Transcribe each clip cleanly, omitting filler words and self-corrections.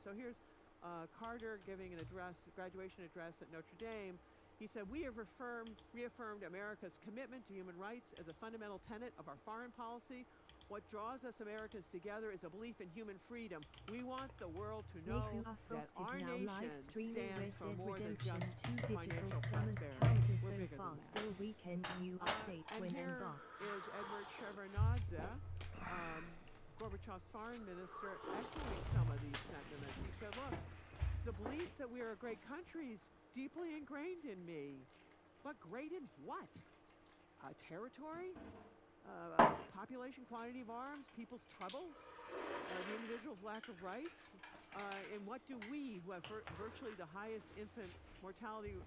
So here's Carter giving an address, graduation address at Notre Dame. He said, "We have reaffirmed America's commitment to human rights as a fundamental tenet of our foreign policy. What draws us Americans together is a belief in human freedom. We want the world to know that our nation stands for more than just financial prosperity. We're bigger than that." Still weekend new update And when here Embark. is Edward Shevardnadze, Gorbachev's foreign minister, echoing some of these sentiments. He said, "Look, the belief that we are a great country is deeply ingrained in me." But great in what? Territory? Population, quantity of arms, people's troubles, the individual's lack of rights, and what do we, who have virtually the highest infant mortality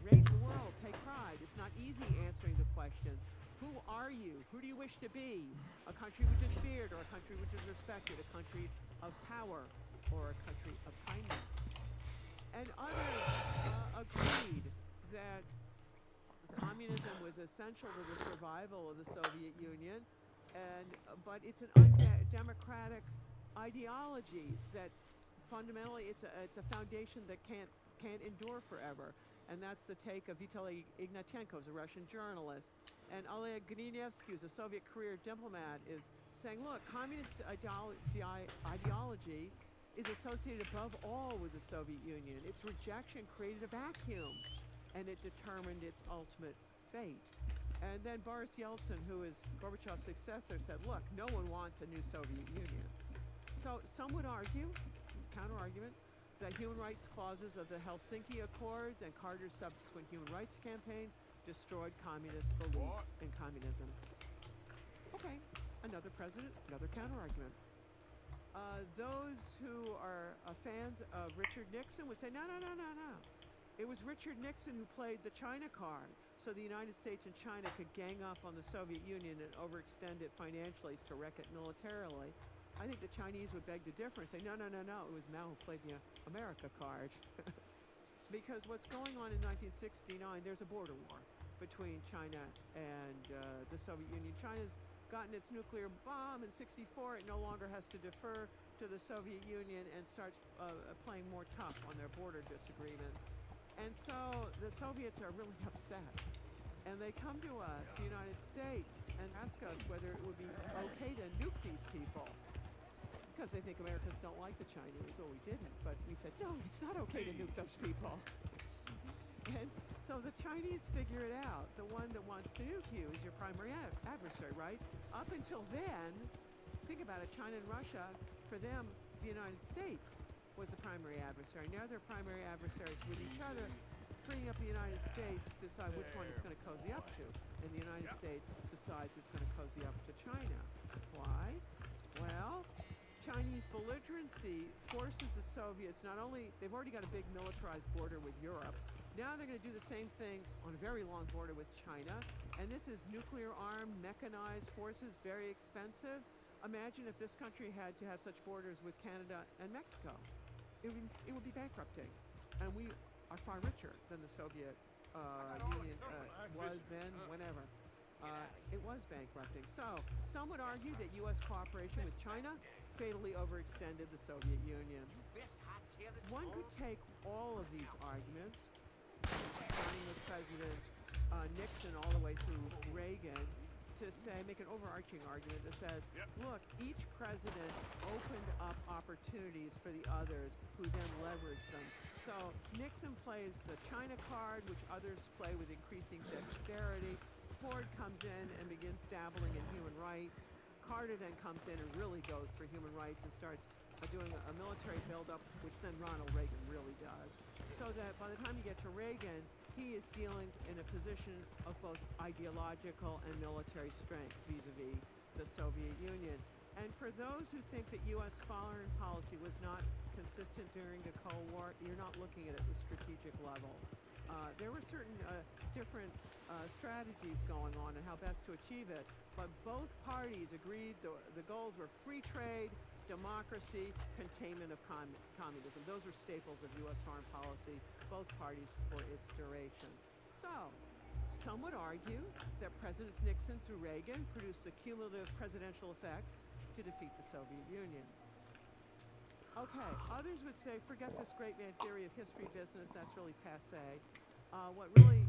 rate in the world, take pride? It's not easy answering the question. Who are you? Who do you wish to be? A country which is feared, or a country which is respected? A country of power, or a country of kindness? And others agreed that communism was essential to the survival of the Soviet Union, but it's an undemocratic ideology that fundamentally it's a foundation that can't endure forever. And that's the take of Vitaly Ignatyenko, a Russian journalist. And Oleg Grinevsky, who's a Soviet career diplomat, is saying, look, communist ideology is associated above all with the Soviet Union. Its rejection created a vacuum, and it determined its ultimate fate. And then Boris Yeltsin, who is Gorbachev's successor, said, look, no one wants a new Soviet Union. So some would argue, this counter-argument, that human rights clauses of the Helsinki Accords and Carter's subsequent human rights campaign destroyed communist belief in communism. Okay, another president, another counter-argument. Those who are fans of Richard Nixon would say, no. It was Richard Nixon who played the China card, so the United States and China could gang up on the Soviet Union and overextend it financially to wreck it militarily. I think the Chinese would beg to differ and say, no. It was Mao who played the America card. Because what's going on in 1969, there's a border war between China and the Soviet Union. China's gotten its nuclear bomb in '64. It no longer has to defer to the Soviet Union and starts playing more tough on their border disagreements. And so the Soviets are really upset. And they come to us, the United States, and ask us whether it would be okay to nuke these people. Because they think Americans don't like the Chinese. Well, we didn't, but we said, no, it's not okay to nuke those people. And so the Chinese figure it out. The one that wants to nuke you is your primary adversary, right? Up until then, think about it, China and Russia, for them, the United States was the primary adversary. Now they're primary adversaries with each other, freeing up the United States to decide which one it's going to cozy up to. And the United States decides it's going to cozy up to China. Why? Well, Chinese belligerency forces the Soviets, not only, they've already got a big militarized border with Europe, now they're going to do the same thing on a very long border with China. And this is nuclear-armed, mechanized forces, very expensive. Imagine if this country had to have such borders with Canada and Mexico. It would be bankrupting. And we are far richer than the Soviet Union was then, whenever. It was bankrupting. So some would argue that U.S. cooperation with China fatally overextended the Soviet Union. One could take all of these arguments, starting with President Nixon all the way through Reagan, to say, make an overarching argument that says, look, each president opened up opportunities for the others who then leveraged them. So Nixon plays the China card, which others play with increasing dexterity. Ford comes in and begins dabbling in human rights. Carter then comes in and really goes for human rights and starts doing a military buildup, which then Ronald Reagan really does. So that by the time you get to Reagan, he is dealing in a position of both ideological and military strength vis-a-vis the Soviet Union. And for those who think that U.S. foreign policy was not consistent during the Cold War, you're not looking at it at the strategic level. There were certain different strategies going on and how best to achieve it, but both parties agreed the goals were free trade, democracy, containment of communism. Those were staples of U.S. foreign policy, both parties for its duration. So, some would argue that Presidents Nixon through Reagan produced the cumulative presidential effects to defeat the Soviet Union. Okay, others would say, forget this great man theory of history business, that's really passe. What really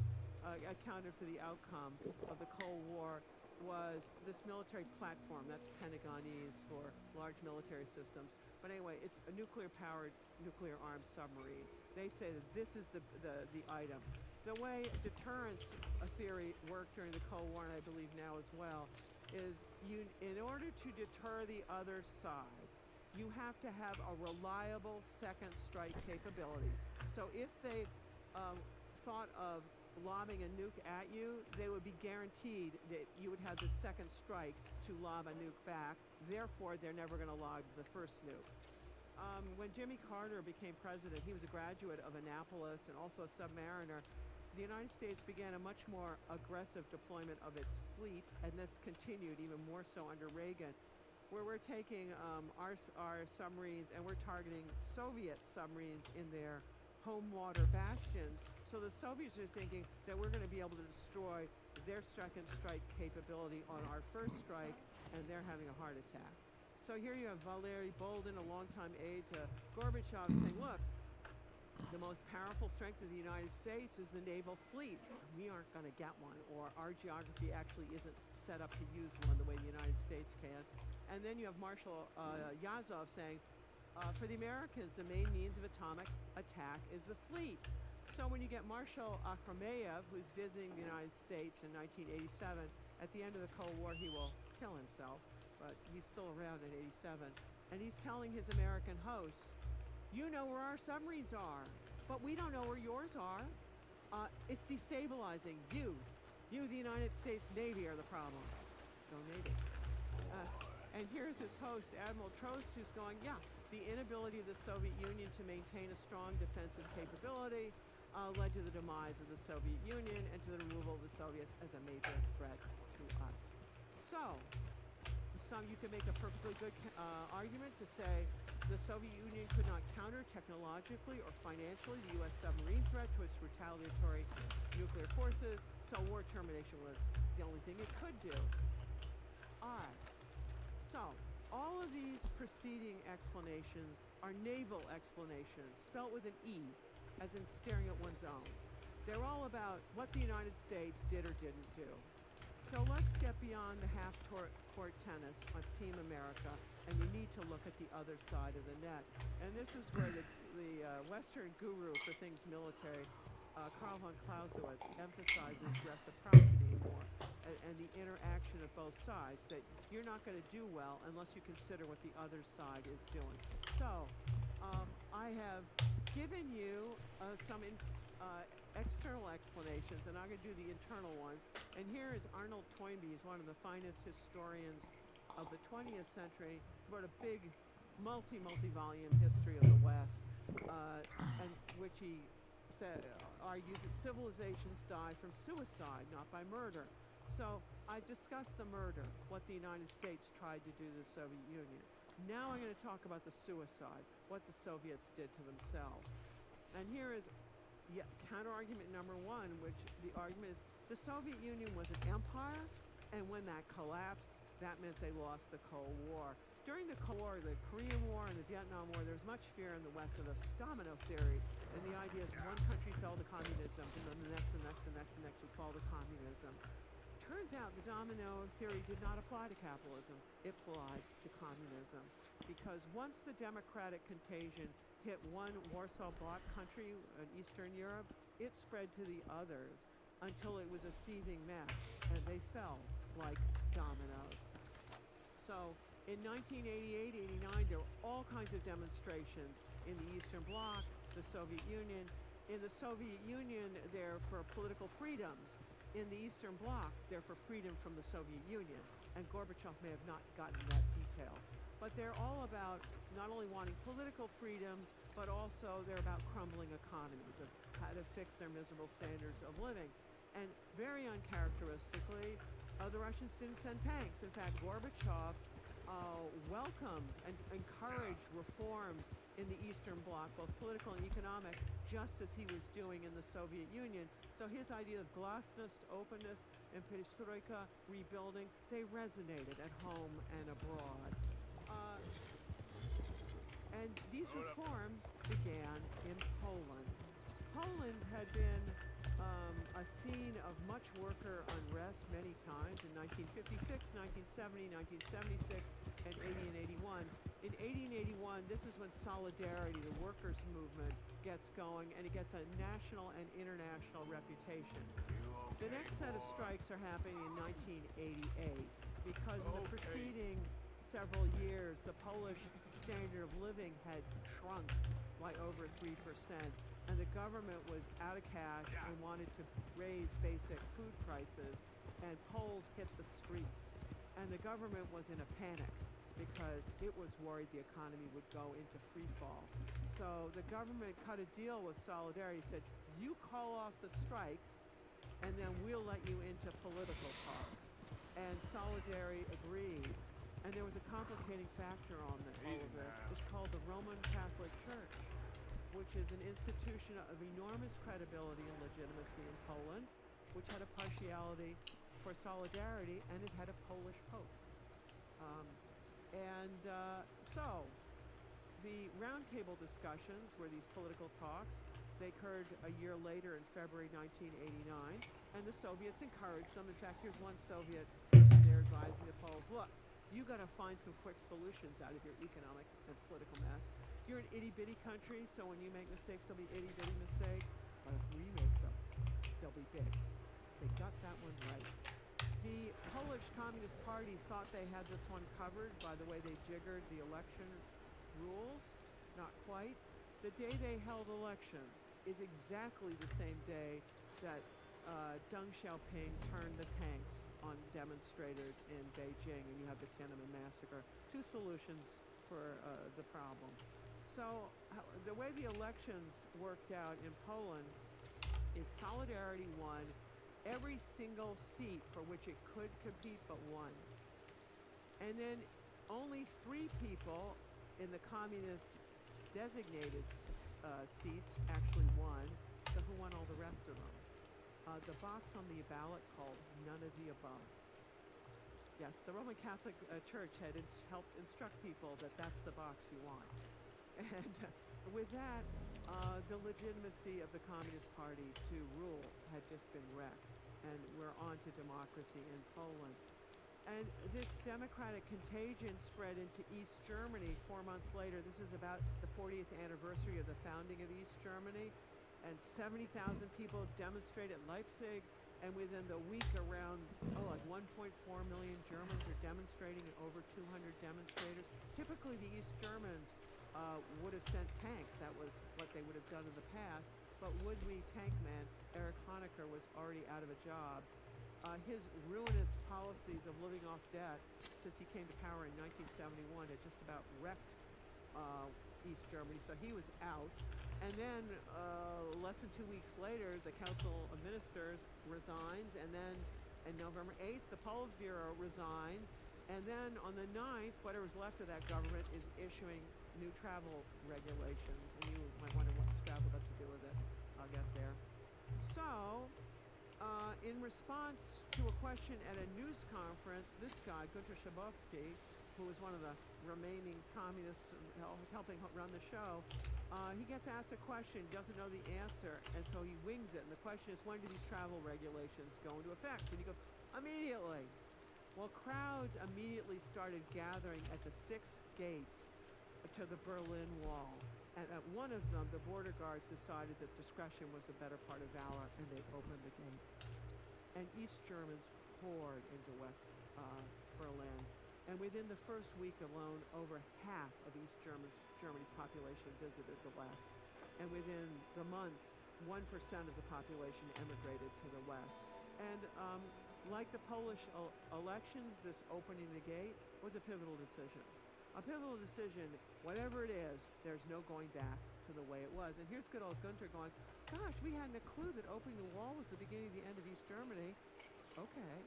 accounted for the outcome of the Cold War was this military platform. That's Pentagonese for large military systems. But anyway, it's a nuclear-powered, nuclear-armed submarine. They say that this is the item. The way deterrence theory worked during the Cold War, and I believe now as well, is in order to deter the other side, you have to have a reliable second strike capability. So if they thought of lobbing a nuke at you, they would be guaranteed that you would have the second strike to lob a nuke back. Therefore, they're never going to lob the first nuke. When Jimmy Carter became president, he was a graduate of Annapolis and also a submariner. The United States began a much more aggressive deployment of its fleet, and that's continued even more so under Reagan, where we're taking our submarines and we're targeting Soviet submarines in their home water bastions. So the Soviets are thinking that we're going to be able to destroy their second strike capability on our first strike, and they're having a heart attack. So here you have Valery Bolden, a longtime aide to Gorbachev, saying, look, the most powerful strength of the United States is the naval fleet. We aren't going to get one, or our geography actually isn't set up to use one the way the United States can. And then you have Marshal Yazov saying, for the Americans, the main means of atomic attack is the fleet. So when you get Marshal Akhrameyev, who's visiting the United States in 1987, at the end of the Cold War, he will kill himself, but he's still around in 87. And he's telling his American hosts, you know where our submarines are, but we don't know where yours are. It's destabilizing. You, the United States Navy, are the problem. Go Navy. And here's his host, Admiral Trost, who's going, yeah, the inability of the Soviet Union to maintain a strong defensive capability led to the demise of the Soviet Union and to the removal of the Soviets as a major threat to us. So you can make a perfectly good argument to say the Soviet Union could not counter technologically or financially the U.S. submarine threat to its retaliatory nuclear forces, so war termination was the only thing it could do. All right. So all of these preceding explanations are naval explanations, spelt with an E, as in staring at one's own. They're all about what the United States did or didn't do. So let's get beyond the half-court tennis on Team America, and we need to look at the other side of the net. And this is where the Western guru for things military, Karl von Clausewitz, emphasizes reciprocity more and the interaction of both sides, that you're not going to do well unless you consider what the other side is doing. So I have given you some external explanations, and I'm going to do the internal ones. And here is Arnold Toynbee. He's one of the finest historians of the 20th century. He wrote a big, multi-volume history of the West, and which he argues that civilizations die from suicide, not by murder. So I discussed the murder, what the United States tried to do to the Soviet Union. Now I'm going to talk about the suicide, what the Soviets did to themselves. And here is counter-argument number one, which the argument is the Soviet Union was an empire, and when that collapsed, that meant they lost the Cold War. During the Cold War, the Korean War and the Vietnam War, there was much fear in the West of the domino theory, and the idea is one country fell to communism, and then the next would fall to communism. Turns out the domino theory did not apply to capitalism. It applied to communism, because once the democratic contagion hit one Warsaw Bloc country in Eastern Europe, it spread to the others until it was a seething mess, and they fell like dominoes. So in 1988-89, there were all kinds of demonstrations in the Eastern Bloc, the Soviet Union. In the Soviet Union, they're for political freedoms. In the Eastern Bloc, they're for freedom from the Soviet Union. And Gorbachev may have not gotten that detail. But they're all about not only wanting political freedoms, but also they're about crumbling economies, of how to fix their miserable standards of living. And very uncharacteristically, the Russians didn't send tanks. In fact, Gorbachev welcomed and encouraged reforms in the Eastern Bloc, both political and economic, just as he was doing in the Soviet Union. So his idea of glasnost, openness, and perestroika, rebuilding, they resonated at home and abroad. And these reforms began in Poland. Poland had been a scene of much worker unrest many times in 1956, 1970, 1976, and 80 and 81. In 80 and 81, this is when Solidarity, the workers' movement, gets going, and it gets a national and international reputation. The next set of strikes are happening in 1988 because in the preceding several years, the Polish standard of living had shrunk by over 3%, and the government was out of cash and wanted to raise basic food prices, and Poles hit the streets. And the government was in a panic because it was worried the economy would go into free fall. So the government cut a deal with Solidarity, said, you call off the strikes, and then we'll let you into political talks. And Solidarity agreed. And there was a complicating factor on all of this. It's called the Roman Catholic Church, which is an institution of enormous credibility and legitimacy in Poland, which had a partiality for Solidarity, and it had a Polish pope. So the roundtable discussions were these political talks. They occurred a year later in February 1989, and the Soviets encouraged them. In fact, here's one Soviet person there advising the Poles, look, you got to find some quick solutions out of your economic and political mess. You're an itty-bitty country, so when you make mistakes, there'll be itty-bitty mistakes. But if we make them, they'll be big. They got that one right. The Polish Communist Party thought they had this one covered by the way they jiggered the election rules. Not quite. The day they held elections is exactly the same day that Deng Xiaoping turned the tanks on demonstrators in Beijing, and you have the Tiananmen massacre. Two solutions for the problem. So the way the elections worked out in Poland is Solidarity won every single seat for which it could compete but one. And then only 3 people in the communist designated seats actually won. So who won all the rest of them? The box on the ballot called none of the above. Yes, the Roman Catholic Church had helped instruct people that that's the box you want. And with that, the legitimacy of the Communist Party to rule had just been wrecked. And we're on to democracy in Poland. And this democratic contagion spread into East Germany 4 months later. This is about the 40th anniversary of the founding of East Germany. And 70,000 people demonstrate at Leipzig. And within the week, around, like 1.4 million Germans are demonstrating, and over 200 demonstrators. Typically, the East Germans would have sent tanks. That was what they would have done in the past. But would-be tank man Erich Honecker was already out of a job. His ruinous policies of living off debt since he came to power in 1971 had just about wrecked East Germany, so he was out. And then less than 2 weeks later, the Council of Ministers resigns, and then on November 8th, the Politburo resigned, and then on the 9th, whatever's left of that government is issuing new travel regulations, and you might wonder what's travel got to do with it. I'll get there. So, in response to a question at a news conference, this guy, Günter Schabowski, who was one of the remaining communists helping run the show, he gets asked a question, doesn't know the answer, and so he wings it. And the question is, when do these travel regulations go into effect? And he goes, immediately. Well, crowds immediately started gathering at the 6 gates to the Berlin Wall. And at one of them, the border guards decided that discretion was the better part of valor, and they opened the gate. And East Germans poured into West Berlin. And within the first week alone, over half of East Germany's population visited the West. And within the month, 1% of the population emigrated to the West. And like the Polish elections, this opening the gate was a pivotal decision. A pivotal decision, whatever it is, there's no going back to the way it was. And here's good old Günter going, gosh, we hadn't a clue that opening the wall was the beginning of the end of East Germany. Okay.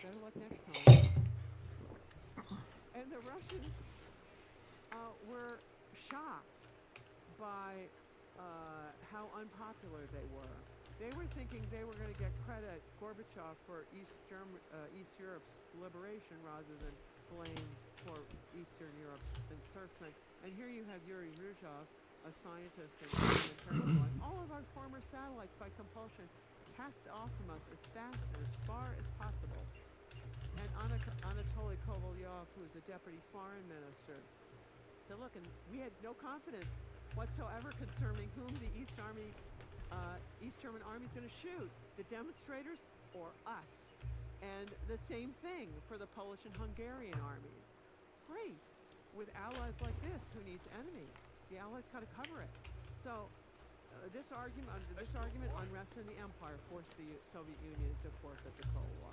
Better luck next time. And the Russians were shocked by how unpopular they were. They were thinking they were going to get credit, Gorbachev, for East Europe's liberation rather than blame for Eastern Europe's encirclement. And here you have Yuri Ryzhov, a scientist and colonel, going, all of our former satellites by compulsion cast off from us as fast and as far as possible. And Anatoly Kovalyov, who is a deputy foreign minister, said, look, and we had no confidence whatsoever concerning whom the East German army is going to shoot, the demonstrators or us. And the same thing for the Polish and Hungarian armies. Great. With allies like this, who needs enemies? The allies got to cover it. So this argument, unrest in the empire forced the Soviet Union to forfeit the Cold War.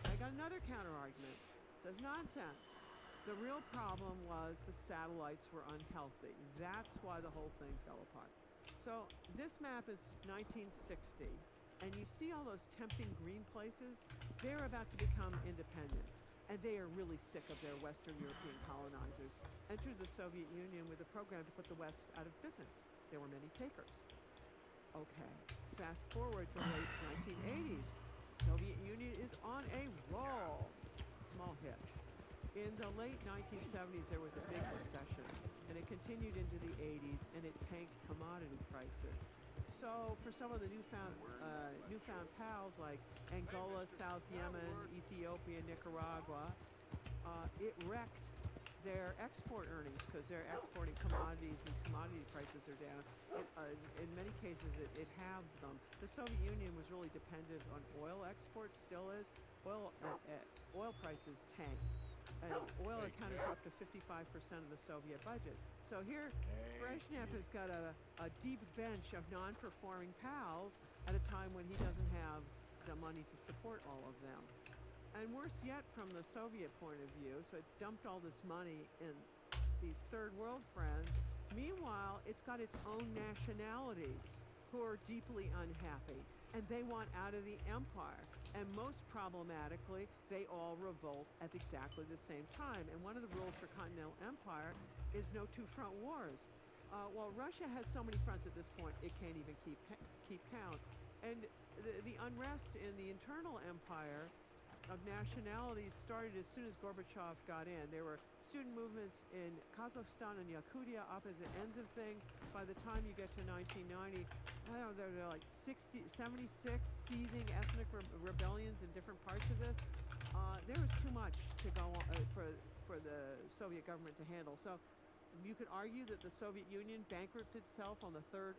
Okay, I got another counter-argument. It says nonsense. The real problem was the satellites were unhealthy. That's why the whole thing fell apart. So this map is 1960, and you see all those tempting green places? They're about to become independent, and they are really sick of their Western European colonizers. Entered the Soviet Union with a program to put the West out of business. There were many takers. Okay, fast forward to late 1980s. Soviet Union is on a roll. Small hitch. In the late 1970s, there was a big recession, and it continued into the 80s, and it tanked commodity prices. So for some of the newfound pals like Angola, South Yemen, Ethiopia, Nicaragua, it wrecked their export earnings because they're exporting commodities and commodity prices are down. In many cases, it halved them. The Soviet Union was really dependent on oil exports, still is. Oil prices tanked, and oil accounted for up to 55% of the Soviet budget. So here, Brezhnev has got a deep bench of non-performing pals at a time when he doesn't have the money to support all of them. And worse yet from the Soviet point of view, so it's dumped all this money in these third world friends. Meanwhile, it's got its own nationalities who are deeply unhappy, and they want out of the empire. And most problematically, they all revolt at exactly the same time. And one of the rules for Continental Empire is no two-front wars. While Russia has so many fronts at this point, it can't even keep count. And the unrest in the internal empire of nationalities started as soon as Gorbachev got in. There were student movements in Kazakhstan and Yakutia, opposite ends of things. By the time you get to 1990, I don't know, there are like 76 seething ethnic rebellions in different parts of this. There was too much to go on, for the Soviet government to handle. So you could argue that the Soviet Union bankrupted itself on the third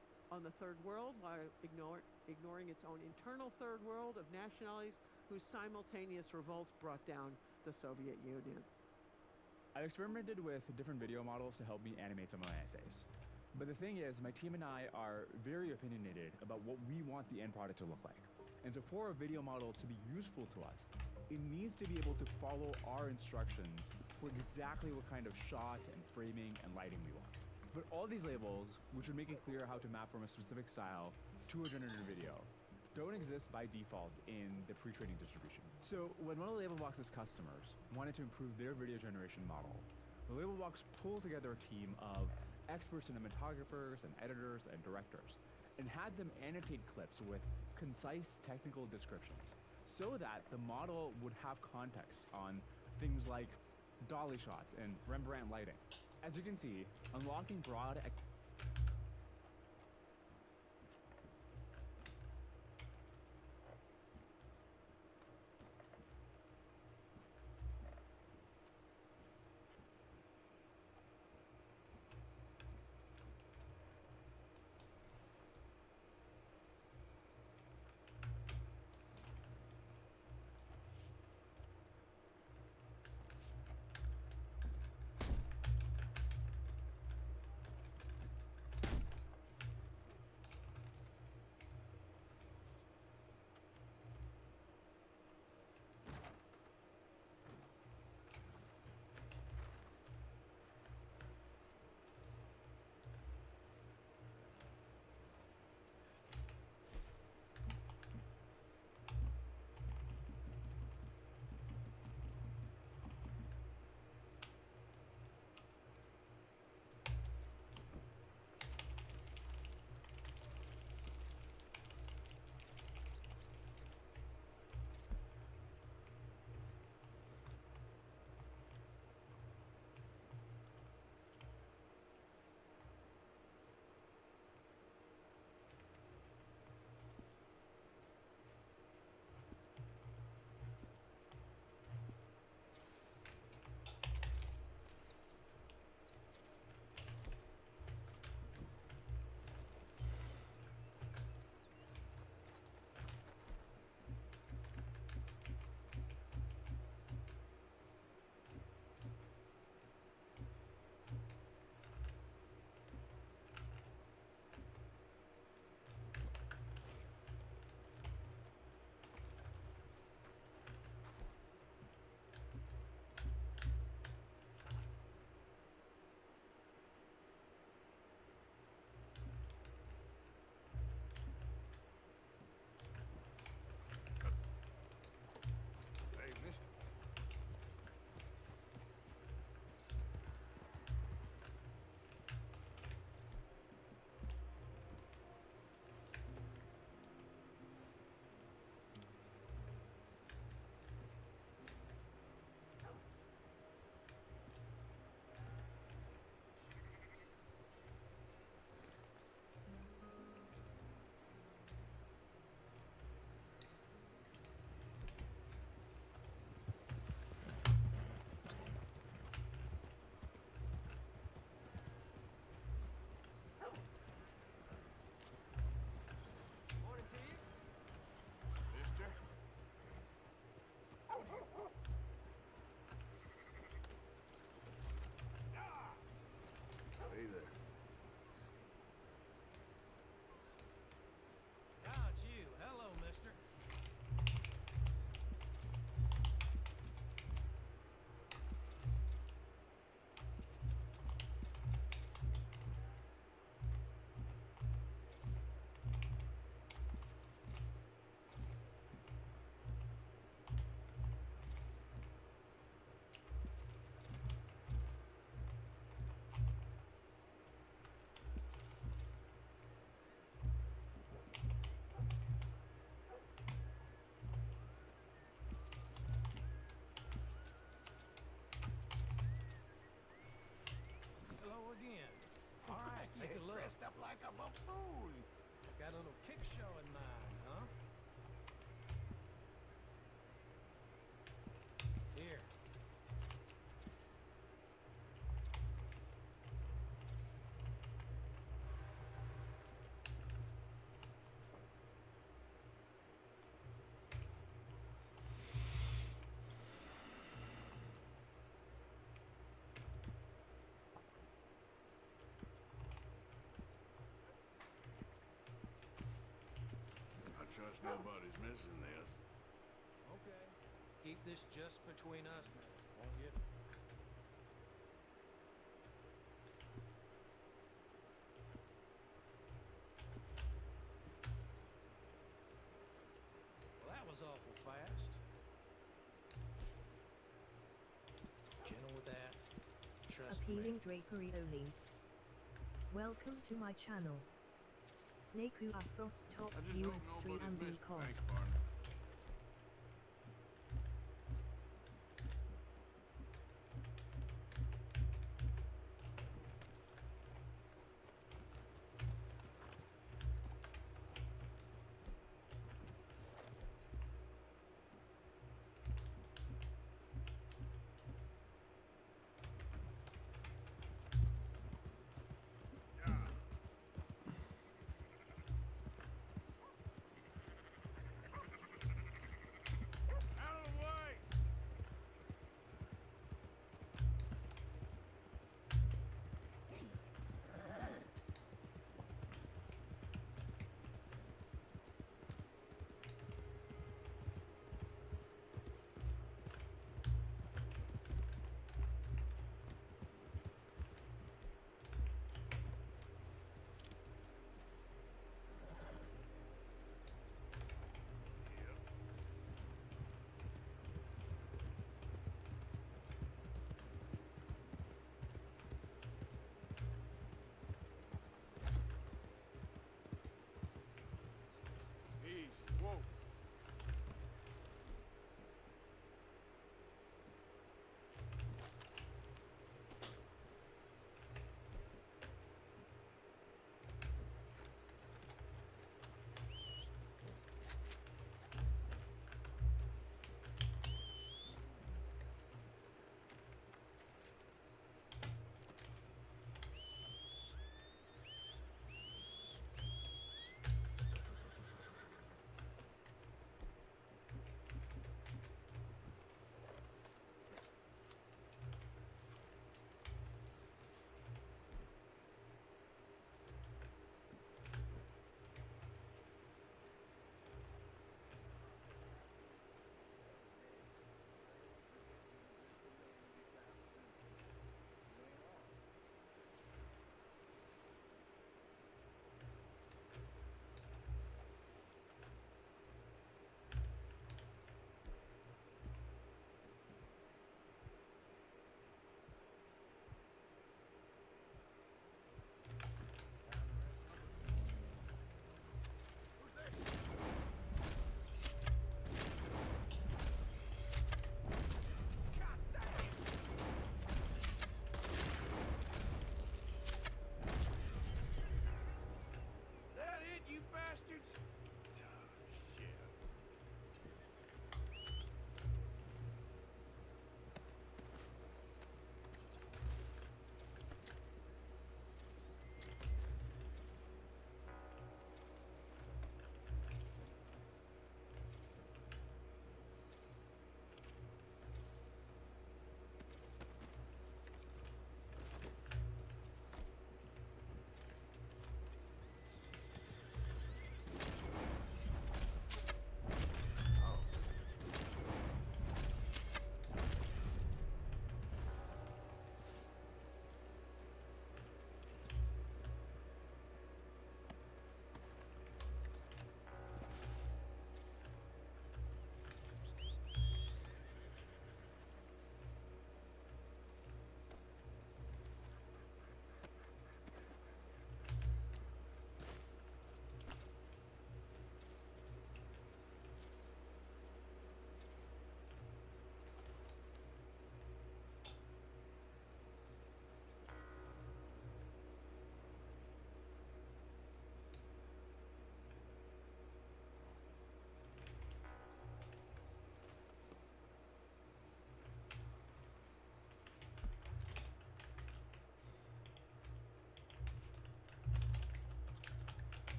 world while ignoring its own internal third world of nationalities whose simultaneous revolts brought down the Soviet Union. I've experimented with different video models to help me animate some of my essays. But the thing is, my team and I are very opinionated about what we want the end product to look like. And so for a video model to be useful to us, it needs to be able to follow our instructions for exactly what kind of shot and framing and lighting we want. But all these labels, which would make it clear how to map from a specific style to a generated video, don't exist by default in the pre-training distribution. So when one of Labelbox's customers wanted to improve their video generation model, the Labelbox pulled together a team of experts cinematographers and editors and directors, and had them annotate clips with concise technical descriptions so that the model would have context on things like dolly shots and Rembrandt lighting. As you can see, unlocking broad Cool. Got a little kick show in mind, huh? Here. I trust nobody's missing this. Okay. Keep this just between us now, won't you? Well, that was awful fast. Gentle with that. Trust Appealing me. drapery olies. Welcome to my channel. S.W.Frost top I just hope US street nobody's and missing. com. Thanks, partner.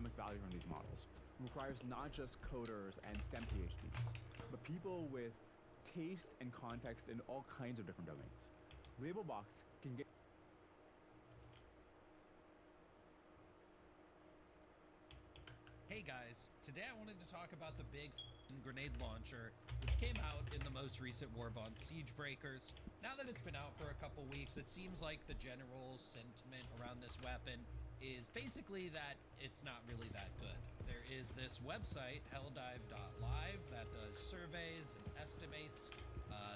economic value from these models requires not just coders and STEM PhDs, but people with taste and context in all kinds of different domains. Labelbox can get Hey guys, today I wanted to talk about the big grenade launcher, which came out in the most recent Warbond Siege Breakers. Now that it's been out for a couple weeks, it seems like the general sentiment around this weapon is basically that it's not really that good. There is this website, helldive.live, that does surveys and estimates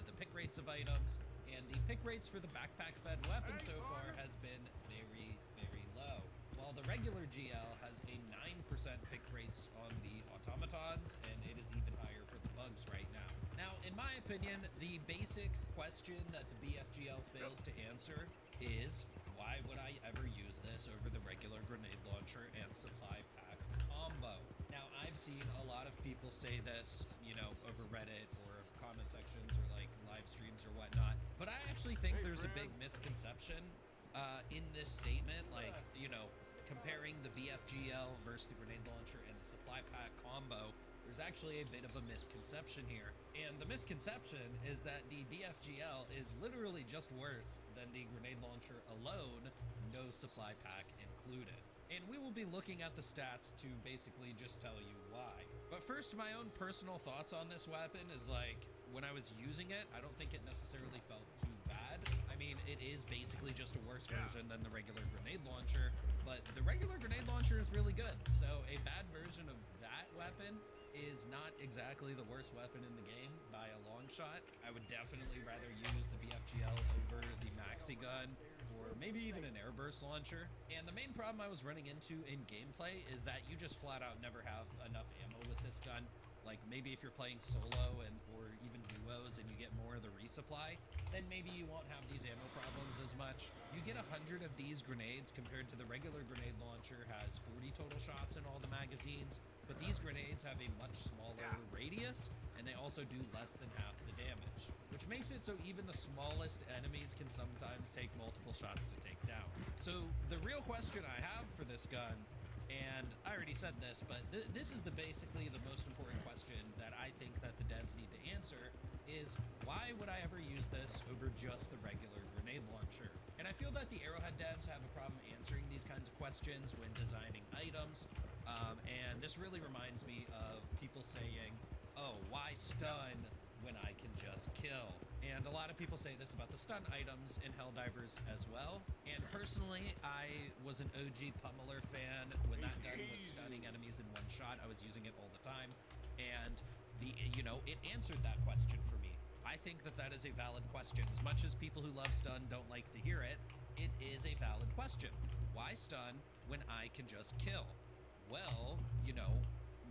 the pick rates of items, and the pick rates for the backpack-fed weapon so far has been very, very low. While the regular GL has a 9% pick rates on the automatons, and it is even higher for the bugs right now. Now, in my opinion, the basic question that the BFGL fails to answer is, why would I ever use this over the regular grenade launcher and supply pack combo? Now, I've seen a lot of people say this, you know, over Reddit or comment sections or like live streams or whatnot, but I actually think there's a big misconception in this statement, like, you know, comparing the BFGL versus the grenade launcher and the supply pack combo. There's actually a bit of a misconception here. And the misconception is that the BFGL is literally just worse than the grenade launcher alone, no supply pack included. And we will be looking at the stats to basically just tell you why. But first, my own personal thoughts on this weapon is like, when I was using it, I don't think it necessarily felt too bad. I mean, it is basically just a worse version than the regular grenade launcher, but the regular grenade launcher is really good. So a bad version of that weapon is not exactly the worst weapon in the game by a long shot. I would definitely rather use the BFGL over the Maxi gun or maybe even an airburst launcher. And the main problem I was running into in gameplay is that you just flat out never have enough ammo with this gun. Like maybe if you're playing solo and or even duos and you get more of the resupply, then maybe you won't have these ammo problems as much. You get 100 of these grenades compared to the regular grenade launcher has 40 total shots in all the magazines, but these grenades have a much smaller radius and they also do less than half the damage, which makes it so even the smallest enemies can sometimes take multiple shots to take down. So the real question I have for this gun, and I already said this, but this is basically the most important question that I think that the devs need to answer is, why would I ever use this over just the regular grenade launcher? And I feel that the Arrowhead devs have a problem answering these kinds of questions when designing items. And this really reminds me of people saying, oh, why stun when I can just kill? And a lot of people say this about the stun items in Helldivers as well. And personally, I was an OG Pummeler fan. When that gun was stunning enemies in one shot, I was using it all the time. And it answered that question for me. I think that that is a valid question. As much as people who love stun don't like to hear it, it is a valid question. Why stun when I can just kill? Well,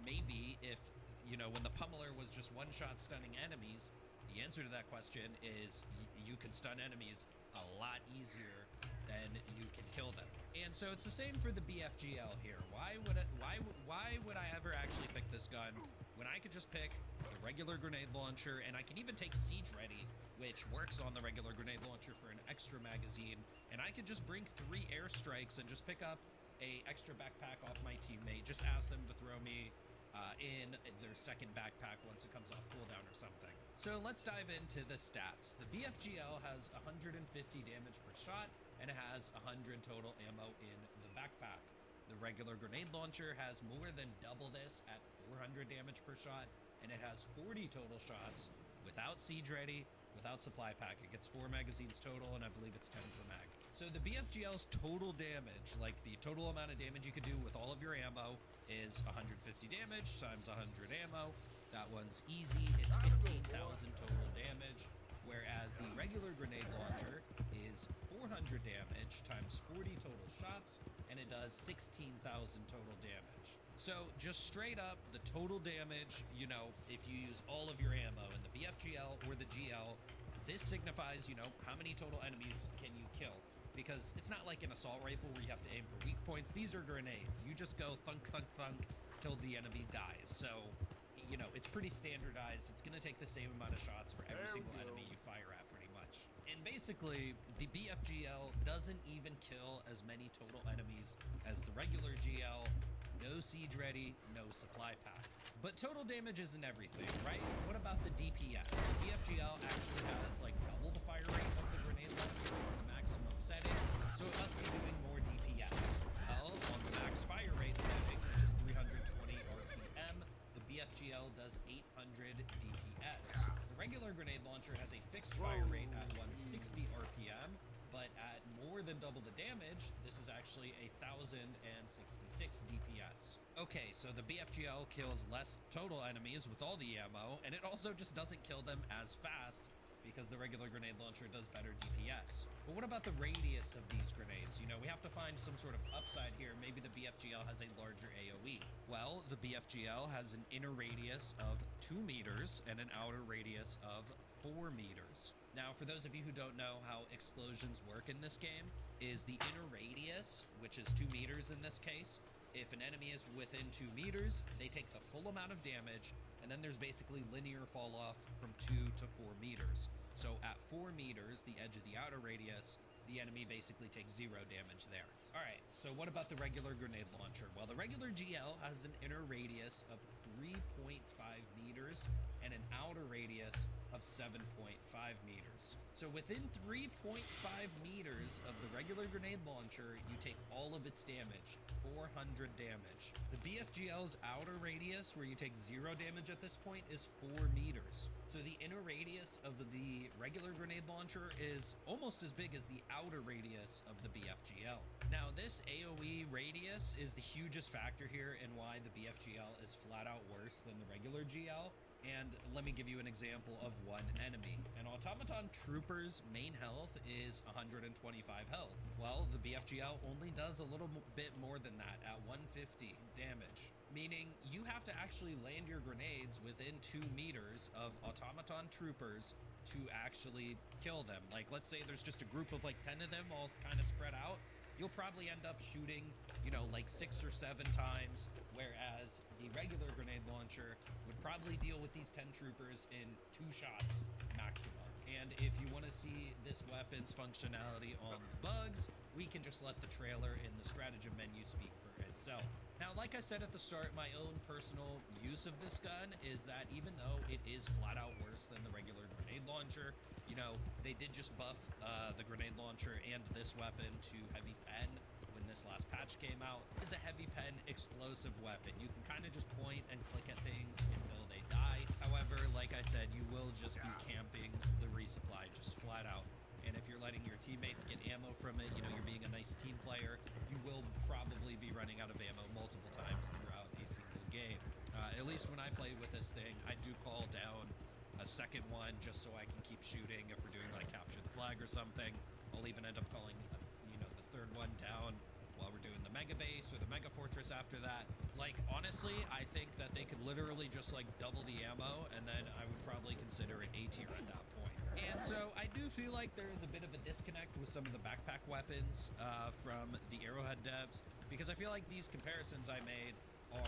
maybe if, when the Pummeler was just one-shot stunning enemies, the answer to that question is you can stun enemies a lot easier than you can kill them. And so it's the same for the BFGL here. Why would I ever actually pick this gun when I could just pick the regular grenade launcher, and I can even take Siege Ready, which works on the regular grenade launcher for an extra magazine, and I could just bring 3 airstrikes and just pick up a extra backpack off my teammate, just ask them to throw me in their second backpack once it comes off cooldown or something. So let's dive into the stats. The BFGL has 150 damage per shot, and it has 100 total ammo in the backpack. The regular grenade launcher has more than double this at 400 damage per shot, and it has 40 total shots without Siege Ready, without supply pack. It gets 4 magazines total, and I believe it's 10 per mag. So the BFGL's total damage, like the total amount of damage you could do with all of your ammo, is 150 damage times 100 ammo. That one's easy. It's 15,000 total damage, whereas the regular grenade launcher is 400 damage times 40 total shots, and it does 16,000 total damage. So just straight up, the total damage, if you use all of your ammo in the BFGL or the GL, this signifies, how many total enemies can you kill? Because it's not like an assault rifle where you have to aim for weak points. These are grenades. You just go thunk, thunk, thunk till the enemy dies. So, it's pretty standardized. It's going to take the same amount of shots for every single enemy you fire at, pretty much. And basically, the BFGL doesn't even kill as many total enemies as the regular GL. no siege ready, no supply pack. But total damage isn't everything, right? What about the DPS? The BFGL actually has like double the fire rate of the grenade launcher on the maximum setting, so it must be doing more DPS. Well, on the max fire rate setting, which is 320 RPM, the BFGL does 800 DPS. The regular grenade launcher has a fixed fire rate at 160 RPM, but at more than double the damage, this is actually 1,066 DPS. Okay, so the BFGL kills less total enemies with all the ammo, and it also just doesn't kill them as fast because the regular grenade launcher does better DPS. But what about the radius of these grenades? You know, we have to find some sort of upside here. Maybe the BFGL has a larger AoE. Well, the BFGL has an inner radius of 2 meters and an outer radius of 4 meters. Now, for those of you who don't know how explosions work in this game, is the inner radius, which is 2 meters in this case. If an enemy is within 2 meters, they take the full amount of damage, and then there's basically linear fall off from 2 to 4 meters. So at 4 meters, the edge of the outer radius, the enemy basically takes 0 damage there. All right, so what about the regular grenade launcher? Well, the regular GL has an inner radius of 3.5 meters and an outer radius of 7.5 meters. So within 3.5 meters of the regular grenade launcher, you take all of its damage, 400 damage. The BFGL's outer radius, where you take 0 damage at this point, is 4 meters. So the inner radius of the regular grenade launcher is almost as big as the outer radius of the BFGL. Now, this AoE radius is the hugest factor here in why the BFGL is flat out worse than the regular GL. And let me give you an example of one enemy. An automaton trooper's main health is 125 health. Well, the BFGL only does a little bit more than that at 150 damage. Meaning you have to actually land your grenades within 2 meters of automaton troopers to actually kill them. Like, let's say there's just a group of like 10 of them all kind of spread out. You'll probably end up shooting, you know, like 6 or 7 times, whereas the regular grenade launcher would probably deal with these 10 troopers in 2 shots maximum. And if you want to see this weapon's functionality on the bugs, we can just let the trailer in the stratagem menu speak for itself. Now, like I said at the start, my own personal use of this gun is that even though it is flat out worse than the regular grenade launcher, you know, they did just buff the grenade launcher and this weapon to heavy pen when this last patch came out. It's a heavy pen explosive weapon. You can kind of just point and click at things until they die. However, like I said, you will just be camping the resupply just flat out. And if you're letting your teammates get ammo from it, you know, you're being a nice team player, you will probably be running out of ammo multiple times throughout a single game. At least when I play with this thing, I do call down a second one just so I can keep shooting. If we're doing like capture the flag or something, I'll even end up calling, you know, the third one down while we're doing the mega base or the mega fortress after that. Like, honestly, I think that they could literally just like double the ammo, and then I would probably consider it A tier at that point. And so I do feel like there is a bit of a disconnect with some of the backpack weapons from the Arrowhead devs, because I feel like these comparisons I made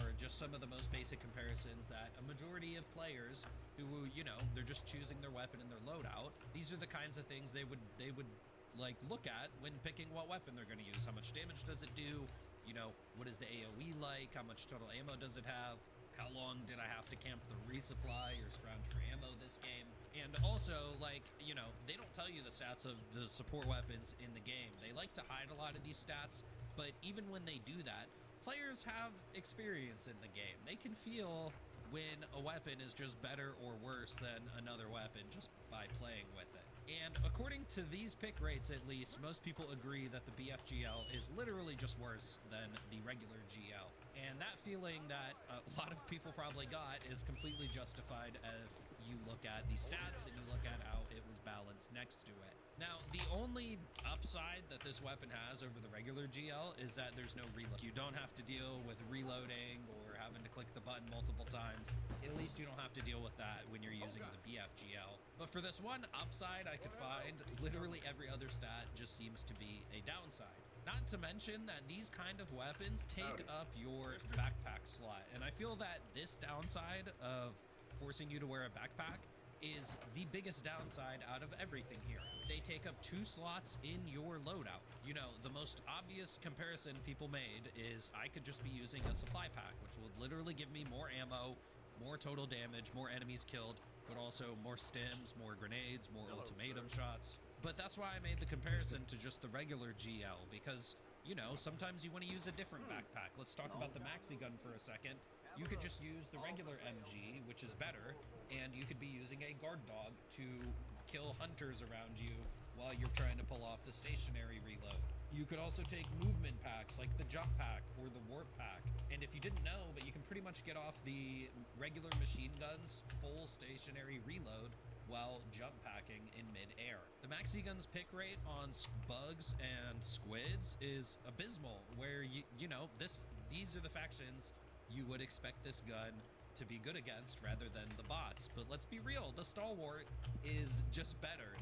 are just some of the most basic comparisons that a majority of players who, you know, they're just choosing their weapon and their loadout, these are the kinds of things they would like look at when picking what weapon they're going to use. How much damage does it do? You know, what is the AoE like? How much total ammo does it have? How long did I have to camp the resupply or scrounge for ammo this game? And also, like, you know, they don't tell you the stats of the support weapons in the game. They like to hide a lot of these stats, but even when they do that, players have experience in the game. They can feel when a weapon is just better or worse than another weapon just by playing with it. And according to these pick rates, at least, most people agree that the BFGL is literally just worse than the regular GL. And that feeling that a lot of people probably got is completely justified if you look at the stats and you look at how it was balanced next to it. Now, the only upside that this weapon has over the regular GL is that there's no reload. You don't have to deal with reloading or having to click the button multiple times. At least you don't have to deal with that when you're using the BFGL. But for this one upside I could find, literally every other stat just seems to be a downside. Not to mention that these kind of weapons take up your backpack slot. And I feel that this downside of forcing you to wear a backpack is the biggest downside out of everything here. They take up 2 slots in your loadout. You know, the most obvious comparison people made is I could just be using a supply pack, which would literally give me more ammo, more total damage, more enemies killed, but also more stims, more grenades, more ultimatum shots. But that's why I made the comparison to just the regular GL, because, you know, sometimes you want to use a different backpack. Let's talk about the maxi gun for a second. You could just use the regular MG, which is better, and you could be using a guard dog to kill hunters around you while you're trying to pull off the stationary reload. You could also take movement packs like the jump pack or the warp pack. And if you didn't know, but you can pretty much get off the regular machine guns full stationary reload while jump packing in mid-air. The maxi gun's pick rate on bugs and squids is abysmal, where you know, these are the factions you would expect this gun to be good against rather than the bots. But let's be real, the stalwart is just better.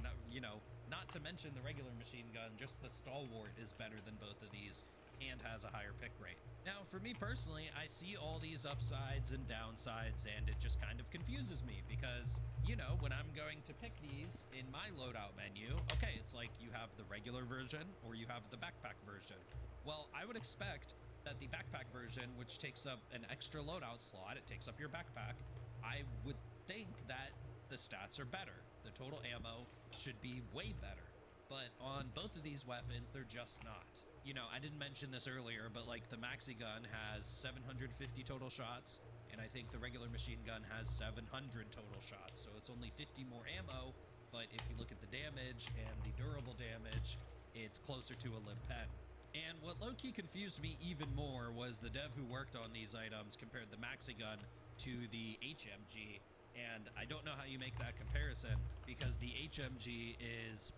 Not to mention the regular machine gun, just the stalwart is better than both of these and has a higher pick rate. Now, for me personally, I see all these upsides and downsides, and it just kind of confuses me because, you know, when I'm going to pick these in my loadout menu, okay, it's like you have the regular version or you have the backpack version. Well, I would expect that the backpack version, which takes up an extra loadout slot, it takes up your backpack, I would think that the stats are better. The total ammo should be way better. But on both of these weapons, they're just not. You know, I didn't mention this earlier, but like the maxi gun has 750 total shots, and I think the regular machine gun has 700 total shots. So it's only 50 more ammo, but if you look at the damage and the durable damage, it's closer to a limp pen. And what low-key confused me even more was the dev who worked on these items compared the maxi gun to the HMG. And I don't know how you make that comparison, because the HMG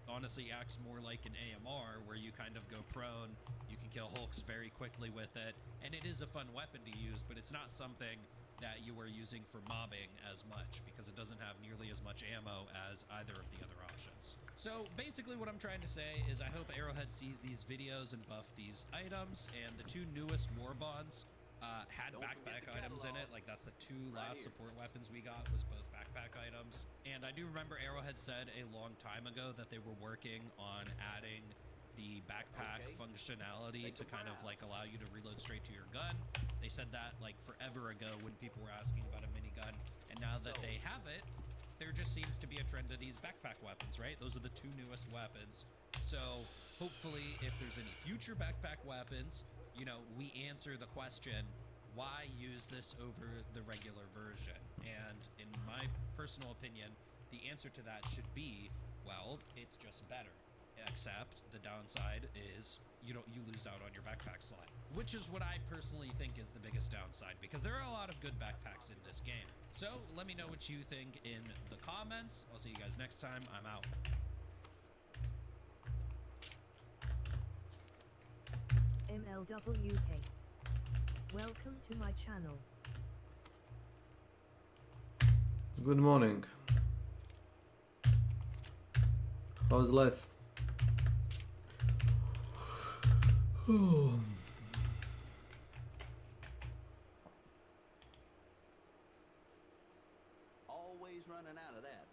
honestly acts more like an AMR, where you kind of go prone, you can kill hulks very quickly with it, and it is a fun weapon to use, but it's not something that you are using for mobbing as much, because it doesn't have nearly as much ammo as either of the other options. So basically what I'm trying to say is I hope Arrowhead sees these videos and buff these items, and the 2 newest war bonds had backpack items in it. Like, that's the 2 last support weapons we got, was both backpack items. And I do remember Arrowhead said a long time ago that they were working on adding the backpack functionality to kind of like allow you to reload straight to your gun. They said that like forever ago when people were asking about a minigun, and now that they have it, there just seems to be a trend of these backpack weapons, right? Those are the 2 newest weapons. So hopefully if there's any future backpack weapons, you know, we answer the question, why use this over the regular version? And in my personal opinion, the answer to that should be, well, it's just better. Except the downside is you lose out on your backpack slot, which is what I personally think is the biggest downside, because there are a lot of good backpacks in this game. So let me know what you think in the comments. I'll see you guys next time. I'm out. MLWK. Welcome to my channel. Good morning. How's life? Always running out of that.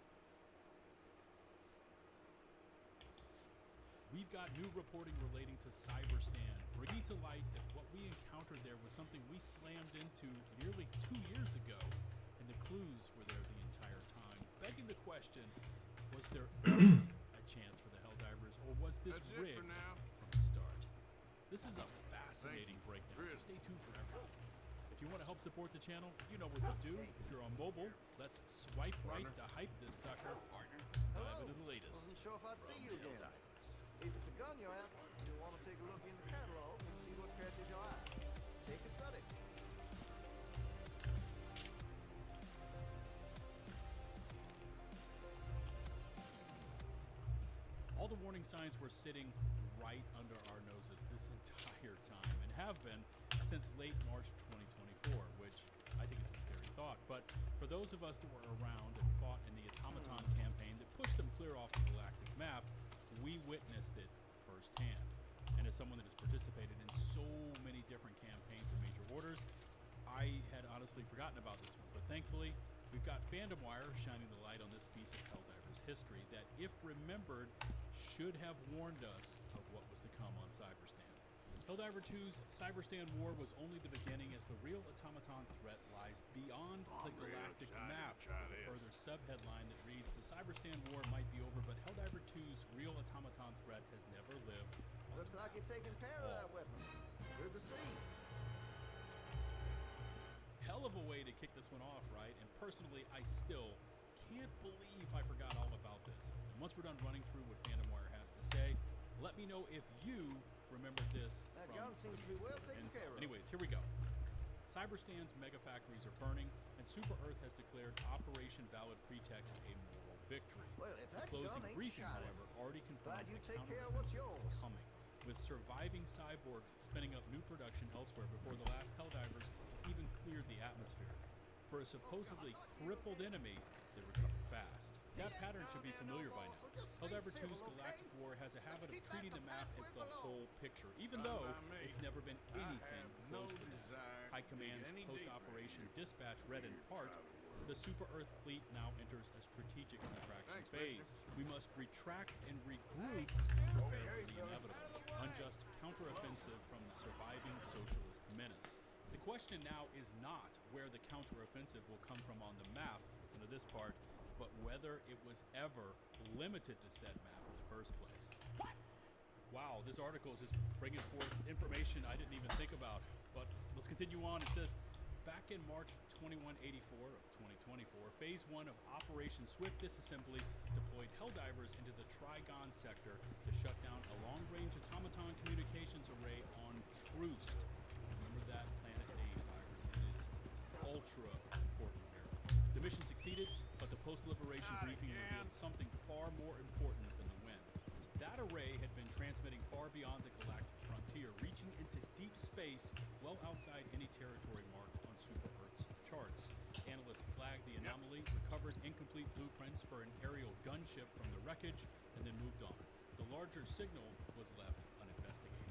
We've got new reporting relating to Cyberstan, bringing to light that what we encountered there was something we slammed into nearly 2 years ago, and the clues were there the entire time. Begging the question, was there ever a chance for the Helldivers, or was this That's rigged it for now. from the start? This is a fascinating breakdown, so stay tuned for everything. If you want to help support the channel, you know what to do. If you're on mobile, let's swipe right to hype this sucker. Partner, dive into the latest. Wasn't sure if I'd see you again. Helldivers. If it's a gun you're after, you'll want to take a look in the catalog and see what catches your eye. Take a study. All the warning signs were sitting right under our noses this entire time, and have been since late March 2024, which I think is a scary thought. But for those of us that were around and fought in the Automaton campaign that pushed them clear off the galactic map, we witnessed it firsthand. And as someone that has participated in so many different campaigns and major orders, I had honestly forgotten about this one. But thankfully, We've got Fandom Wire shining the light on this piece of Helldivers history that, if remembered, should have warned us of what was to come on Cyberstand. Helldiver 2's Cyberstand War was only the beginning, as the real automaton threat lies beyond the galactic map, with a further subheadline that reads, "The Cyberstand War might be over, but Helldiver 2's real automaton threat has never lived on Looks the like map you're taking care of that weapon. Good to see. Hell of a way to kick this one off, right? And personally, I still can't believe I forgot all about this. And once we're done running through what Fandom Wire has to say, let me know if you remembered this. That from gun seems to be well taken Insight. care of. Anyways, here we go. Cyberstand's mega factories are burning, and Super Earth has declared Operation Valid Pretext a moral victory. Well, if that Closing gun ain't briefing, shining, however, already confirmed glad you that take care of what's counteroffensive is yours. coming, with surviving cyborgs spinning up new production elsewhere before the last Helldivers even cleared the atmosphere. For a supposedly crippled enemy, they recover fast. That pattern should be familiar by now. Helldiver 2's Galactic War has a habit of treating the map as the whole picture, even though it's never been anything close to that. High Command's post-operation dispatch read in part, "The Super Earth fleet now enters a strategic contraction phase. We must retract and regroup to prepare for the inevitable. Unjust counteroffensive from the surviving socialist menace." The question now is not where the counteroffensive will come from on the map, listen to this part, but whether it was ever limited to said map in the first place. What? Wow, this article is just bringing forth information I didn't even think about. But let's continue on. It says, back in March 2184 of 2024, Phase 1 of Operation Swift Disassembly deployed Helldivers into the Trigon sector to shut down a long-range automaton communications array on Troost. Remember that planet name, Divers. It is ultra important here. The mission succeeded, but the post-liberation briefing revealed something far more important than the win. That array had been transmitting far beyond the galactic frontier, reaching into deep space well outside any territory marked on Super Earth's charts. Analysts flagged the anomaly, recovered incomplete blueprints for an aerial gunship from the wreckage, and then moved on. The larger signal was left uninvestigated.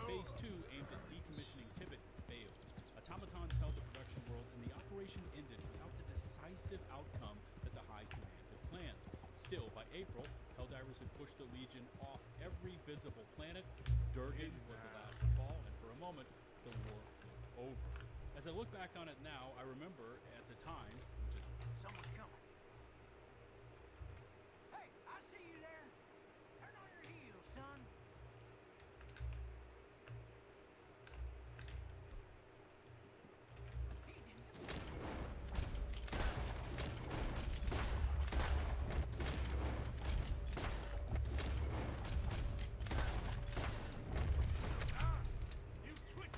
Phase 2, aimed at decommissioning Tibet, failed. Automatons held the production world, and the operation ended without the decisive outcome that the High Command had planned. Still, by April, Helldivers had pushed the Legion off every visible planet. Durgan was the last to fall, and for a moment, the war looked over. As I look back on it now, I remember at the time, which is Someone's coming. Hey, I see you there. Turn on your heels, son. He's in. You twitch!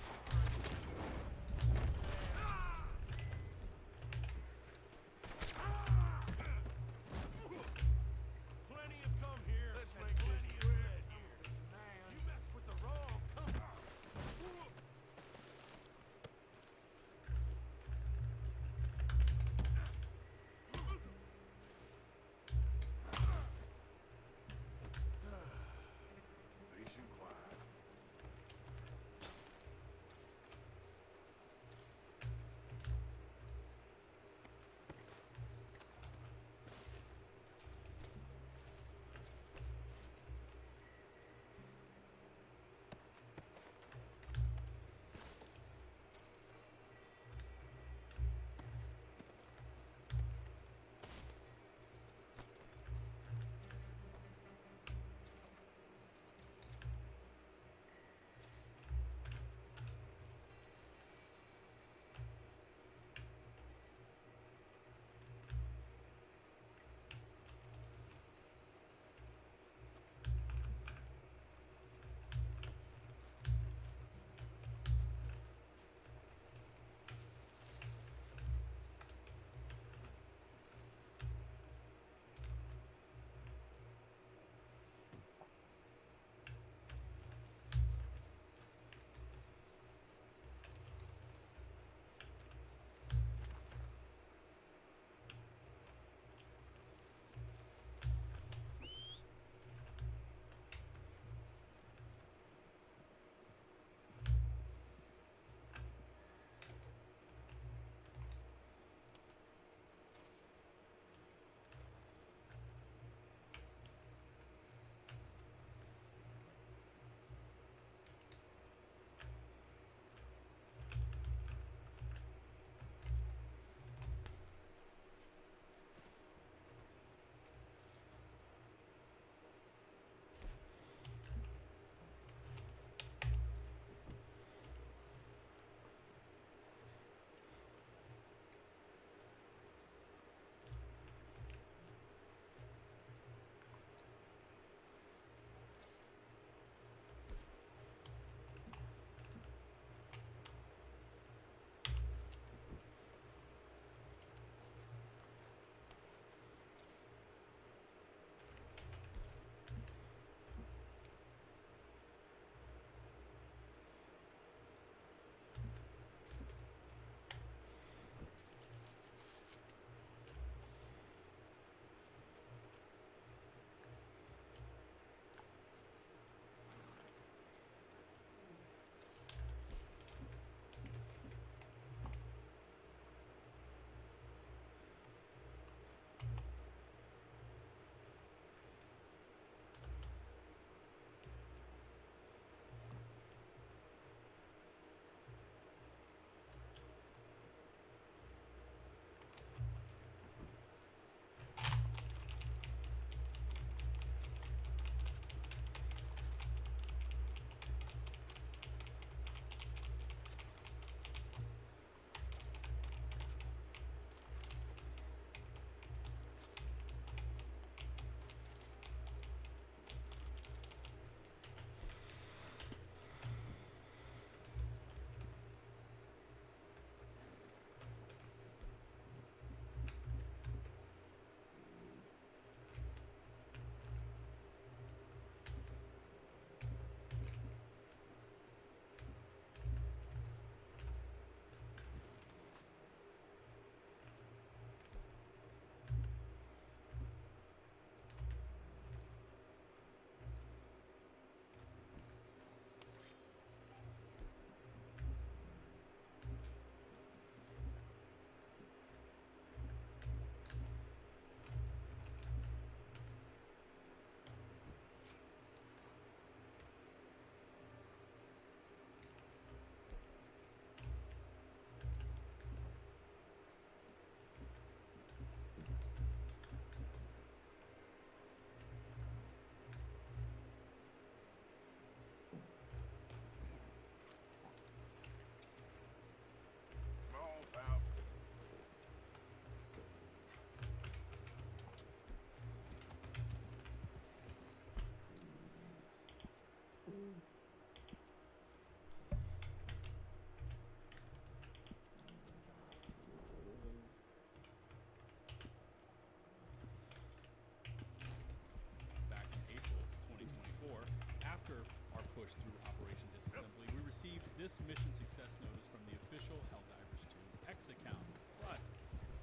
push through Operation Disassembly, we received this mission success notice from the official Helldivers 2 X account. But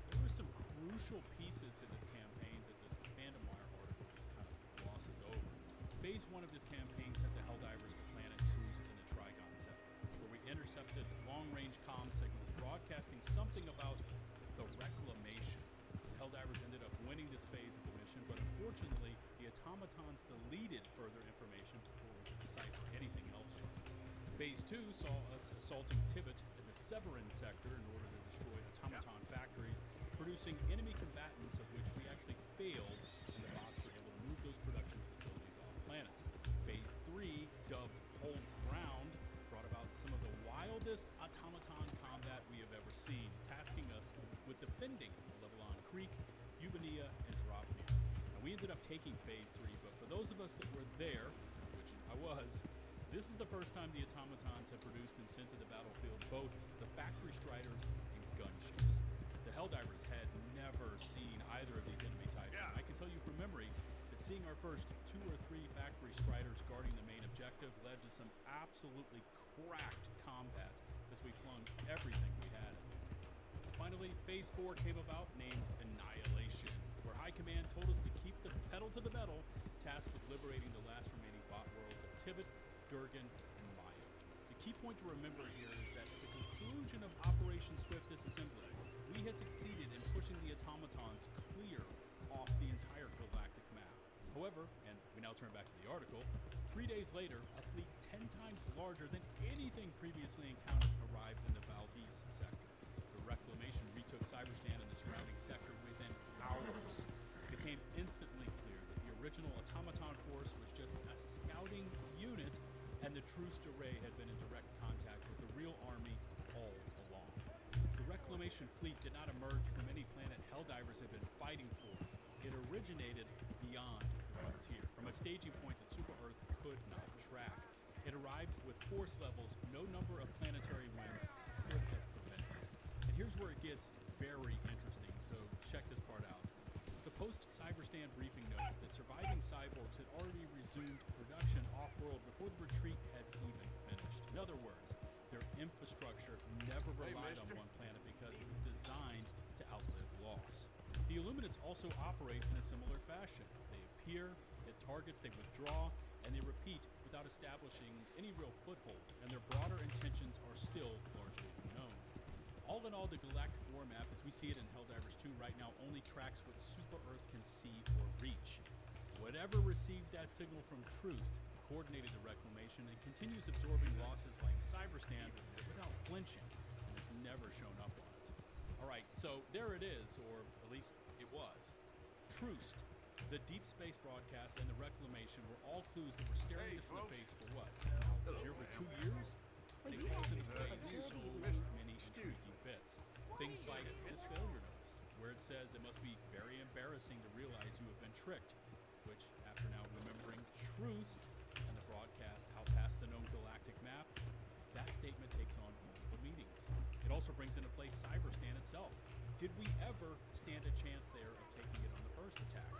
there were some crucial pieces to this campaign that this Fandom Wire article just kind of glosses over. Phase 1 of this campaign sent the Helldivers to planet Troost in the Trigon sector, where we intercepted long-range comm signals broadcasting something about the reclamation. The Helldivers ended up winning this phase of the mission, but unfortunately, the automatons deleted further information before we could decipher anything else from it. Phase 2 saw us assaulting Tibet in the Severin sector in order to destroy automaton factories, producing enemy combatants of which we actually failed, and the bots were able to move those production facilities off planet. Phase 3, dubbed Hold Ground, brought about some of the wildest automaton combat we have ever seen, tasking us with defending Levelon Creek, Ubania, and Dropnir. Now, we ended up taking Phase 3, but for those of us that were there, which I was, this is the first time the automatons have produced and sent to the battlefield both the factory striders and gunships. The Helldivers had never seen either of these enemy types, and I can tell you from memory that seeing our first 2 or 3 factory striders guarding the main objective led to some absolutely cracked combat as we flung everything we had. Finally, Phase 4 came about, named Annihilation, where High Command told us to keep the pedal to the metal, tasked with liberating the last remaining bot worlds of Tibet, Durgan, and Maya. The key point to remember here is that at the conclusion of Operation Swift Disassembly, we had succeeded in pushing the automatons clear off the entire galactic map. However, and we now turn back to the article, 3 days later, a fleet 10 times larger than anything previously encountered arrived in the Valdez sector. The Reclamation retook Cyberstan and the surrounding sector within hours. It became instantly clear that the original automaton force was just a scouting unit, and the Troost array had been in direct contact with the real army all along. The Reclamation fleet did not emerge from any planet Helldivers had been fighting for. It originated beyond the frontier, from a staging point that Super Earth could not track. It arrived with force levels no number of planetary winds could have prevented. And here's where it gets very interesting, so check this part out. The post-Cyberstan briefing notes that surviving cyborgs had already resumed production off-world before the retreat had even finished. In other words, their infrastructure never relied on one planet because it was designed to outlive loss. The Illuminates also operate in a similar fashion. They appear, hit targets, they withdraw, and they repeat without establishing any real foothold, and their broader intentions are still largely unknown. All in all, the galactic war map, as we see it in Helldivers 2 right now, only tracks what Super Earth can see or reach. Whatever received that signal from Troost coordinated the reclamation and continues absorbing losses like Cyberstan without flinching, and has never shown up on it. Alright, so there it is, or at least it was. Troost, the deep space broadcast, and the reclamation were all clues that were staring us in the face for what? Here for 2 years? They calls into play so many intriguing bits. Things like this failure notice, where it says it must be very embarrassing to realize you have been tricked, which, after now remembering Troost and the broadcast out past the known galactic map, that statement takes on multiple meanings. It also brings into play Cyberstan itself. Did we ever stand a chance there of taking it on the first attack?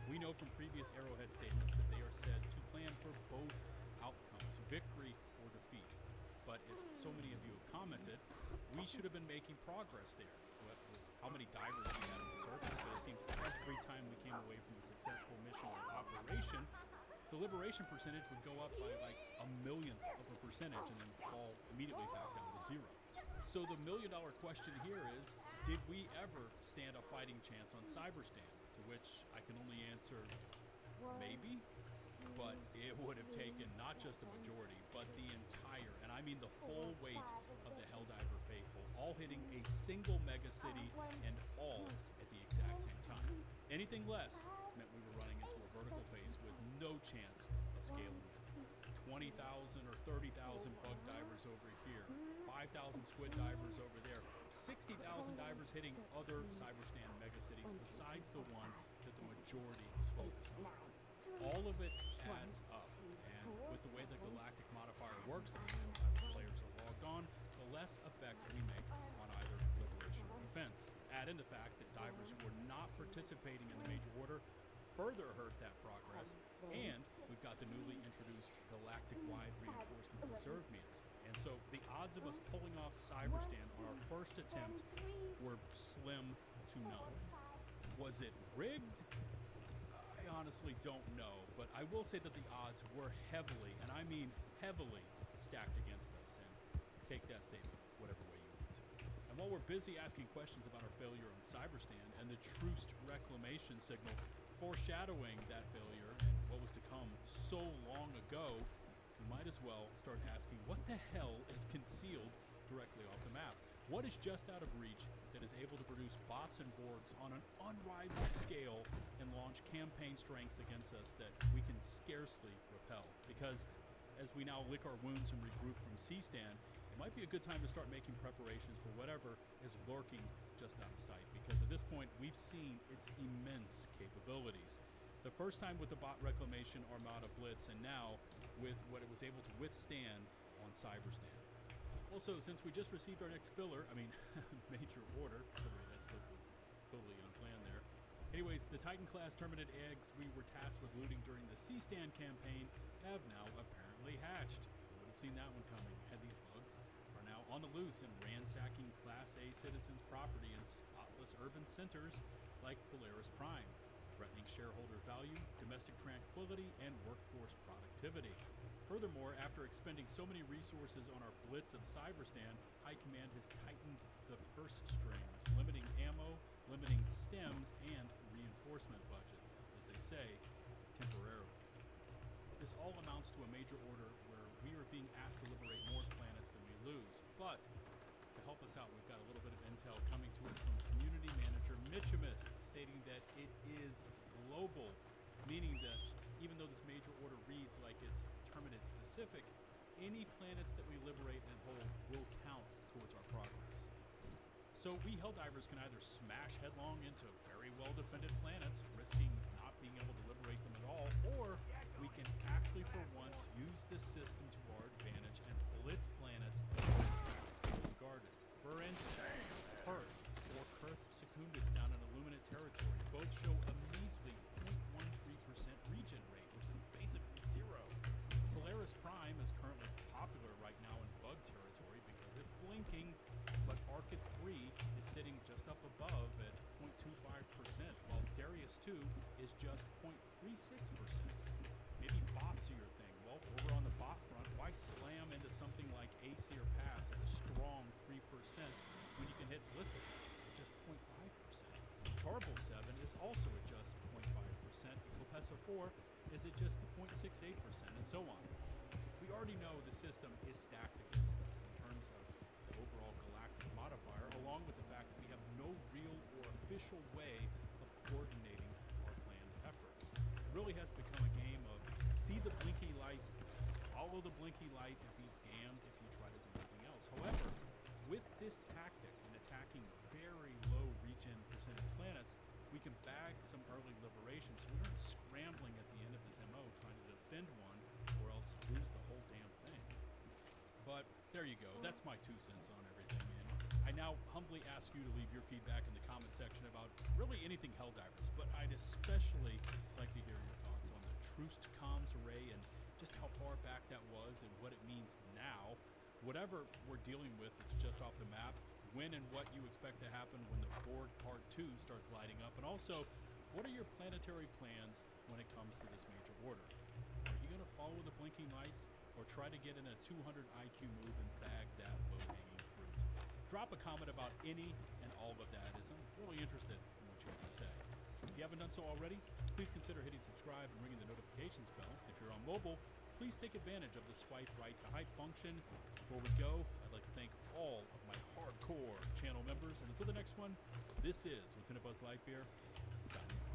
We know from previous Arrowhead statements that they are said to plan for both outcomes, victory or defeat. But as so many of you have commented, we should have been making progress there. With how many divers we had on the surface, but it seemed every time we came away from a successful mission or operation, the liberation percentage would go up by like 1/1,000,000% and then fall immediately back down to 0. So the million-dollar question here is, did we ever stand a fighting chance on Cyberstan? To which I can only answer, maybe, but it would have taken not just a majority, but the entire, and I mean the full weight of the Helldiver faithful, all hitting a single mega city and all at the exact same time. Anything less meant we were running into a vertical phase with no chance of scaling it. 20,000 or 30,000 bug divers over here, 5,000 squid divers over there, 60,000 divers hitting other Cyberstan megacities besides the one that the majority was focused on. All of it adds up, and with the way the galactic modifier works, the more players are logged on, the less effect we make on either liberation or defense. Add in the fact that divers who were not participating in the major order further hurt that progress, and we've got got the newly introduced galactic-wide reinforcement reserve meter. And so the odds of us pulling off Cyberstand on our first attempt were slim to none. Was it rigged? I honestly don't know, but I will say that the odds were heavily, and I mean heavily, stacked against us. And take that statement whatever way you want to. And while we're busy asking questions about our failure on Cyberstand and the Troost reclamation signal foreshadowing that failure and what was to come so long ago, we might as well start asking what the hell is concealed directly off the map? What is just out of reach that is able to produce bots and Borgs on an unrivaled scale and launch campaign strengths against us that we can scarcely repel? Because as we now lick our wounds and regroup from C-Stand, it might be a good time to start making preparations for whatever is lurking just out of sight, because at this point we've seen its immense capabilities. The first time with the bot reclamation Armada Blitz, and now with what it was able to withstand on Cyberstand. Also, since we just received our next filler, major order, by the way, that slip was totally unplanned there. Anyways, the Titan-class Terminid eggs we were tasked with looting during the C-Stand campaign have now apparently hatched. You would have seen that one coming. And these bugs are now on the loose and ransacking Class A citizens' property in spotless urban centers like Polaris Prime, threatening shareholder value, domestic tranquility, and workforce productivity. Furthermore, after expending so many resources on our blitz of Cyberstand, High Command has tightened the purse strings, limiting ammo, limiting stems, and reinforcement budgets, as they say, temporarily. This all amounts to a major order where we are being asked to liberate more planets than we lose. But to help us out, we've got a little bit of intel coming to us from Community Manager Mitchimus, stating that it is global, meaning that even though this major order reads like it's Terminid specific, any planets that we liberate and hold will count towards our progress. So we Helldivers can either smash headlong into very well-defended planets, risking not being able to liberate them at all, or we can actually for once use this system to our advantage and blitz planets guarded. For instance, Perth or Kurth Secundus down in Illuminate territory both show a measly 0.13% regen rate, which is basically zero. Polaris Prime is currently popular right now in bug territory because it's blinking, but Arcade 3 is sitting just up above at 0.25%, while Darius 2 is just 0.36%. Maybe bots are your thing. Well, over on the bot front, why slam into something like Aesir Pass at a strong 3% when you can hit Ballistic at just 0.5%? Tarble 7 is also at just 0.5%. Copessa 4 is at just 0.68%, and so on. We already know the system is stacked against us in terms of the overall galactic modifier, along with the fact that we have no real or official way of coordinating our planned efforts. It really has become a game of see the blinky light, follow the blinky light, and be damned if you try to do anything else. However, with this tactic and attacking very low regen percentage planets, we can bag some early liberation, so we aren't scrambling at the end of this MO trying to defend one or else lose the whole damn thing. But there you go. That's my 2 cents on everything, and I now humbly ask you to leave your feedback in the comment section about really anything Helldivers, but I'd especially like to hear your thoughts on the Troost comms array and just how far back that was and what it means now. Whatever we're dealing with that's just off the map, when and what you expect to happen when the Borg Part 2 starts lighting up, and also, what are your planetary plans when it comes to this major order? Are you going to follow the blinking lights, or try to get in a 200 IQ move and bag that low-hanging fruit? Drop a comment about any and all of that, as I'm really interested in what you have to say. If you haven't done so already, please consider hitting subscribe and ringing the notifications bell. If you're on mobile, please take advantage of the swipe right to hype function. Before we go, I'd like to thank all of my hardcore channel members, and until the next one, this is Lieutenant Buzz Lightyear, signing off.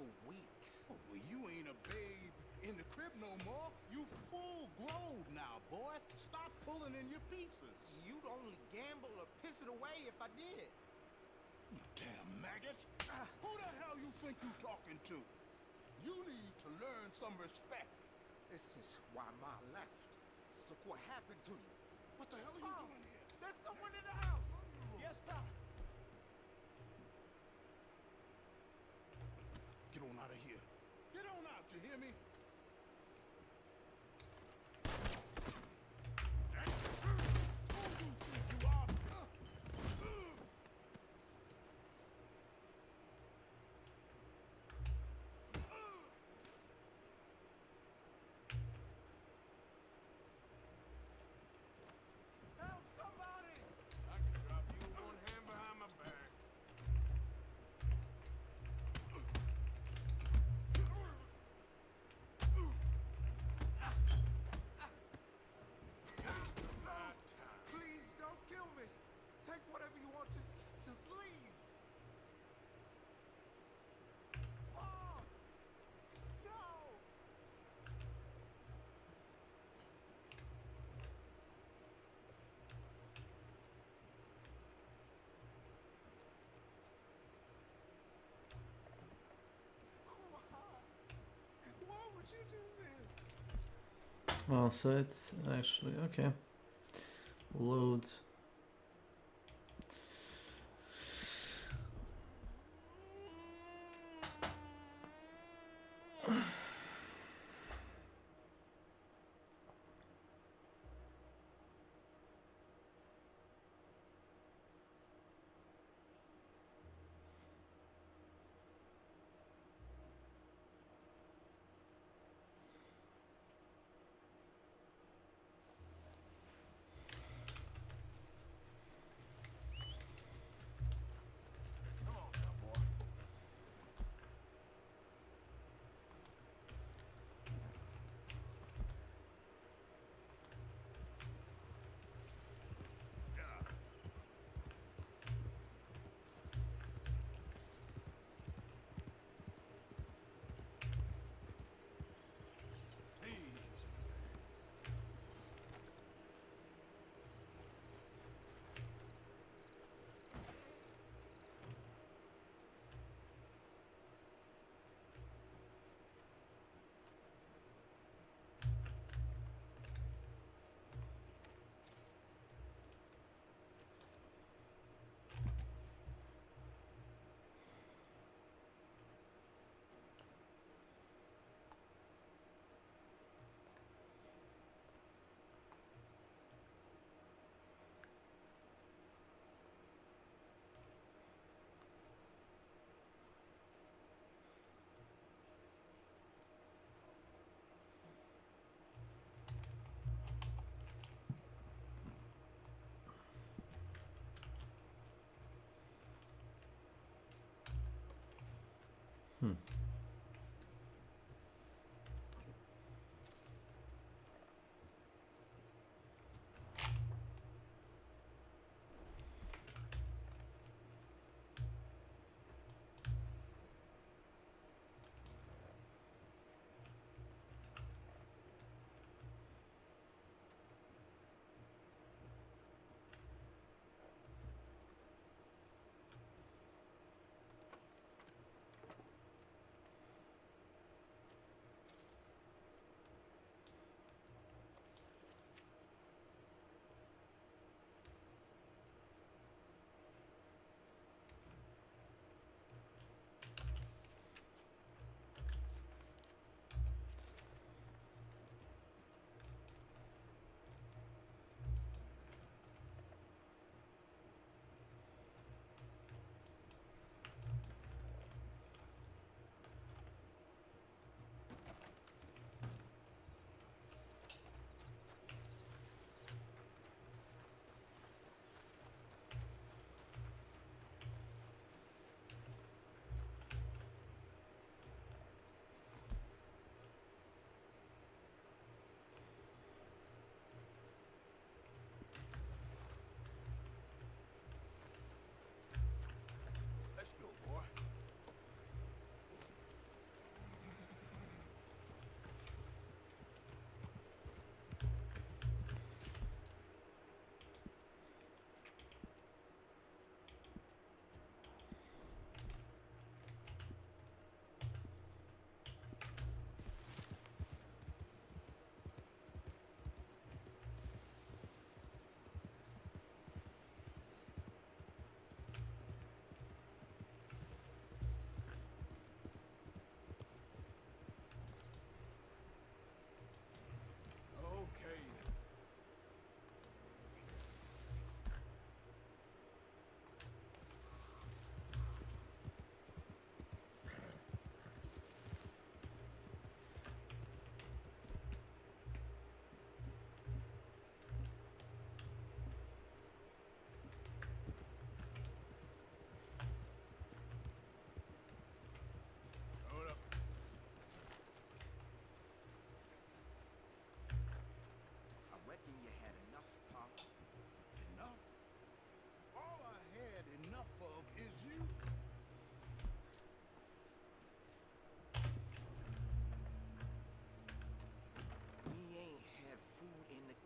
for weeks. Oh, well, you ain't a babe in the crib no more. You full grown now, boy. Stop pulling in your pieces. You'd only gamble or piss it away if I did. You damn maggot. Who the hell you think you talking to? You need to learn some respect. This is why Ma left. Look what happened to you. What the hell are you doing here? There's someone in the house. Yes, pal. Get on out of here. Get on out, you hear me? Who you think you are? Help somebody! I can drop you one hand behind my back. Please don't kill me. Take whatever you want. Just leave. Mom! No! Why would you do this? Oh, so it's actually okay. Load. Come on now, boy. Hmm.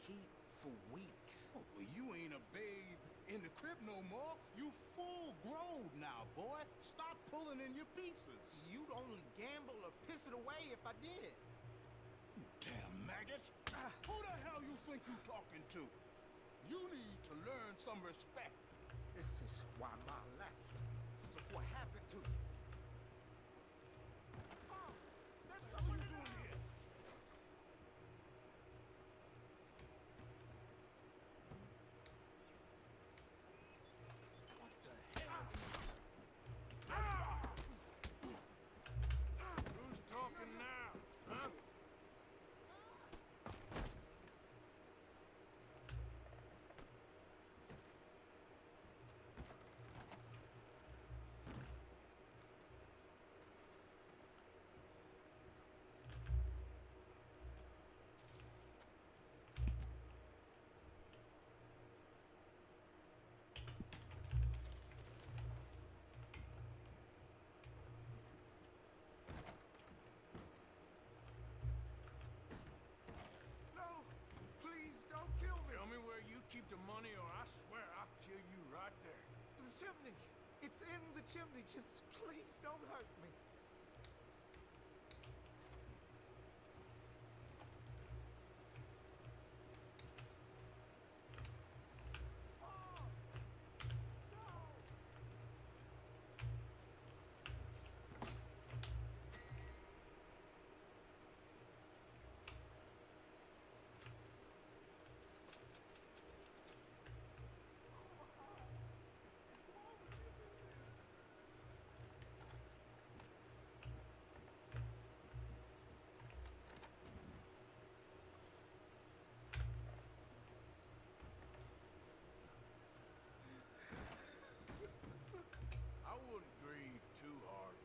heat for weeks. Well, you ain't a babe in the crib no more. You full grown now, boy. Stop pulling in your pieces. You'd only gamble or piss it away if I did. You damn maggot. Who the hell you think you talking to? You need to learn some respect. This is why Ma left. Look what happened to you. Mom, there's What are someone you in the doing house. here? What the hell? Who's talking now, huh? No, please don't kill me. Tell me where you keep the money or I swear I'll kill you right there. The chimney. It's in the chimney. Just please don't hurt me. Mom! No! I wouldn't grieve too hard.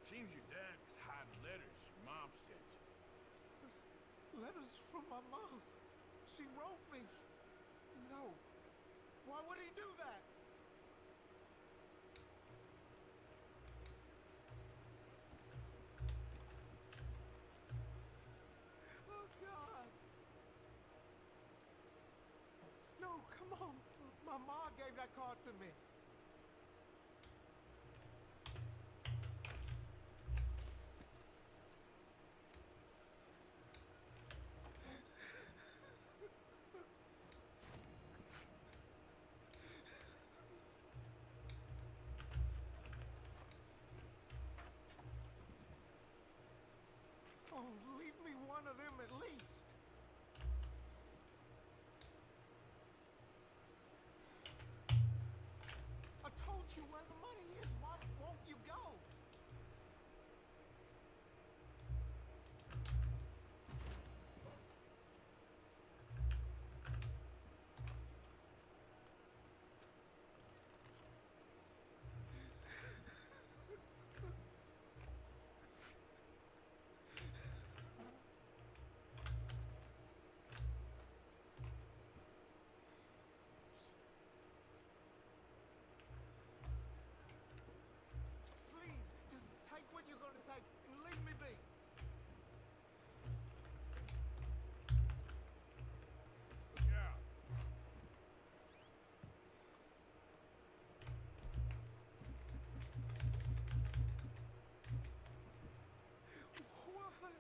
Seems your dad was hiding letters your mom sent you. Letters from my mom. She wrote me. No. Why would he do that? Oh, God. No, come on. My mom gave that card to me. Oh, leave me one of them at least. I told you where the money is. Why won't you go? Please, just take what you're gonna take and leave me be. Look out. What?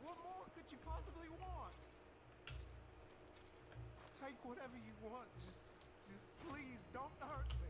What more could you possibly want? Take whatever you want. Just please don't hurt me.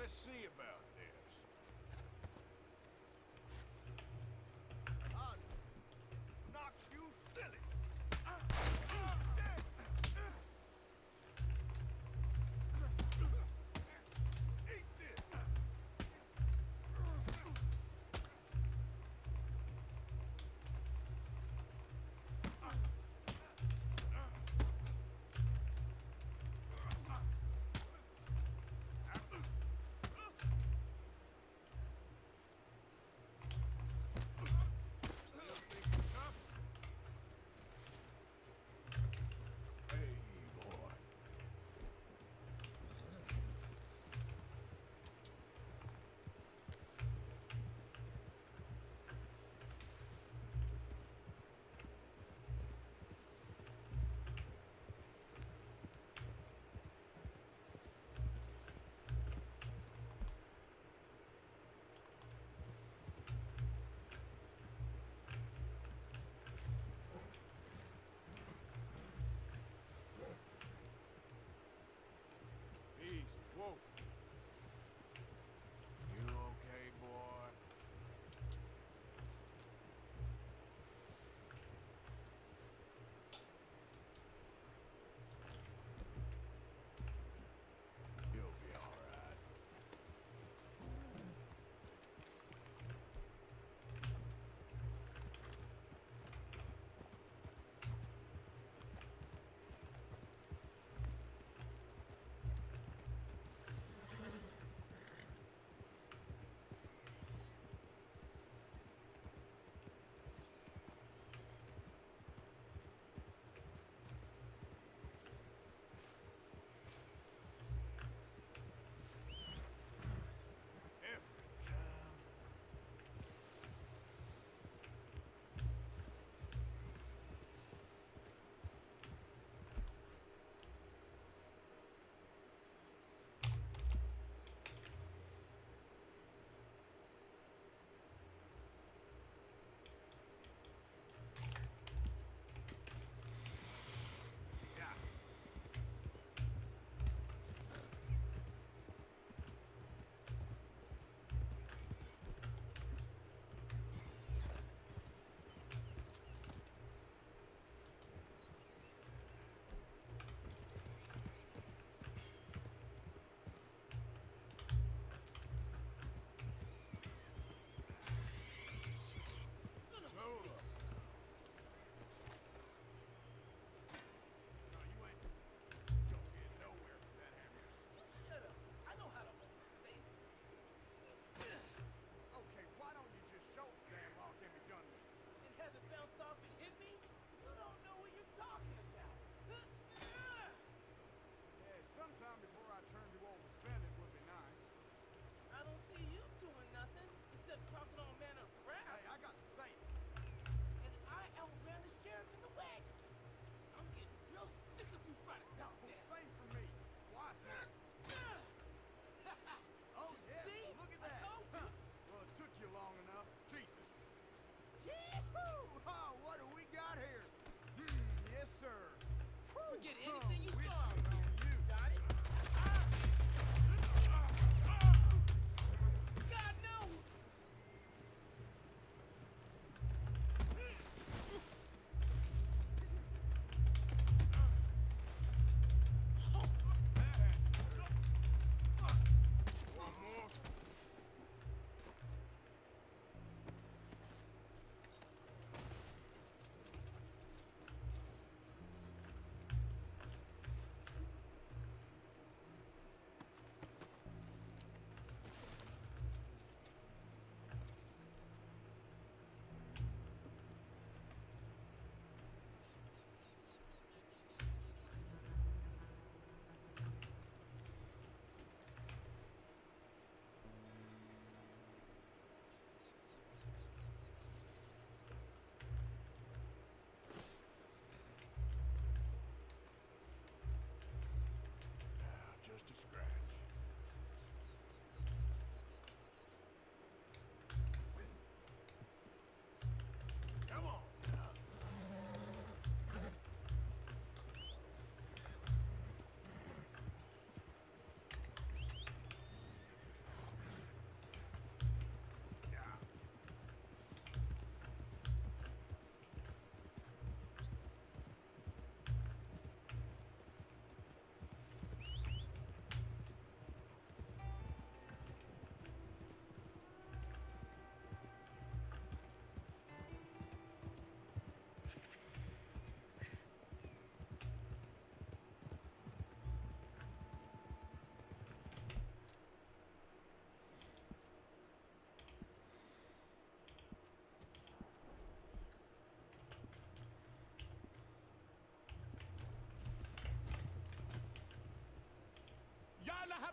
Let's see about this. I'll knock you silly. Eat this.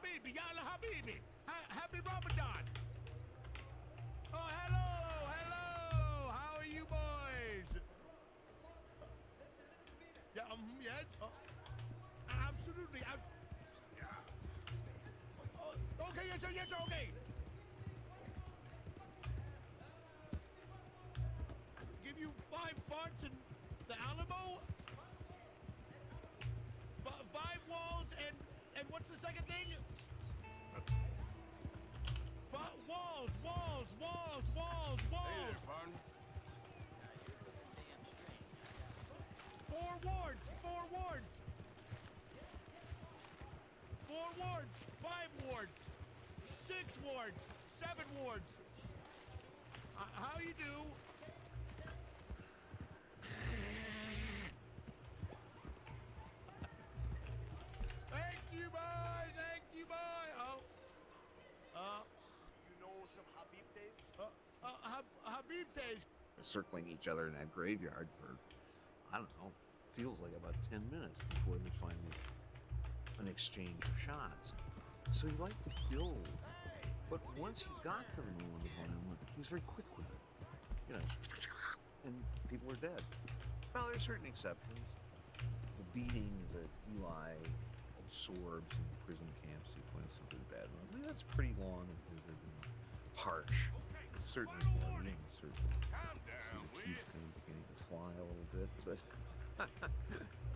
Habibi, Yalla Habibi. Happy Ramadan. Oh, hello. How are you boys? Yeah, yes. Absolutely. Okay, yes, sir, okay. Give you 5 farts in the Alamo? 5 walls and what's the second thing? Walls. Hey there, partner. 4 wards. 4 wards, 5 wards, 6 wards, 7 wards. How you do? Thank you, boy. You know some Habib days? Habib days. Circling each other in that graveyard for, I don't know, feels like about 10 minutes before there's finally an exchange of shots. So he liked to build, but once he got to the middle of the violent, he was very quick with it. You know, and people are dead. Now, there are certain exceptions. The beating that Eli absorbs in the prison camp sequence of the bad one, that's pretty long and vivid and harsh. Certainly bloody, and certainly see the teeth kind of beginning to fly a little bit, but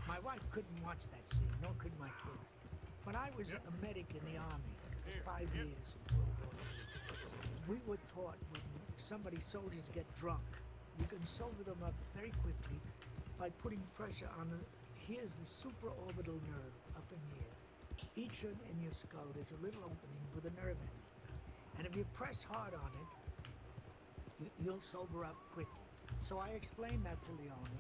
My wife couldn't watch that scene, nor could my kids. But I was a medic in the Army for 5 years in World War II. We were taught when soldiers get drunk, you can sober them up very quickly by putting pressure on here's the supraorbital nerve up in here. Each in your skull, there's a little opening with a nerve in it. And if you press hard on it, you'll sober up quickly. So I explained that to Leone,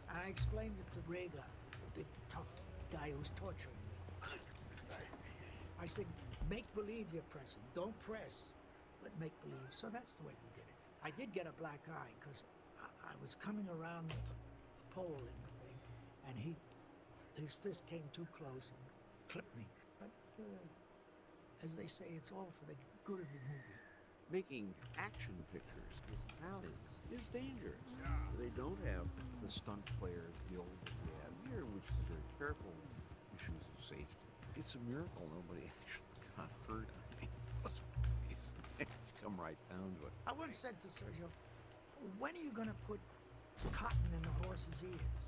and I explained it to Rega, the big tough guy who's torturing me. I said, make believe you're pressing. Don't press, but make believe. So that's the way we did it. I did get a black eye because I was coming around a pole in the thing, and his fist came too close and clipped me. But as they say, it's all for the good of the movie. making action pictures with Italians is dangerous. They don't have the stunt player guild that we have here, which is very careful with issues of safety. It's a miracle nobody actually got hurt on any of those movies. Come right down to it. I once said to Sergio, when are you going to put cotton in the horse's ears?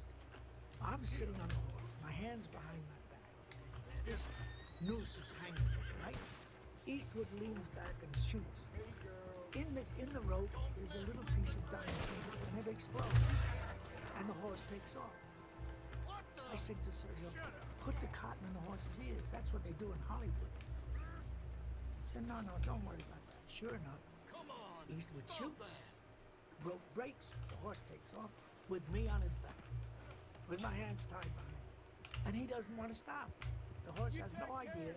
I'm sitting on the horse, my hands behind my back. This noose is hanging, right? Eastwood leans back and shoots. In the rope is a little piece of dynamite, and it explodes. And the horse takes off. I said to Sergio, put the cotton in the horse's ears. That's what they do in Hollywood. He said, no, don't worry about that. Sure enough, Eastwood shoots. Rope breaks, the horse takes off with me on his back, with my hands tied behind him. And he doesn't want to stop. The horse has no idea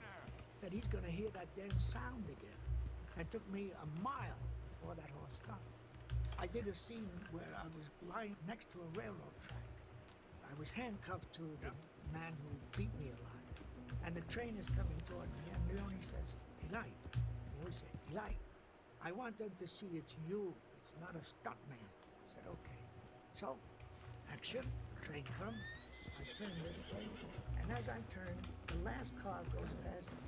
that he's going to hear that damn sound again. It took me a mile before that horse stopped. I did a scene where I was lying next to a railroad track. I was handcuffed to the man who beat me alive. And the train is coming toward me, and Leone says, Eli. He always said, Eli, I want them to see it's you. It's not a stuntman. I said, okay. So, action, the train comes. I turn this way, and as I turn, the last car goes past me,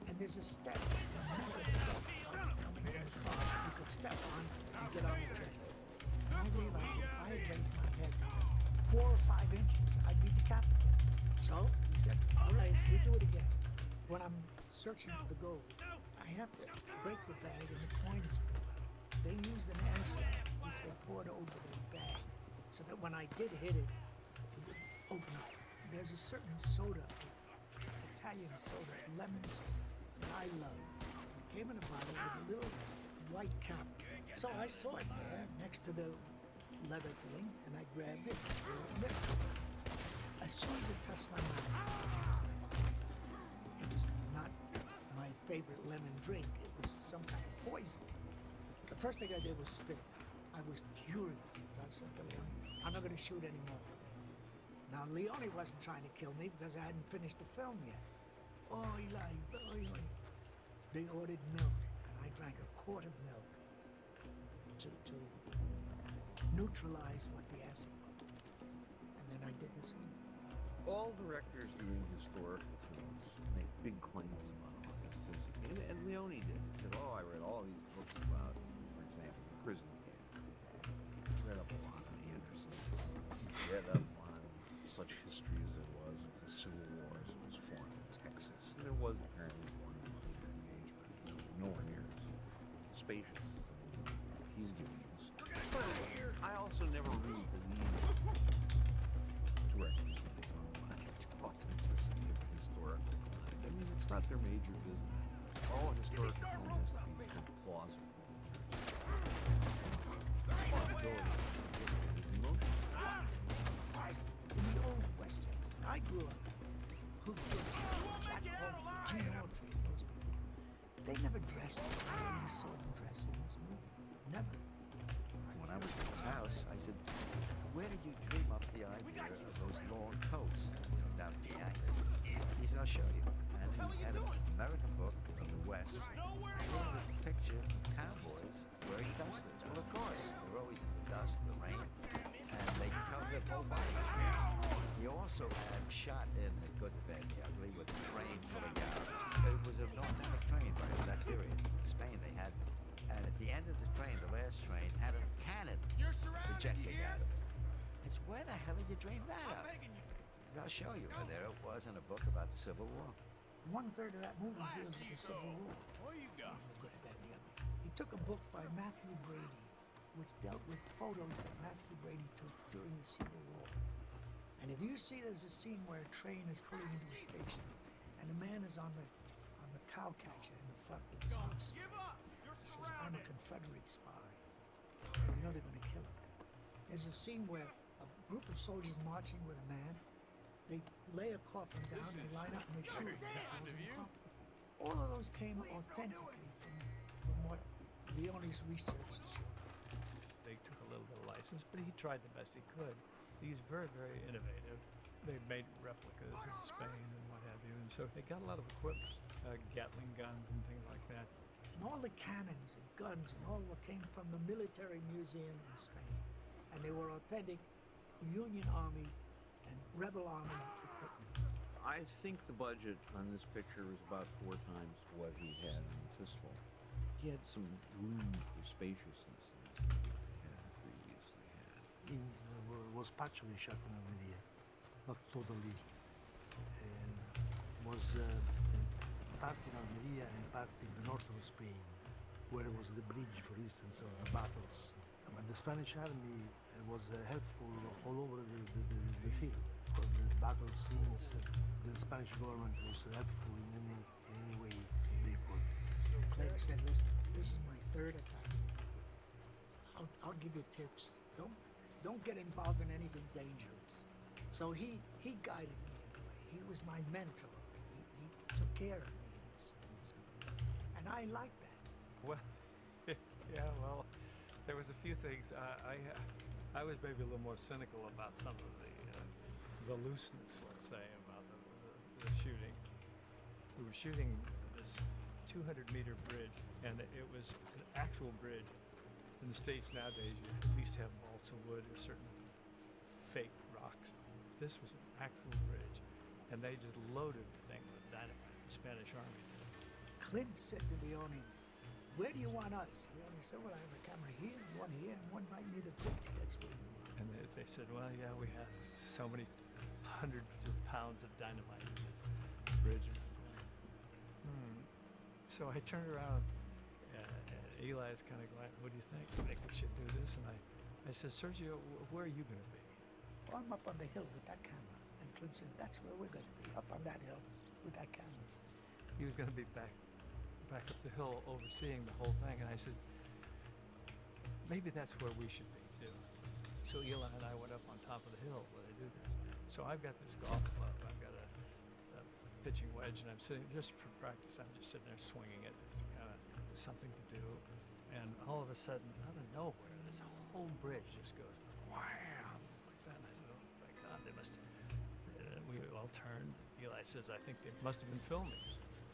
and there's a step, a metal step coming from the car you could step on and get on the train. I realized if I had raised my head 4 or 5 inches, I'd be decapitated. So he said, all right, we do it again. When I'm searching for the gold, I have to break the bag and the coins fall out. They used an acid which they poured over the bag so that when I did hit it, it would open up. There's a certain soda, Italian soda, lemon soda, that I love. It came in a bottle with a little white cap. So I saw it there next to the leather thing, and I grabbed it and opened it. As soon as it touched my mouth, it was not my favorite lemon drink. It was some kind of poison. The first thing I did was spit. I was furious. I said to Leone, I'm not going to shoot anymore today. Now, Leone wasn't trying to kill me because I hadn't finished the film yet. Oh, Eli, oh. They ordered milk, and I drank a quart of milk to neutralize what the acid was. And then I did the same. All directors doing historical films make big claims about authenticity. And Leone did. He said, oh, I read all these books about, for example, the prison camp. He read up a lot on Anderson. He read up on such history as there was of the Civil War as it was formed in Texas. And there was apparently one minor engagement, nowhere near as spacious as the one he's giving us. But I also never really believed directors when they talk about authenticity of the historical content. I mean, it's not their major business. All a historical film has to be is plausible. Plausibility is emotion. In the old westerns that I grew up in, Hook Gibbs, Jack Hawley, Gene Autry, and those people, they never dressed the way you saw them dress in this movie. Never. When I was at his house, I said, where did you dream up the idea of those long coats, down at the ankles? He said, I'll show you. And he had an American book of the West. And there was a picture of cowboys wearing dusters. Well, of course, they're always in the dust, the rain, and they cover their whole bodies. He also had shot in The Good, the Bad, and the Ugly with a train pulling out. It was an authentic train right at that period. In Spain, they had, and at the end of the train, the last train, had a cannon projecting out of it. I said, where the hell did you dream that up? He said, I'll show you. And there it was in a book about the Civil War. 1/3 of that movie deals with the Civil War. What you got? Good, bad, and the ugly. He took a book by Matthew Brady, which dealt with photos that Matthew Brady took during the Civil War. And if you see there's a scene where a train is pulling into a station, and a man is on the cow catcher in the front with his arms spread. He says, I'm a Confederate spy. And you know they're going to kill him. There's a scene where a group of soldiers marching with a man, they lay a coffin down, they line up and they shoot him. All of those came authentically from what Leone's research showed. They took a little bit of license, but he tried the best he could. He's very, very innovative. They made replicas in Spain and what have you, and so they got a lot of equipment, Gatling guns and things like that. And all the cannons and guns and all what came from the military museum in Spain. And they were authentic Union Army and Rebel Army equipment. I think the budget on this picture was about 4 times what he had on Fistful. He had some room for spaciousness in this movie that he hadn't previously had. It was partially shot in Almeria, not totally. Was part in Almeria and part in the north of Spain, where was the bridge, for instance, of the battles. But the Spanish army was helpful all over the field. For the battle scenes, the Spanish government was helpful in any way they could. Clint said, listen, this is my 3rd attack. I'll give you tips. Don't get involved in anything dangerous. So he guided me in a way. He was my mentor. He took care of me in this movie. And I like that. Well, yeah, well, there was a few things. I was maybe a little more cynical about some of the looseness, let's say, about the shooting. We were shooting this 200-meter bridge, and it was an actual bridge. In the States nowadays, you at least have balsa wood and certain fake rocks. This was an actual bridge, and they just loaded the thing with dynamite. The Spanish army did. Clint said to Leone, where do you want us? Leone said, well, I have a camera here, and one right near the bridge. That's where you want. And they said, well, yeah, we have so many hundreds of pounds of dynamite in this bridge. So I turned around, and Eli's kind of going, what do you think? You think we should do this? And I said, Sergio, where are you going to be? Well, I'm up on the hill with that camera. And Clint says, that's where we're going to be, up on that hill with that camera. He was going to be back up the hill overseeing the whole thing. And I said, maybe that's where we should be too. So Eli and I went up on top of the hill where they do this. So I've got this golf club. I've got a pitching wedge, and I'm sitting, just for practice, I'm just sitting there swinging it. It's kind of something to do. And all of a sudden, out of nowhere, this whole bridge just goes wham, like that. And I said, oh my God, they must. We all turned. Eli says, I think they must have been filming.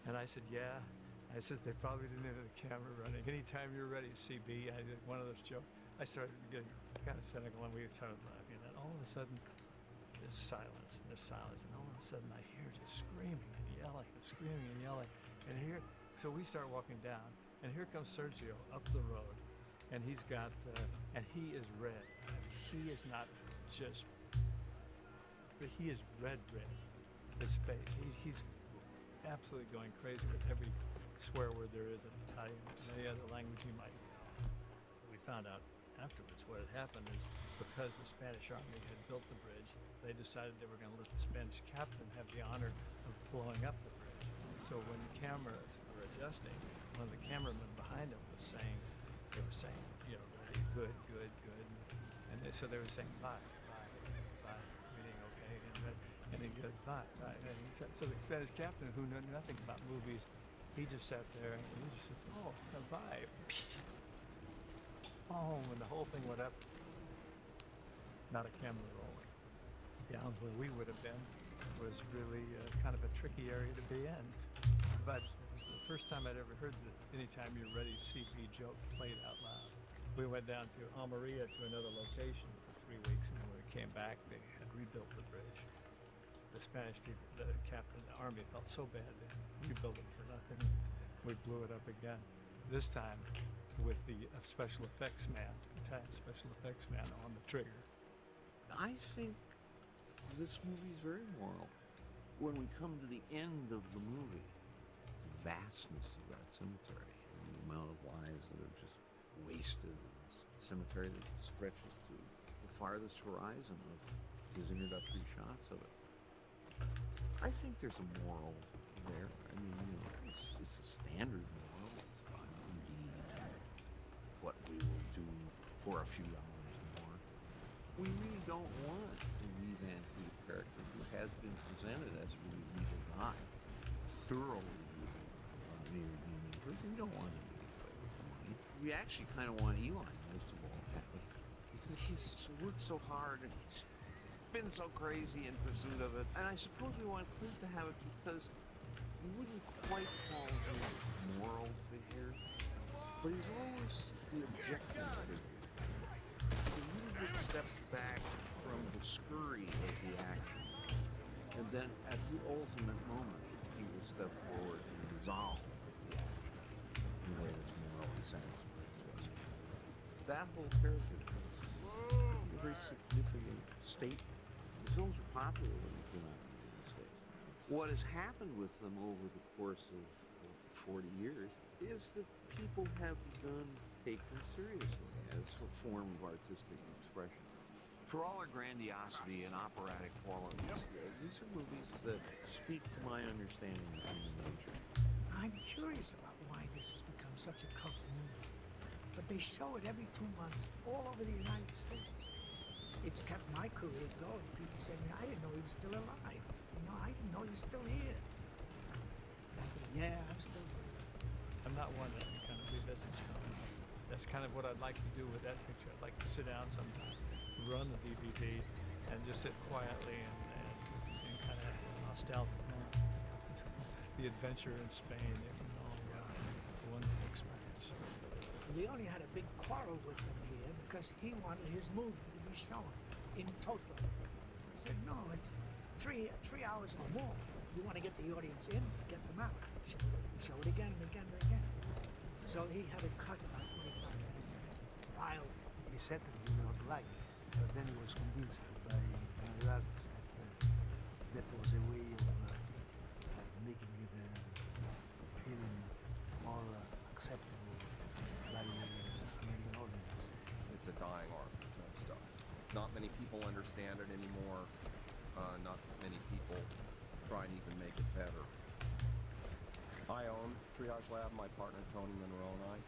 And I said, yeah. I said, they probably didn't have the camera running. Anytime you're ready, CB, I did one of those jokes. I started getting kind of cynical, and we started laughing. And then all of a sudden, there's silence, and there's silence. And all of a sudden, I hear just screaming and yelling and screaming and yelling. And here, so we start walking down, and here comes Sergio up the road. And he's got, and he is red. He is not just, but he is red. His face, he's absolutely going crazy with every swear word there is in Italian and any other language he might know. We found out afterwards what had happened is because the Spanish army had built the bridge, they decided they were going to let the Spanish captain have the honor of blowing up the bridge. So when the cameras were adjusting, one of the cameramen behind them was saying, they were saying, you know, ready, good. And so they were saying, bye, meaning okay, and he goes, bye. And he said, so the Spanish captain, who knew nothing about movies, he just sat there and he just says, oh, bye. Boom, and the whole thing went up. Not a camera rolling. Down where we would have been was really kind of a tricky area to be in. But it was the first time I'd ever heard the anytime you're ready CP joke played out loud. We went down to Almeria to another location for 3 weeks, and then when we came back, they had rebuilt the bridge. The Spanish people, the captain of the army felt so bad they rebuilt it for nothing. We blew it up again. This time with the special effects man, Italian special effects man on the trigger. I think this movie's very moral. When we come to the end of the movie, the vastness of that cemetery and the amount of lives that are just wasted in this cemetery that stretches to the farthest horizon of his introductory shots of it. I think there's a moral there. I mean, you know, it's a standard moral. It's about greed, what we will do for a few dollars more. We really don't want a revamp character who has been presented as a really evil guy, thoroughly evil, maybe being evil. We don't want him to get away with the money. We actually kind of want Eli most of all, Hattie, because he's worked so hard and he's been so crazy in pursuit of it. And I suppose we want Clint to have it because you wouldn't quite call him a moral figure, but he's always the objective figure. He really did step back from the scurry of the action, and then at the ultimate moment, he will step forward and resolve the action in a way that's morally satisfying to us. That whole character is a very significant statement. The films are popular when they came out in the United States. What has happened with them over the course of 40 years is that people have begun to take them seriously as a form of artistic expression. For all their grandiosity and operatic qualities, these are movies that speak to my understanding of human nature. I'm curious about why this has become such a cult movie, but they show it every 2 months all over the United States. It's kept my career going. People say, I didn't know he was still alive. You know, I didn't know he was still here. I think, yeah, I'm still here. I'm not one that kind of revisits film. That's kind of what I'd like to do with that picture. I'd like to sit down sometime, run the DVD, and just sit quietly and kind of have a nostalgic moment. The adventure in Spain, a wonderful experience. Leone had a big quarrel with them here because he wanted his movie to be shown in total. He said, no, it's three hours or more. You want to get the audience in, get them out. Show it again and again and again. So he had it cut about 25 minutes in it. Wild. He certainly did not like it, but then he was convinced by another artist that was a way of making the film more acceptable by the American audience. It's a dying art, film stuff. Not many people understand it anymore. Not many people try and even make it better. I own Triage Lab, my partner Tony Monroe and I.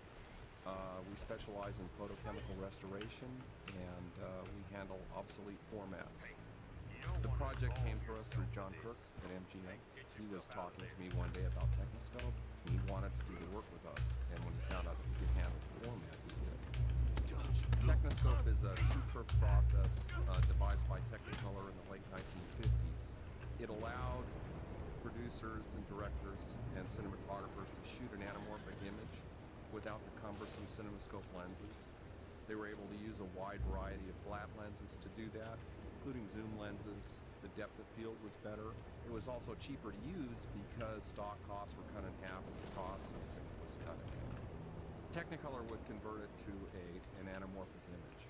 We specialize in photochemical restoration, and we handle obsolete formats. The project came for us through John Kirk at MGM. He was talking to me one day about Technoscope, and he wanted to do the work with us, and when he found out that we could handle the format, we did. Technoscope is a two-curve process devised by Technicolor in the late 1950s. It allowed producers and directors and cinematographers to shoot an anamorphic image without the cumbersome cinemascope lenses. They were able to use a wide variety of flat lenses to do that, including zoom lenses. The depth of field was better. It was also cheaper to use because stock costs were cut in half and the processing was cut in half. Technicolor would convert it to an anamorphic image,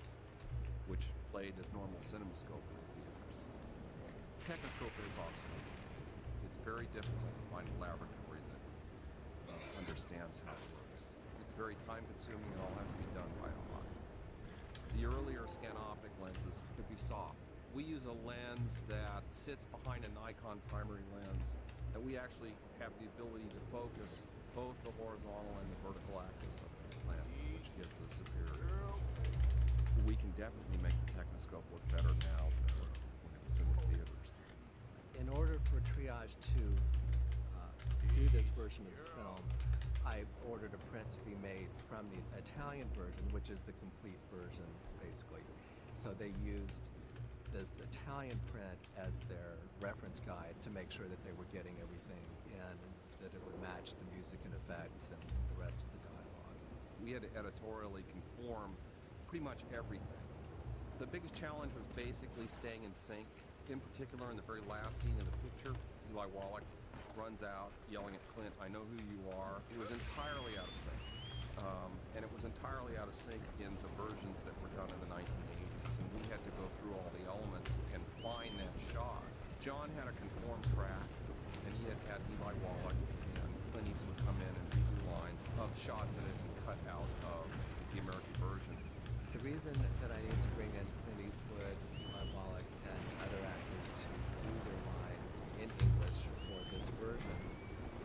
which played as normal cinemascope in the theaters. Technoscope is obsolete. It's very difficult to find a laboratory that understands how it works. It's very time-consuming and all has to be done by eye. The earlier scanoptic lenses could be soft. We use a lens that sits behind a Nikon primary lens, that we actually have the ability to focus both the horizontal and the vertical axis of the lens, which gives a superior image. We can definitely make the Technoscope look better now than when it was in the theaters. In order for Triage to do this version of the film, I ordered a print to be made from the Italian version, which is the complete version, basically. So they used this Italian print as their reference guide to make sure that they were getting everything in, that it would match the music and effects and the rest of the dialogue. We had to editorially conform pretty much everything. The biggest challenge was basically staying in sync. In particular, in the very last scene of the picture, Eli Wallach runs out yelling at Clint, "I know who you are." It was entirely out of sync. And it was entirely out of sync in the versions that were done in the 1980s. And we had to go through all the elements and find that shot. John had a conformed track, and he had Eli Wallach and Clint Eastwood come in and redo lines of shots that had been cut out of the American version. The reason that I needed to bring in Clint Eastwood, Eli Wallach, and other actors to do their lines in English for this version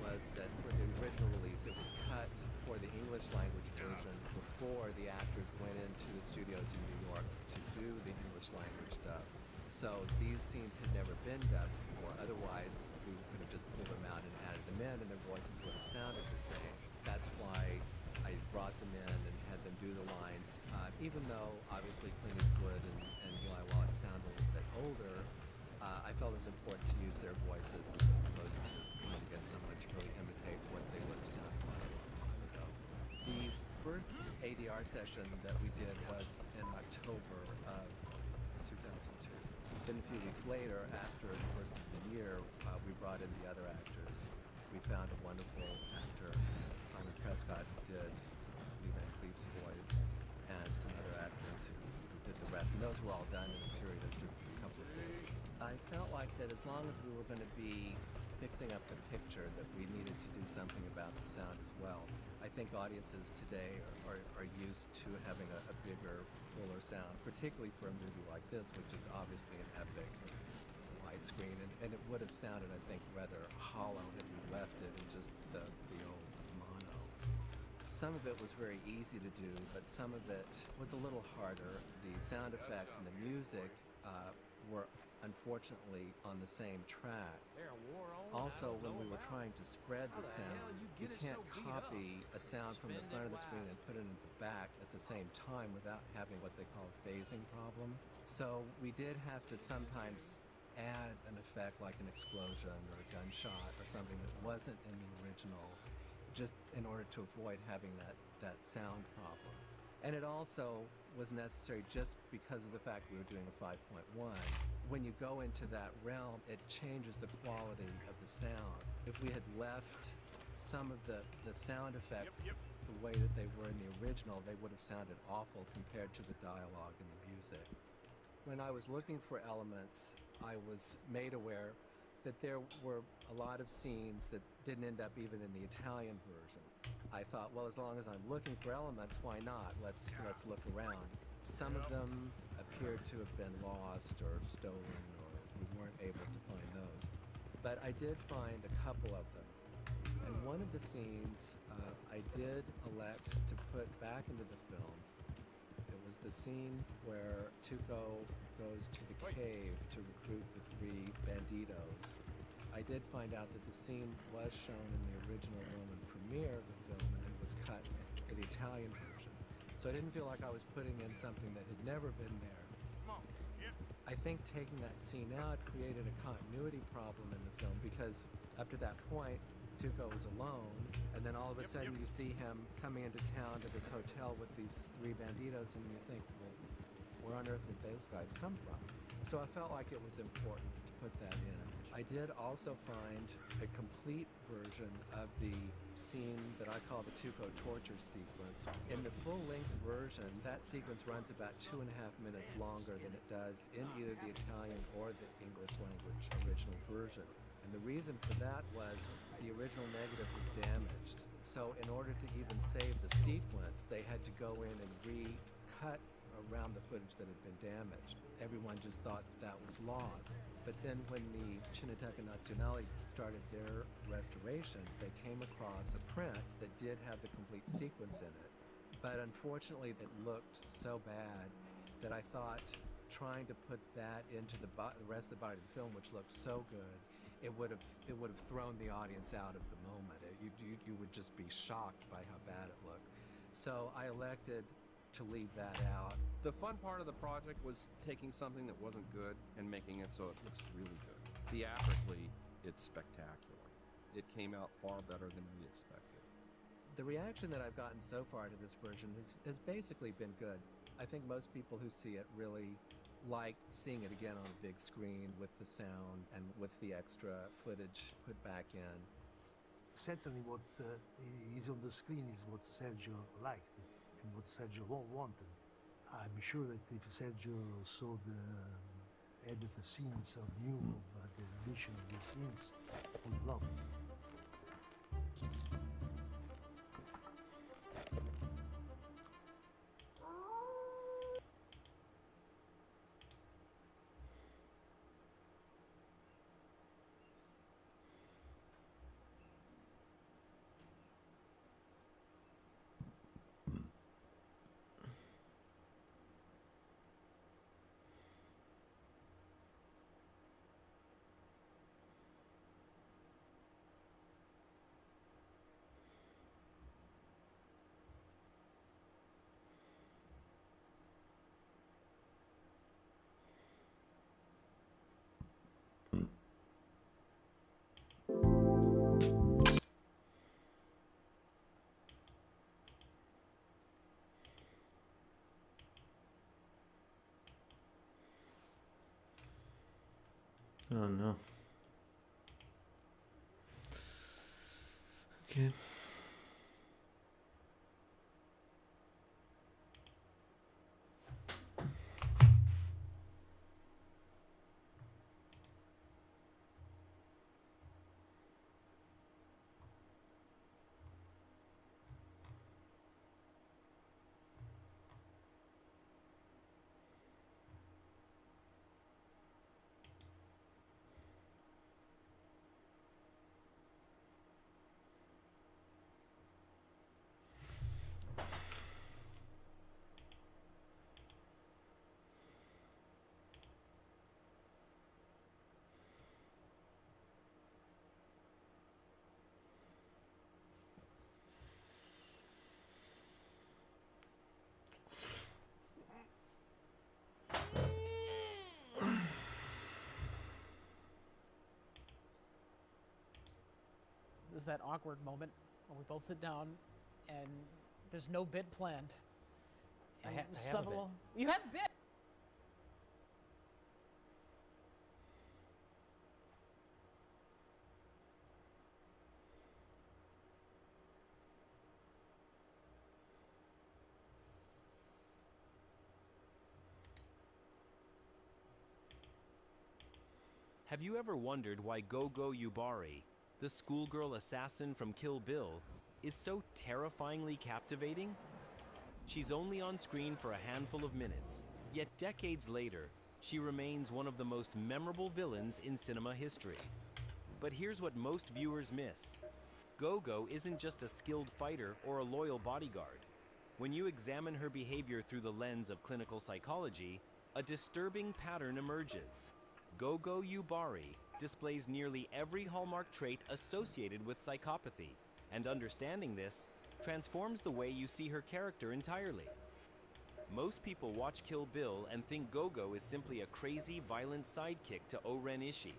was that for the original release, it was cut for the English language version before the actors went into the studios in New York to do the English language dub. So these scenes had never been dubbed before. Otherwise, we could have just pulled them out and added them in, and their voices would have sounded the same. That's why I brought them in and had them do the lines. Even though, obviously, Clint Eastwood and Eli Wallach sound a little bit older, I felt it was important to use their voices as opposed to trying to get someone to really imitate what they would have sounded like a long time ago. The first ADR session that we did was in October of 2002. Then a few weeks later, after the first of the year, we brought in the other actors. We found a wonderful actor, Simon Prescott, who did Lee Van Cleef's voice, and some other actors who did the rest. And those were all done in a period of just a couple of days. I felt like that as long as we were going to be fixing up the picture, that we needed to do something about the sound as well. I think audiences today are used to having a bigger, fuller sound, particularly for a movie like this, which is obviously an epic widescreen, and it would have sounded, I think, rather hollow had we left it in just the old mono. Some of it was very easy to do, but some of it was a little harder. The sound effects and the music were unfortunately on the same track. Also, when we were trying to spread the sound, you can't copy a sound from the front of the screen and put it in the back at the same time without having what they call a phasing problem. So we did have to sometimes add an effect like an explosion or a gunshot or something that wasn't in the original, just in order to avoid having that sound problem. And it also was necessary just because of the fact we were doing a 5.1. When you go into that realm, it changes the quality of the sound. If we had left some of the sound effects the way that they were in the original, they would have sounded awful compared to the dialogue and the music. When I was looking for elements, I was made aware that there were a lot of scenes that didn't end up even in the Italian version. I thought, well, as long as I'm looking for elements, why not? Let's look around. Some of them appeared to have been lost or stolen, or we weren't able to find those. But I did find a couple of them. And one of the scenes I did elect to put back into the film. It was the scene where Tuco goes to the cave to recruit the 3 banditos. I did find out that the scene was shown in the original Roman premiere of the film, and it was cut for the Italian version. So I didn't feel like I was putting in something that had never been there. I think taking that scene out created a continuity problem in the film because up to that point, Tuco was alone, and then all of a sudden you see him coming into town to this hotel with these three banditos, and you think, well, where on earth did those guys come from? So I felt like it was important to put that in. I did also find a complete version of the scene that I call the Tuco torture sequence. In the full-length version, that sequence runs about 2.5 minutes longer than it does in either the Italian or the English language original version. And the reason for that was the original negative was damaged. So in order to even save the sequence, they had to go in and recut around the footage that had been damaged. Everyone just thought that was lost. But then when the Cineteca Nazionale started their restoration, they came across a print that did have the complete sequence in it. But unfortunately, it looked so bad that I thought trying to put that into the rest of the body of the film, which looked so good, it would have thrown the audience out of the moment. You would just be shocked by how bad it looked. So I elected to leave that out. The fun part of the project was taking something that wasn't good and making it so it looks really good. Theatrically, it's spectacular. It came out far better than we expected. The reaction that I've gotten so far to this version has basically been good. I think most people who see it really like seeing it again on a big screen with the sound and with the extra footage put back in. Certainly what is on the screen is what Sergio liked and what Sergio wanted. I'm sure that if Sergio saw the edited scenes or knew of the addition of the scenes, would love it. Oh no. Okay. There's that awkward moment when we both sit down and there's no bit planned. And I have a bit. You have a bit? Have you ever wondered why Gogo Yubari, the schoolgirl assassin from Kill Bill, is so terrifyingly captivating? She's only on screen for a handful of minutes, yet decades later, she remains one of the most memorable villains in cinema history. But here's what most viewers miss. Gogo isn't just a skilled fighter or a loyal bodyguard. When you examine her behavior through the lens of clinical psychology, a disturbing pattern emerges. Gogo Yubari displays nearly every hallmark trait associated with psychopathy, and understanding this transforms the way you see her character entirely. Most people watch Kill Bill and think Go-Go is simply a crazy, violent sidekick to O-Ren Ishii.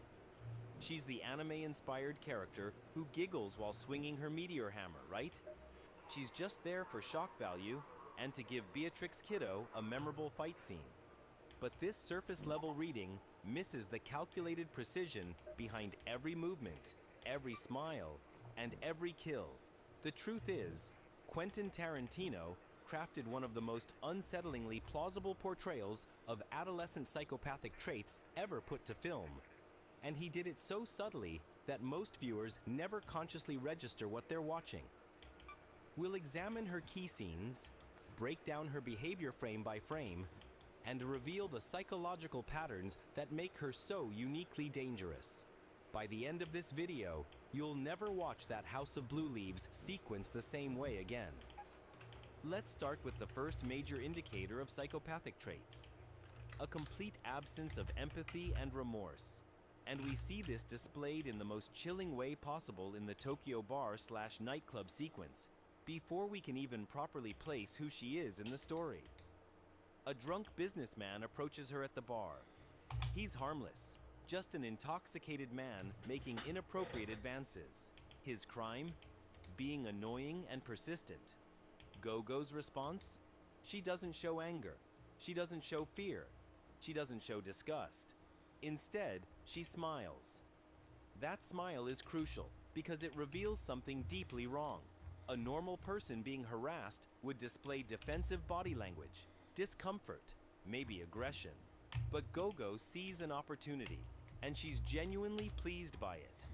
She's the anime-inspired character who giggles while swinging her meteor hammer, right? She's just there for shock value and to give Beatrix Kiddo a memorable fight scene. But this surface-level reading misses the calculated precision behind every movement, every smile, and every kill. The truth is, Quentin Tarantino crafted one of the most unsettlingly plausible portrayals of adolescent psychopathic traits ever put to film. And he did it so subtly that most viewers never consciously register what they're watching. We'll examine her key scenes, break down her behavior frame by frame, and reveal the psychological patterns that make her so uniquely dangerous. By the end of this video, you'll never watch that House of Blue Leaves sequence the same way again. Let's start with the first major indicator of psychopathic traits: a complete absence of empathy and remorse. And we see this displayed in the most chilling way possible in the Tokyo bar/nightclub sequence, before we can even properly place who she is in the story. A drunk businessman approaches her at the bar. He's harmless, just an intoxicated man making inappropriate advances. His crime? Being annoying and persistent. Go-Go's response? She doesn't show anger. She doesn't show fear. She doesn't show disgust. Instead, she smiles. That smile is crucial because it reveals something deeply wrong. A normal person being harassed would display defensive body language, discomfort, maybe aggression. But Go-Go sees an opportunity, and she's genuinely pleased by it.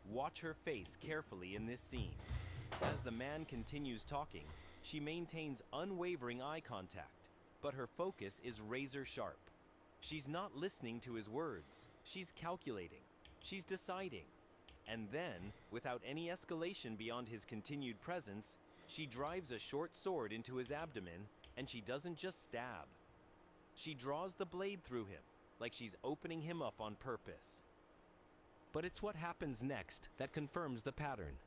Watch her face carefully in this scene. As the man continues talking, she maintains unwavering eye contact, but her focus is razor sharp. She's not listening to his words. She's calculating. She's deciding. And then, without any escalation beyond his continued presence, she drives a short sword into his abdomen, and she doesn't just stab. She draws the blade through him, like she's opening him up on purpose. But it's what happens next that confirms the pattern.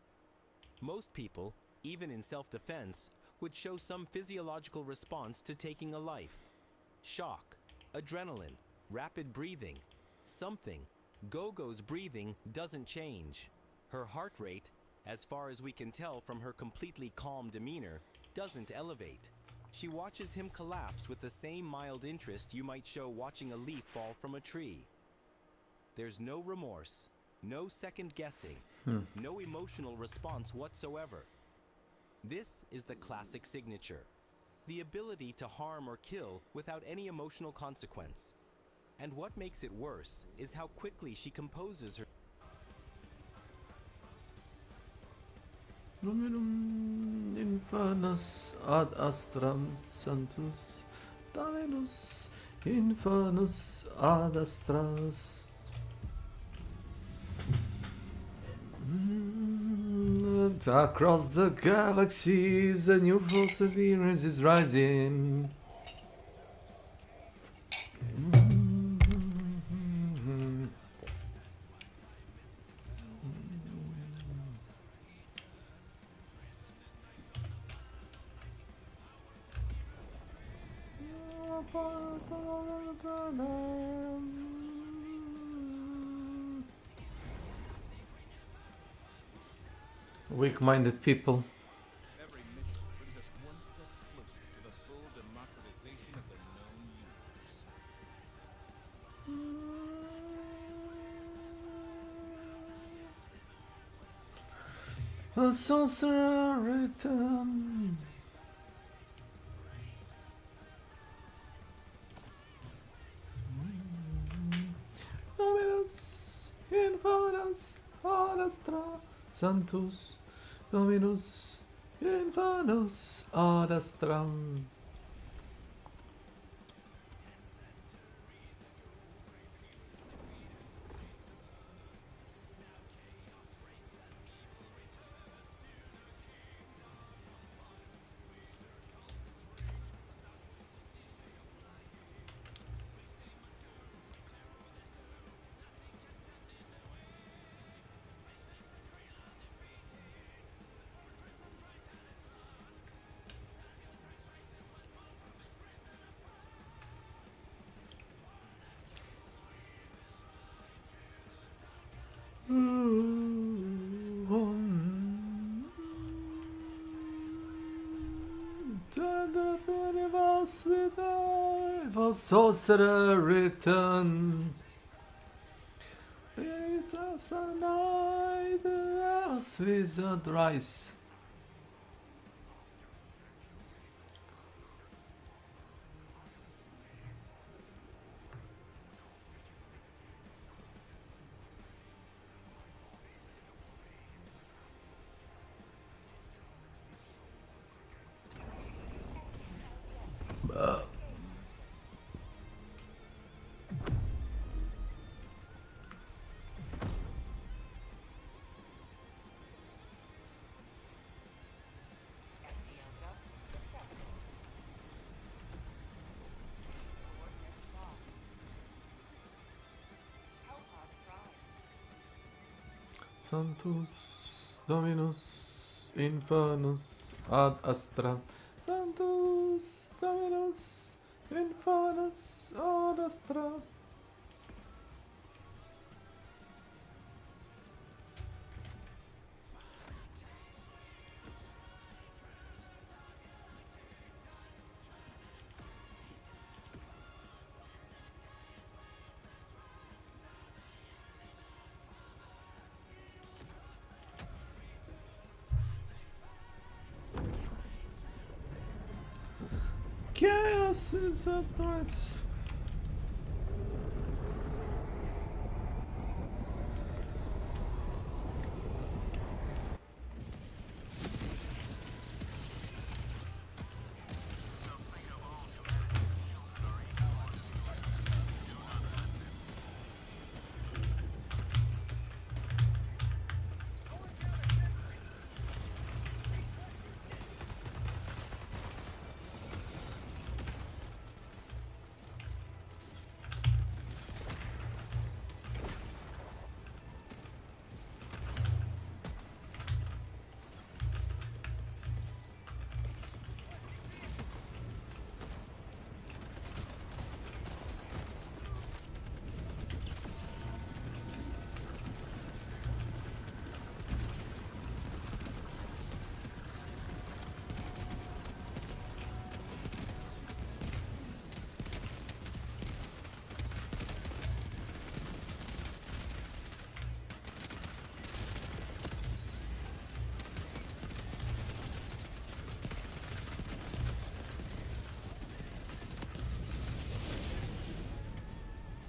Most people, even in self-defense, would show some physiological response to taking a life. Shock, adrenaline, rapid breathing, something. Go-Go's breathing doesn't change. Her heart rate, as far as we can tell from her completely calm demeanor, doesn't elevate. She watches him collapse with the same mild interest you might show watching a leaf fall from a tree. There's no remorse, no second guessing, no emotional response whatsoever. This is the classic signature, the ability to harm or kill without any emotional consequence. And what makes it worse is how quickly she composes her. Nominum infernus ad astram santus, Dominus infernus ad astras. Across the galaxies, a new perseverance is rising. Weak-minded people. Every mission brings us one step closer to the full democratization of the known universe. A sorcerer return. Dominus infernus ad astra Santus Dominus infernus ad astram. was sorcerer written. It was a night as wizard rise. Sanctus Dominus Infernus ad Astra. Sanctus Dominus Infernus ad Astra. Chaos is a threat.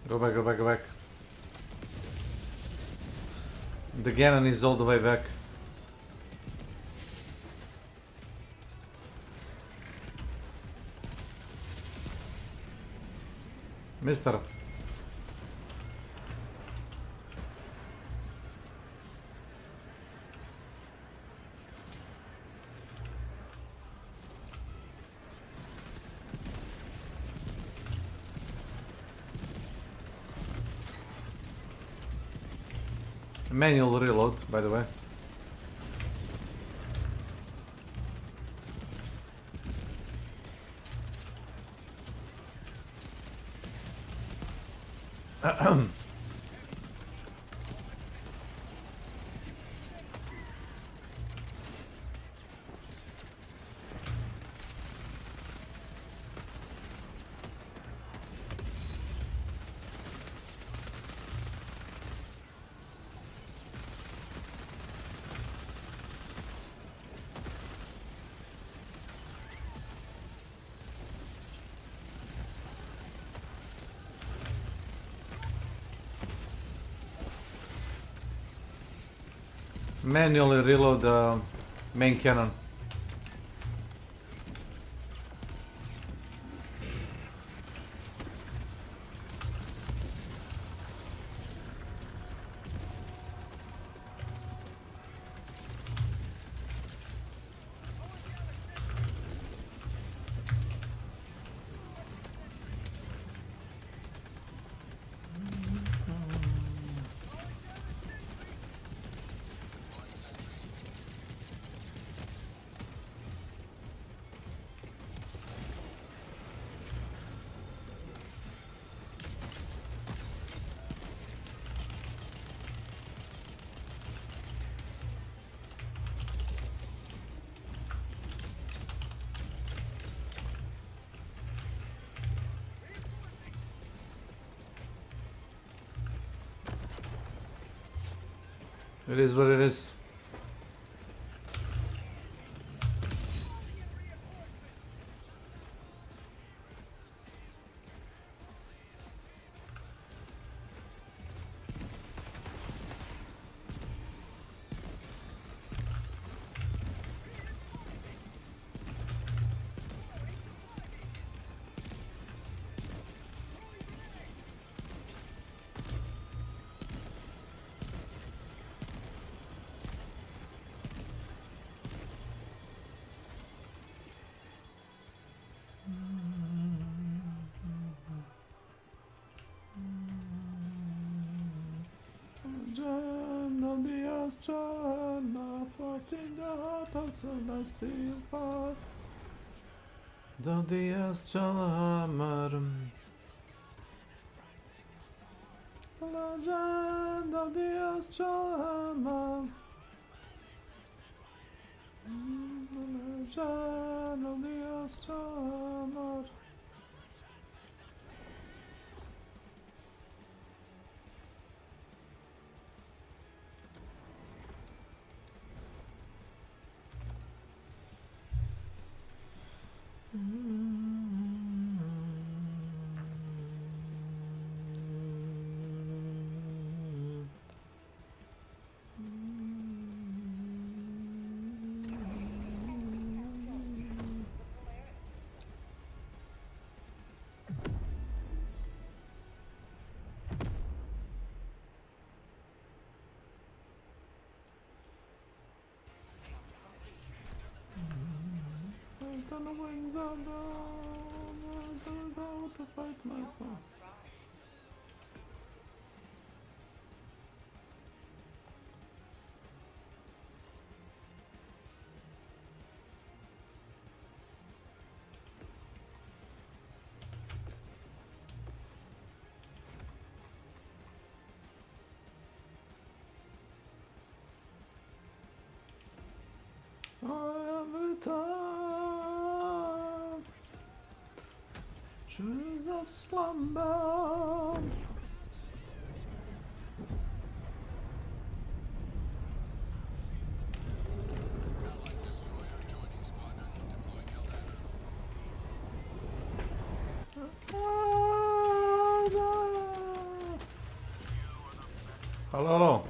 Go back, go back, go back. The Ganon is all the way back. Mister. Manual reload, by the way. Manually reload the main cannon. It is what it is. Gem the astral, in the heart of celestial fire. Down the astral hammer. Legend of the astral hammer. Legend of the astral hammer. On the wings of dawn, I'm gonna go to fight my foe. I am returned. Choose a slumber. Hello.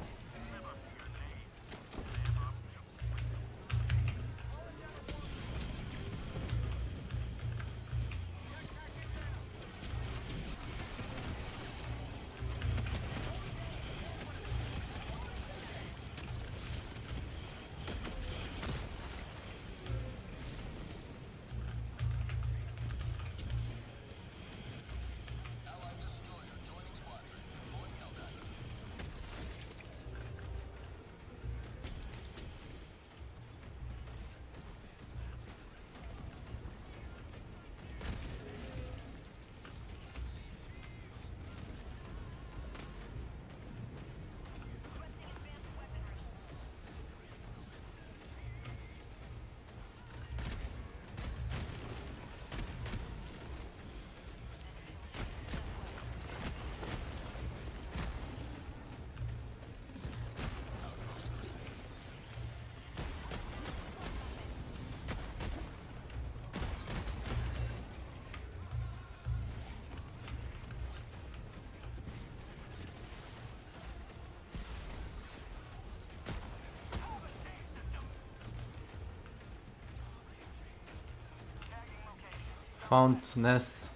Found nest.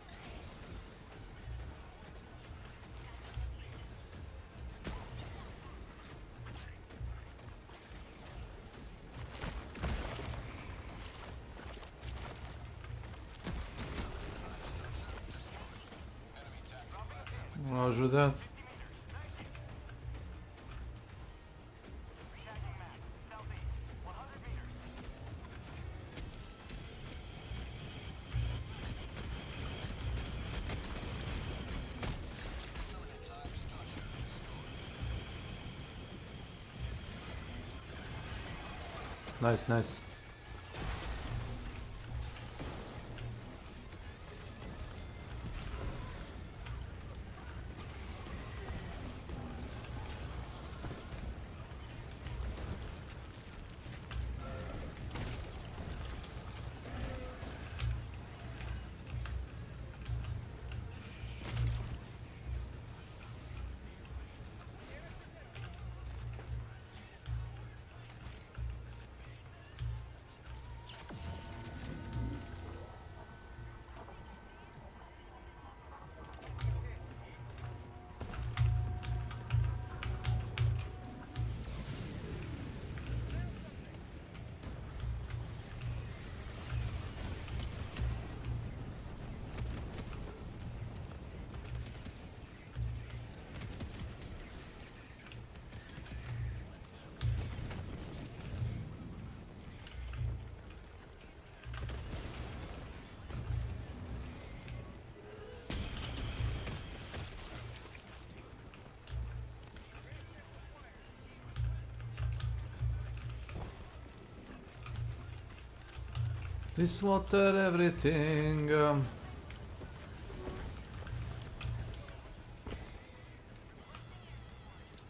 Roger that. Nice, nice. This water, everything.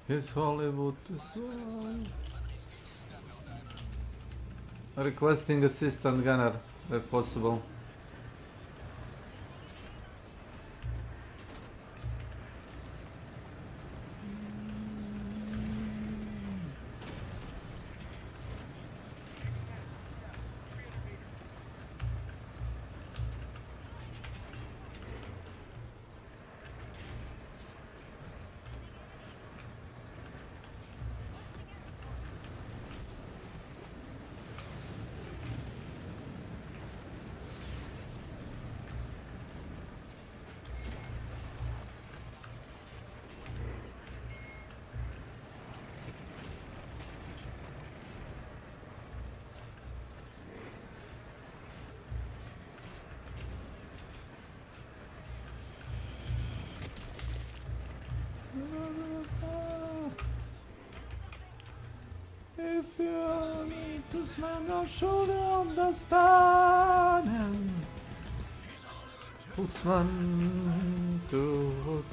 Is Hollywood as well? Requesting assistant gunner, if possible. If you need to smell your shoulder understand. Putzman to Hutz.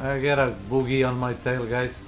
I get a boogie on my tail, guys.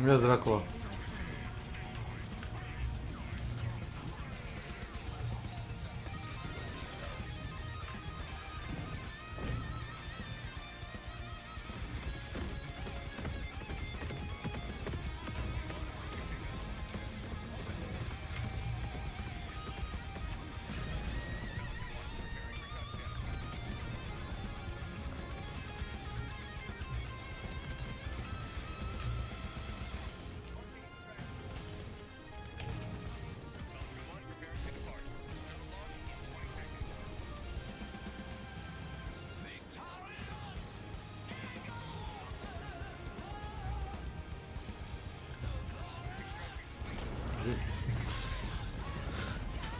Jest Dracula.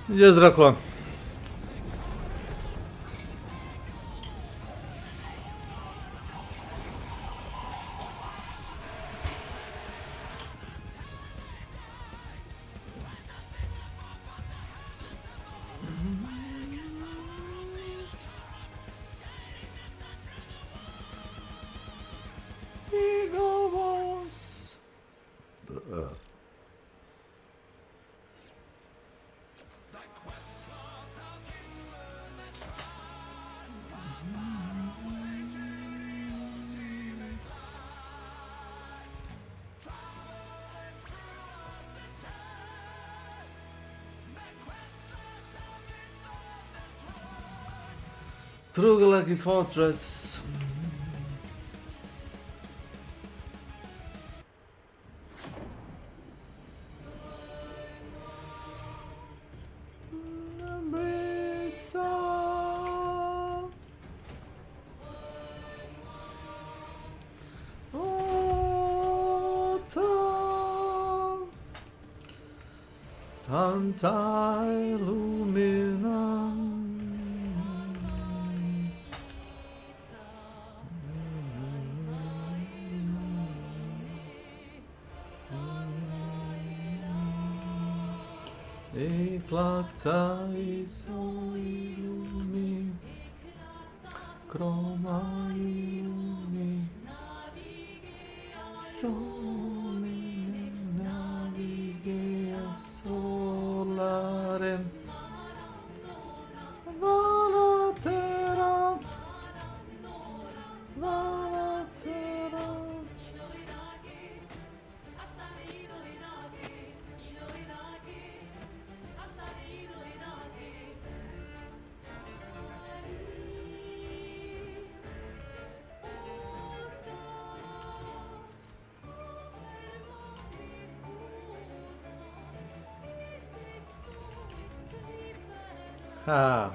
Gdzie jest Dracula? True Lucky Fortress. Tanta illumina. Eclata i suoi lumi, croma i lumi, sole navighe a solare, valatera, valatera. Ah.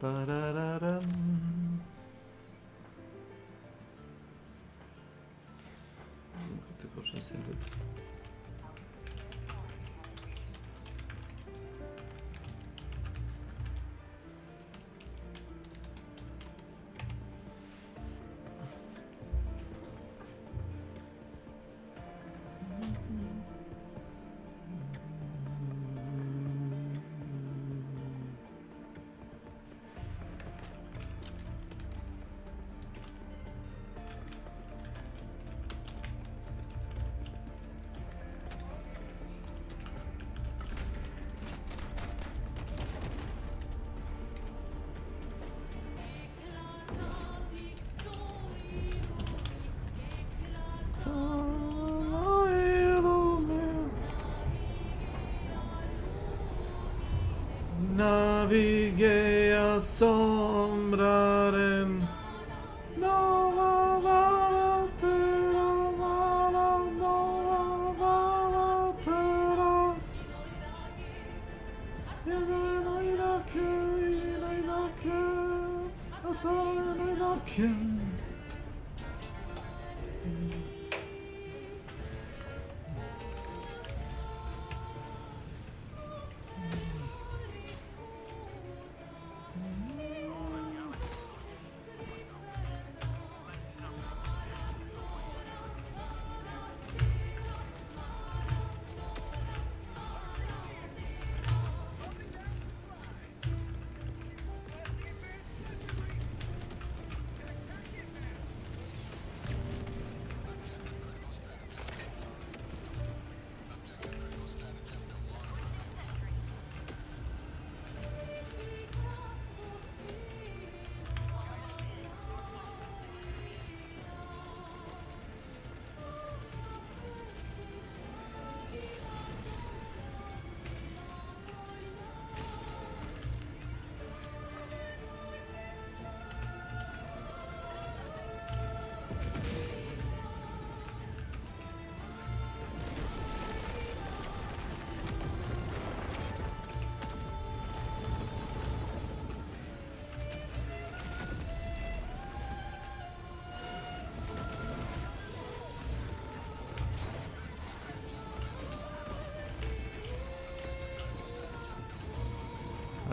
Ba-da-da-dum. Tylko przez somraren. Nova valatera, nova valatera.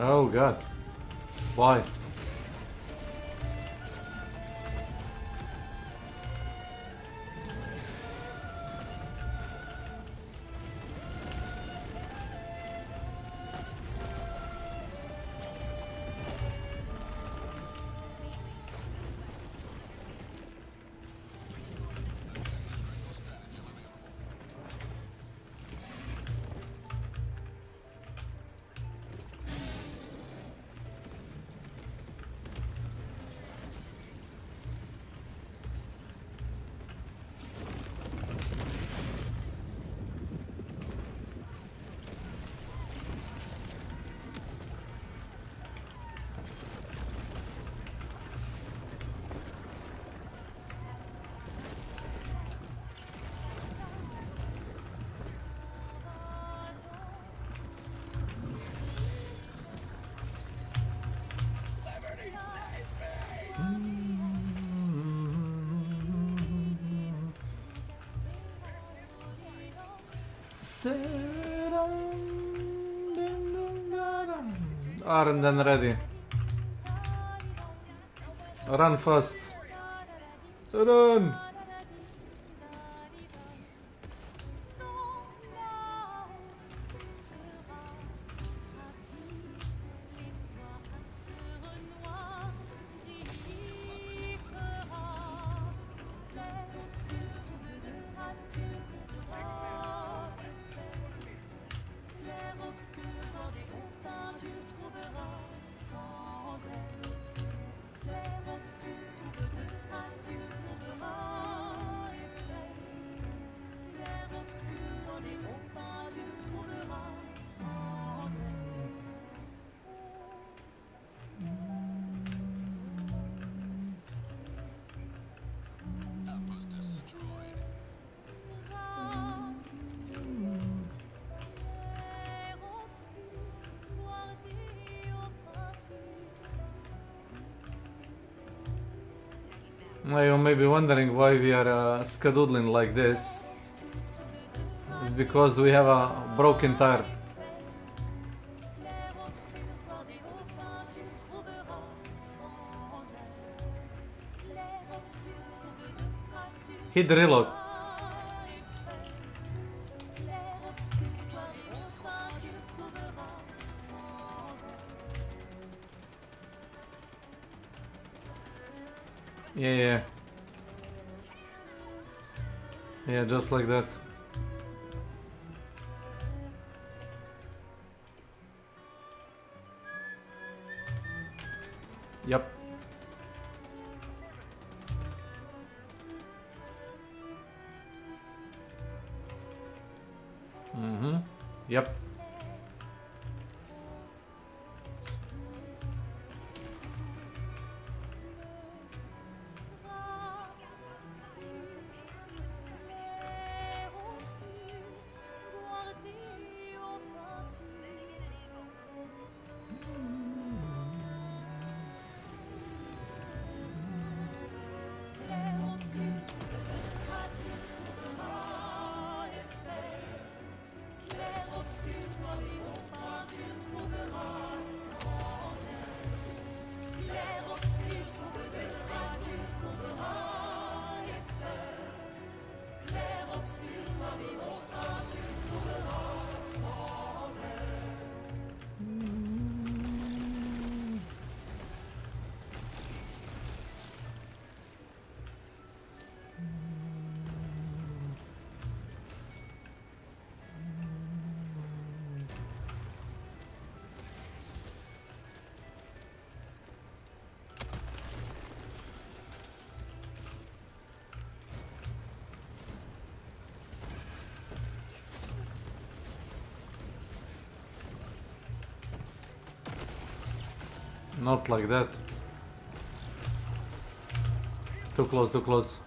Oh god. Why? Aren't then ready. Run fast. Run! You may be wondering why we are skedoodling like this. It's because we have a broken tire. Hit the reload. Yeah. Yeah, just like that. Yep. Yep. Not like that. Too close, too close.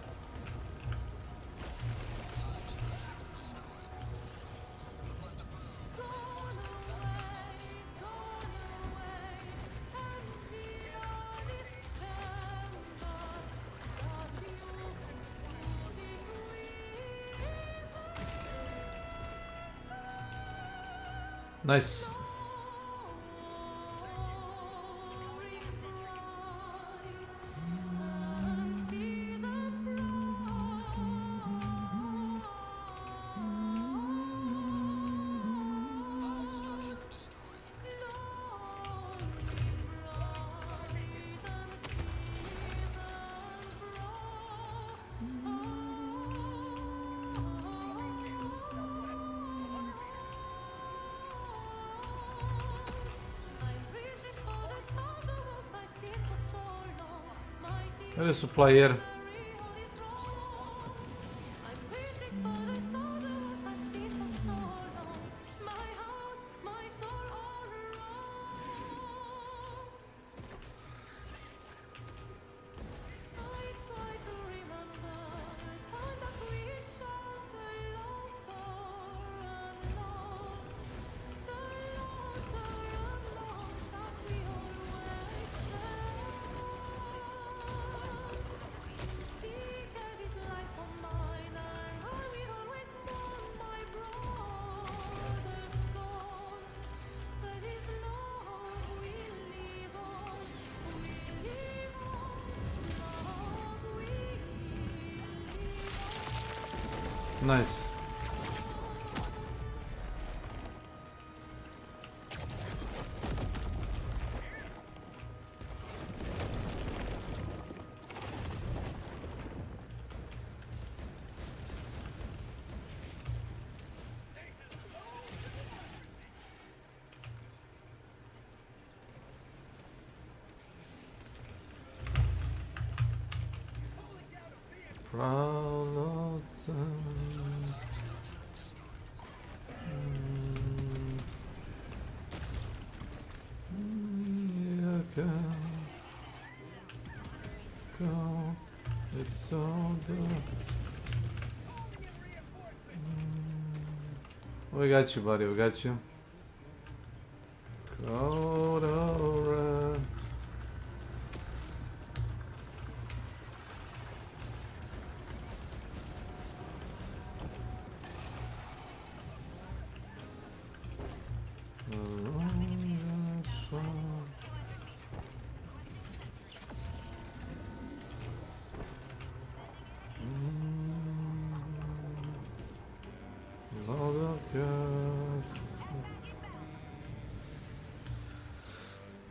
Nice. Where is the player? Nice. It's all done. We got you, buddy. We got you. Code red.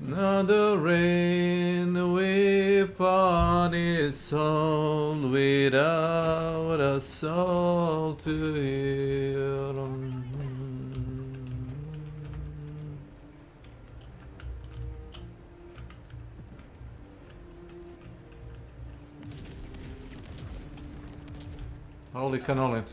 Another rain upon his soul without a soul to hear. Holy cannoli.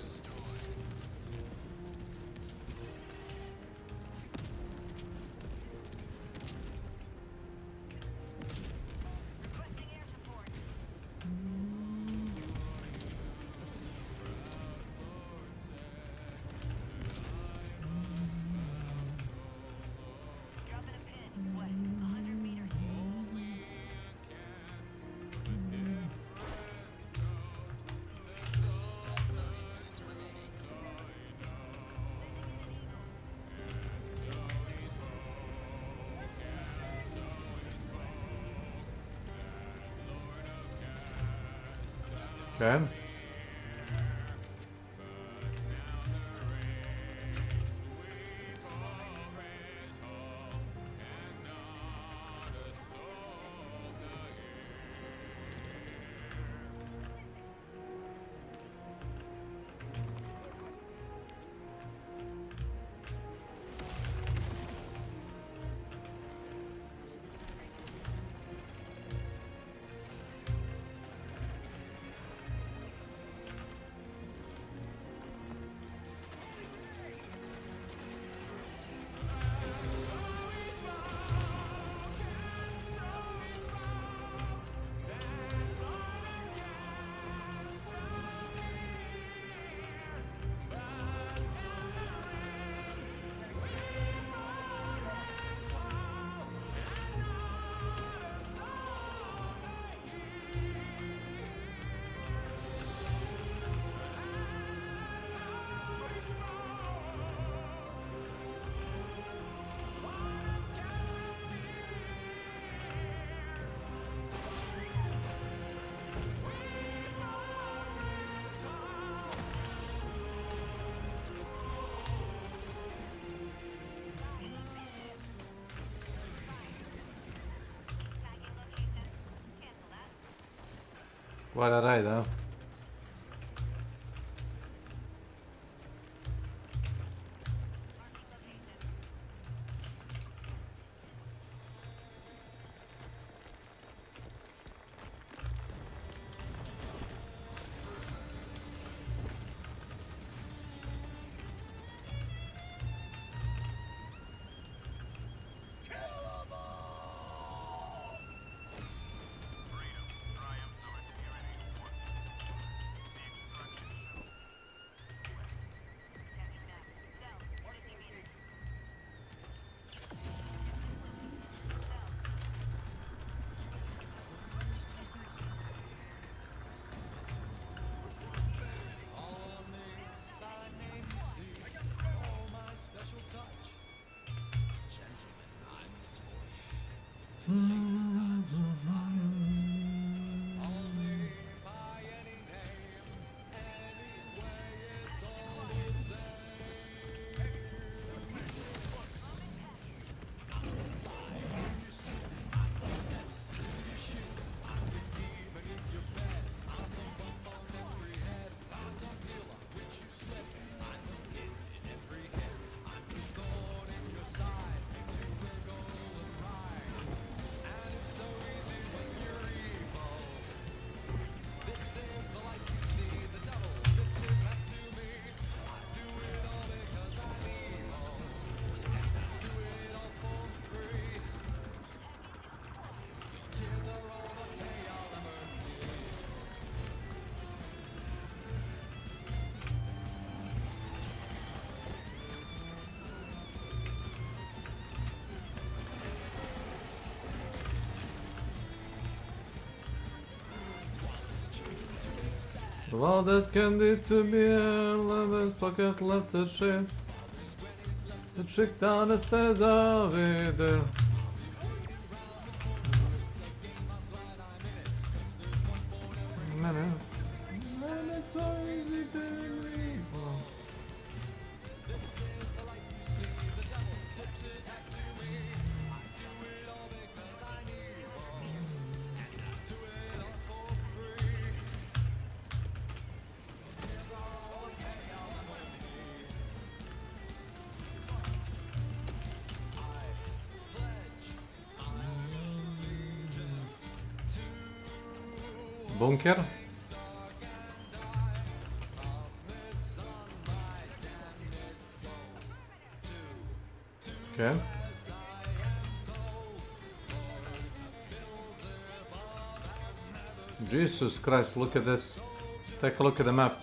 Okay. Quite a ride, huh? The wildest candy to be this pocket left a shit. The trick down the stairs of it. Minutes. And it's so easy to read. Bunker. Okay. Jesus Christ, look at this. Take a look at the map.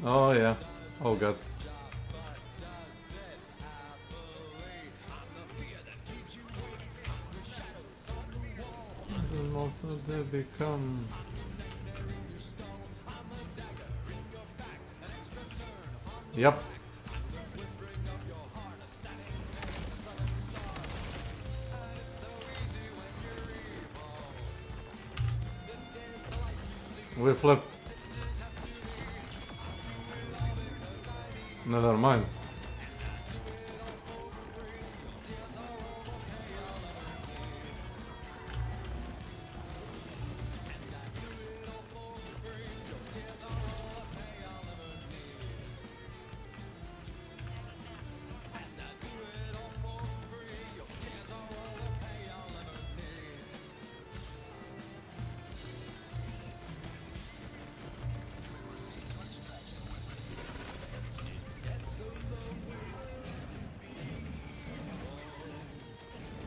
Oh yeah. Oh god. The monsters they become. Yep. We flipped. Never mind.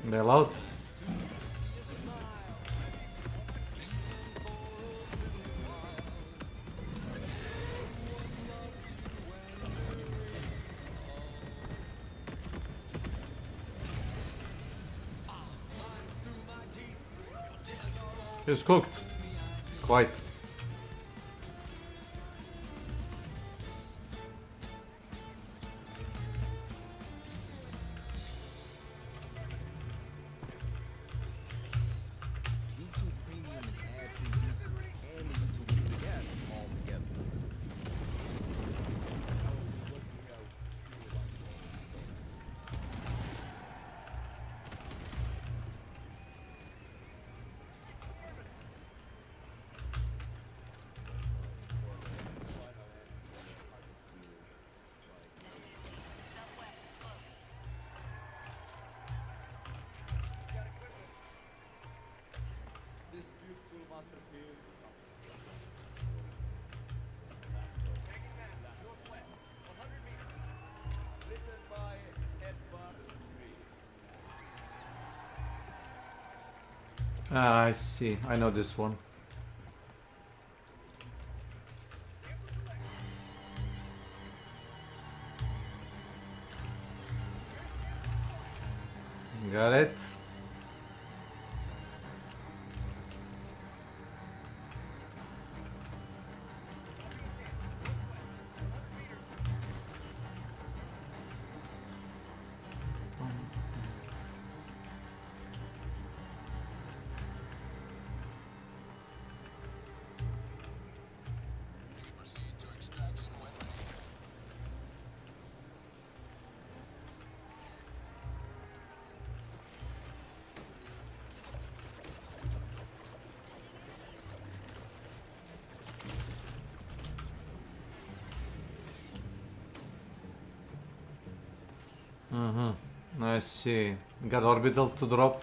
They're loud. It's cooked. Quite. Ah, I see. I know this one. Got it. I see. Got orbital to drop.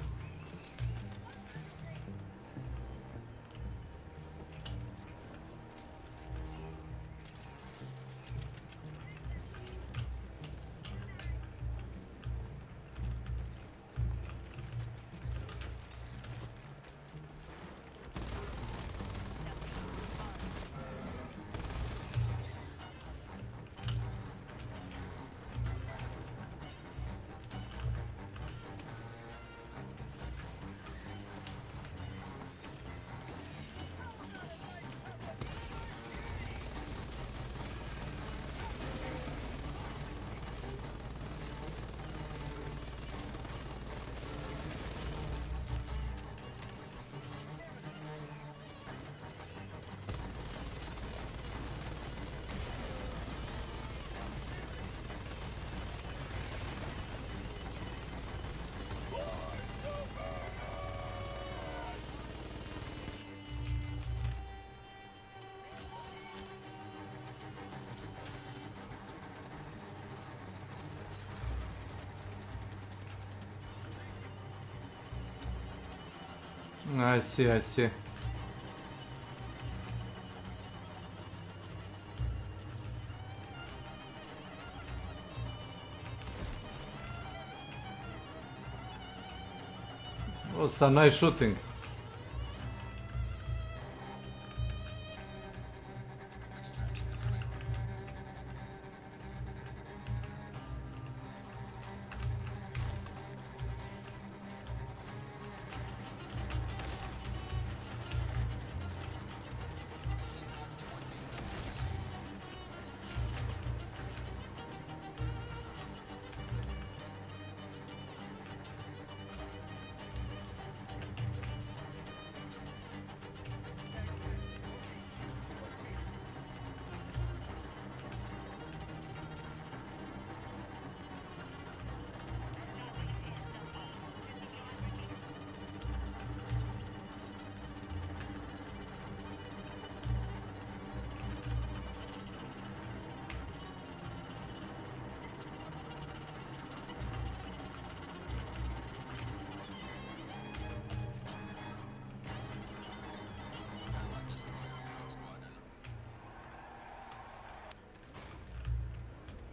I see, I see. Oh, some nice shooting.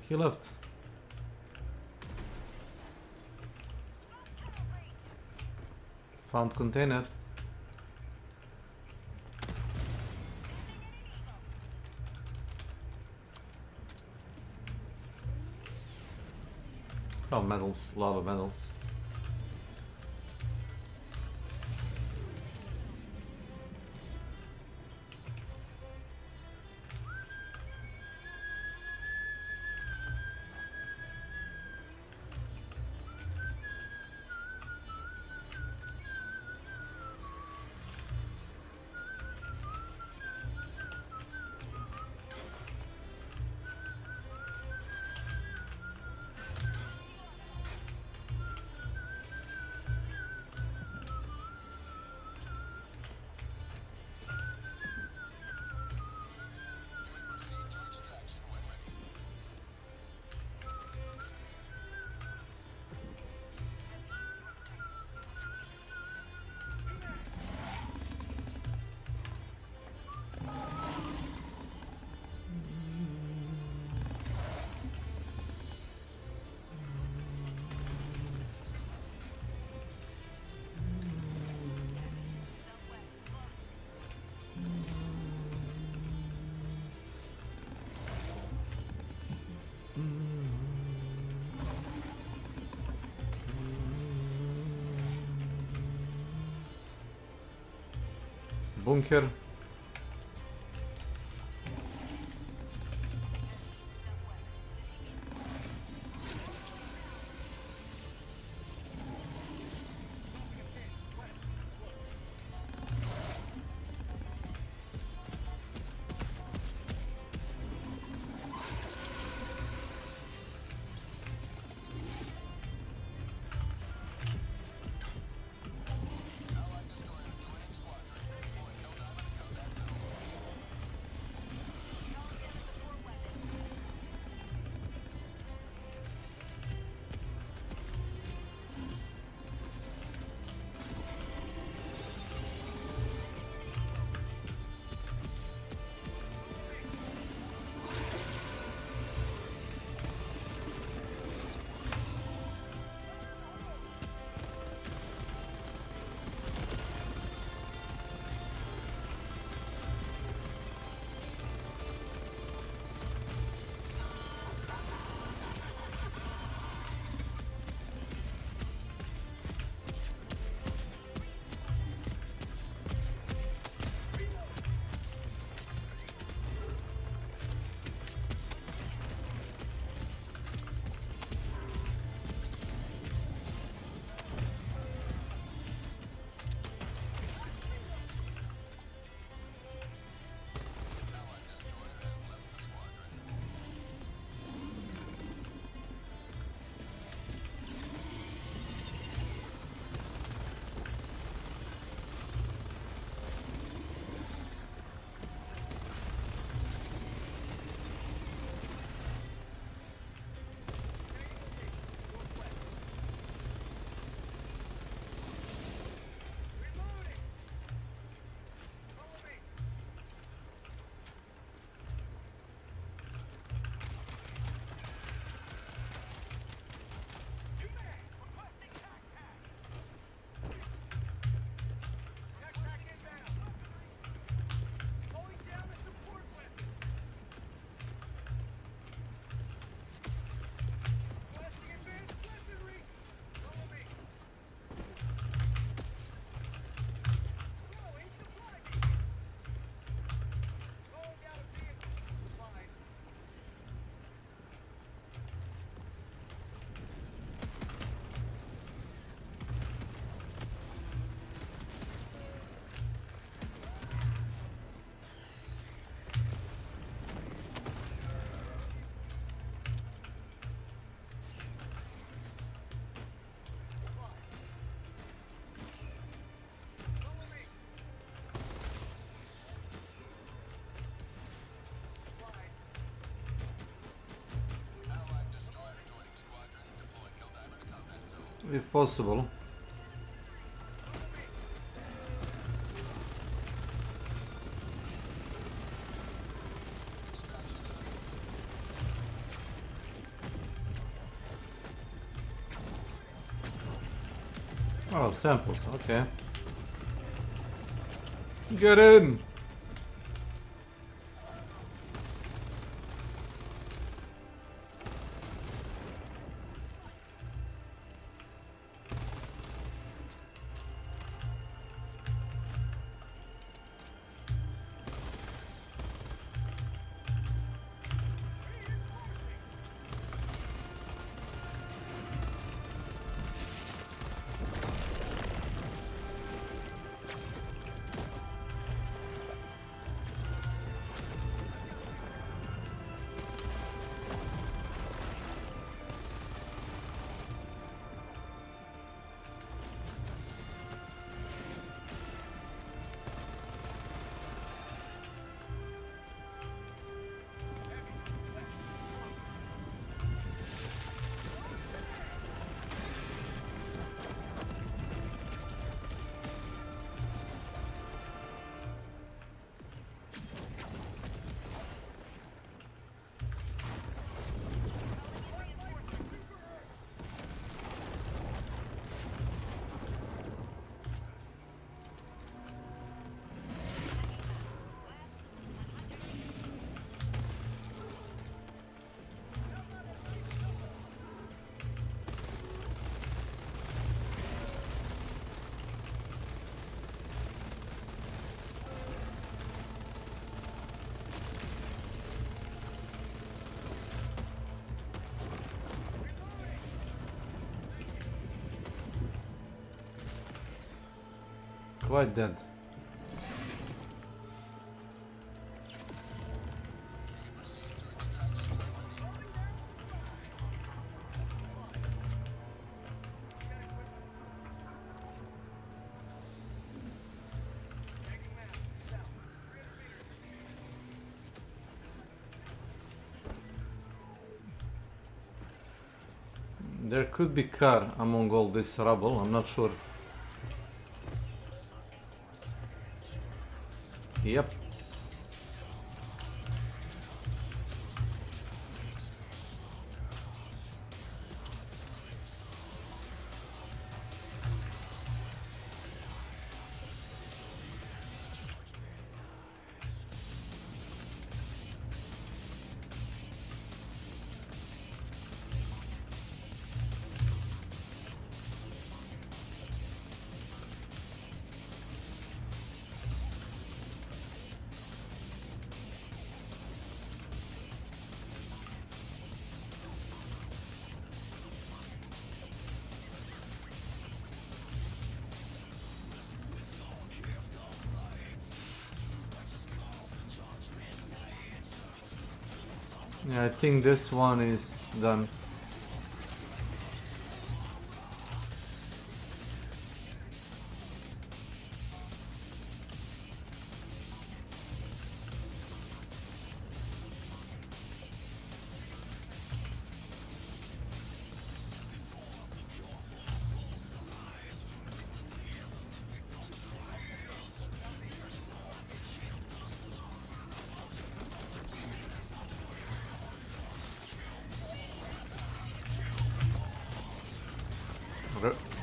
He left. Found container. Oh, medals. A lot of medals. Bunkier. If possible. Oh, samples, okay. Get in! Quite dead. There could be car among all this rubble, I'm not sure. Yep. Yeah, I think this one is done.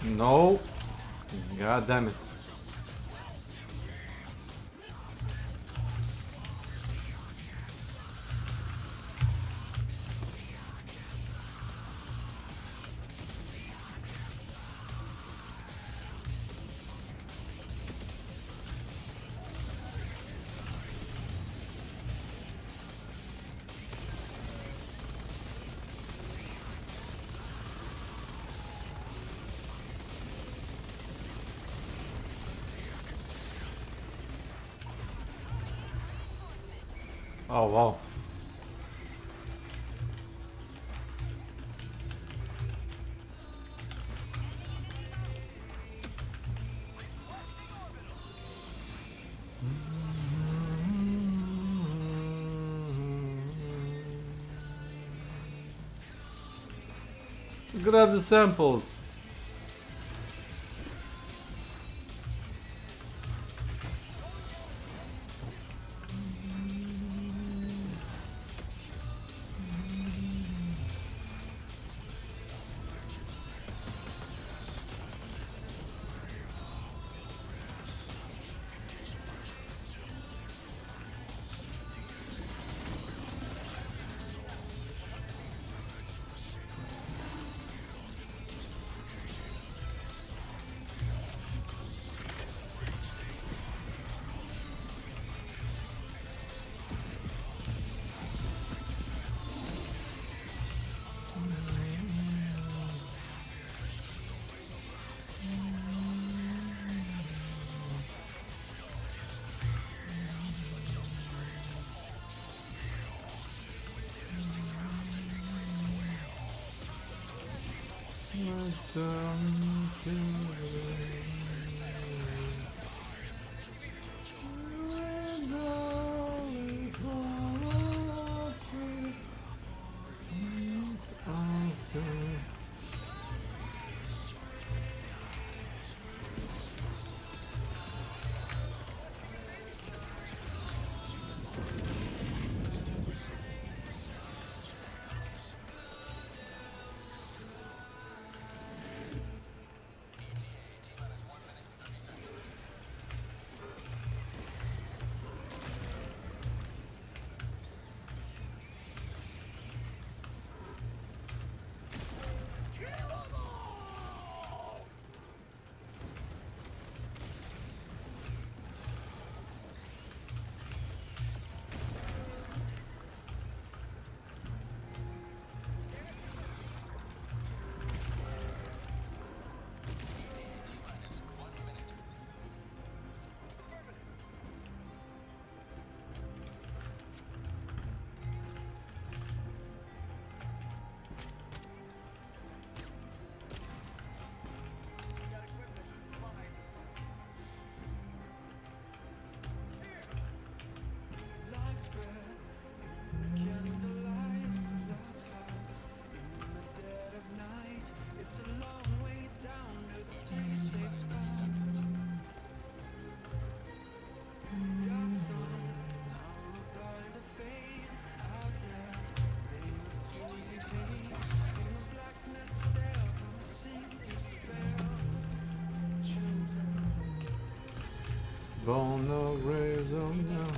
No. God damn it. Oh wow. Grab the samples. Born of grace of God.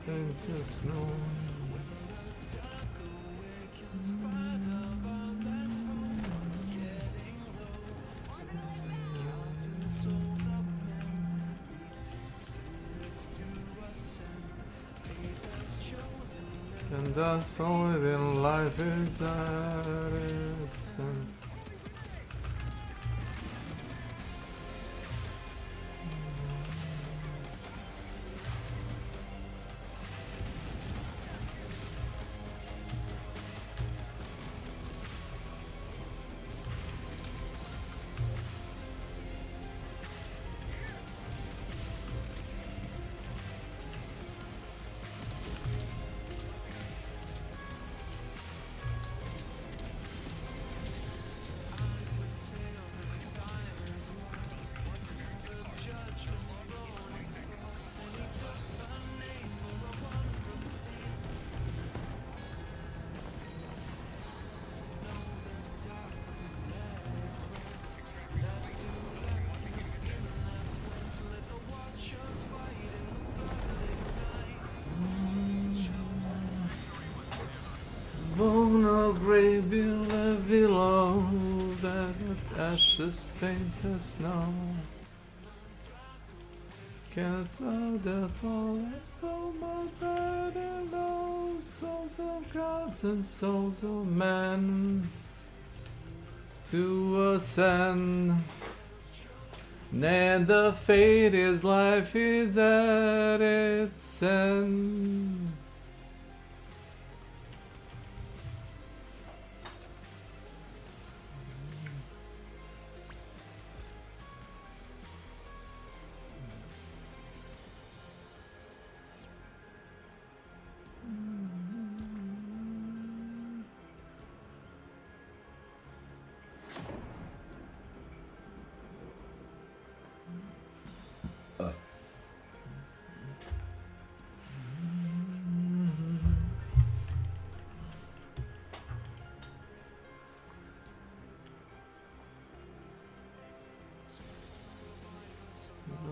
Painted snow. And that's for within life is at its end. Born of grave below, that ashes painted snow. Cats of the forest, oh my burden low, souls of gods and souls of men to ascend. And the fate is life is at its end.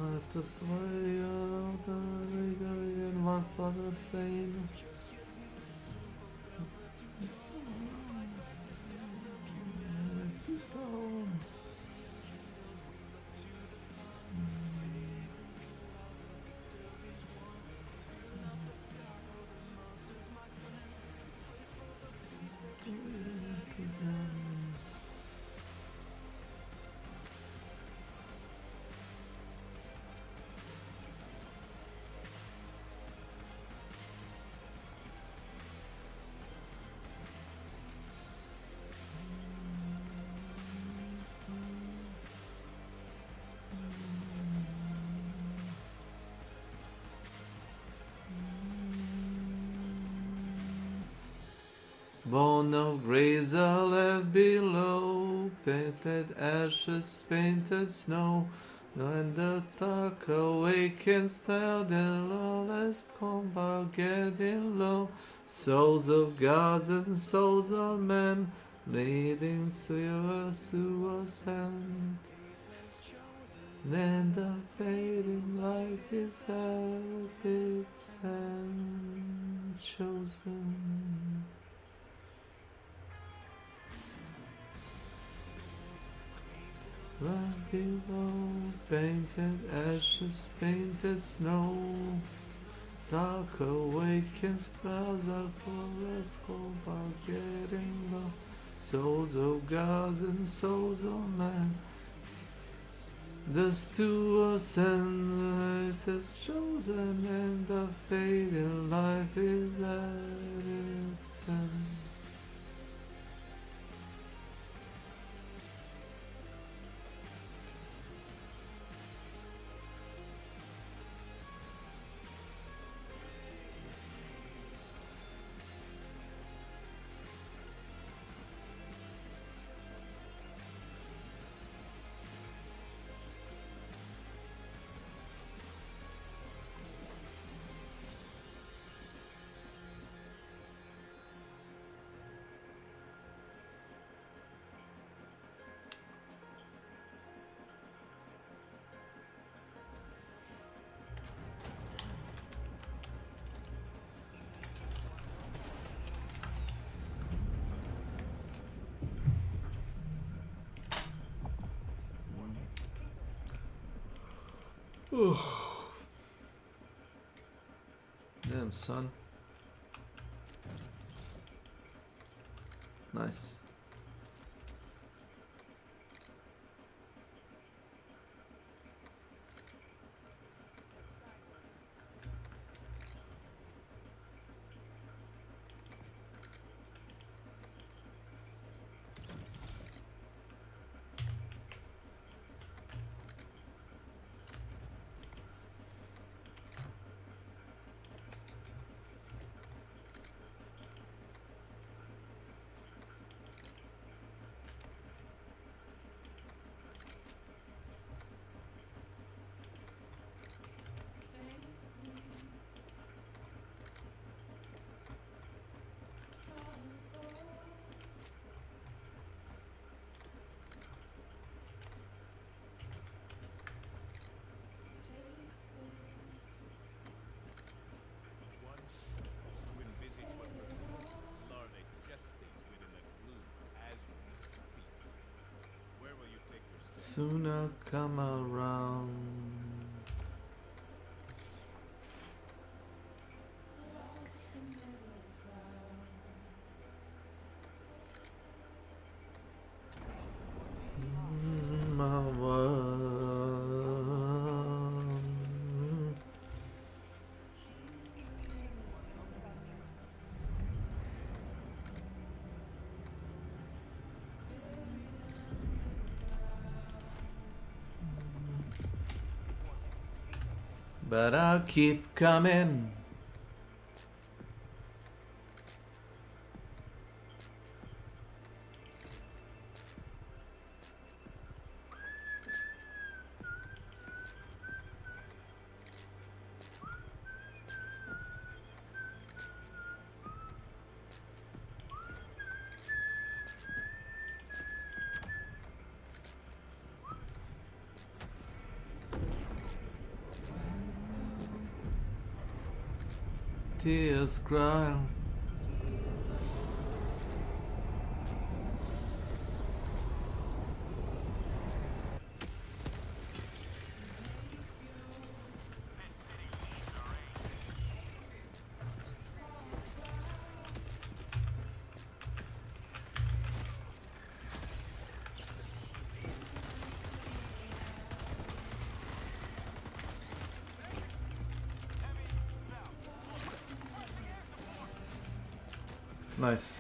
Let the slay of the rebellion, my father saying. Born of grace are left below, painted ashes, painted snow. When the dark awakens, tell the lawless combat getting low. Souls of gods and souls of men, leading to ascend. Then the fading life is at its end, chosen. Right below, painted ashes, painted snow. Dark awakens, stars of forest combat getting low. Souls of gods and souls of men, thus to ascend, it is chosen, and the fading life is at its end. Damn, son. Nice. Soon I'll come around. My world. But I'll keep coming. Tears cry. Nice.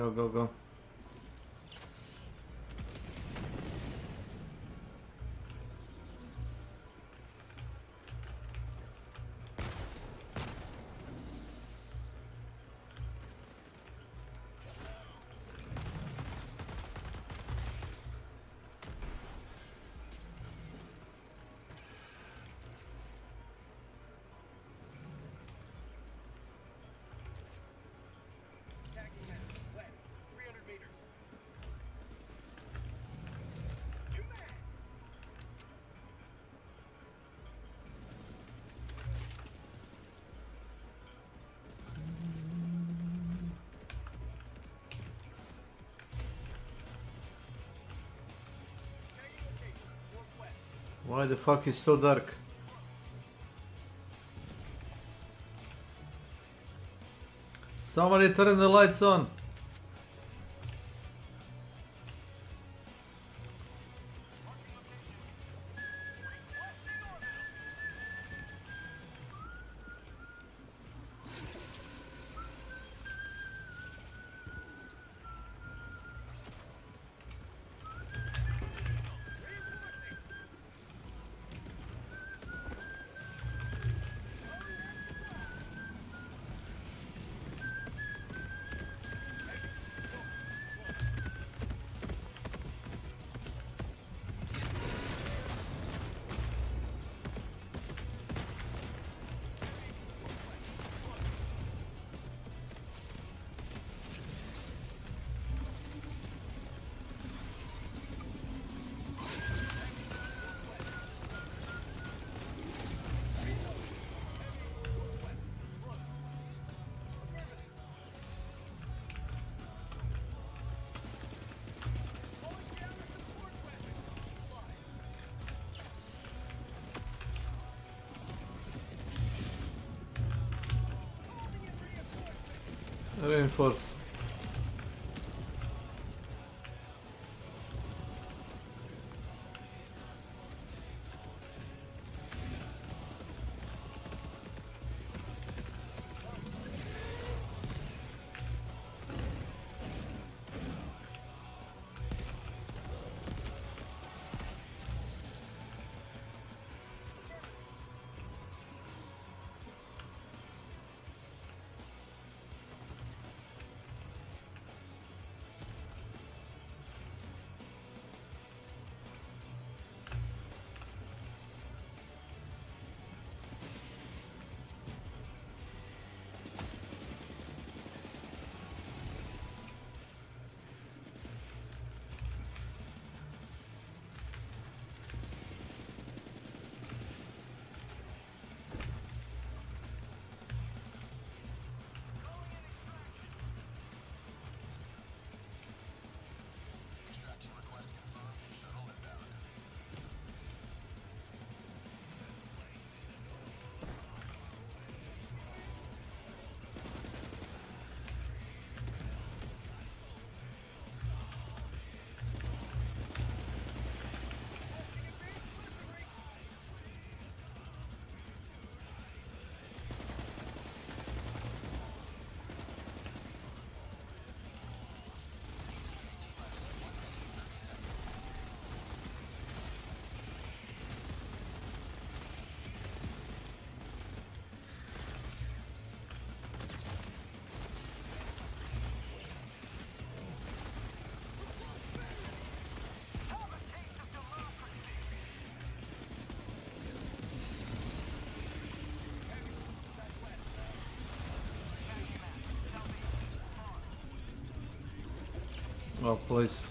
Go, go, go. Why the fuck is so dark? Somebody turn the lights on. Reinforce. Oh, please.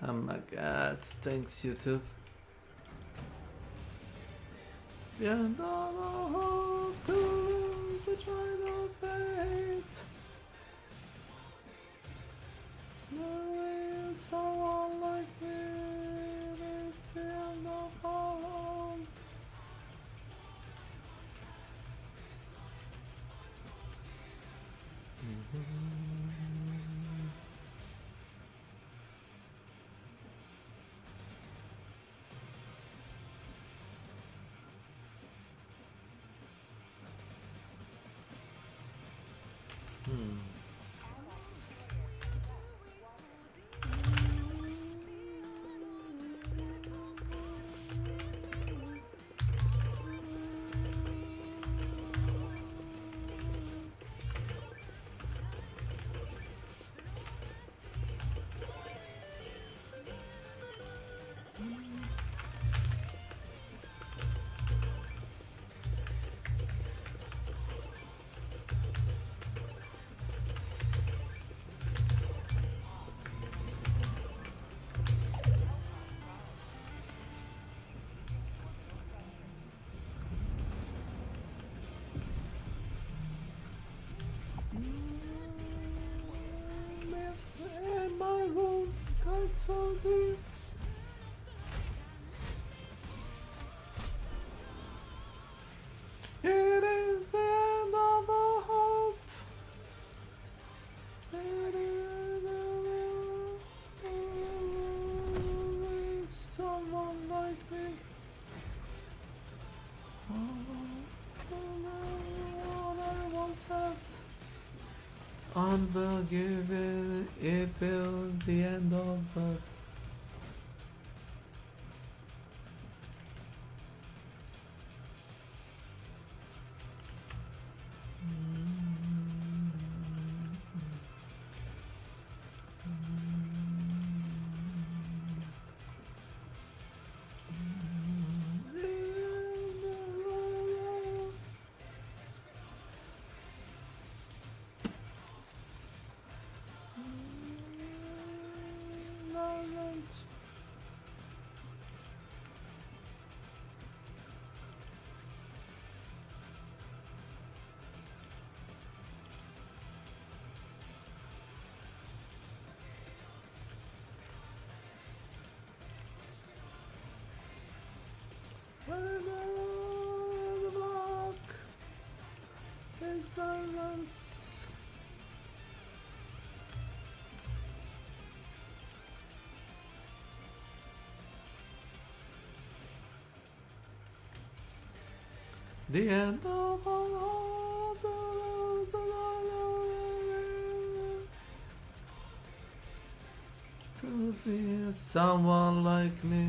Oh my god, thanks YouTube. Beyond all our hope to lose the tide of fate. There is someone like me, is the end of all hope. And my road got so deep. It is the end of all hope. It is someone like me. What I once had. Unforgiven, it will the end of but the block is silence. The end of all hope. To be someone like me.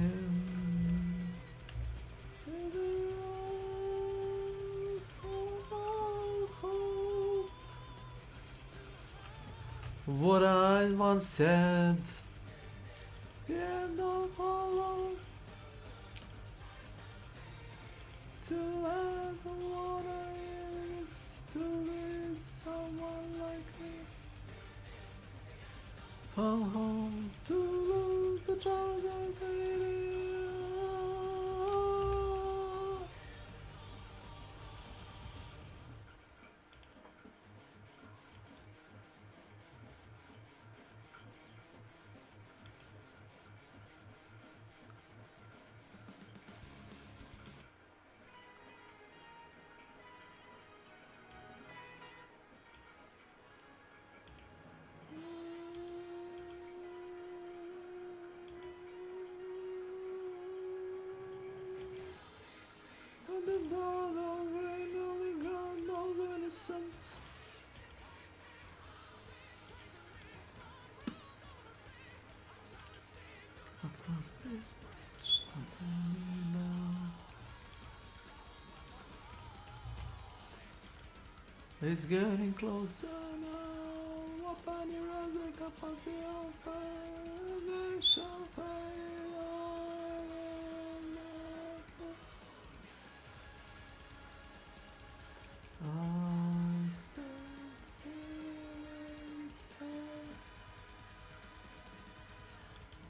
What I once said, the end of all hope. To have what I is, to lead someone like me. Fall home to lose the child of fading. And the dawn of rain, only God knows innocent. Across this bridge, something now. It's getting closer now. Open your eyes, wake up at the alpha. They shall fade all.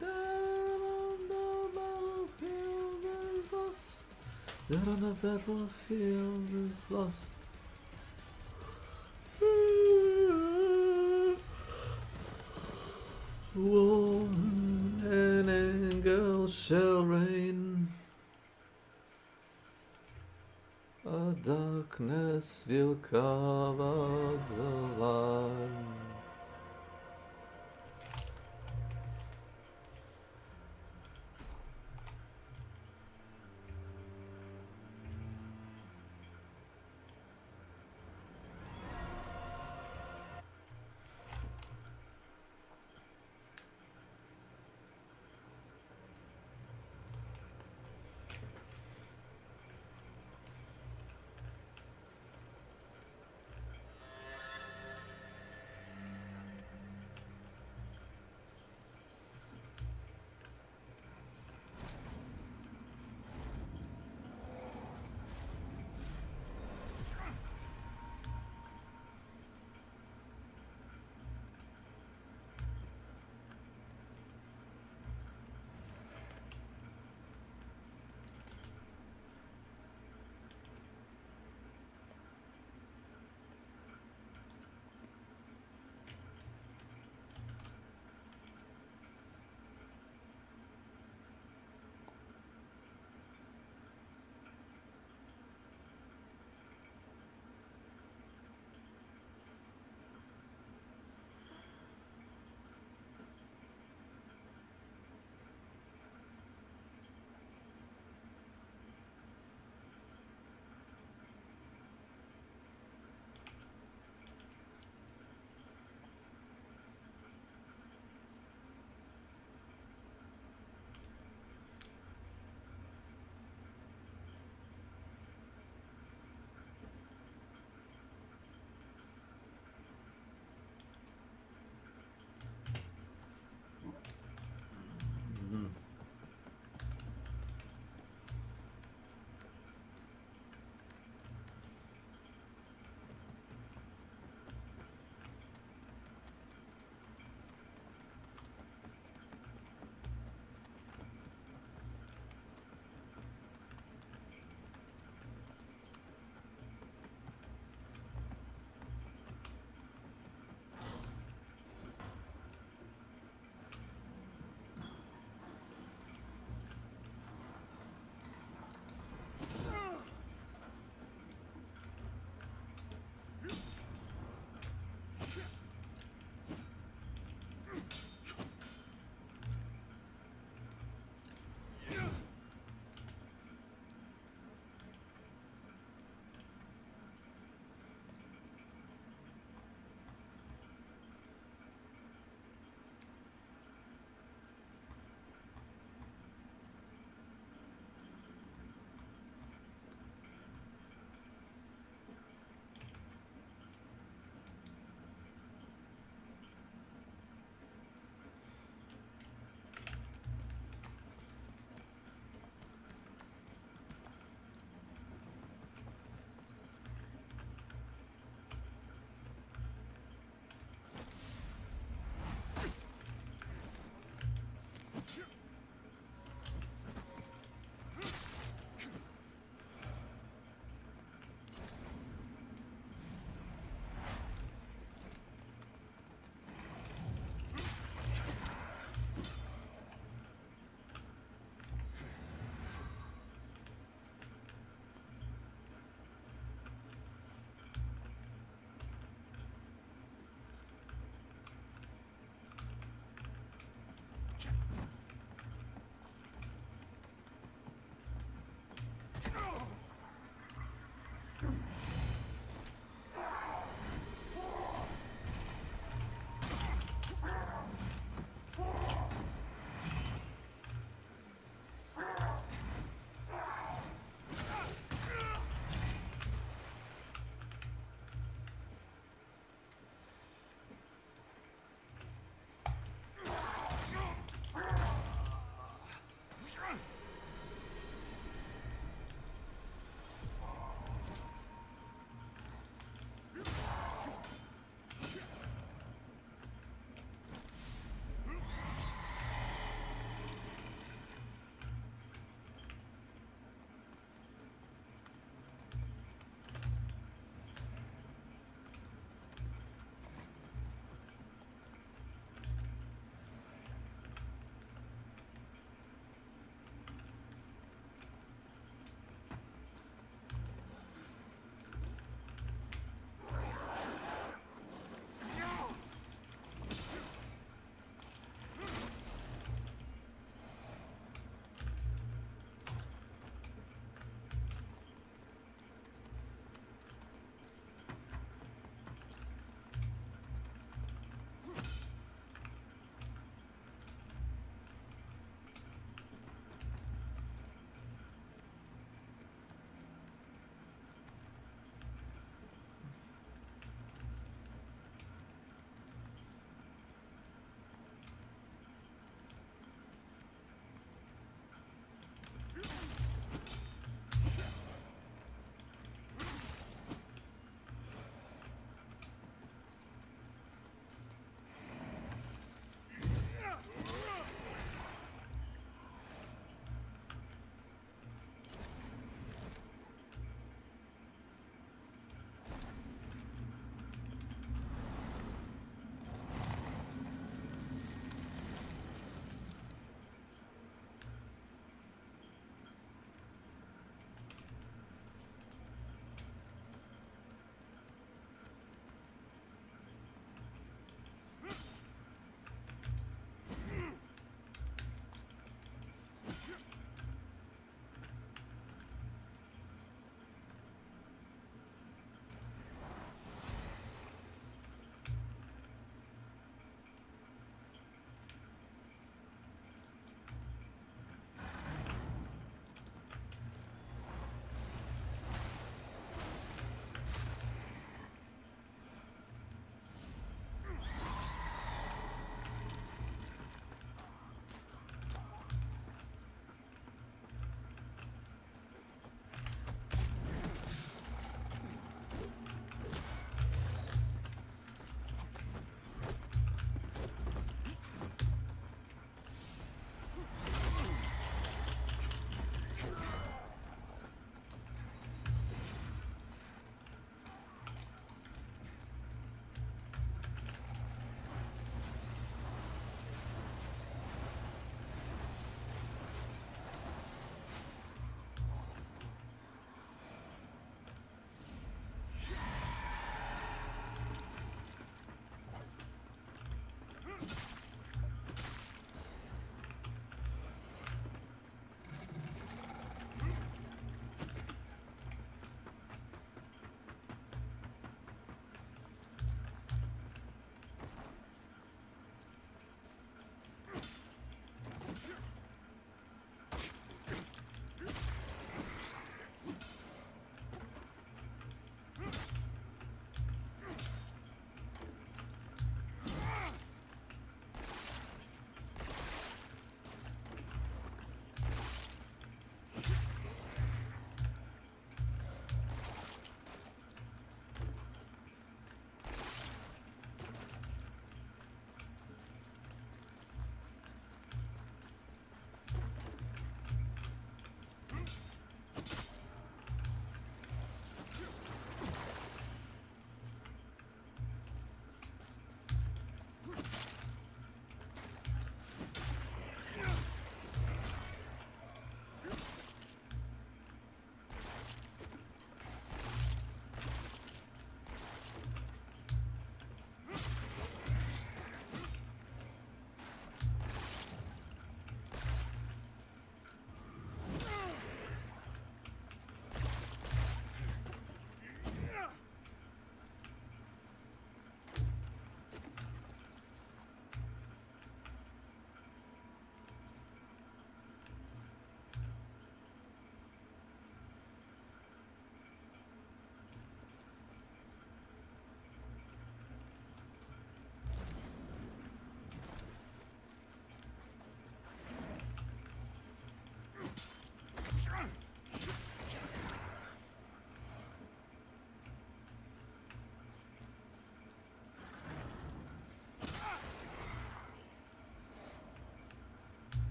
Stay. They're on a battlefield is lost. War and anger shall reign. A darkness will cover the land.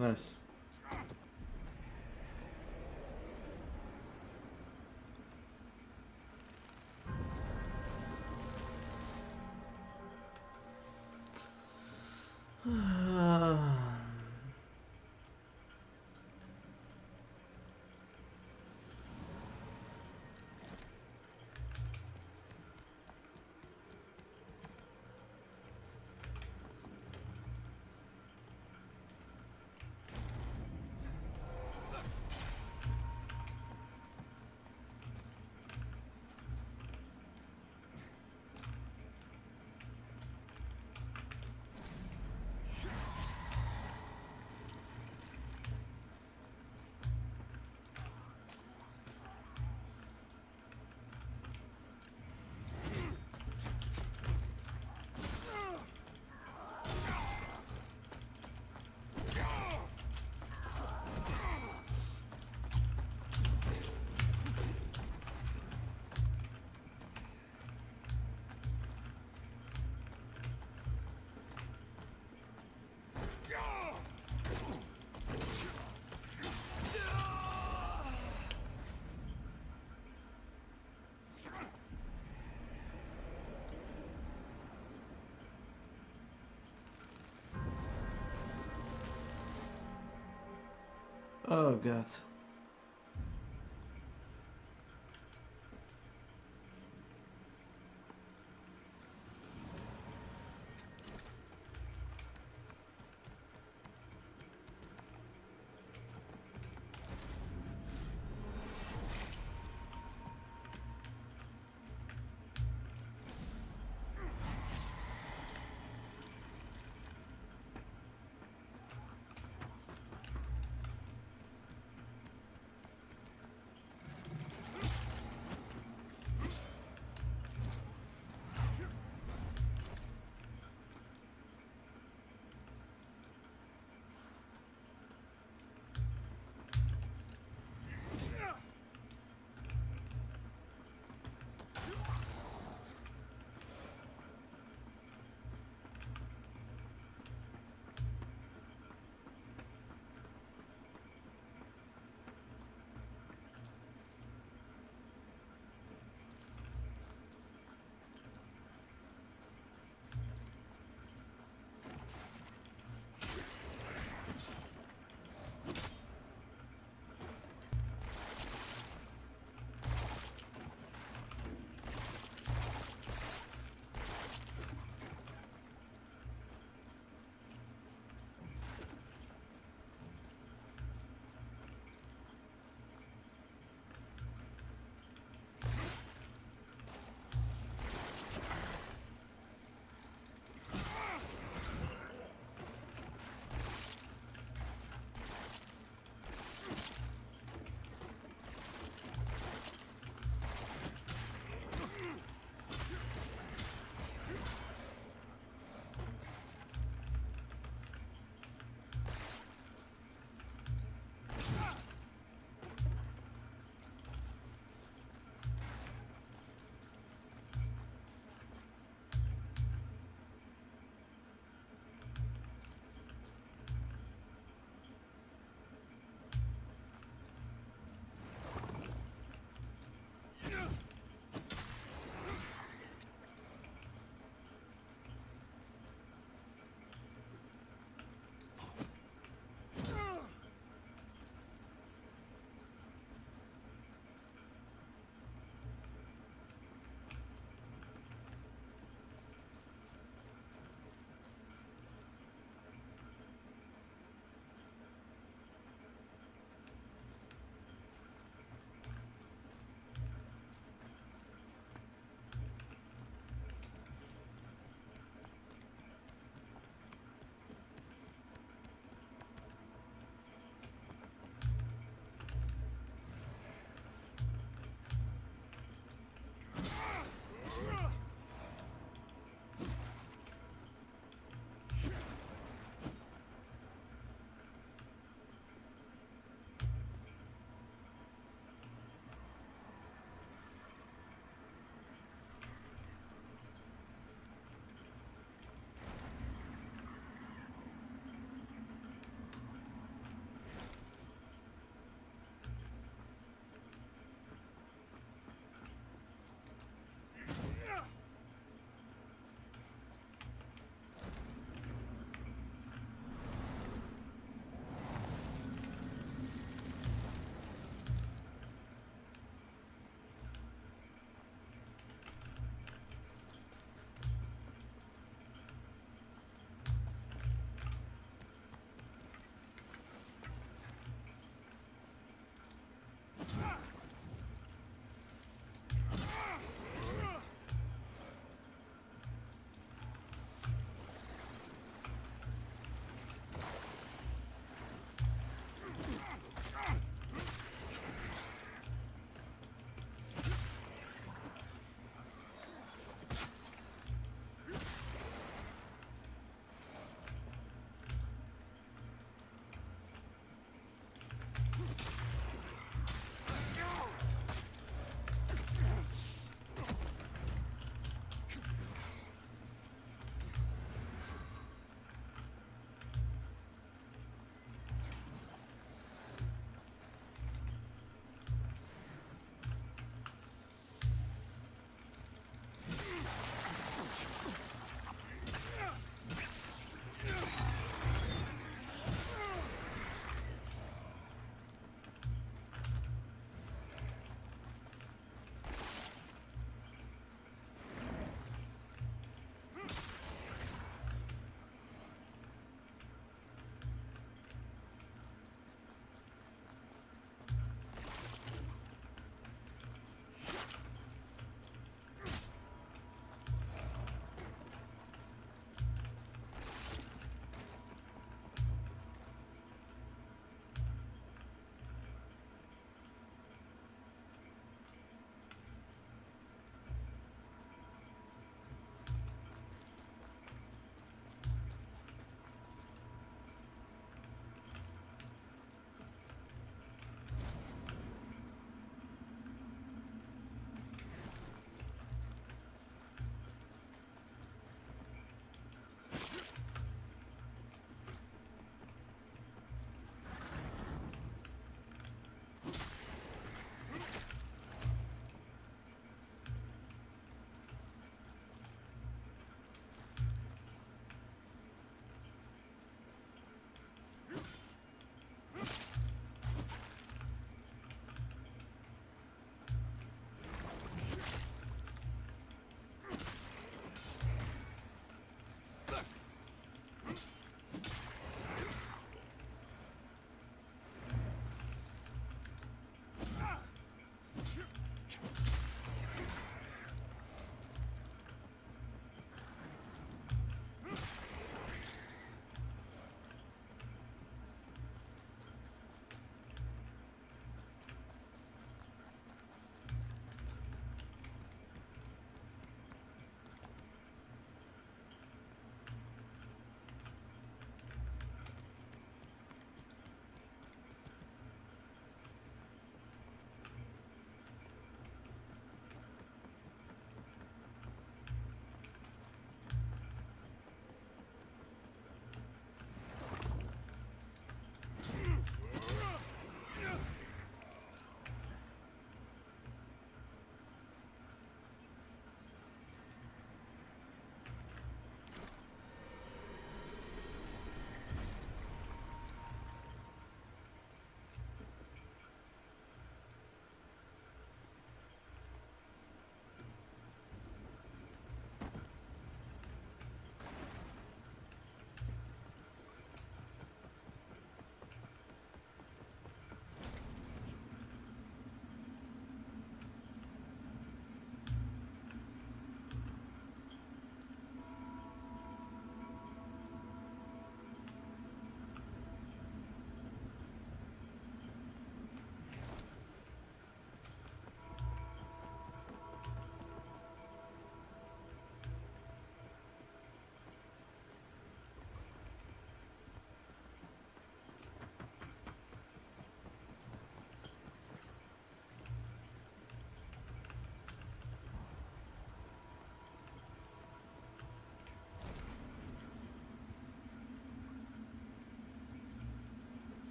Nice. Oh god.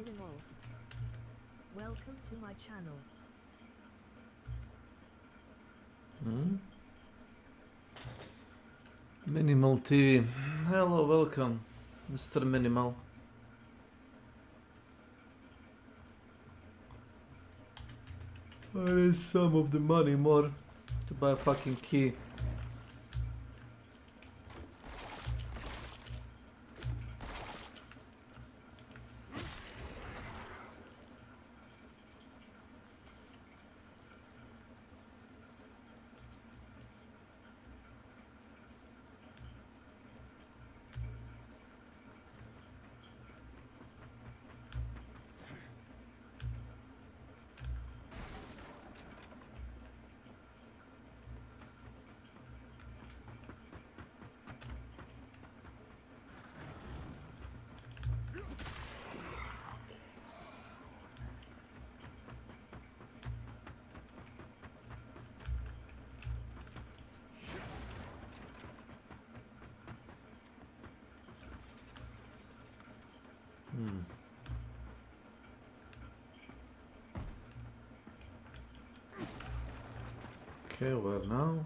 Minimal. Welcome to my channel. Hmm? Minimal TV. Hello, welcome, Mr. Minimal. I need some of the money more to buy a fucking key. Okay, where now?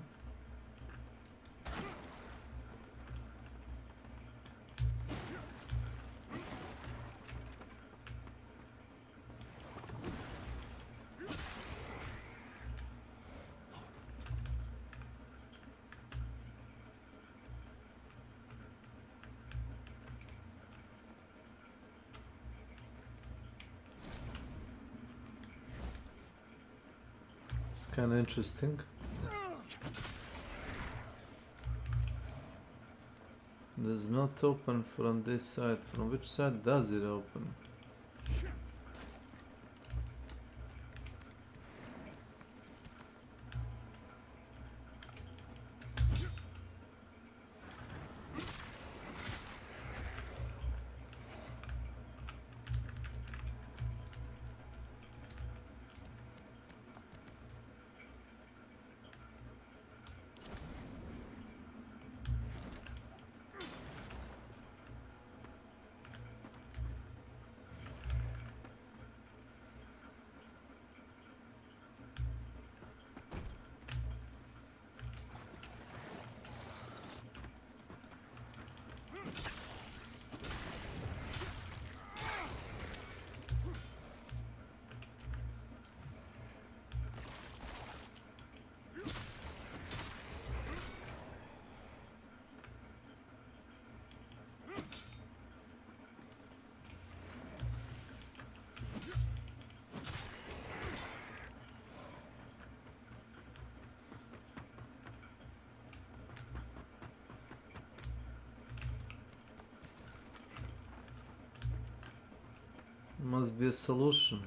It's kind of interesting. Does not open from this side. From which side does it open? Must be a solution.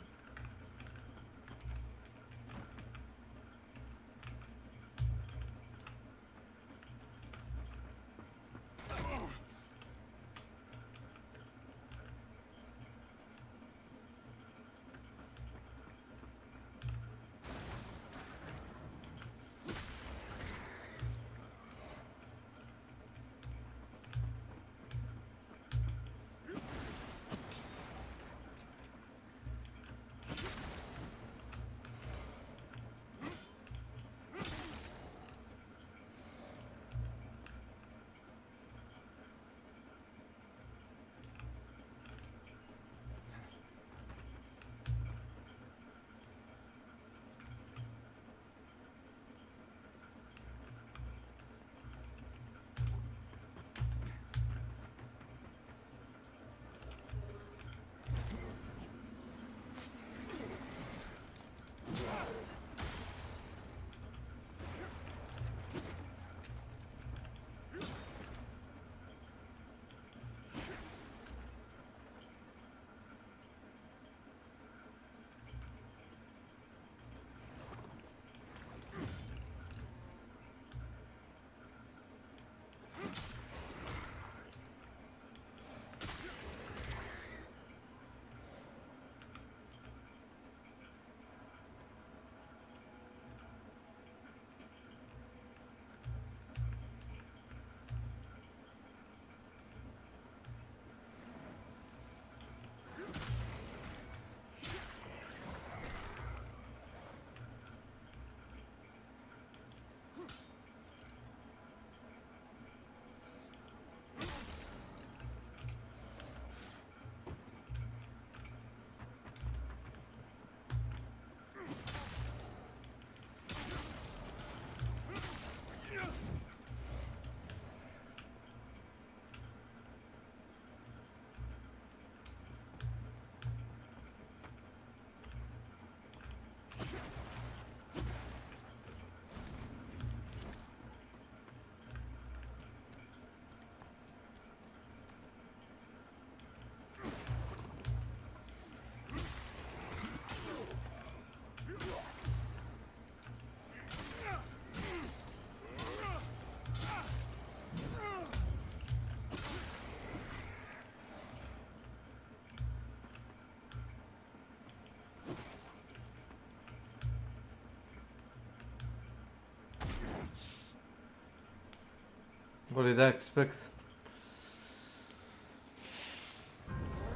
What did I expect?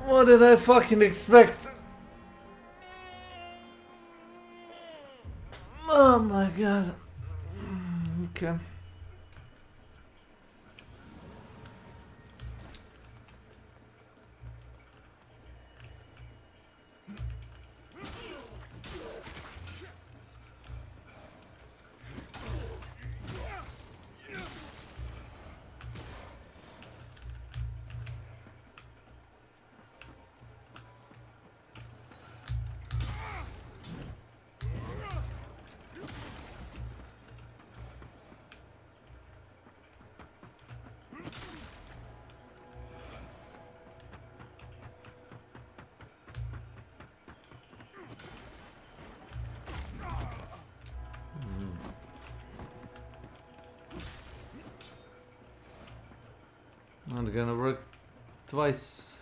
What did I fucking expect? Oh my god. Okay. Not gonna work twice.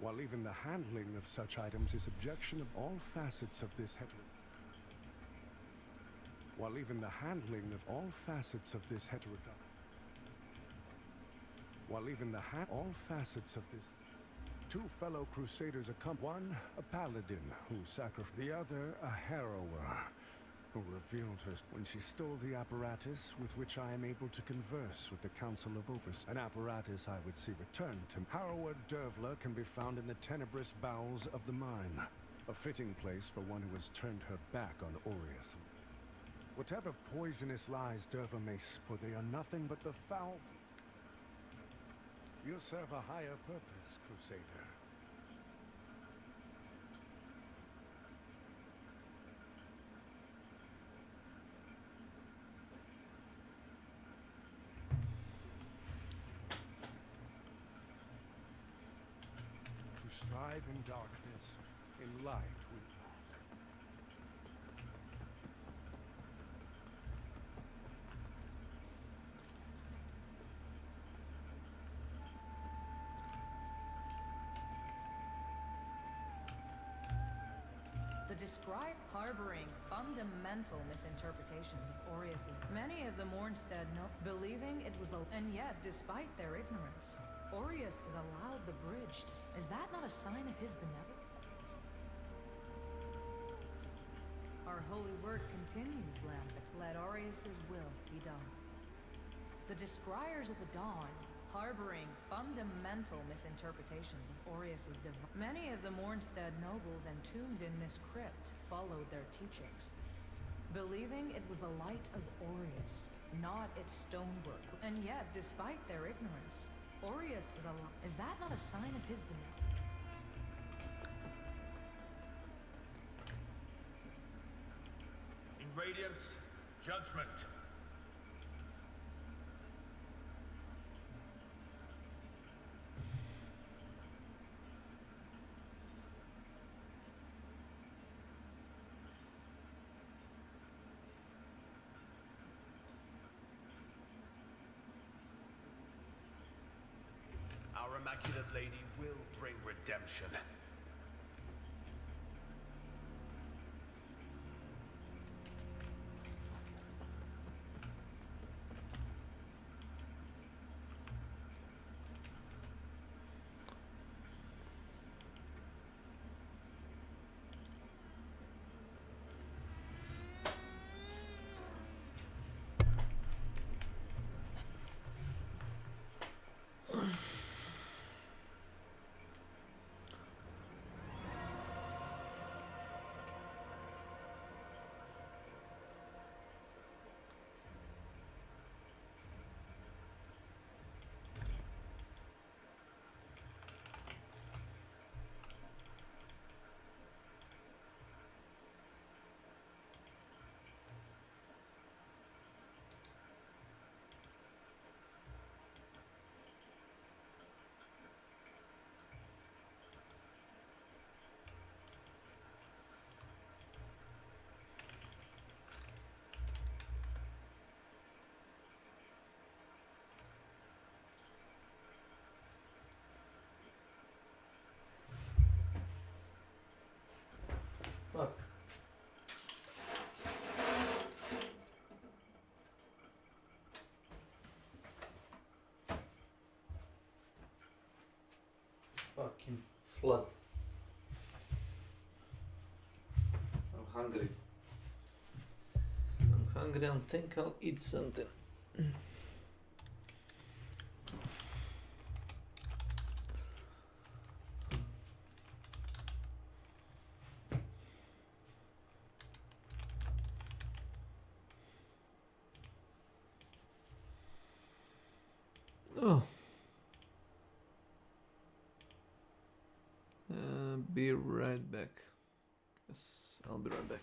While even the handling of such items is objectionable, all facets of this While even the handling of all facets of this While even the all facets of this two fellow crusaders one a paladin who sacrificed the other a harrower who revealed her when she stole the apparatus with which I am able to converse with the Council of Overseers. An apparatus I would see returned to Harrower Dervla can be found in the tenebrous bowels of the mine. A fitting place for one who has turned her back on Aureus. Whatever poisonous lies Derva may for they are nothing but the foul. You serve a higher purpose, Crusader. To strive in darkness, in light we walk. The described harboring fundamental misinterpretations of Aureus's. Many of the Mornstead believing it was and yet, despite their ignorance, Aureus has allowed the bridge to. Is that not a sign of his benevolence? Our holy word continues, Lambert. Let Aureus's will be done. The descriers of the dawn, harboring fundamental misinterpretations of Aureus's divine. Many of the Mornstead nobles entombed in this crypt followed their teachings, believing it was the light of Aureus, not its stonework. And yet, despite their ignorance, Aureus is alive. Is that not a sign of his benevolence? In Radiance, judgment. Our Immaculate Lady will bring redemption. Fuck. Fucking flood. I'm hungry. And think I'll eat something. Oh. Be right back. Yes, I'll be right back.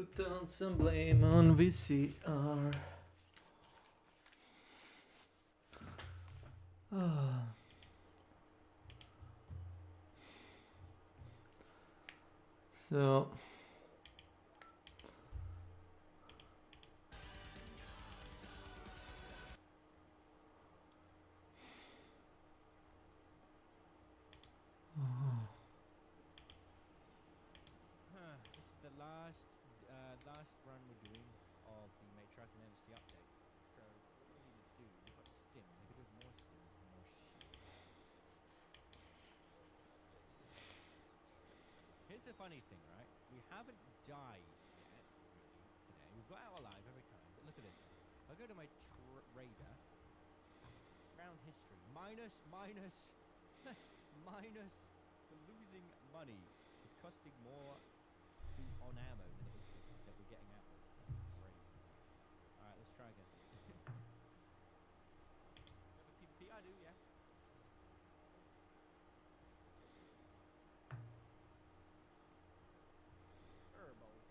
Put down some blame on VCR. Ah. So. This is the last run we're doing of the Matriarch and Dynasty update. So what we need to do, we've got stims. I could do more stims, more shit. Here's the funny thing, right? We haven't died yet, really, today. We've got out alive every time, but look at this. If I go to my Raider, round history, minus the losing money is costing more on ammo than it is that we're getting out of. That's crazy. Alright, let's try again. Remember PvP? I do, yeah. Herbals.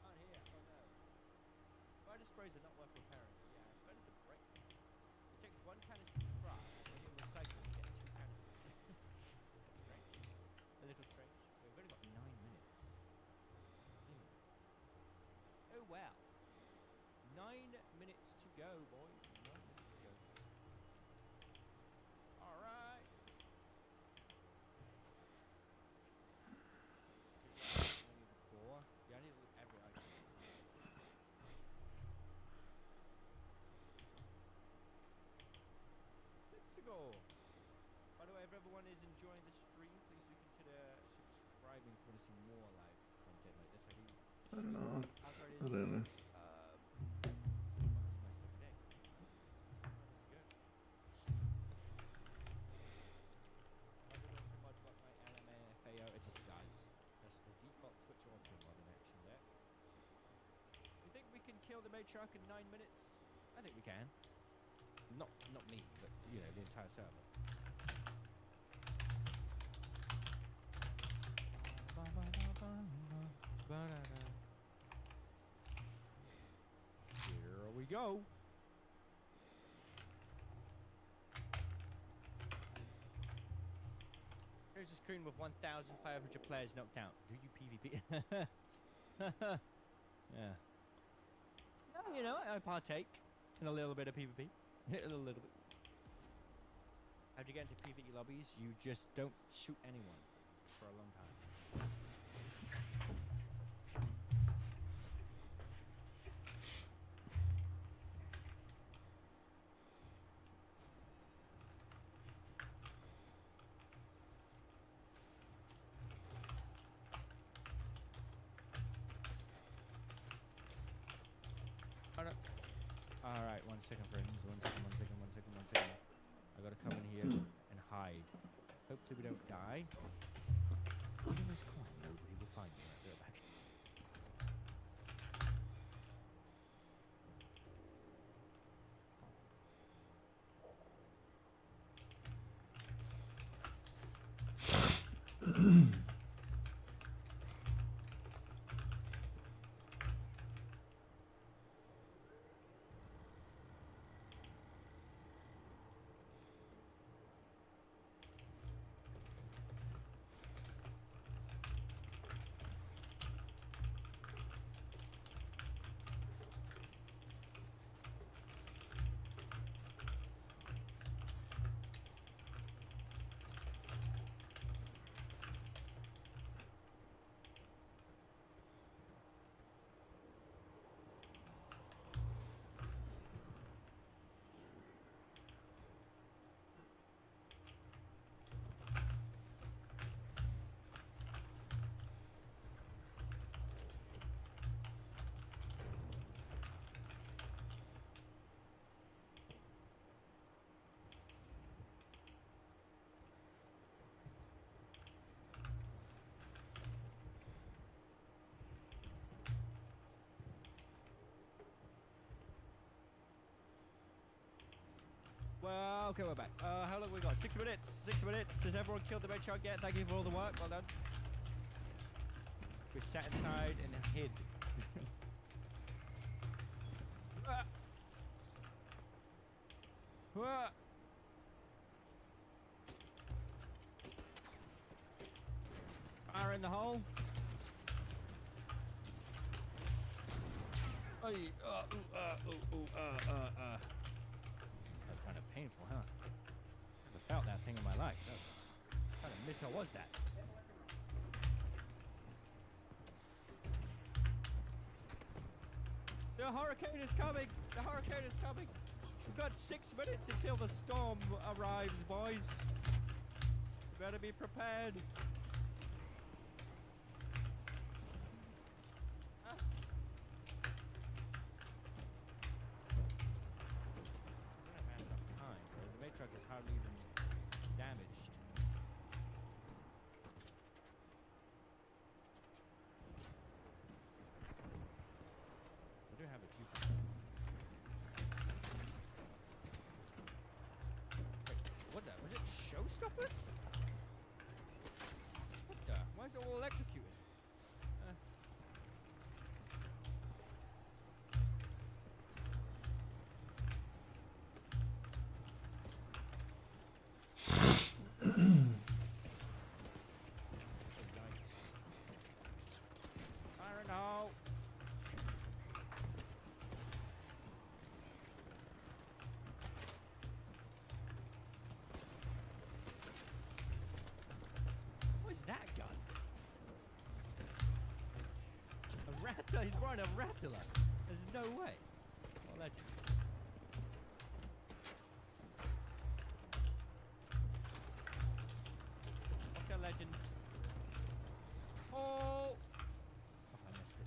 On here, oh no. Spider sprays are not worth repairing. Yeah, it's better to break them. It takes one canister to fry, when you recycle, you get 2 canisters. Strange. A little strange. So we've only got 9 minutes. Oh well. 9 minutes to go, boys. 9 minutes to go. Alright. I need the core. Yeah, I need to look every item. Let's go. By the way, if everyone is enjoying the stream, please do consider subscribing if you want to see more live content like this. I don't know. I don't know. It just does. That's the default Twitch auto mod in action there. You think we can kill the Matriarch in 9 minutes? I think we can. Not me, but you know, the entire server. Here we go. Here's a screen with 1,500 players knocked out. Do you PvP? Yeah. No, you know, I partake in a little bit of PvP. A little bit. How'd you get into PvE lobbies? You just don't shoot anyone for a long time. Alright, 1 second, friends. 1 second. I gotta come in here and hide. Hopefully we don't die. Even this corner, nobody will find me. Right, back. Okay, we're back. How long we got? 6 minutes. 6 minutes. Has everyone killed the red shark yet? Thank you for all the work. Well done. We sat inside and hid. Fire in the hole. That's kind of painful, huh? Never felt that thing in my life. What kind of missile was that? The hurricane is coming! The hurricane is coming! We've got 6 minutes until the storm arrives, boys. You better be prepared. Truck is hardly even damaged. We do have a few. Wait, what the? Was it showstoppers? What the? Why is it all electrocuted? That gun? A rattler? He's wearing a rattler. There's no way. Well, that's... What's a legend? Oh! Oh, I missed it.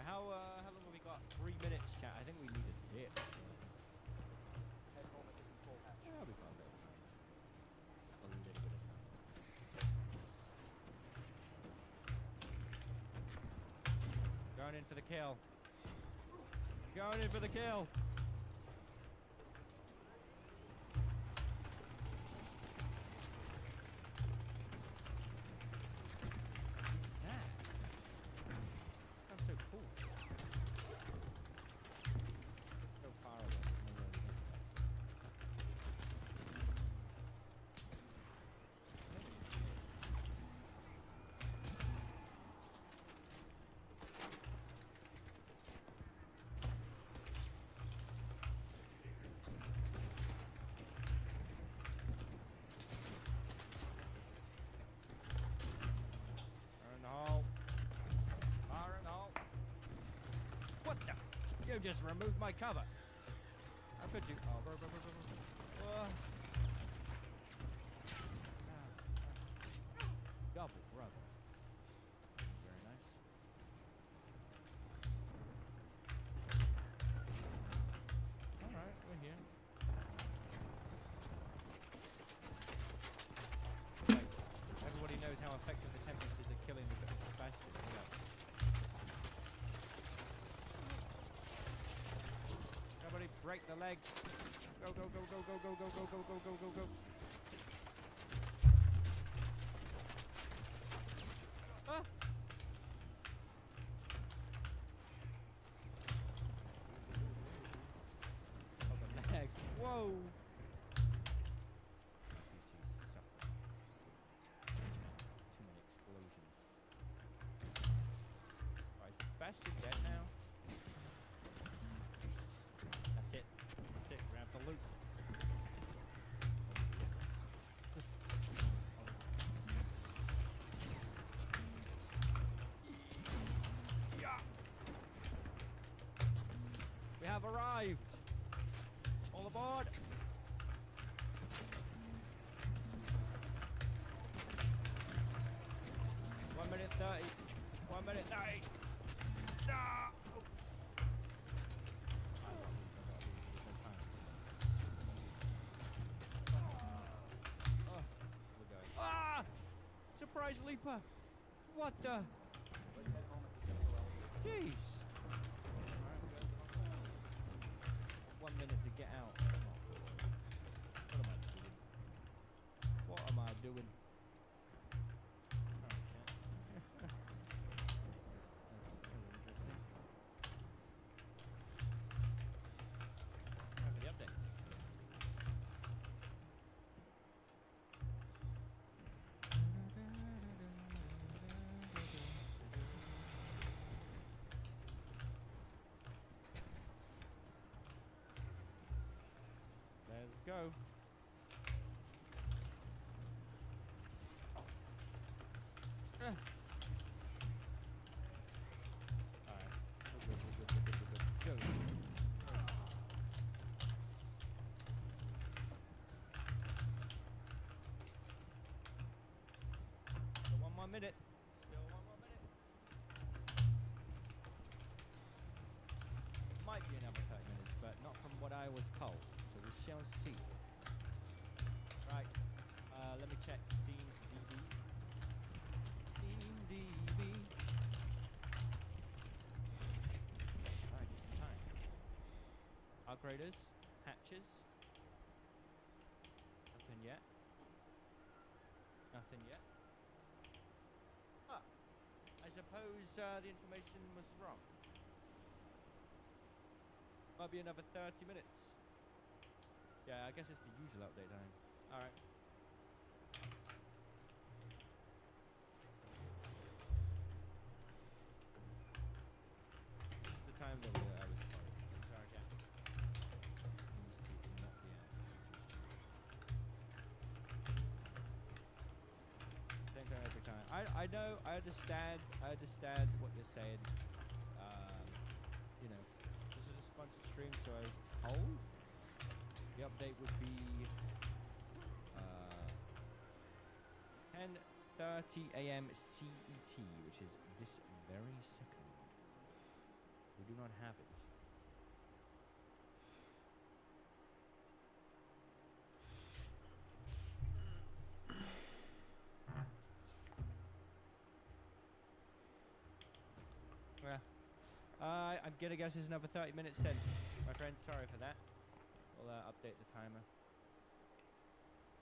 How long have we got? 3 minutes, chat. I think we need a dip. Yeah, we got a bit of time. A little bit of time. Going in for the kill. Going in for the kill. You just removed my cover. How could you? Oh, double brother. Very nice. All right, we're here. Like, everybody knows how effective the Tempest is at killing the Bastion. Break the legs. Go, go, go, go, go, go, go, go, go, go, go, go, go. Ah! Oh, the leg. Whoa! He's suffering. Too many explosions. Right, is the Bastion dead now? Grab the loot. Yeah. We have arrived. All aboard. Nice. No. Ah! Surprise leaper! What the? Jeez! 1 minute to get out. What am I doing? Alright, chat. That's interesting. Time for the update. Let's go. Alright. Go. Still 1 more minute. Still 1 more minute. Might be another 30 minutes, but not from what I was told. So we shall see. Right. Let me check Steam DB. Steam DB. Alright, just time. Upgraders. Hatches. Nothing yet. Nothing yet. Ah. I suppose the information was wrong. Might be another 30 minutes. Yeah, I guess it's the usual update time. Alright. This is the time that I was told. I'm sorry, Jack. Not the end. Same time every time. I know, I understand what you're saying. You know, this is a sponsored stream, so I was told the update would be 10:30 a.m. CET, which is this very second. We do not have it. Yeah. I'm gonna guess it's another 30 minutes then, my friend. Sorry for that. We'll update the timer.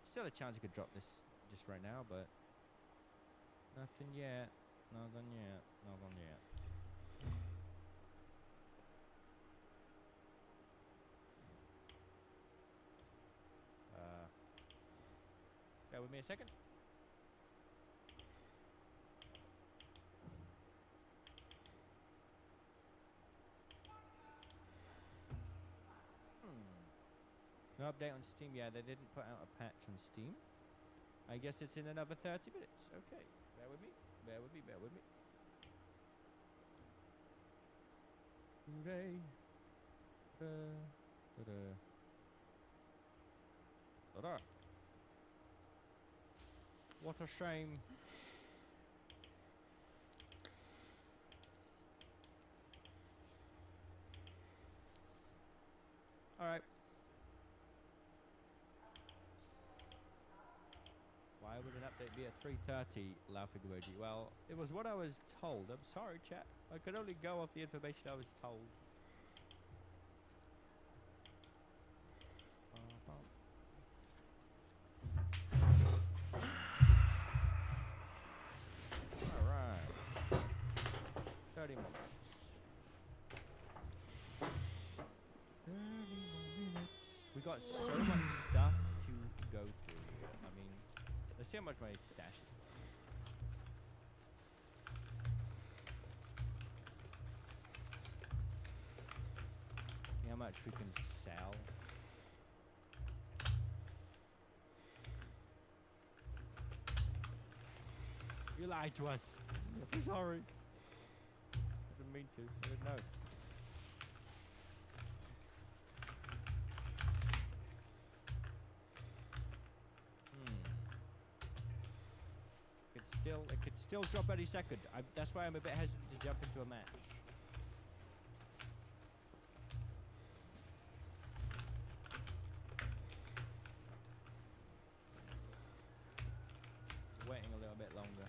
Still a chance you could drop this just right now, but nothing yet. Nothing yet. Nothing yet. Bear with me a second. No update on Steam. Yeah, they didn't put out a patch on Steam. I guess it's in another 30 minutes. Okay. Bear with me. Bear with me. Bear with me. Hooray. Ta-da. Ta-da. Ta-da. What a shame. Alright. Why would an update be at 3:30? Laughing emoji. Well, it was what I was told. I'm sorry, chat. I could only go off the information I was told. Alright. 30 more minutes. 30 more minutes. We got so much stuff to go through here. I mean, let's see how much my stash is. See how much we can sell. You lied to us. I'm sorry. I didn't mean to. I didn't know. it could still drop any second. That's why I'm a bit hesitant to jump into a match. Waiting a little bit longer.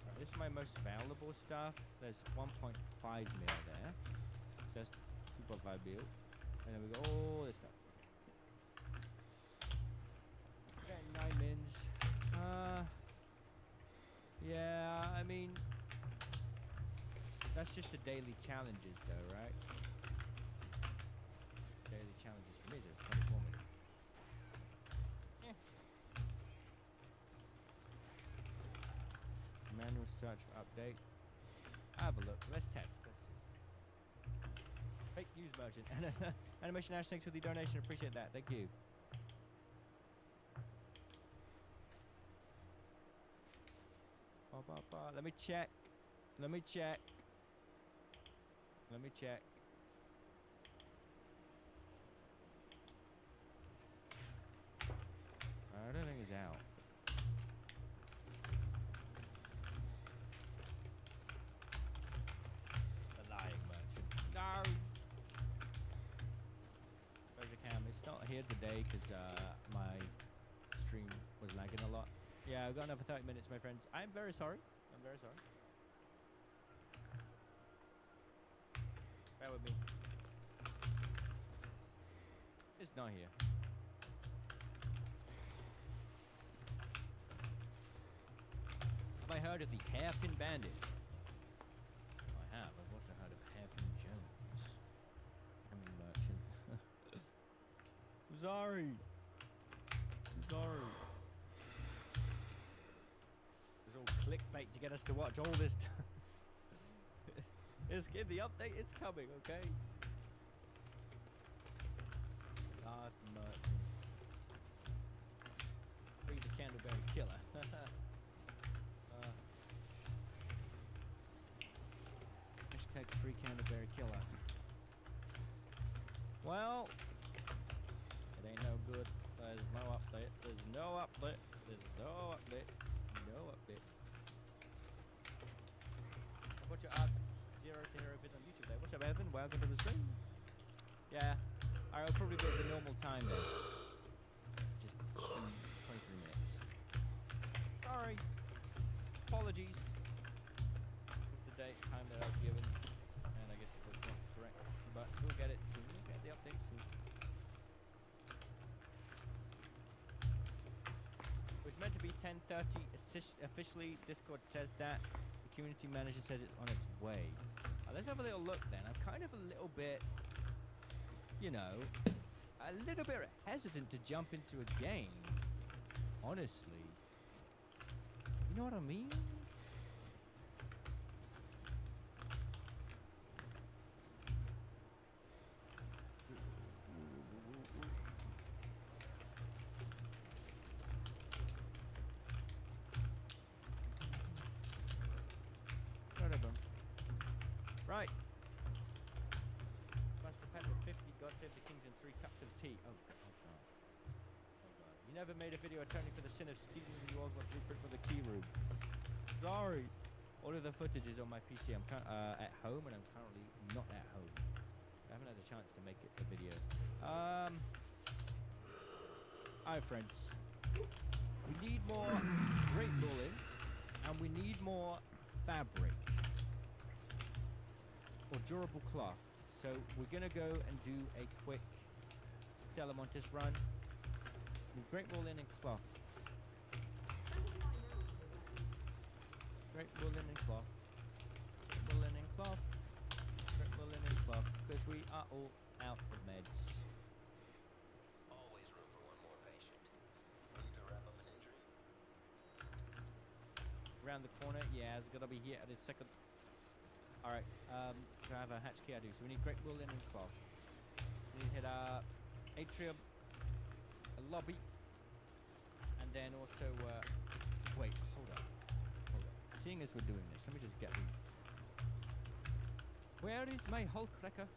Right, this is my most valuable stuff. There's 1.5 mil there. Just 2.5 mil. And then we got all this stuff. Okay, 9 mins. Yeah, I mean, that's just the daily challenges though, right? Daily challenges for me is 24 minutes. Yeah. Manual search for update. Have a look. Let's test. Let's see. Fake news merchant. Animation Ash, thanks for the donation. Appreciate that. Thank you. Let me check. Let me check. Let me check. I don't think he's out. The lying merchant. No! Treasure cam. It's not here today because my stream was lagging a lot. Yeah, I've got another 30 minutes, my friends. I'm very sorry. I'm very sorry. Bear with me. It's not here. Have I heard of the Hairpin Bandit? I have. I've also heard of Hairpin Jones. Coming merchant. Sorry. Sorry. It's all clickbait to get us to watch all this. The update is coming, okay? Dark merchant. Free the Candleberry Killer. Hashtag free Candleberry Killer. Well, it ain't no good. There's no update. There's no update. There's no update. No update. How about your Zero to Hero vid on YouTube there? What's up, Evan? Welcome to the stream. Yeah, I'll probably be at the normal time then. Just 23 minutes. Sorry. Apologies. It's the date, time that I was given. And I guess it was not correct. But we'll get it soon. We'll get the update soon. It was meant to be 10:30 officially. Discord says that. The community manager says it's on its way. Let's have a little look then. I'm kind of a little bit, you know, a little bit hesitant to jump into a game. Honestly. You know what I mean? Right. Must repent with 50. God save the kings and 3 cups of tea. Oh God. Oh God. You never made a video atoning for the sin of stealing the Oswald blueprint for the key room. Sorry. All of the footage is on my PC. I'm at home and I'm currently not at home. I haven't had a chance to make it a video. Alright, friends. We need more great bullet and we need more fabric. Or durable cloth. So we're gonna go and do a quick Telemontis run with great wool linen cloth. Great wool linen cloth. Great wool linen cloth. Great wool linen cloth. Because we are all out of meds. Always room for one more patient. Need to wrap up an injury? Around the corner, yeah, it's gonna be here at a second. Alright, so I have a hatch key I do. So we need great wool linen cloth. We need to hit atrium, a lobby, and then also, wait, hold up. Seeing as we're doing this, let me just get the... Where is my Hulk Wrecker?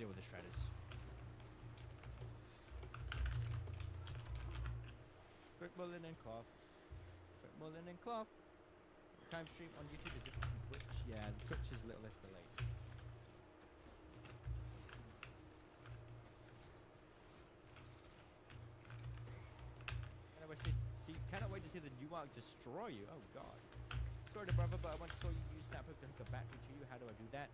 deal with the shredders. Brick mullen and cloth. Brick mullen and cloth. Time stream on YouTube is different from Twitch. Yeah, Twitch is a little less delayed. Cannot wait to see the new arc destroy you. Oh god. Sorry to brother, but I once saw you use Snaphook to hook a battery to you. How do I do that?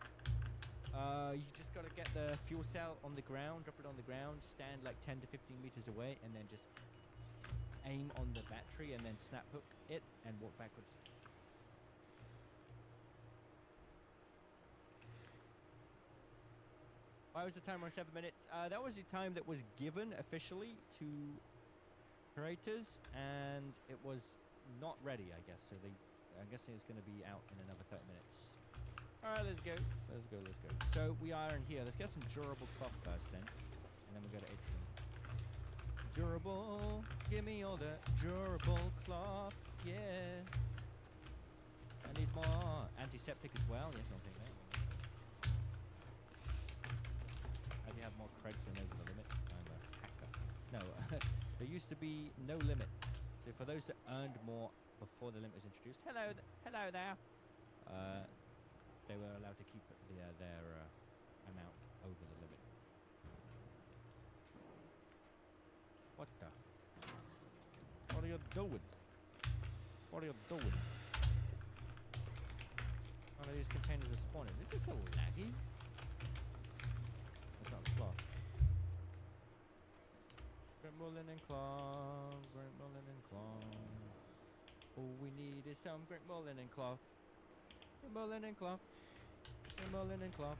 You just gotta get the fuel cell on the ground, drop it on the ground, stand like 10 to 15 meters away, and then just aim on the battery and then snap hook it and walk backwards. Why was the timer on 7 minutes? That was the time that was given officially to creators, and it was not ready, I guess. So I'm guessing it's going to be out in another 30 minutes. All right, let's go. Let's go. Let's go. So we are in here. Let's get some durable cloth first, then, and then we'll go to atrium. Durable, give me all the durable cloth, yeah. I need more antiseptic as well. Yes, I'll take that. I do have more creds than over the limit. I'm a hacker. No. There used to be no limit, so for those that earned more before the limit was introduced, hello there, they were allowed to keep their amount over the limit. What the? What are you doing? What are you doing? One of these containers are spawning. This is a little laggy. It's not cloth. Great mullen and cloth, great mullen and cloth. All we need is some great mullen and cloth. Great mullen and cloth. Great mullen and cloth.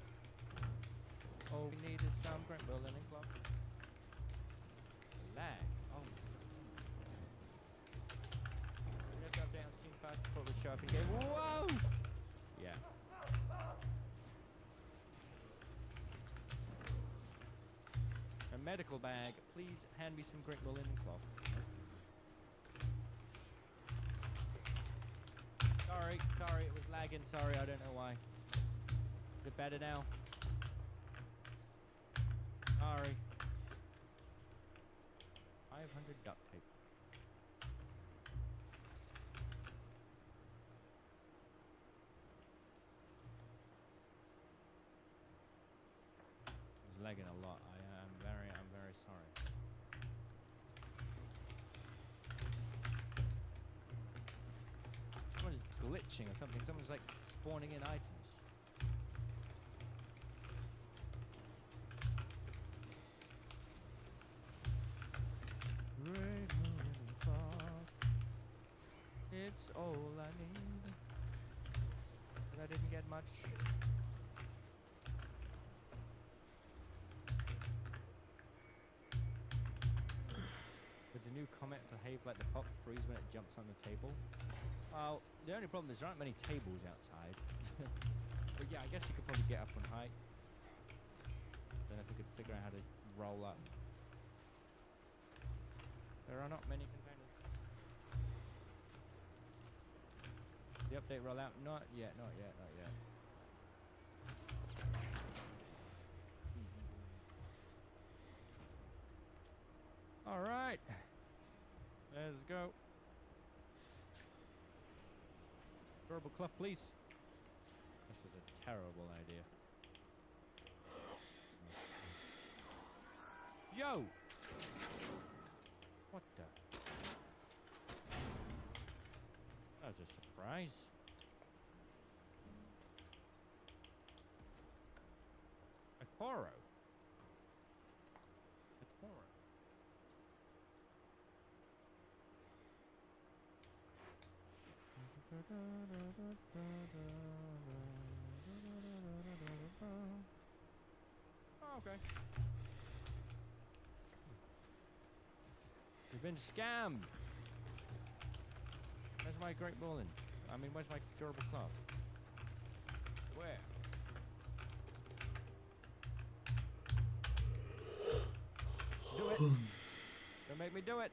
All we need is some great mullen and cloth. Lag. Oh. We have to update on scene 5 before we show up in game. Whoa! Yeah. A medical bag. Please hand me some great mullen and cloth. Sorry, it was lagging. Sorry, I don't know why. Is it better now? Sorry. 500 duct tape. It's lagging a lot. I'm very sorry. Someone's glitching or something. Someone's like spawning in items. Great moving clock. It's all I need. But I didn't get much. Did the new comet behave like the pop freeze when it jumps on the table? Well, the only problem is there aren't many tables outside. But yeah, I guess you could probably get up on height. Then if we could figure out how to roll up. There are not many containers. The update rollout? Not yet, not yet, not yet. Alright. Let's go. Durable cloth, please. This is a terrible idea. Yo! What the? That was a surprise. A Toro. A Toro. Oh, okay. We've been scammed. Where's my great mullen? I mean, where's my durable cloth? Where? Do it. Don't make me do it.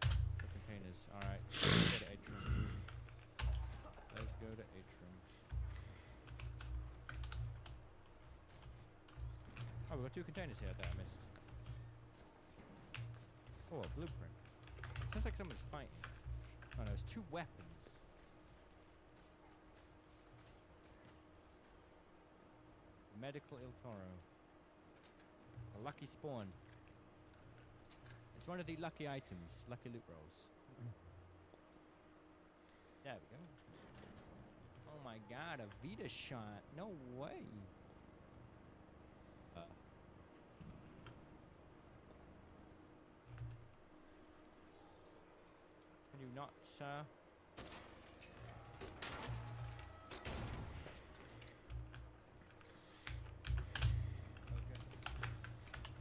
The containers. Alright. Let's go to atrium. Let's go to atrium. Oh, we've got 2 containers here that I missed. Oh, a blueprint. Sounds like someone's fighting. Oh no, it's 2 weapons. Medical Il Toro. A lucky spawn. It's one of the lucky items. Lucky loot rolls. There we go. Oh my god, a Vita shot. No way. Can you not, sir?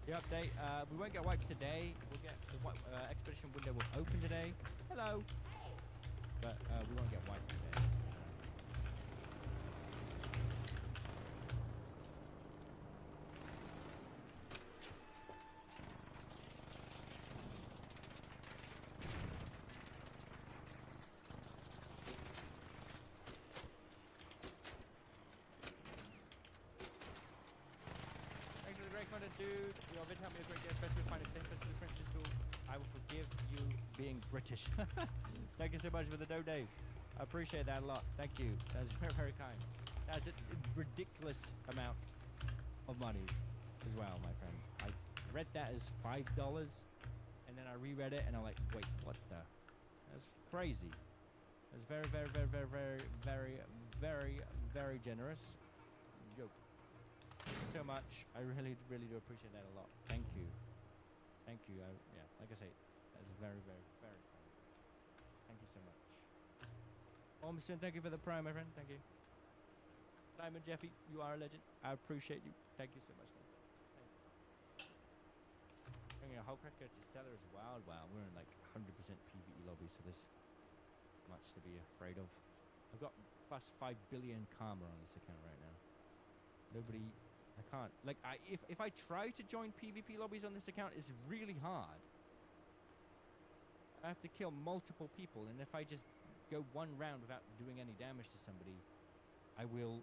The update, we won't get wiped today. We'll get the expedition window will open today. Hello. But we won't get wiped today. Dude, your vid helped me a great deal, especially finding things such as the French tool. I will forgive you being British. Thank you so much for the donate. I appreciate that a lot. Thank you. That's very, very kind. That's a ridiculous amount of money as well, my friend. I read that as $5, and then I reread it, and I'm like, wait, what the? That's crazy. That's very, very, very, very, very, very, very, very generous. Yo. Thank you so much. I really, really do appreciate that a lot. Thank you. Thank you. Yeah, like I say, that's very, very, very kind. Thank you so much. Ormston, thank you for the prime, my friend. Thank you. Simon Jeffy, you are a legend. I appreciate you. Thank you so much, man. Thank you. Bringing a whole cracker to Stellar is wild. Wow, we're in like 100% PvE lobby, so there's much to be afraid of. I've got plus 5 billion karma on this account right now. Nobody... I can't. Like, if I try to join PvP lobbies on this account, it's really hard. I have to kill multiple people, and if I just go one round without doing any damage to somebody, I will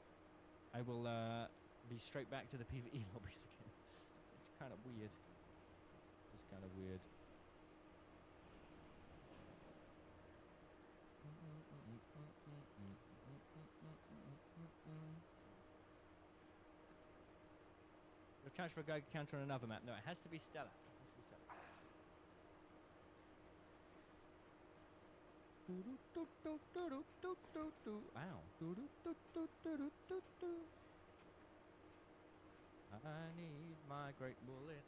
be straight back to the PvE lobbies again. It's kind of weird. It's kind of weird. Transfer Geiger counter on another map. No, it has to be Stella. It has to be Stella. Wow. I need my great bullet,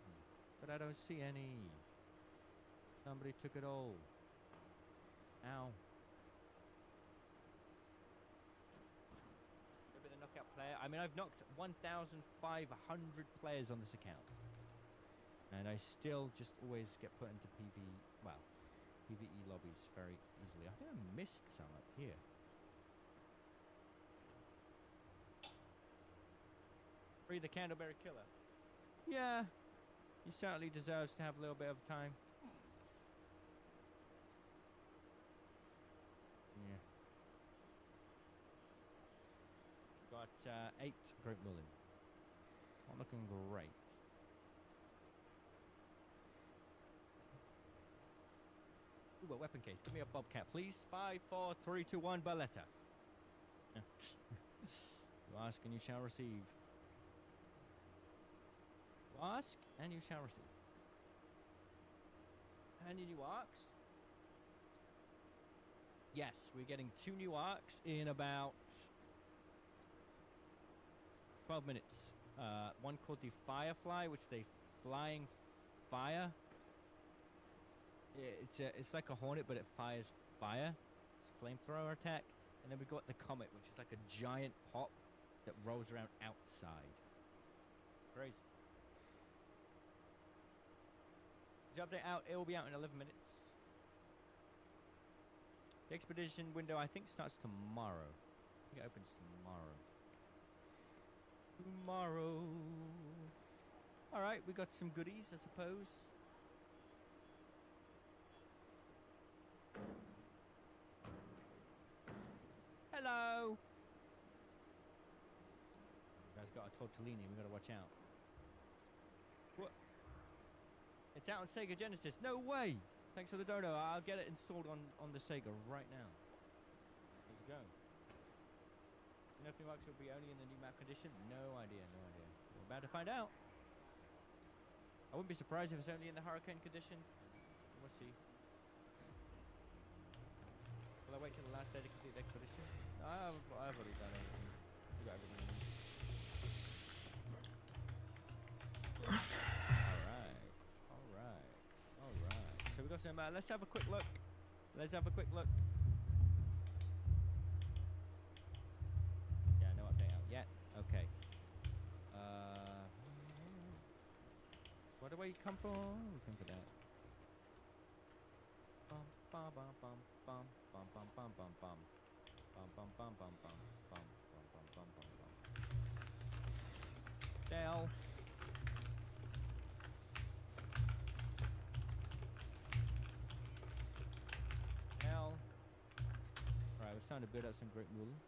but I don't see any. Somebody took it all. Ow. Knockout player. I mean, I've knocked 1,500 players on this account, and I still just always get put into PvE lobbies very easily. I think I missed some up here. Free the Candleberry Killer. Yeah, he certainly deserves to have a little bit of time. Yeah. Got 8 Great Mullen. Not looking great. Ooh, a weapon case. Give me a Bobcat, please. 5, 4, 3, 2, 1, Berletta. You ask and you shall receive. You ask and you shall receive. Any new arcs? Yes, we're getting 2 new arcs in about 12 minutes. One called the Firefly, which is a flying fire. It's like a hornet, but it fires fire. It's a flamethrower attack. And then we got the Comet, which is like a giant pop that rolls around outside. Crazy. The update out. It will be out in 11 minutes. The expedition window, I think, starts tomorrow. I think it opens tomorrow. Alright, we got some goodies, I suppose. Hello! You guys got a tortellini, we gotta watch out. It's out on Sega Genesis. No way! Thanks for the dono. I'll get it installed on the Sega right now. Let's go. You know if New Marks will be only in the new map condition? No idea, no idea. We're about to find out. I wouldn't be surprised if it's only in the hurricane condition. We'll see. Will I wait till the last day to complete the expedition? I've already done everything. We got everything. Alright. So we got some, let's have a quick look. Yeah, no update out yet. Okay. Where do we come from? We come for that. Bum bum bum bum bum bum bum bum bum bum bum bum bum bum bum bum bum bum bum bum. Dale. Alright, we're starting to build up some great moolah.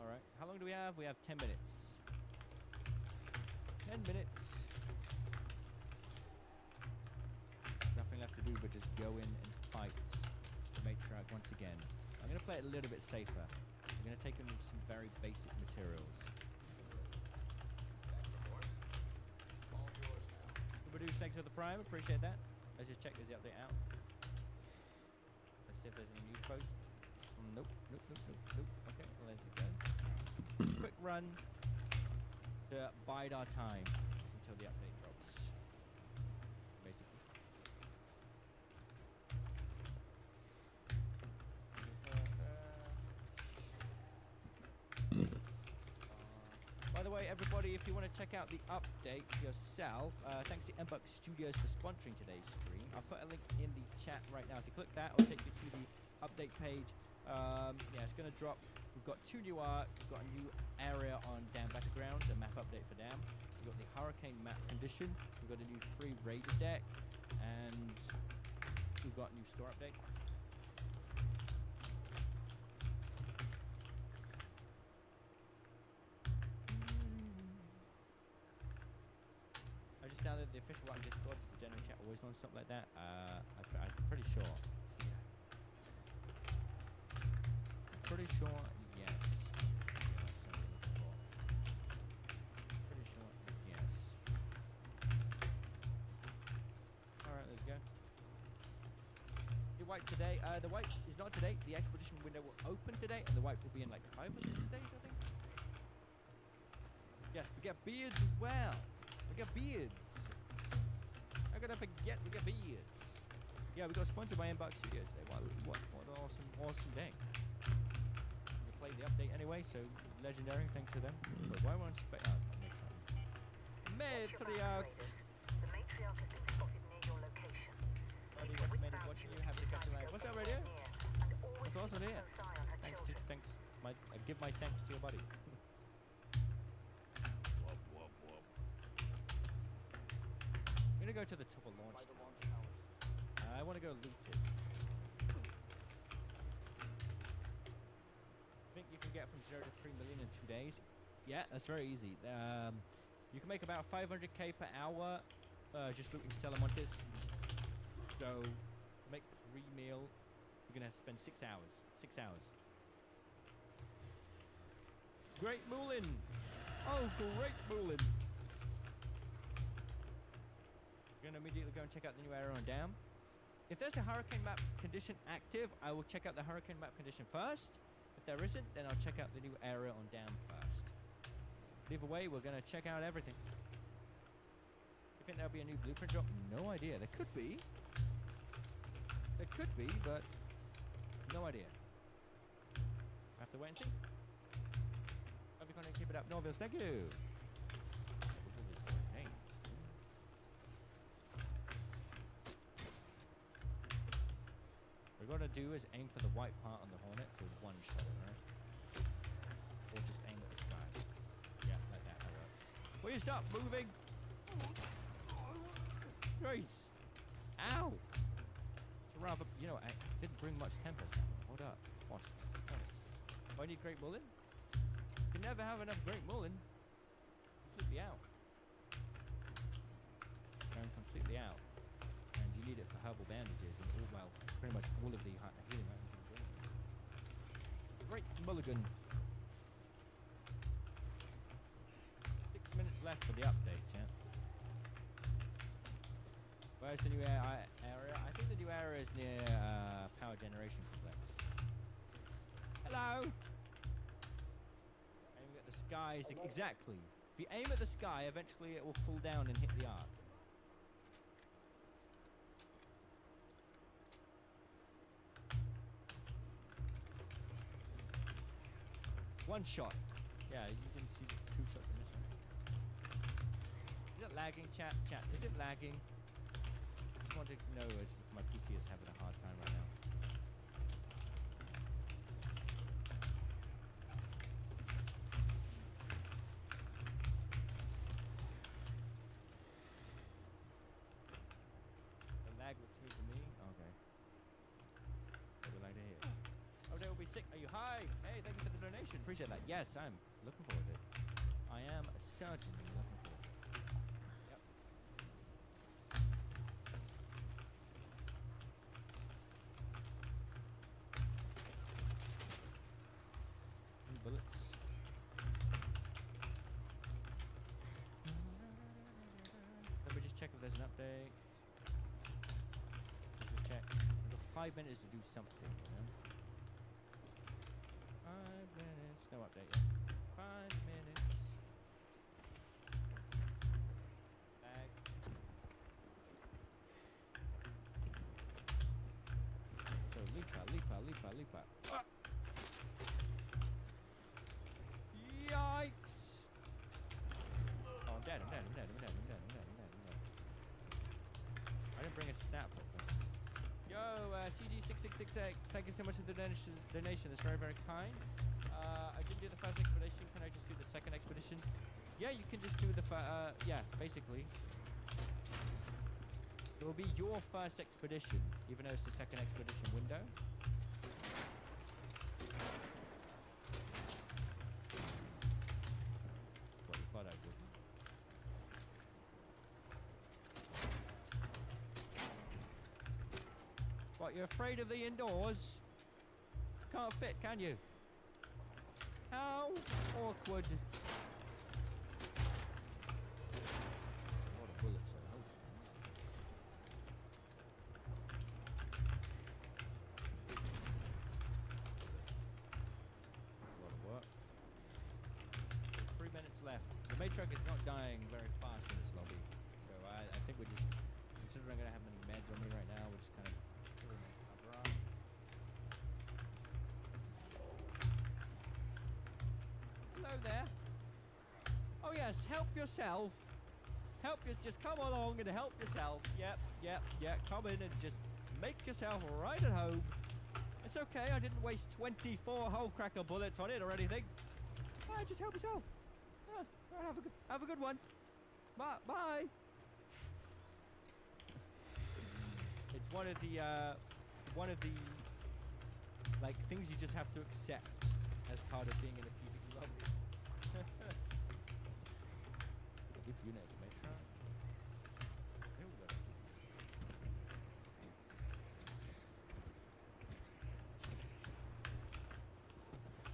Alright, how long do we have? We have 10 minutes. 10 minutes. Nothing left to do but just go in and fight the matriarch once again. I'm going to play it a little bit safer. I'm going to take in some very basic materials. Thanks for the prime, appreciate that. Let's just check is the update out. Let's see if there's any news posts. Nope. Okay, let's go. Quick run to bide our time until the update drops. Basically. By the way, everybody, if you want to check out the update yourself, thanks to Embark Studios for sponsoring today's stream. I'll put a link in the chat right now. If you click that, it'll take you to the update page. Yeah, it's going to drop. We've got two new art. We've got a new area on Dam Battlegrounds, a map update for Dam. We've got the Hurricane map condition. We've got a new free Raider deck. And we've got a new store update. I just downloaded the official one Discord. Is the general chat always on stuff like that? I'm pretty sure. Pretty sure, yes. Pretty sure, yes. Alright, let's go. The wipe today, the wipe is not today. The expedition window will open today, and the wipe will be in like 5 or 6 days, I think. Yes, we get beards as well. We get beards. How could I forget we get beards? Yeah, we got sponsored by Embark Studios today. What an awesome day. Play the update anyway, so legendary, thanks to them. But why won't I Matriarch! The matriarch has been spotted near your location. I recommended watching you have the captain live. What's up, radio? What's awesome here? Thanks. I give my thanks to your buddy. I'm gonna go to the top of launch tower. I want to go loot it. You can get from 0 to 3 million in 2 days. Yeah, that's very easy. You can make about 500k per hour just looting Telemontis. So make 3 mil. You're gonna spend 6 hours. 6 hours. Great Moulin! Oh, great Moulin! We're gonna immediately go and check out the new area on Dam. If there's a hurricane map condition active, I will check out the hurricane map condition first. If there isn't, then I'll check out the new area on Dam first. But either way, we're going to check out everything. You think there'll be a new blueprint drop? No idea. There could be. There could be, but no idea. I have to wait and see. Hope you're going to keep it up. Norville, thank you. What we're going to do is aim for the white part on the Hornet to one-shot it, right? Or just aim at the sky. Yeah, like that works. Will you stop moving? Grace! Ow! It's rather, you know, I didn't bring much temper, Sam. Hold up. Wasps. I need Great Mullen? You can never have enough Great Mullen. Completely out. Going completely out. herbal bandages and all, well, pretty much all of the healing items. Great mulligan. 6 minutes left for the update, yeah. Where's the new area? I think the new area is near power generation complex. Hello! Aiming at the sky is exactly. If you aim at the sky, eventually it will fall down and hit the arc. One shot. Yeah, you can see the 2 shots in this one. Is it lagging, chat? Chat, is it lagging? I just want to know if my PC is having a hard time right now. The lag looks smooth to me. Okay. What would I like to hear? Oh, they will be sick. Are you high? Hey, thank you for the donation. Appreciate that. Yes, I'm looking forward to it. I am certainly looking forward to it. Yep. Bullets. Let me just check if there's an update. Just check. We've got 5 minutes to do something, you know? 5 minutes. No update yet. 5 minutes. Lag. So leaper. Ah! Yikes! Oh, I'm dead. I didn't bring a snap with me. Yo, CG6668, thank you so much for the donation. That's very, very kind. I didn't do the first expedition. Can I just do the second expedition? Yeah, you can just do the yeah, basically. It will be your first expedition, even though it's the second expedition window. What you thought I did. What, you're afraid of the indoors? Can't fit, can you? How awkward. That's a lot of bullets, I hope. A lot of work. There's 3 minutes left. The Matriarch is not dying very fast in this lobby. So I think we're just, considering I don't have many meds on me right now, we're just kind of doing a cover up. Hello there. Oh yes, help yourself. Just come along and help yourself. Yep. Come in and just make yourself right at home. It's okay, I didn't waste 24 hole cracker bullets on it or anything. Just help yourself. Have a good one. Bye. It's one of the like things you just have to accept as part of being in a PvP lobby. Good unit, Metro. Here we go.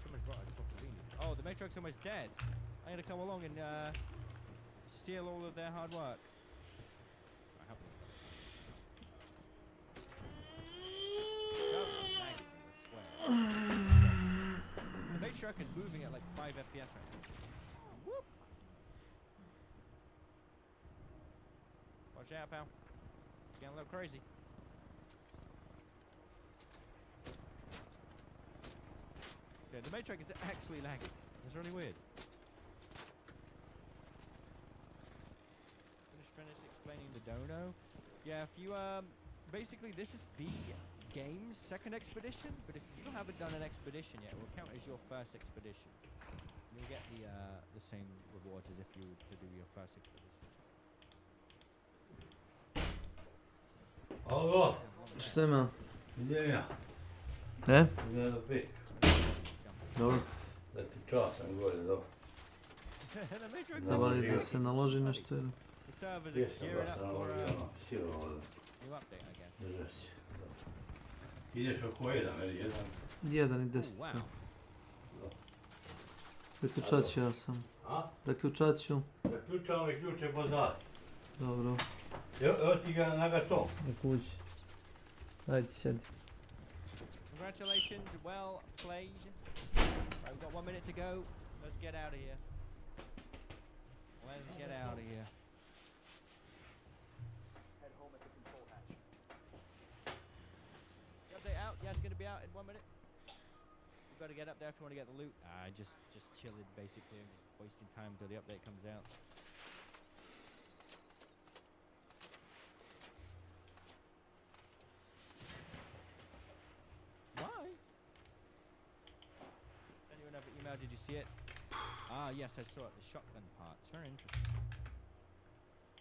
Someone's brought a tortellini. Oh, the Matriarch's almost dead. I'm gonna come along and steal all of their hard work. I hope the Matriarch is moving at like 5 FPS right now. Whoop! Watch out, pal. It's getting a little crazy. Okay, the Matriarch is actually lagging. It's really weird. Finish explaining the dono. Yeah, if you basically this is the game's second expedition, but if you haven't done an expedition yet, it will count as your first expedition. You'll get the same rewards as if you were to do your first expedition. Hallå! Stämmer. Ja. Ne? Ja, vi. Dobro. Da ti časam gore, dobro. Da li da se naloži nešto ili? Jesam baš naložio ono, sirovo. New update, I guess. Zdrasti. Ideš oko jedan, veli, jedan. 1 i 10. Oh, wow. Zaključat ja sam. A? Zaključat ću. Zaključao mi ključe pozad. Dobro. Evo ti ga na to. U kući. Ajde, sjedi. Congratulations, well played. Right, we've got 1 minute to go. Let's get out of here. Let's get out of here. Head home at the control hatch. The update out? Yeah, it's going to be out in 1 minute. We've got to get up there if you want to get the loot. Just chilling basically. I'm just wasting time until the update comes out. Why? Anyone have an email? Did you see it? Ah, yes, I saw it. The shotgun part. It's very interesting.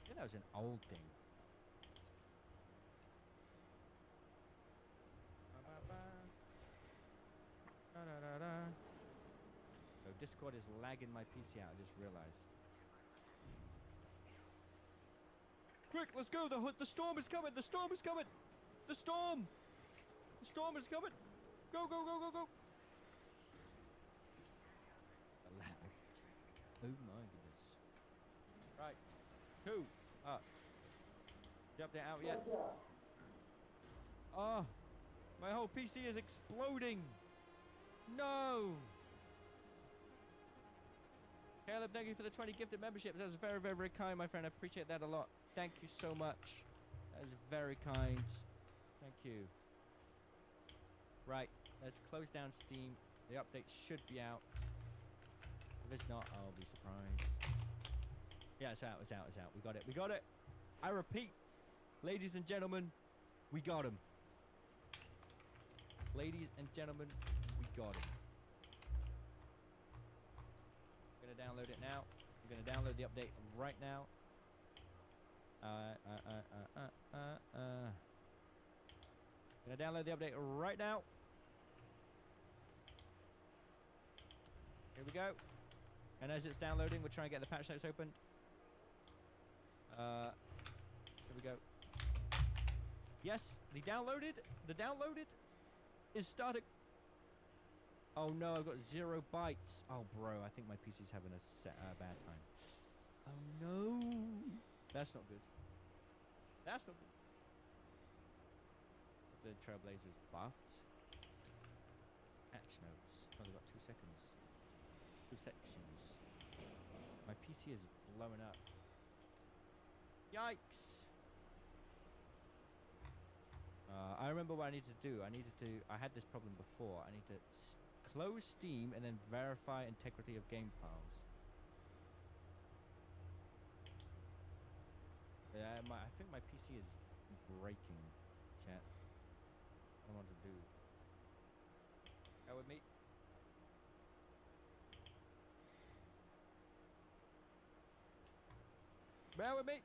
Yeah, that was an old thing. So Discord is lagging my PC out. I just realized. Quick, let's go! The storm is coming! The storm is coming! The storm! The storm is coming! Go, go, go, go, go! A lag. Oh my goodness. Right. 2. The update out yet? Oh! My whole PC is exploding! No! Caleb, thank you for the 20 gifted memberships. That was very, very, very kind, my friend. I appreciate that a lot. Thank you so much. That is very kind. Thank you. Right, let's close down Steam. The update should be out. If it's not, I'll be surprised. Yeah, it's out, it's out, it's out. We got it, we got it. I repeat, ladies and gentlemen, we got him. Ladies and gentlemen, we got him. I'm gonna download it now. I'm gonna download the update right now. Gonna download the update right now. Here we go. And as it's downloading, we'll try and get the patch notes opened. Here we go. Yes, the downloaded is starting. Oh no, I've got 0 bytes. Oh bro, I think my PC's having a bad time. Oh no. That's not good. That's not good. The Trailblazers buffed. Patch notes. Oh, they've got 2 seconds. 2 sections. My PC is blowing up. Yikes! I remember what I need to do. I had this problem before. I need to close Steam and then verify integrity of game files. Yeah, I think my PC is breaking, chat. I don't know what to do. Bear with me. Bear with me.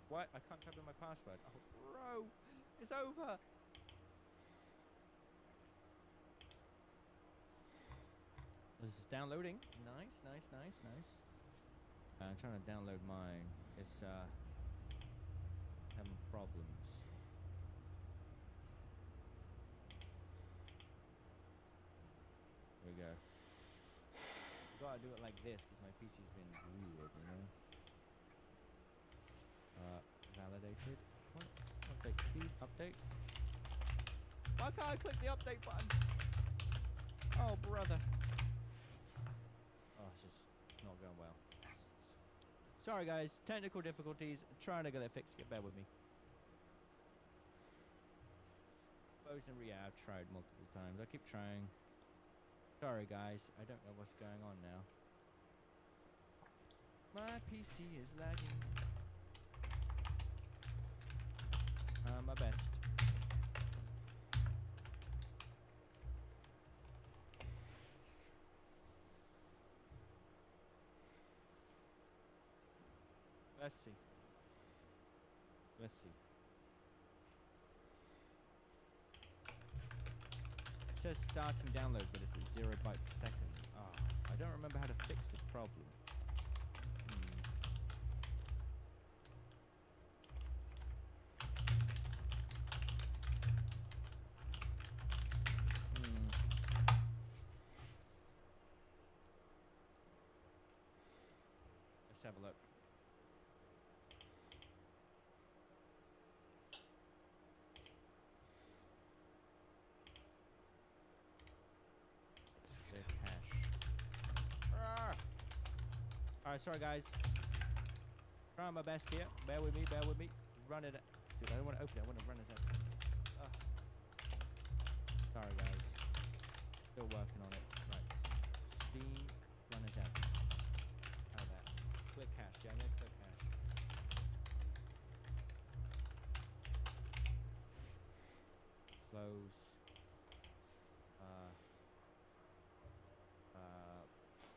What? I can't type in my password. Oh, bro. It's over. This is downloading. Nice, nice, nice, nice. I'm trying to download mine. It's having problems. There we go. I've got to do it like this because my PC's been weird, you know. Validated. What? Update speed. Update. Why can't I click the update button? Oh, brother. Oh, it's just not going well. Sorry, guys. Technical difficulties. Trying to get that fixed. Bear with me. Close and I've tried multiple times. I keep trying. Sorry, guys. I don't know what's going on now. My PC is lagging. My best. Let's see. Let's see. It says starting download, but it's at 0 bytes a second. Oh, I don't remember how to fix this problem. have a look. Clear cache. Alright, sorry guys. Trying my best here. Bear with me, bear with me. Run it. Dude, I don't want to open it. I want to run it out. Sorry guys. Still working on it. Right. Steam, run it out. How that? Click cache. Yeah, I'm going to click cache. Close.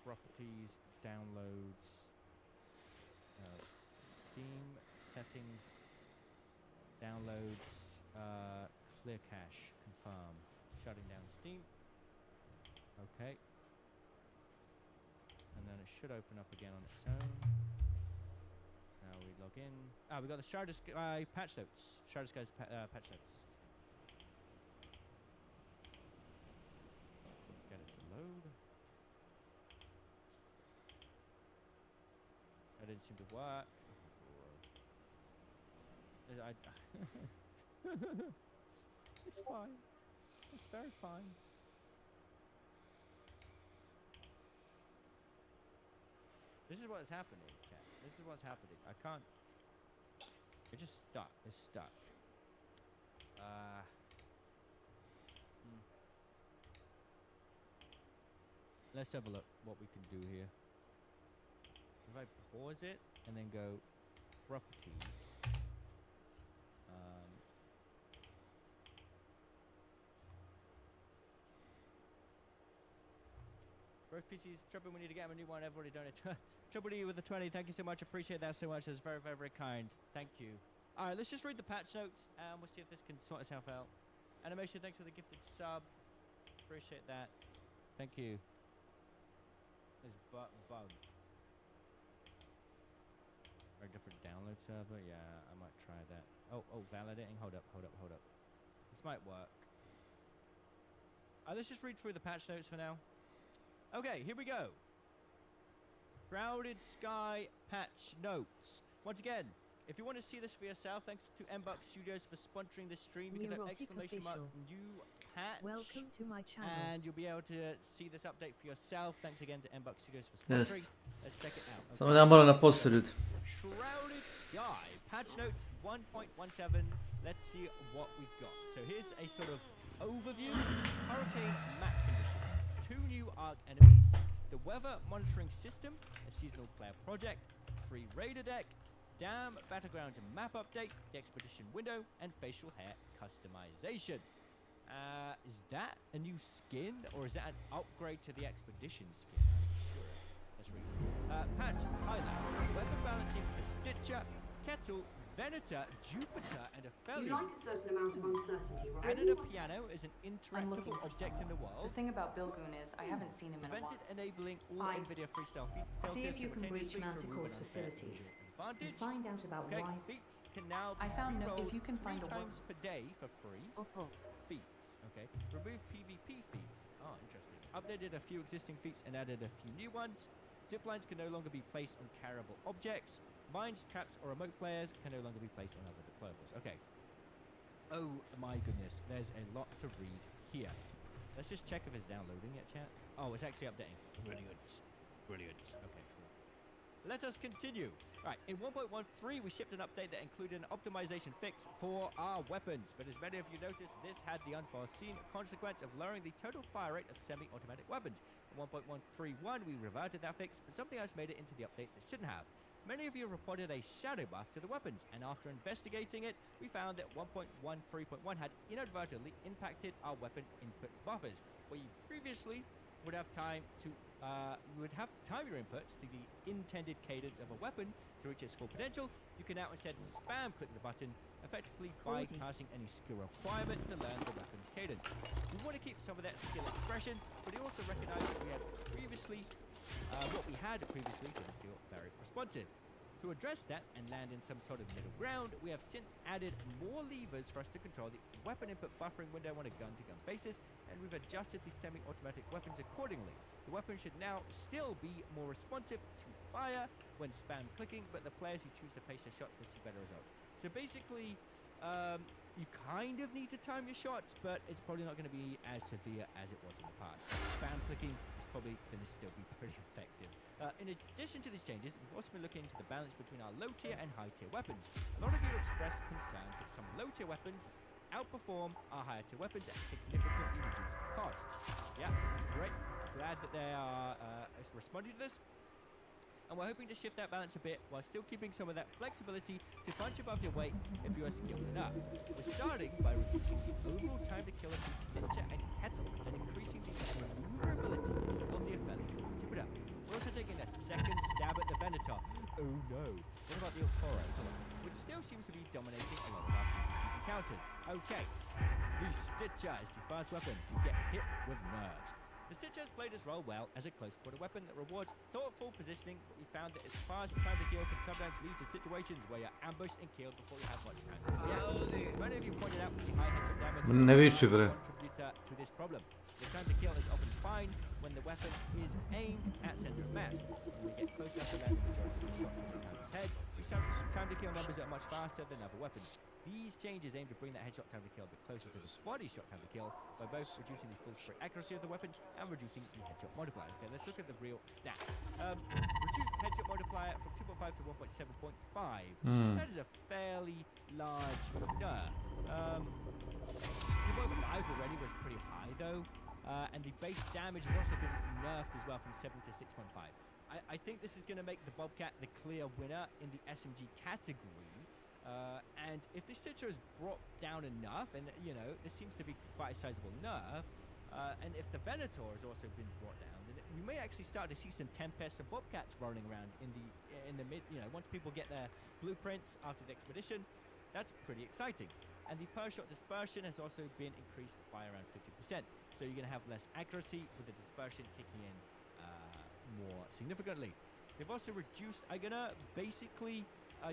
Properties, downloads, Steam, settings, downloads, clear cache, confirm. Shutting down Steam. Okay. And then it should open up again on its own. Now we log in. Ah, we got the Shardus patch notes. Shardus guys patch notes. Get it to load. That didn't seem to work. It's fine. It's very fine. This is what's happening, chat. This is what's happening. I can't. It's just stuck. It's stuck. Let's have a look what we can do here. If I pause it and then go properties. Both PCs, Trouble, we need to get him a new one. I've already done it. Trouble you with the 20. Thank you so much. Appreciate that so much. That's very, very, very kind. Thank you. All right, let's just read the patch notes and we'll see if this can sort itself out. Animation, thanks for the gifted sub. Appreciate that. Thank you. There's bug. Or a different download server. Yeah, I might try that. Oh, validating. Hold up. This might work. Let's just read through the patch notes for now. Okay, here we go. Shrouded Sky patch notes. Once again, if you want to see this for yourself, thanks to Embark Studios for sponsoring this stream. You can have exclamation mark new patch. Welcome to my channel. And you'll be able to see this update for yourself. Thanks again to Embark Studios for sponsoring. Let's check it out. Okay. Samo nemam malo na posred. Shrouded Sky patch notes 1.17. Let's see what we've got. So here's a sort of overview. Hurricane map condition. 2 new ARC enemies, the weather monitoring system, a seasonal player project, free raider deck, dam battleground map update, the expedition window, and facial hair customization. Is that a new skin or is that an upgrade to the expedition skin? I'm curious. Let's read. Patch highlights, weapon balancing for Stitcher, Kettle, Venator, Jupiter, and Aphelion. You like a certain amount of uncertainty, right? Canada Piano is an interactable object in the world. The thing about Bilgoon is I haven't seen him in a while. Prevented enabling all NVIDIA freestyle filters. See if you can reach Manticore's facilities and find out about why. Feats can now I found no. If you can find 3 a times per day for free. Feats, okay. Remove PvP feats. Oh, interesting. Updated a few existing feats and added a few new ones. Ziplines can no longer be placed on carryable objects. Mines, traps, or remote flares can no longer be placed on other deployables. Okay. Oh my goodness, there's a lot to read here. Let's just check if it's downloading yet, chat. Oh, it's actually updating. Brilliant. Okay, cool. Let us continue. Right, in 1.13 we shipped an update that included an optimization fix for our weapons. But as many of you noticed, this had the unforeseen consequence of lowering the total fire rate of semi-automatic weapons. In 1.131 we reverted that fix, but something else made it into the update that shouldn't have. Many of you reported a shadow buff to the weapons, and after investigating it, we found that 1.13.1 had inadvertently impacted our weapon input buffers, where you previously would have time to your inputs to the intended cadence of a weapon to reach its full potential. You can now instead spam click the button, effectively bypassing any skill requirement to learn the weapon's cadence. We want to keep some of that skill expression, but we also recognize that what we had previously didn't feel very responsive. To address that and land in some sort of middle ground, we have since added more levers for us to control the weapon input buffering window on a gun-to-gun basis, and we've adjusted the semi-automatic weapons accordingly. The weapon should now still be more responsive to fire when spam clicking, but the players who choose to pace their shots will see better results. So basically, you kind of need to time your shots, but it's probably not going to be as severe as it was in the past. Spam clicking is probably going to still be pretty effective. In addition to these changes, we've also been looking into the balance between our low-tier and high-tier weapons. A lot of you expressed concerns that some low-tier weapons outperform our higher-tier weapons at significantly reduced cost. Yeah, great. Glad that they are responding to this. And we're hoping to shift that balance a bit while still keeping some of that flexibility to punch above your weight if you are skilled enough. We're starting by reducing the overall time to kill of the Stitcher and Kettle and increasing the maneuverability of the Aphelion Jupiter. We're also taking a second stab at the Venator. Oh no. What about the Ophoros, which still seems to be dominating a lot of our PvP encounters? Okay. The Stitcher is the first weapon to get hit with nerves. The Stitcher has played its role well as a close-quarter weapon that rewards thoughtful positioning, but we found that its fast time to kill can sometimes lead to situations where you're ambushed and killed before you have much time to react. Many of you pointed out the high headshot damage is a contributor to this problem. The time to kill is often fine when the weapon is aimed at center of mass. When we get close enough to land the majority of the shots in the opponent's head, we time to kill numbers are much faster than other weapons. These changes aim to bring that headshot time to kill a bit closer to the body shot time to kill by both reducing the full spray accuracy of the weapon and reducing the headshot multiplier. Okay, let's look at the real stats. Reduced headshot multiplier from 2.5 to 1.7.5. That is a fairly large nerf. 2.5 already was pretty high though, and the base damage has also been nerfed as well from 7 to 6.5. I think this is going to make the Bobcat the clear winner in the SMG category. And if the Stitcher is brought down enough, and you know, this seems to be quite a sizable nerf, and if the Venator has also been brought down, then we may actually start to see some Tempests and Bobcats running around in the mid. You know, once people get their blueprints after the expedition, that's pretty exciting. And the per shot dispersion has also been increased by around 50%. So you're going to have less accuracy with the dispersion kicking in more significantly. They've also reduced. I'm gonna basically.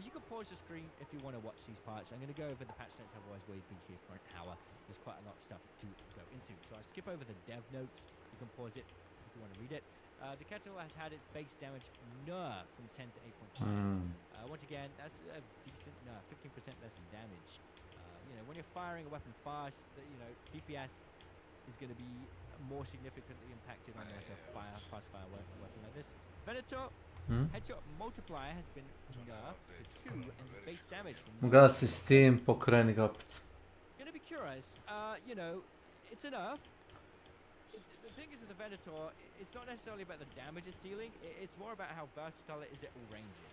You can pause the stream if you want to watch these parts. I'm going to go over the patch notes, otherwise we've been here for an hour. There's quite a lot of stuff to go into. So I'll skip over the dev notes. You can pause it if you want to read it. The Kettle has had its base damage nerfed from 10 to 8.5. Once again, that's a decent nerf, 15% less in damage. You know, when you're firing a weapon fast, you know, DPS is going to be more significantly impacted on like a fast fire weapon like this. Venator. Headshot multiplier has been nerfed to 2 and the base damage from Gasi Steam, pokreni ga opet. Gonna be curious, you know, it's a nerf. The thing is with the Venator, it's not necessarily about the damage it's dealing, it's more about how versatile it is at all ranges.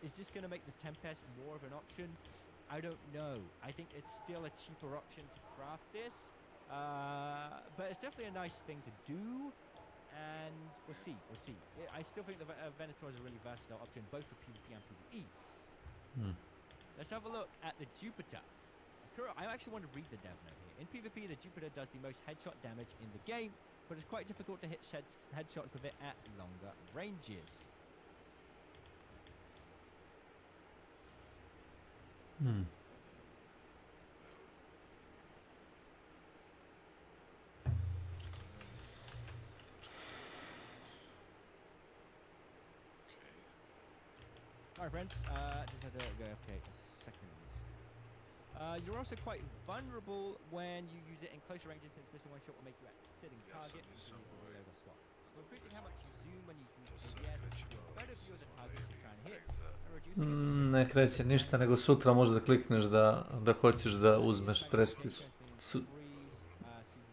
Is this gonna make the Tempest more of an option? I don't know. I think it's still a cheaper option to craft this, but it's definitely a nice thing to do. And we'll see. I still think the Venator is a really versatile option, both for PvP and PvE. Let's have a look at the Jupiter. I actually want to read the dev note here. In PvP, the Jupiter does the most headshot damage in the game, but it's quite difficult to hit headshots with it at longer ranges. Alright friends, just had to go AFK a second. You're also quite vulnerable when you use it in closer ranges, since missing one shot will make you a sitting target. We're increasing how much you zoom when you use ABS to get a better view of the targets you're trying to hit. And reducing Ne kreće ništa, nego sutra možda klikneš da hoćeš da uzmeš prestiž.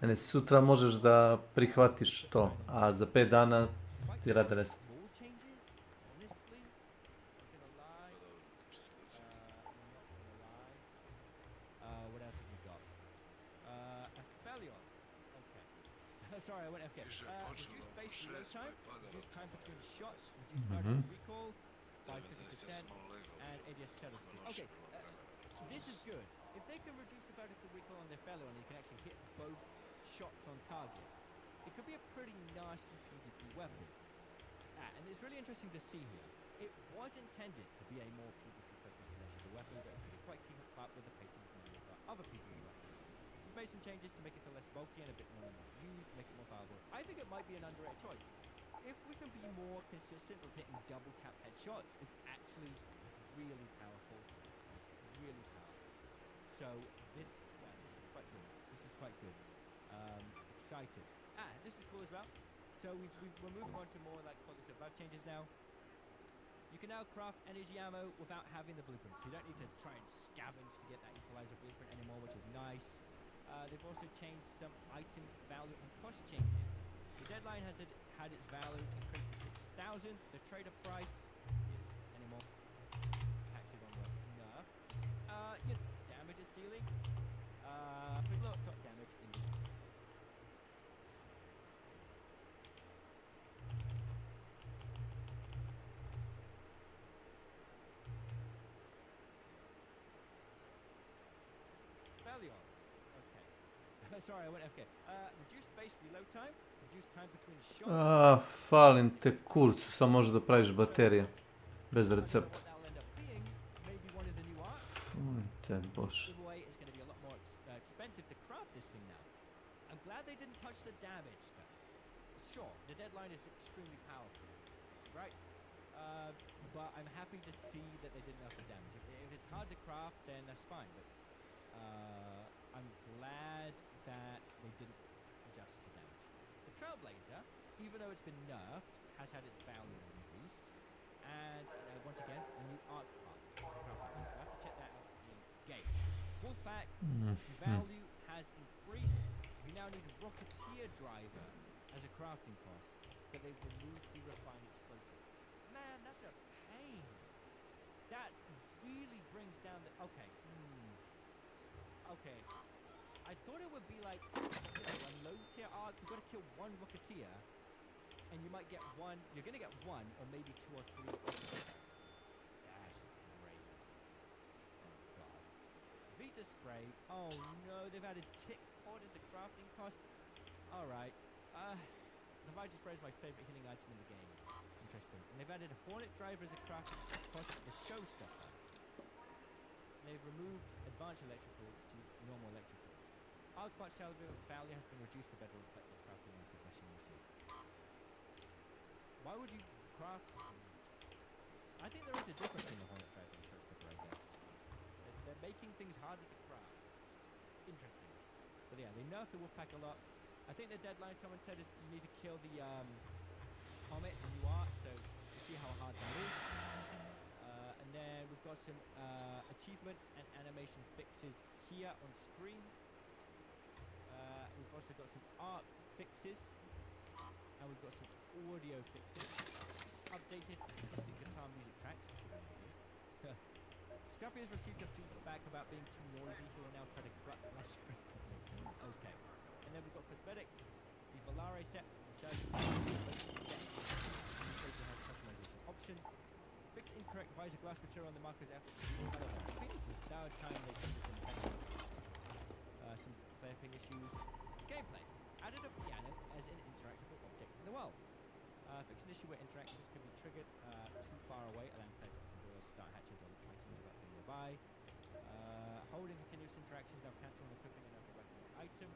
Ne, sutra možeš da prihvatiš to, a za 5 dana ti rade rest. Sorry, I went FK. Reduce base reload time, reduce time between shots, reduce vertical recall by 50%, and ADS shutter speed. Okay, this is good. If they can reduce the vertical recall on their Aphelion, you can actually hit both shots on target. It could be a pretty nasty PvP weapon. And it's really interesting to see here. It was intended to be a more PvP-focused measure. The weapons couldn't quite keep up with the pacing of many of other PvP weapons. We've made some changes to make it feel less bulky and a bit more used, to make it more viable. I think it might be an underrated choice. If we can be more consistent with hitting double tap headshots, it's actually really powerful. Really powerful. So this is quite good. This is quite good. Excited. This is cool as well. So we're moving on to more like quality of life changes now. You can now craft energy ammo without having the blueprints. You don't need to try and scavenge to get that equalizer blueprint anymore, which is nice. They've also changed some item value and cost changes. The deadline has had its value increased to 6,000. The trader price is anymore active on the nerf. Damage is dealing. Look, not damage in the value on. Okay. Sorry, I went FK. Reduced base reload time. Reduced time between shots. Falim te kurcu, sam možeš da praviš baterije. Bez recepta. Te bož. I'm glad they didn't touch the damage though. Sure, the deadline is extremely powerful, right? But I'm happy to see that they didn't have the damage. If it's hard to craft, then that's fine. But I'm glad that they didn't adjust the damage. The Trailblazer, even though it's been nerfed, has had its value increased. And once again, a new arc part. I have to check that out in game. Wolfpack value has increased. We now need a Rocketeer driver as a crafting cost, but they've removed the refined explosive. Man, that's a pain. That really brings down the... Okay. Okay. I thought it would be like, a low tier arc. You've got to kill one Rocketeer, and you might get one... You're going to get one, or maybe two or three. That's crazy. Oh, God. Vita spray. Oh, no. They've added tick pod as a crafting cost. Alright. The Vita spray is my favorite healing item in the game. Interesting. And they've added a Hornet driver as a crafting cost for the showstopper. They've removed advanced electrical to normal electrical. Arc part salvage value has been reduced to better reflect the crafting and progression uses. Why would you craft? I think there is a difference in the Hornet driver and the showstopper, I guess. They're making things harder to craft. Interesting. But yeah, they nerfed the Wolfpack a lot. I think the deadline someone said is you need to kill the Comet, the new art, so we'll see how hard that is. And then we've got some achievements and animation fixes here on screen. We've also got some art fixes, and we've got some audio fixes. Updated acoustic guitar music tracks. Scrappy has received a feedback about being too noisy. He will now try to cluck less frequently. Okay. And then we've got cosmetics. The Volare set. The customization option. Fix incorrect visor glass material on the marker's after the I think this is the third time they did this in the some clamping issues. Gameplay. Added a piano as an interactable object in the world. Fix an issue where interactions can be triggered too far away, allowing players to open doors, start hatches, or items without being nearby. Holding continuous interactions now cancelling equipping another weapon or item.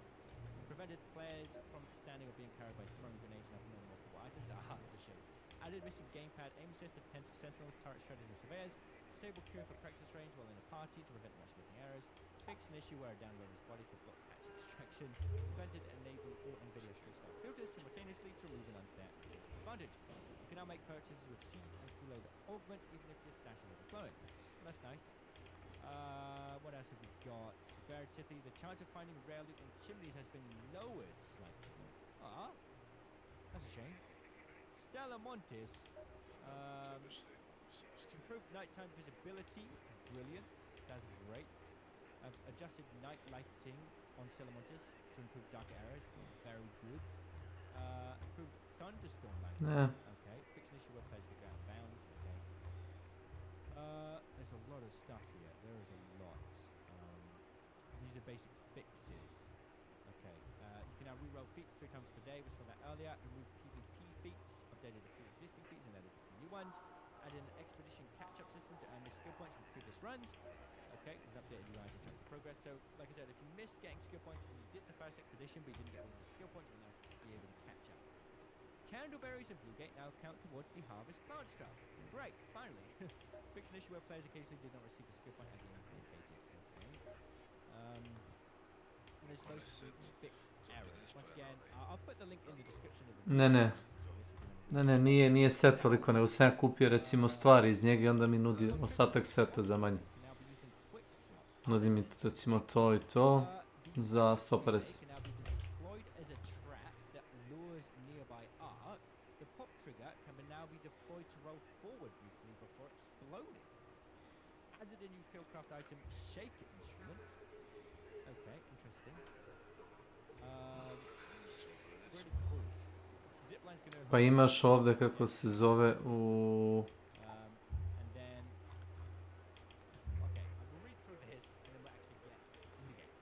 Prevented players from standing or being carried by throwing grenades and opening multiple items. That's a shame. Added missing gamepad aim assist for sentinels, turret shredders, and surveyors. Disable queuing for practice range while in a party to prevent matchmaking errors. Fix an issue where a downloader's body could block patch extraction. Prevented enable all NVIDIA freestyle filters simultaneously to remove an unfair advantage. You can now make purchases with seeds and freeloader augments even if your stash is overflowing. So that's nice. What else have we got? Buried City. The chance of finding rare loot in chimneys has been lowered slightly. That's a shame. Stella Montes. Improved nighttime visibility. Brilliant. That's great. Adjusted night lighting on Stella Montes to improve darker areas. Very good. Improved thunderstorm lighting. Okay. Fix an issue where players get out of bounds. Okay. There's a lot of stuff here. There is a lot. These are basic fixes. Okay. You can now reroll feats 3 times per day. We saw that earlier. Remove PvP feats. Updated a few existing feats and added a few new ones. added an expedition catch-up system to earn skill points from previous runs. Okay, we've updated UI to track the progress. So, like I said, if you missed getting skill points when you did the first expedition, but you didn't get all the skill points, you'll now be able to catch up. Candleberries and Bluegate now count towards the Harvest Branch Trail. Great, finally. Fix an issue where players occasionally did not receive a skill point as they indicated. Okay. And there's most fix errors. Once again, I'll put the link in the description of the video. Ne, nije set toliko, nego sam ja kupio recimo stvari iz njega i onda mi nudi ostatak seta za manje. Nudi mi recimo to i to za 150. Added a new fieldcraft item, shake it instrument. Okay, interesting. Pretty cool. Zipline's gonna. Pa imaš ovdje kako se zove u... And then. Okay, I will read through this and then we'll actually get in the game.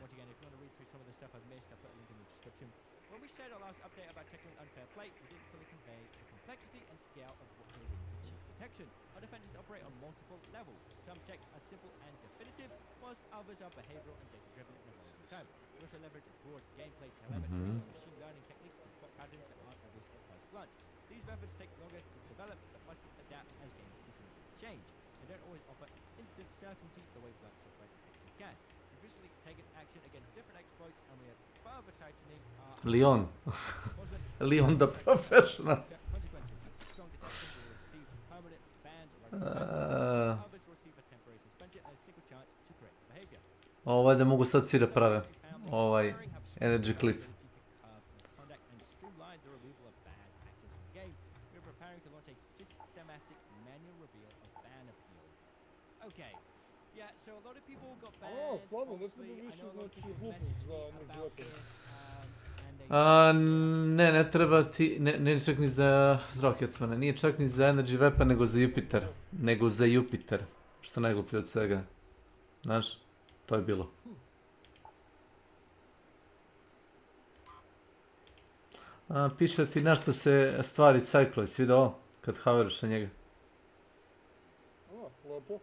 Once again, if you want to read through some of the stuff I've missed, I'll put a link in the description. When we shared our last update about tackling unfair play, we didn't fully convey the complexity and scale of what goes into cheat detection. Our defenders operate on multiple levels. Some checks are simple and definitive, whilst others are behavioral and data-driven and evolve over time. We also leverage broad gameplay telemetry and machine learning techniques to spot patterns that aren't obvious at first glance. These methods take longer to develop, but must adapt as game systems change. They don't always offer instant certainty the way black software detectors can. We've recently taken action against different exploits, and we are further tightening our... Leon. Leon the professional. Strong detection will receive permanent bans or others will receive a temporary suspension and a single chance to correct behavior. Ovo da mogu sad svi da prave. Ovaj energy clip. Conduct and streamline the removal of bad actors in the game. We're preparing to launch a systematic manual reveal of ban appeals. Okay. Yeah, so a lot of people got banned. Slabo, ne treba više znači glupost za među weapons. Ne treba ti, ne čak ni za Rocketsmana, nije čak ni za Energy Weapon, nego za Jupiter, što najgluplje od svega, znaš, to je bilo. Piše ti na što se stvari Sighhh, jesi vidio ovo, kad haveriš na njega? Lepo.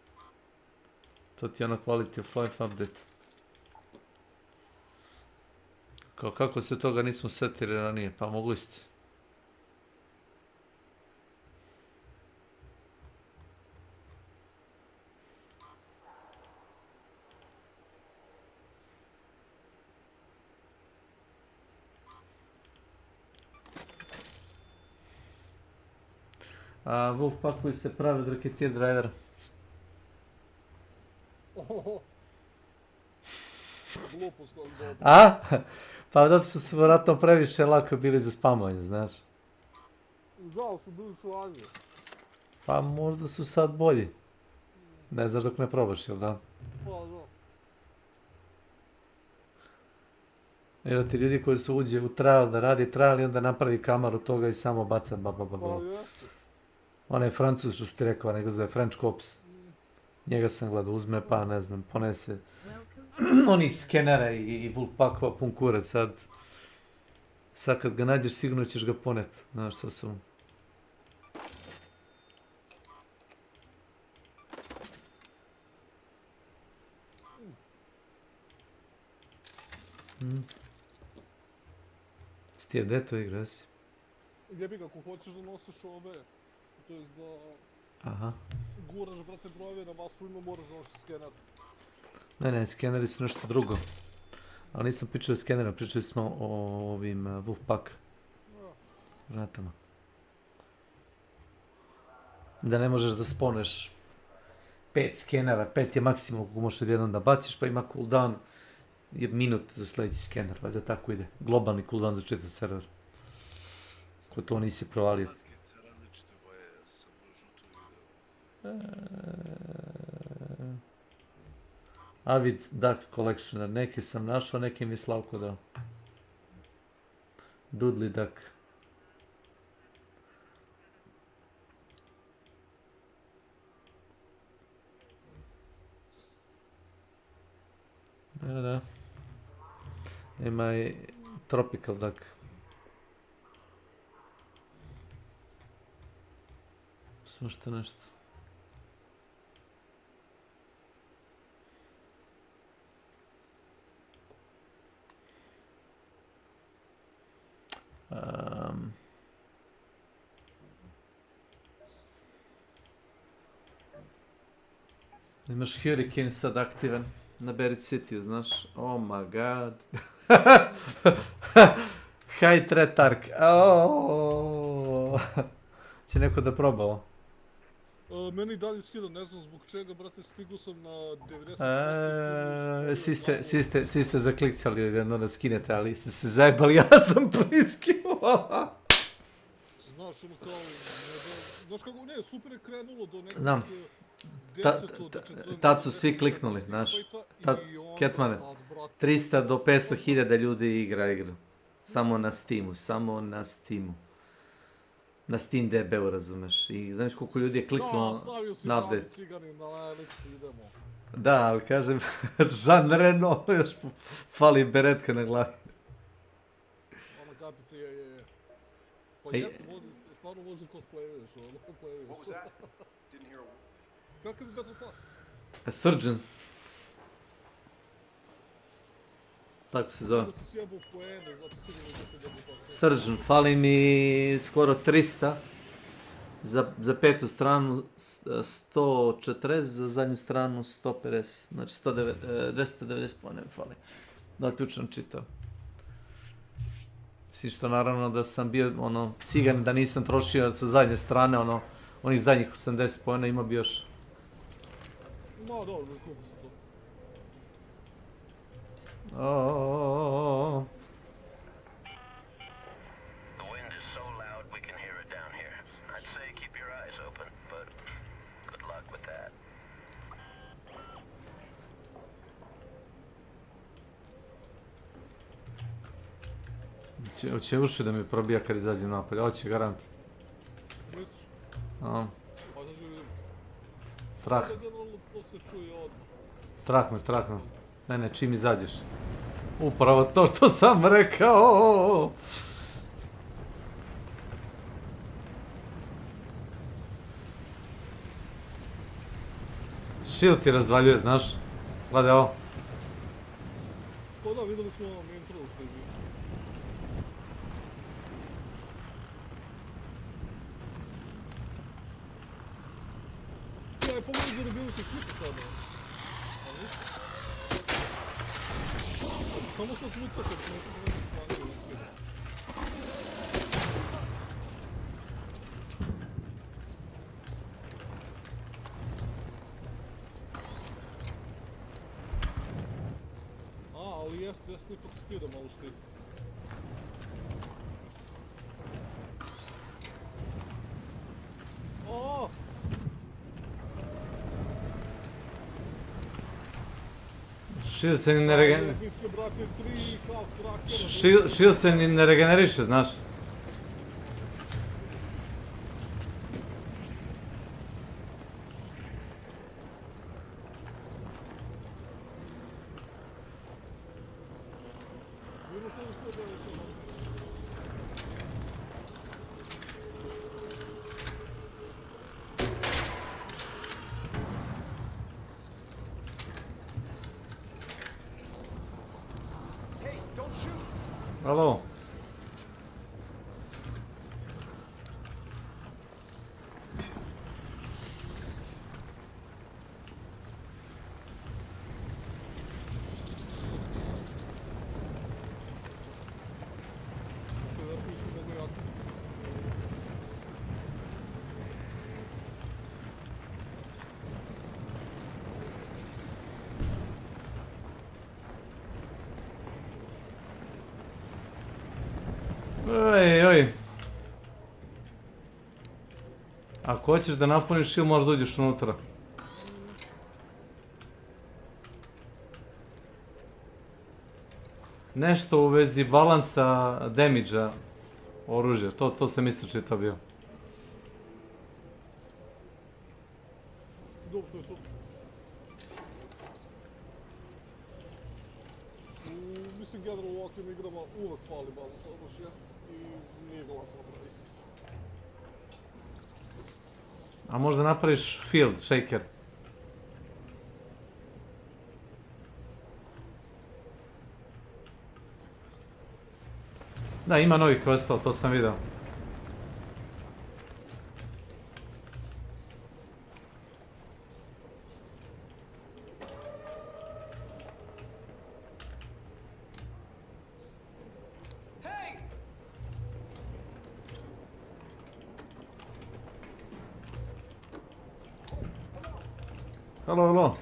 To ti je ono quality of life update. Kao kako se toga nismo setili ranije, pa mogli ste. Wolfpackovi se prave od Racketeer Drivera. Glupost, dobro. A? Pa zato su vjerojatno previše lako bili za spamovanje, znaš. Da, ali su bili su lažni. Pa možda su sad bolji. Ne znaš dok ne probaš, jel da? Pa da. Jer ti ljudi koji su uđe u trial da radi trial i onda napravi kameru toga i samo baca Pa jeste. Onaj Francuz što ti rekao, nego zove French Cops. Njega sam gledao, uzme pa ne znam, ponese onih skenera i Wolfpackova pun kurac sad. Sad kad ga nađeš sigurno ćeš ga ponet, znaš sa sobom. Stije, gdje to igra si? Jebi ga, ako hoćeš da nosiš ove, to jest da Aha. guraš, brate, brojeve na masovima, moraš da nosiš skener. Ne, skeneri su nešto drugo. Ali nismo pričali o skenerima, pričali smo o ovim Wolfpack granatama. Da ne možeš da sponeš 5 skenera, 5 je maksimum kako možeš odjednom da baciš, pa ima cooldown je minut za sljedeći skener, valjda tako ide. Globalni cooldown za čitav server. Ko to nisi provalio. Avid Duck Collectioner, neke sam našao, neke mi je Slavko dao. Dudley Duck. Da. Ima i Tropical Duck. Svašta nešto. Imaš Hurricane sad aktivan na Berit City, znaš? Oh my god. High threat arc. Će neko da probao? Meni dalje skida, ne znam zbog čega, brate, stigu sam na 90%. Svi ste zaklikcali jedno da skinete, ali ste se zajebali, ja sam priskinuo. Znaš, ono kao, znaš kako, ne, super je krenulo do nekog... Znam. Tad su svi kliknuli, znaš. Kecmane, 300 do 500 hiljada ljudi igra igru. Samo na Steamu. Na Steam DB-u, razumeš. I znaš koliko ljudi je kliknulo na update. Stavio si ciganin na Elixu, idemo. Da, ali kažem, Jean Reno, još fali beretka na glavi. Ona kapica je. Pa jeste, stvarno vozi cosplayuješ, ono, playuješ. Kakav je Battle Pass? Surgeon. Tako se zove. Surgeon, fali mi skoro 300. Za petu stranu 140, za zadnju stranu 150. Znači 290 pojene mi fali. Da li ključno čitao. Mislim što naravno da sam bio cigan, da nisam trošio sa zadnje strane onih zadnjih 80 pojena, ima bi još. No, dobro, kupi se to. The wind is so loud we can hear it down here. I'd say keep your eyes open, but good luck with that. Hoće uši da mi probija kad izađem napolje, hoće garant. Misliš? A. Pa znači vidim. Strah. To se čuje odmah. Strah me. Ne, čim izađeš. Upravo to što sam rekao. Shield ti razvaljuje, znaš? Gledaj ovo. Pa da, videli smo onom intro što je bio. Ja, pogledaj gdje je bilo se slika sada. Samo sa zvuca kad nešto da se smanjuje na skida. Ali jeste ipak skida malo štiti. Shield se ni ne Shield se ni ne regeneriše, znaš. Alo. Oj. Ako hoćeš da napuniš shield, možda uđeš unutra. Nešto u vezi balansa damage-a oružja, to sam isto čitao bio. Dobro, to je super. Mislim, generalno u ovakvim igrama uvek fali balans oružja i nije ga lako napraviti. A možda napraviš field shaker. Da, ima novih questova, to sam vidio. Halo, halo.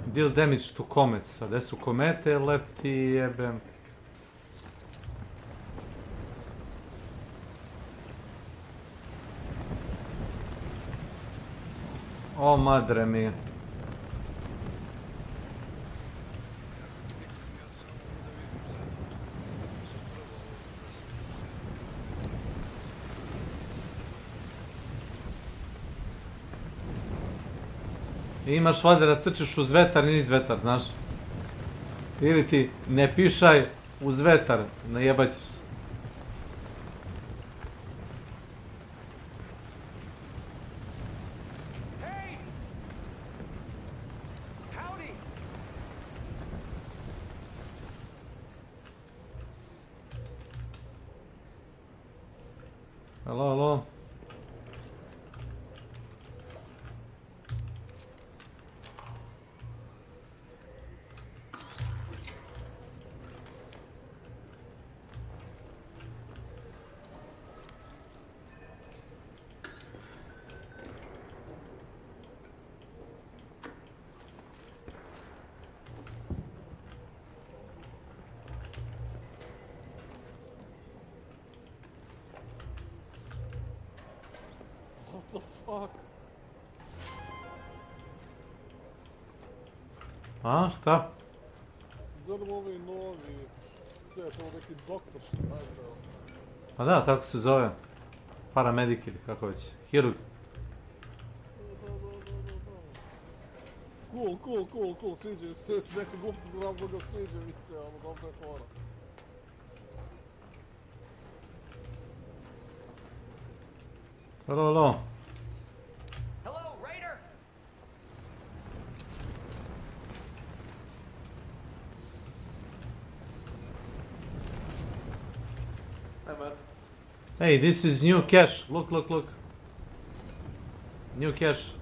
Deal damage to comets. A gdje su komete, lepti jebem. O, madre mi. I imaš valjda da trčiš uz vetar i niz vetar, znaš. Ili ti ne pišaj uz vetar, najebat ćeš. Halo, halo. What the fuck? A, šta? Gledam ovaj novi set, ovo neki doktor što znaš da je. Pa da, tako se zove. Paramedik ili kako već. Hirurg. Cool, sviđa mi se, s nekog upnog razloga sviđa mi se, ono, dobro je fora. Halo, halo. Hello, Raider! Hey man. Hey, this is new cache. Look, look, look. New cache.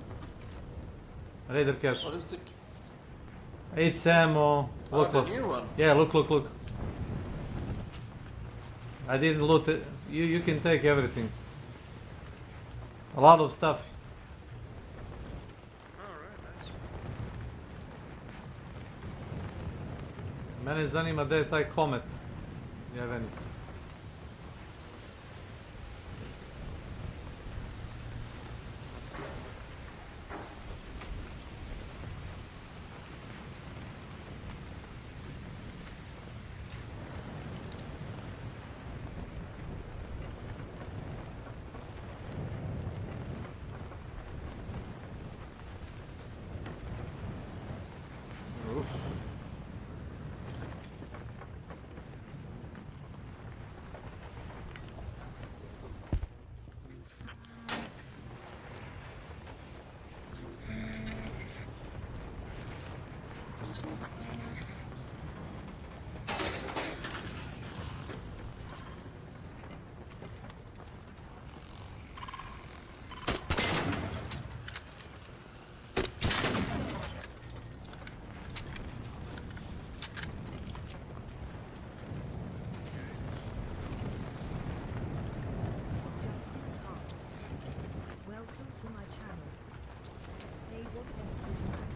Raider cache. What is the... 8 ammo. Look, the look. new one? Yeah, look, look, look. I didn't loot it. You can take everything. A lot of stuff. Mene zanima gdje je taj komet. Jeveni. Welcome to my channel. Hey, what S.W.Frost?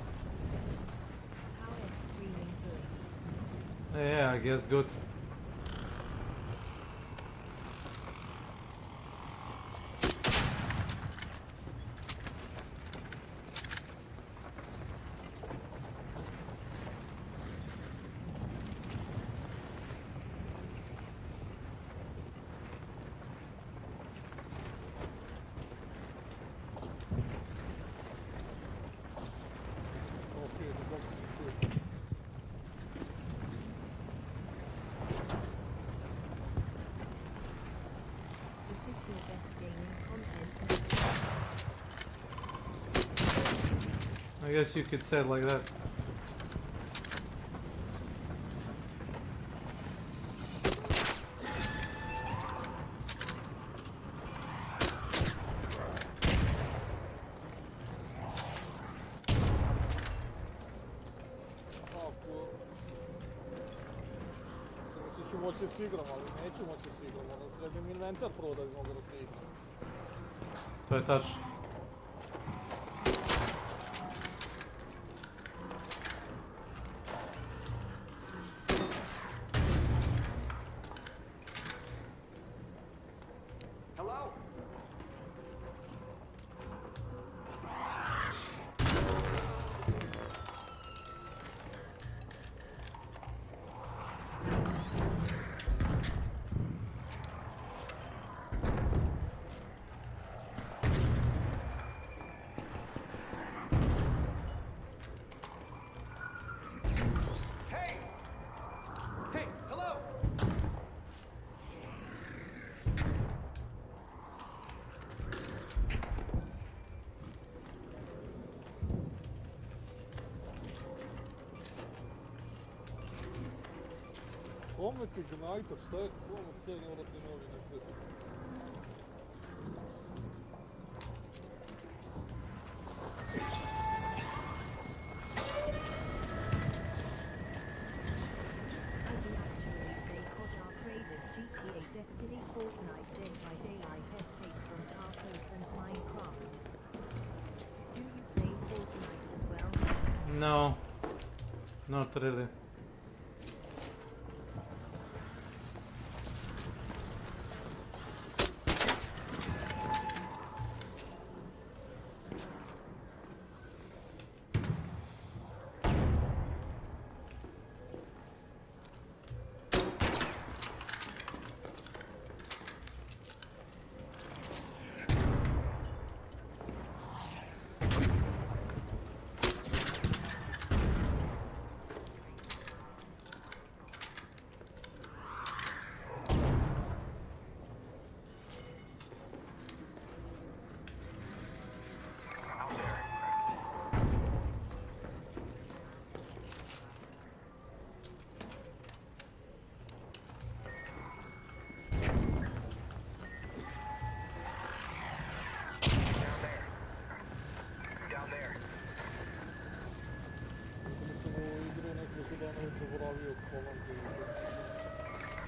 How is streaming doing? Yeah, I guess good. I guess you could say it like that. Ću moći s igram, ali neću moći s igram, onda sredim inventar prvo da bi mogao da se igram. To je tačno. Hello? Hey! Hey, hello! Kome ti gnajte, šta je kome cijeli orati novine? GTA, Destiny, Fortnite, Dead by Daylight, Escape from Tarkov and Minecraft. Do you play Fortnite as well? No, not really.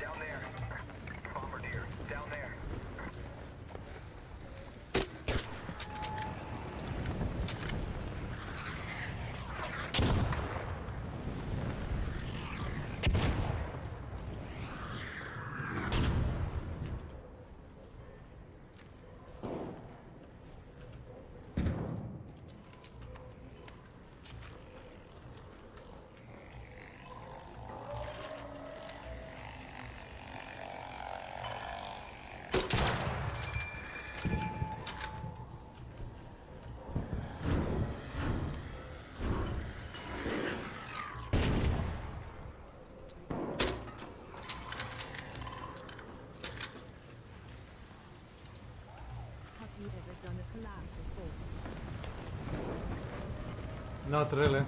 Down there. Bombardier, down there. Have you ever done a collab before? Not really.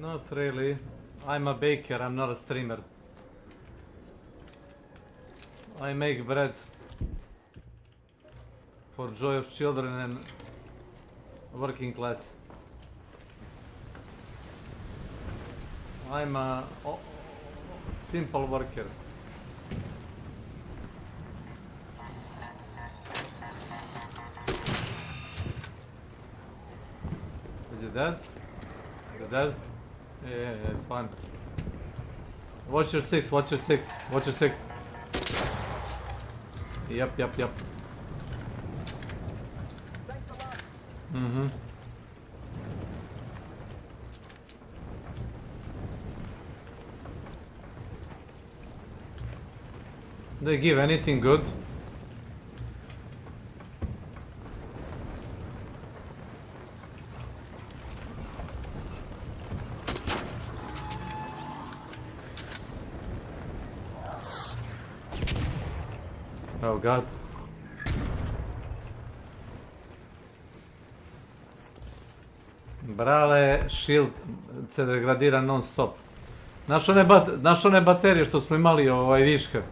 Not really. I'm a baker, I'm not a streamer. I make bread for joy of children and working class. I'm a simple worker. Is it dead? Is it dead? Yeah, it's fine. Watch your six, watch your six, watch your six. Yep. Thanks a lot. Mm-hmm. They give anything good? Oh god. Brale, shield se degradira non stop. Znaš one baterije što smo imali viška?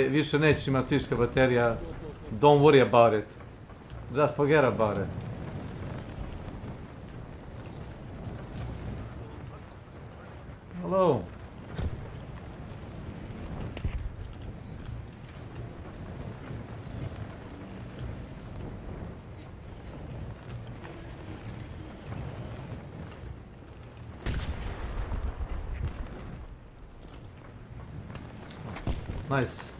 Više nećeš imati viška baterija. Don't worry about it. Just forget about it. Hello. Nice.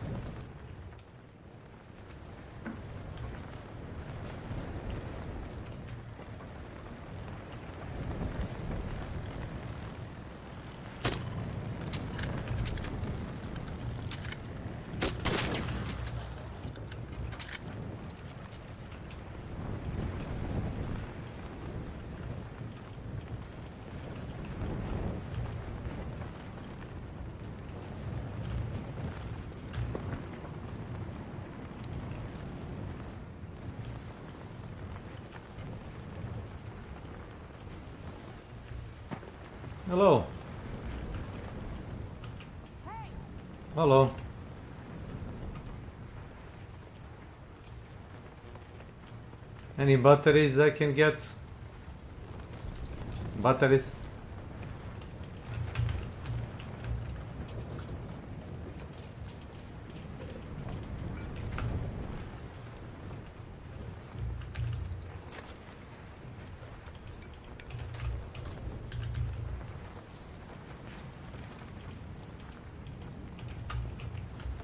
Hello. Hello. Any batteries I can get? Batteries?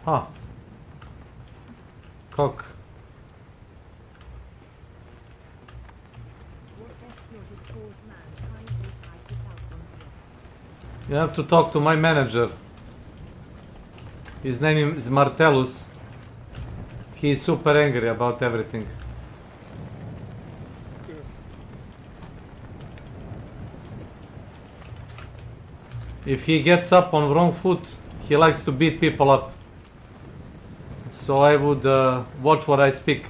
Huh. Cock. You have to talk to my manager. His name is Martellus. He is super angry about everything. If he gets up on wrong foot, he likes to beat people up. So I would watch what I speak.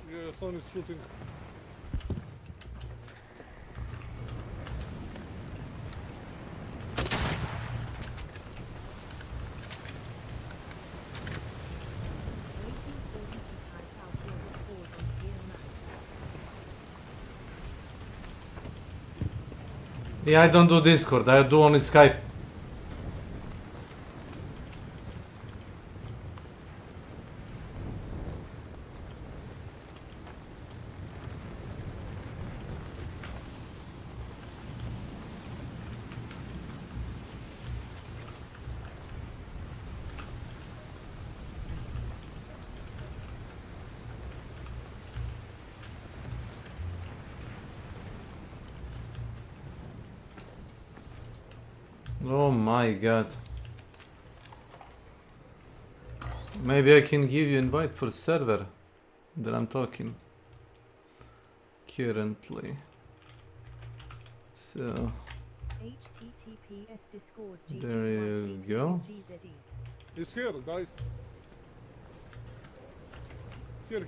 Yeah, sun is shooting. Yeah, I don't do Discord, I do only Skype. Oh my god. Maybe I can give you invite for server that I'm talking currently. So HTTPS Discord there you go. He's here, guys. Here.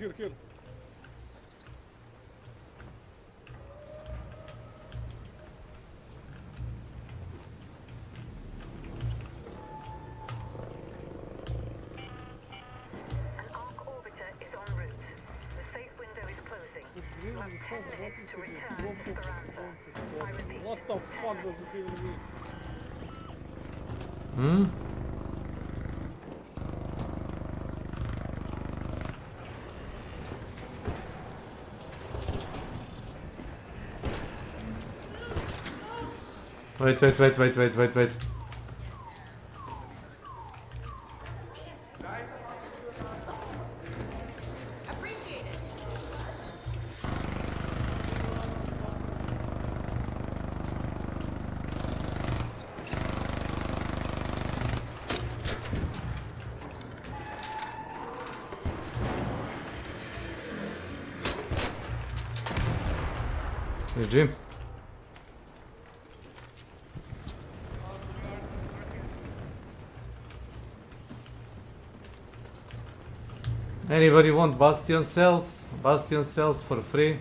An Ark orbiter is en route. The safe window is closing. You have 10 minutes to return to Speranza. I repeat, What the fuck does it even mean? Hmm? Wait. Appreciate it. Hey, Jim. Anybody want Bastion cells? Bastion cells for free.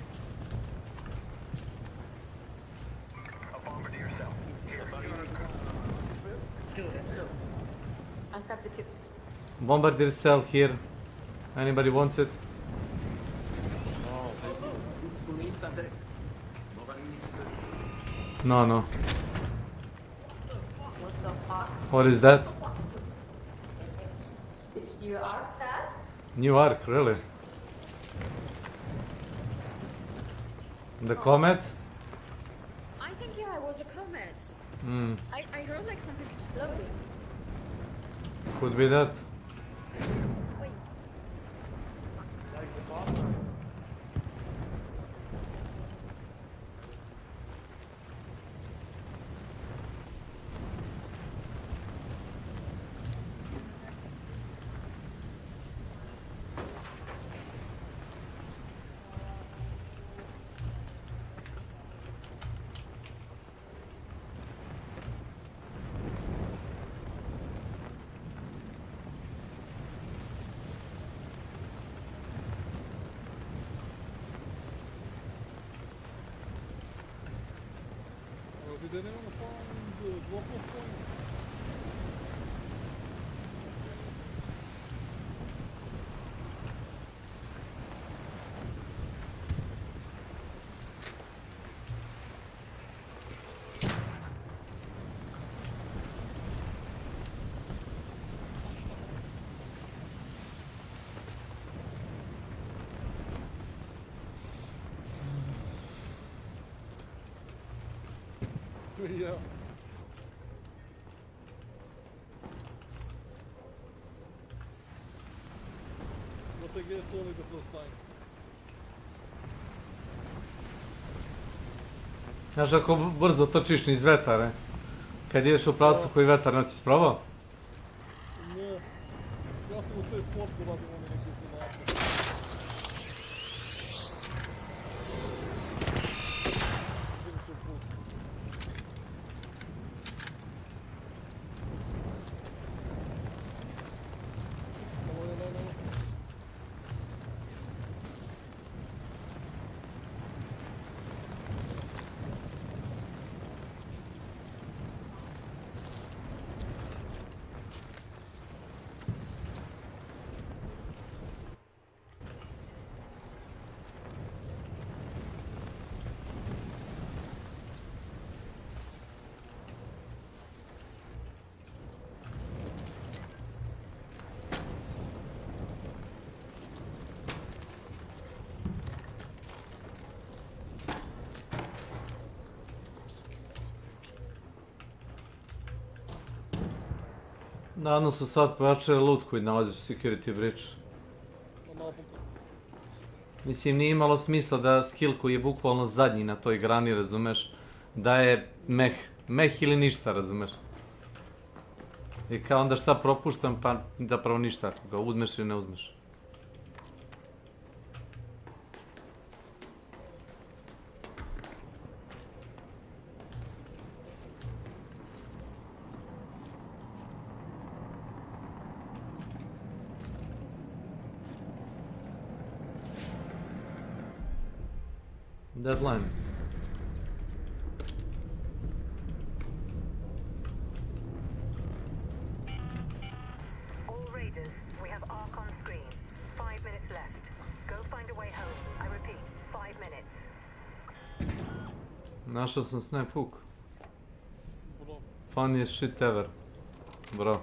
Bombardier cell here. Anybody wants it? Who needs something? Nobody needs it. No. what the fuck? What is that? It's you Ark that? New Ark, really? The comet? I think yeah, it was a comet. Hmm. I heard like something exploding. Could be that. Wait. Did anyone find the local point? Yeah. But I guess only the first time. Znaš ako brzo trčiš niz vetar, kad ideš u pravcu koji vetar nosi, probao? Ne. Ja sam u sve sportu radim one neke simulacije. Nadam su sad pojačali loot koji nalazi u security breach. Mislim, nije imalo smisla da skill koji je bukvalno zadnji na toj grani, razumeš, da je meh. Meh ili ništa, razumeš. I kao onda šta propuštam, pa zapravo ništa, ako ga uzmeš ili ne uzmeš. Deadline. All raiders, we have Ark on screen. 5 minutes left. Go find a way home. I repeat, 5 minutes. Našao sam snap hook. Bro. Funniest shit ever. Bro.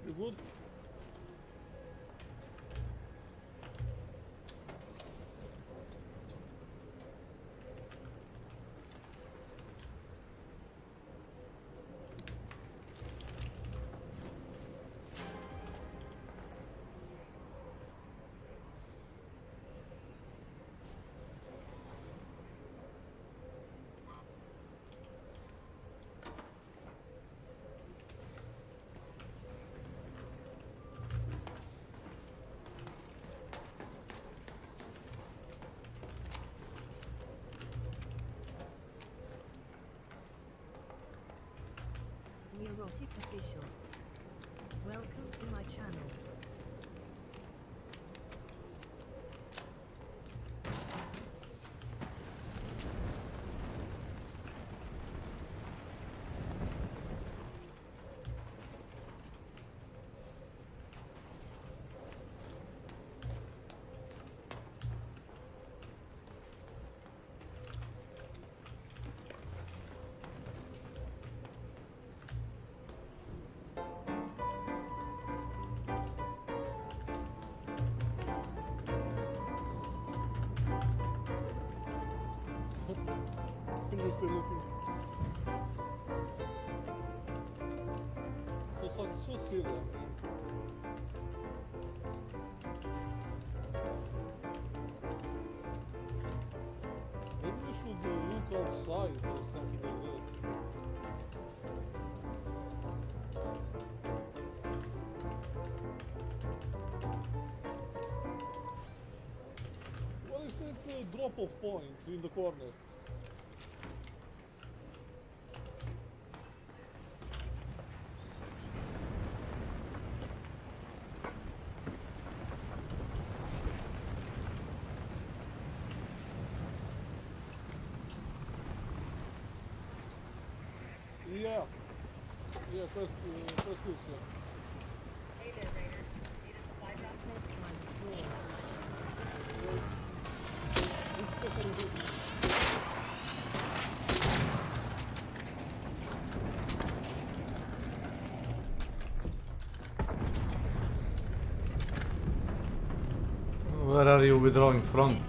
You good? Neurotic Official. Welcome to my channel. Seriously looking. So serious. Maybe we should look outside or something like that. Well, it's a drop-off point in the corner. Yeah, first is here. Hey there, raiders. Need a supply drop? Where are you withdrawing from? 2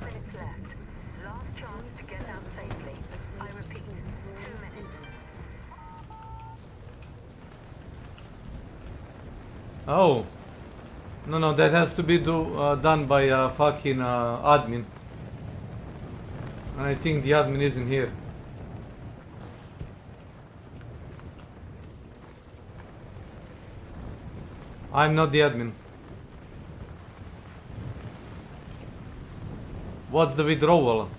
minutes left. Last chance to get out safely. I repeat, 2 minutes. Oh. No, that has to be done by a fucking admin. And I think the admin isn't here. I'm not the admin. What's the withdrawal?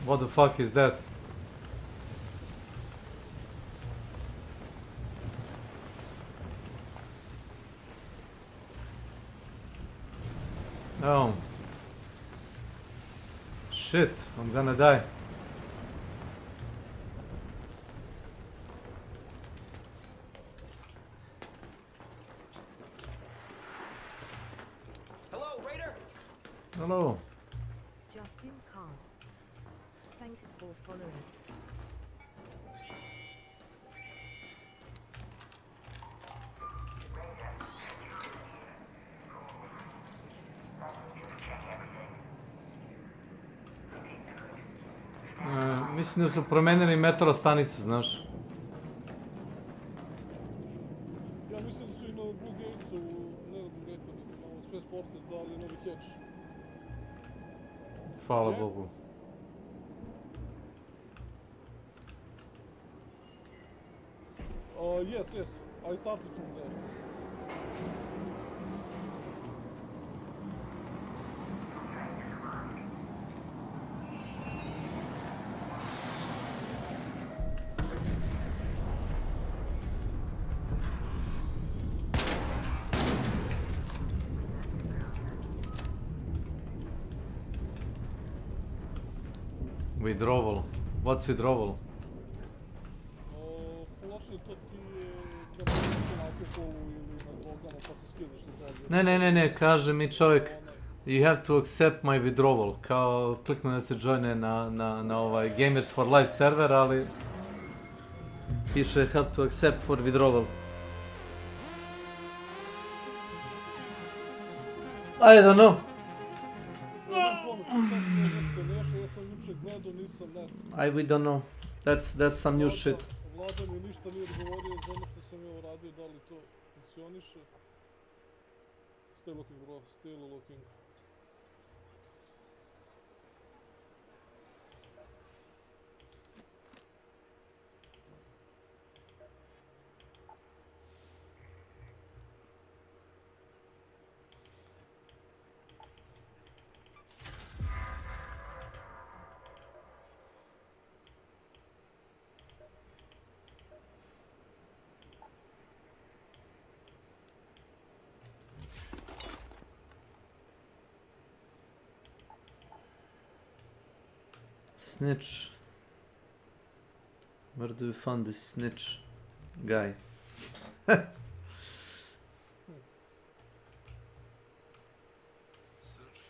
What the fuck is that? Oh. Shit, I'm gonna die. Hello, Raider! Hello. Justin Khan. Thanks for following. mislim da su promenili metro stanicu, znaš. Ja mislim da su i na Blue Gate-u, ne na Blue Gate-u, nego na ovom Spaceportu dali novi catch. Hvala Bogu. Yes, yes. I started from there. Withdrawal. What's withdrawal? Povlačenje to ti je da možeš na alkoholu ili na drogama pa se skidaš sa toga. Ne, kaže mi čovjek, you have to accept my withdrawal. Kao kliknu da se joine na ovaj Gamers for Life server, ali piše have to accept for withdrawal. I don't know. We don't know. That's some new shit. Vlada mi ništa nije odgovorio za ono što sam ja uradio, da li to funkcioniše. Still looking bro, still looking. Snitch. Where do you find this snitch guy? Search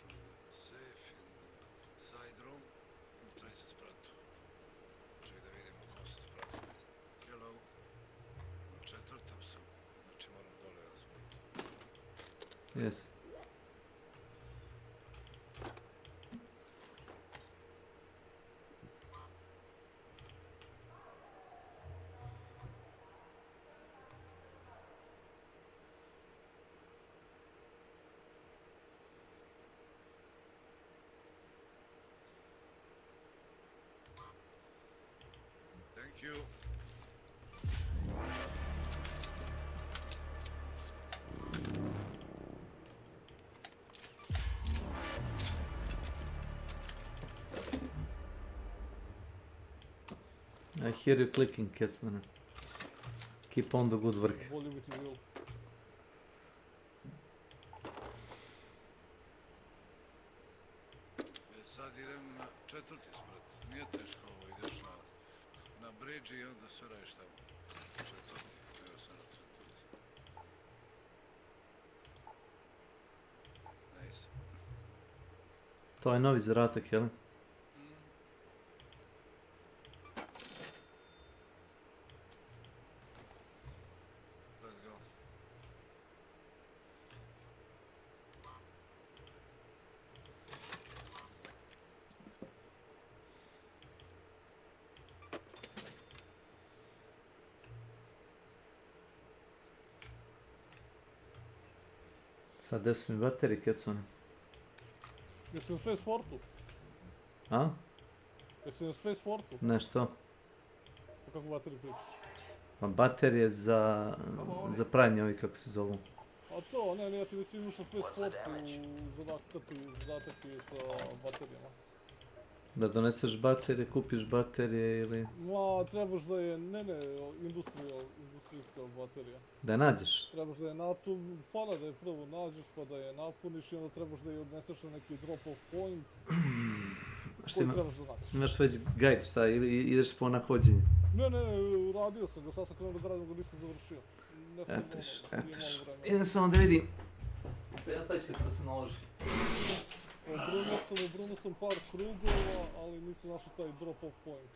for the safe in the side room. Traži se spratu. Ček da vidimo ko se spratu. Hello. Na četvrtom sam. Znači moram dole razvrati. Yes. Thank you. I hear you clicking, Katsman. Keep on the good work. Sad idem na četvrti sprat. Nije teško ovo, ideš na bridge i onda sve radiš tamo. Četvrti, evo sam na četvrti. Nice. To je novi zadatak, jel? Let's go. Sad gdje su mi baterije, Katsman? Jesi na Spaceportu? A? Jesi na Spaceportu? Nešto. O kako baterije pričaš? Pa baterije za pranje, ovi kako se zovu. A to, ne, ja ti već imaš na Spaceportu zadatak ti sa baterijama. Da doneseš baterije, kupiš baterije ili... Ma, trebaš da je, industrijska baterija. Da je nađeš? Trebaš da je da je prvo nađeš pa da je napuniš i onda trebaš da je odneseš na neki drop-off point koji trebaš da nađeš. Imaš već guide šta, ili ideš po nahođenju? Ne, uradio sam ga, sad sam krenuo da radim ga nisam završio. Etiš. Idem samo da vidim. Jedna tačka da se naloži. Obrunuo sam par krugova, ali nisam našao taj drop-off point.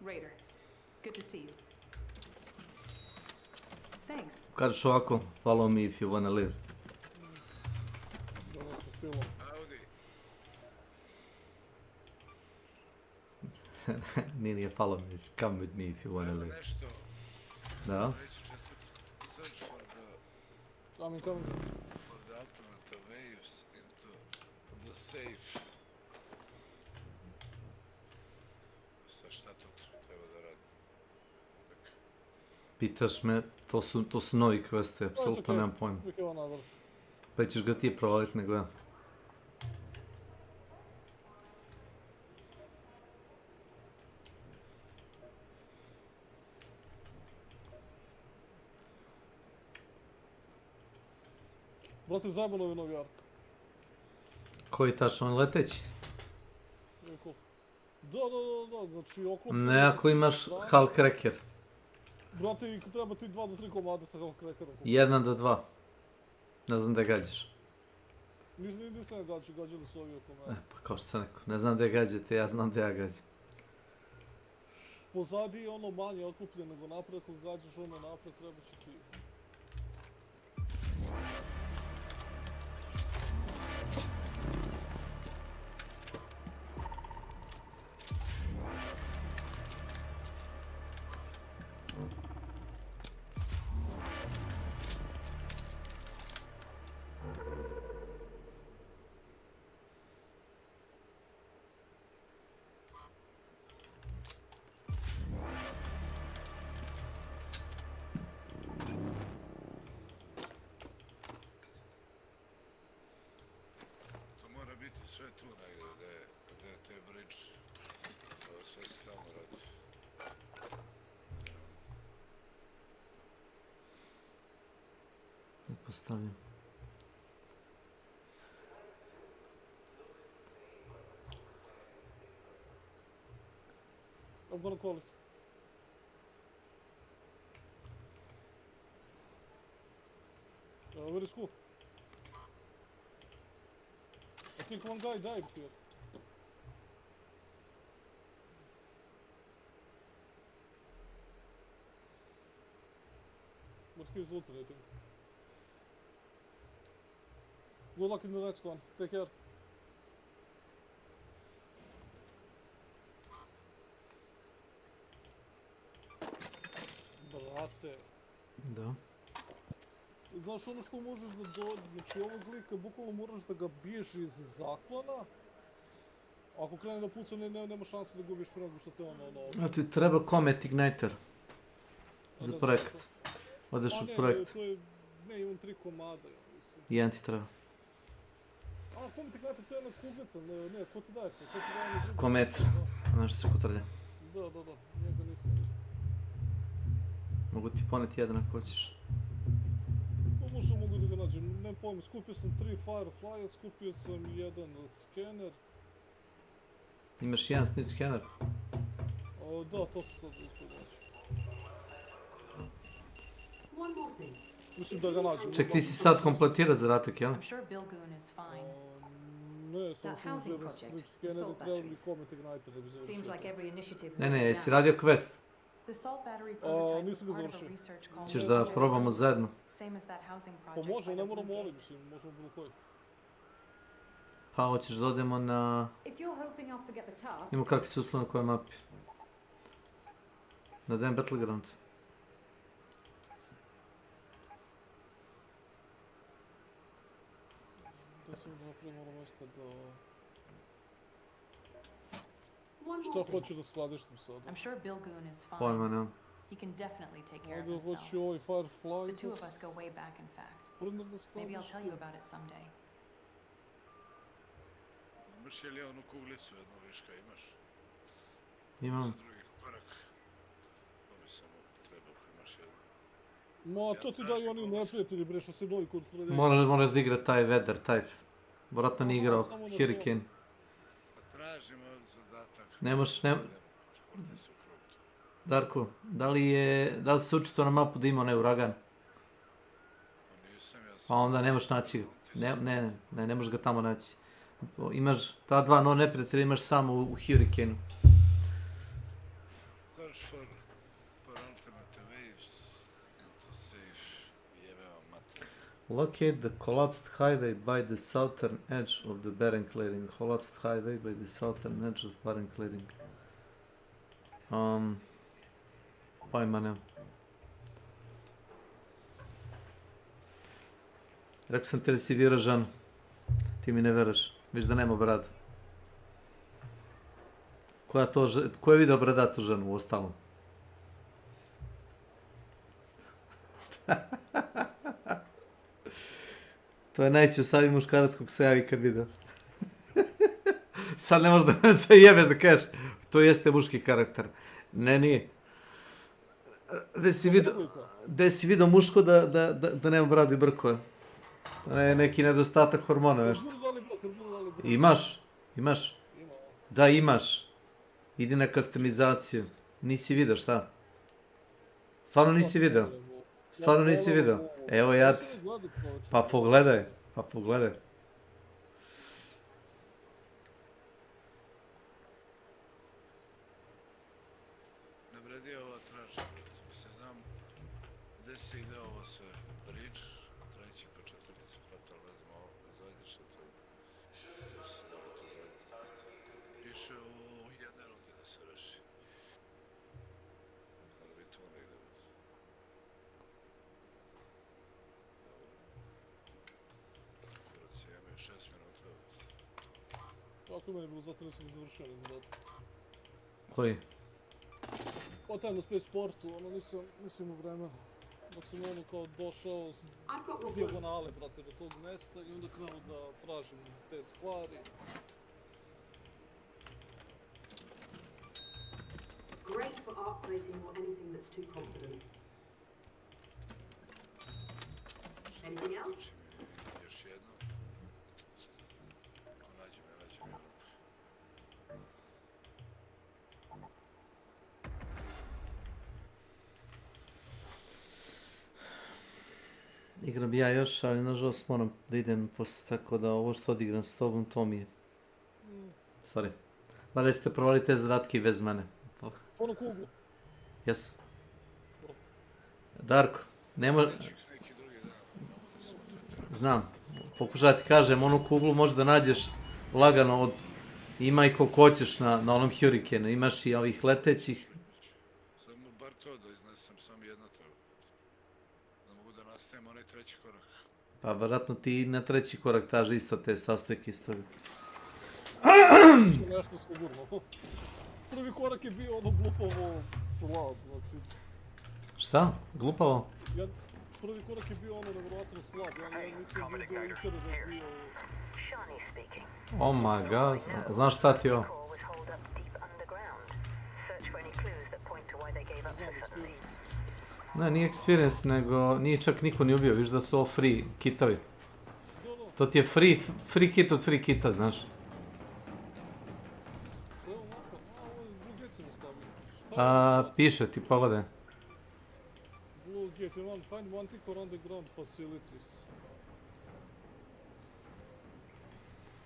Raider. Good to see you. Thanks. Kažeš ovako, follow me if you wanna live. Dobro sa stilom. Nije follow me, it's come with me if you wanna live. Nešto. Da? Search for Coming. the alternative waves into the safe. Sad šta to treba da radi? Pitaš me, to su novi questi, apsolutno nemam pojma. Pa ćeš ga ti provalit nego ja. Brate, zajebano je novi ark. Koji tačno, on leteći? Da, znači oklop... Ne, ako imaš Hull Cracker. Brate, i treba ti 2 do 3 komada sa Hull Crackerom. 1 do 2. Ne znam da gađaš. Nisam ja gađali su ovi oko mene. Pa kao što sam rekao, ne znam da gađate, ja znam da ja gađam. Pozadi je ono manje oklopljeno nego napred, ako gađaš ono napred, treba će ti... Sve tu negdje, gdje je te bridge, sve se tamo radi. Pretpostavljam. I'm gonna call it. Where is who? I think one guy died here. But he's looting, I think. Good luck in the next one. Take care. Brate. Da. Znaš ono što možeš da znači ovog lika bukvalno moraš da ga biješ iz zaklona. Ako krene da puca nema šanse da gubiš prema što te ono... A ti treba Comet Igniter. Za projekt. Odeš u projekt. Ne, imam 3 komada, ja mislim. Jedan ti treba. A, Comet Igniter to je jedna kuglica, ne, ko ti daje to? Ko ti daje jedna druga? Comet, znaš što se kutrlja. Da, njega nisam vidio. Mogu ti poneti jedan ako hoćeš. Možda mogu da ga nađem, nemam pojma, skupio sam 3 Firefly, skupio sam 1 skener. Imaš jedan snitch skener? Da, to su sad uspio naći. Mislim da ga nađem. Ček, ti si sad kompletirao zadatak, jel? Ne, samo sam uzeo snitch skener i treba mi Comet Igniter da bi završio. Ne, jesi radio quest? Nisam ga završio. Ćeš da probamo zajedno? Pa može, ne moramo ovdje, mislim, možemo bilo koji. Pa hoćeš da odemo na... Imamo kakvi su uslovi na kojoj mapi. Na Dan Battleground. Da sam napravio ono mjesto da... Šta hoću da skladištim sad? Pojma nemam. He can definitely take care of Ovdje himself. hoću ovaj Firefly. The two of us go way back, in fact. Maybe I'll tell you about it someday. Imaš li onu kuglicu jednu viška, imaš? Imam. Za drugi korak. To bi samo trebao, imaš jednu. Ma, to ti daju oni neprijatelji, bre, što se novi kod srednje. Moraš da igra taj weather type. Vratno nije igrao Hurricane. Tražimo zadatak. Ne možeš, Darko, da li se učito na mapu da ima onaj uragan? Pa onda ne možeš naći ga. Ne možeš ga tamo naći. Imaš ta dva neprijatelja, imaš samo u Hurricaneu. search for alternative ways and to save jebeo mater. Locate the collapsed highway by the southern edge of the barren clearing. Collapsed highway by the southern edge of barren clearing. Pojma nemam. Rekao sam ti da si vjera ženu. Ti mi ne veraš. Viš da nema bradu. Ko je vidio bradatu ženu u ostalom? To je najčusavi muškarac kog se javi kad vidio. Sad ne možeš da se jebeš da kažeš. To jeste muški karakter. Ne, nije. Gde si vidio muško da nema bradu i brkove? To je neki nedostatak hormona, nešto. Imaš. Da, imaš. Idi na customizaciju. Nisi vidio, šta? Stvarno nisi vidio? Evo ja ti. Pa pogledaj. Ne vredi ovo trača, brate. Mislim, znam gde se ide ovo sve. Bridge, treći pa četvrti sprat, ali ne znam ovo zadnje što to... To se da li to zadnje. Piše u generu gde da se reši. Ali bi to ne ide. Braci, ja imaju 6 minuta. Tako je meni bilo, zato nisam završio na zadatak. Koji? Pa taj na Space Portu, ono nisam u vremena. Dok sam ono kao došao s dijagonale, brate, do tog mesta i onda krenuo da tražim te stvari. Great for art plating or anything that's too confident. Anything else? Još jedno. Ako nađem jedno. Igram bi ja još, ali nažalost moram da idem posle, tako da ovo što odigram s tobom, to mi je. Sorry. Mada ćete provali te zadatke bez mene. Ono kuglu. Jes. Darko, nema... Znam, pokušaj ti kažem, onu kuglu možeš da nađeš lagano od... Ima i koliko hoćeš na onom hurricane, imaš i ovih letećih. Samo bar to da iznesem, samo jedna treba. Da mogu da nastavim onaj treći korak. Pa vjerojatno ti na treći korak traži isto te sastojke isto. Nešto sigurno. Prvi korak je bio ono glupavo slab, znači... Šta? Glupavo? Prvi korak je bio ono nevjerojatno slab, ja nisam vidio ikada da je bio... Oh my god, znaš šta ti je ovo? Ne, nije experience, nego nije čak niko ni ubio, viš da su ovo free kitovi. To ti je free kit od free kita, znaš. Piše ti, pogledaj. Blue gate, you want find one tick or underground facilities.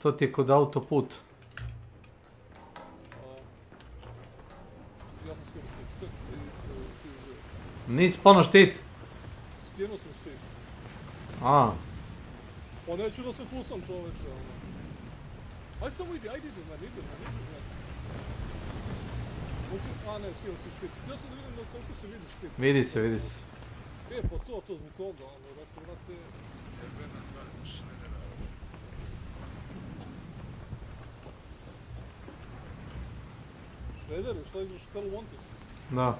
To ti je kod autoput. Ja sam skinuo štit. Nisi pono štit? Skinuo sam štit. A. Pa neću da se kusam, čoveče, ono. Aj samo idi man. A ne, skinuo si štit. Ja sam da vidim koliko se vidi štit. Vidi se. Pa to zbog toga, ono, rekao, vrate... Jebena dva šredera. Šrederi, šta igraš u Hello Montes? Da.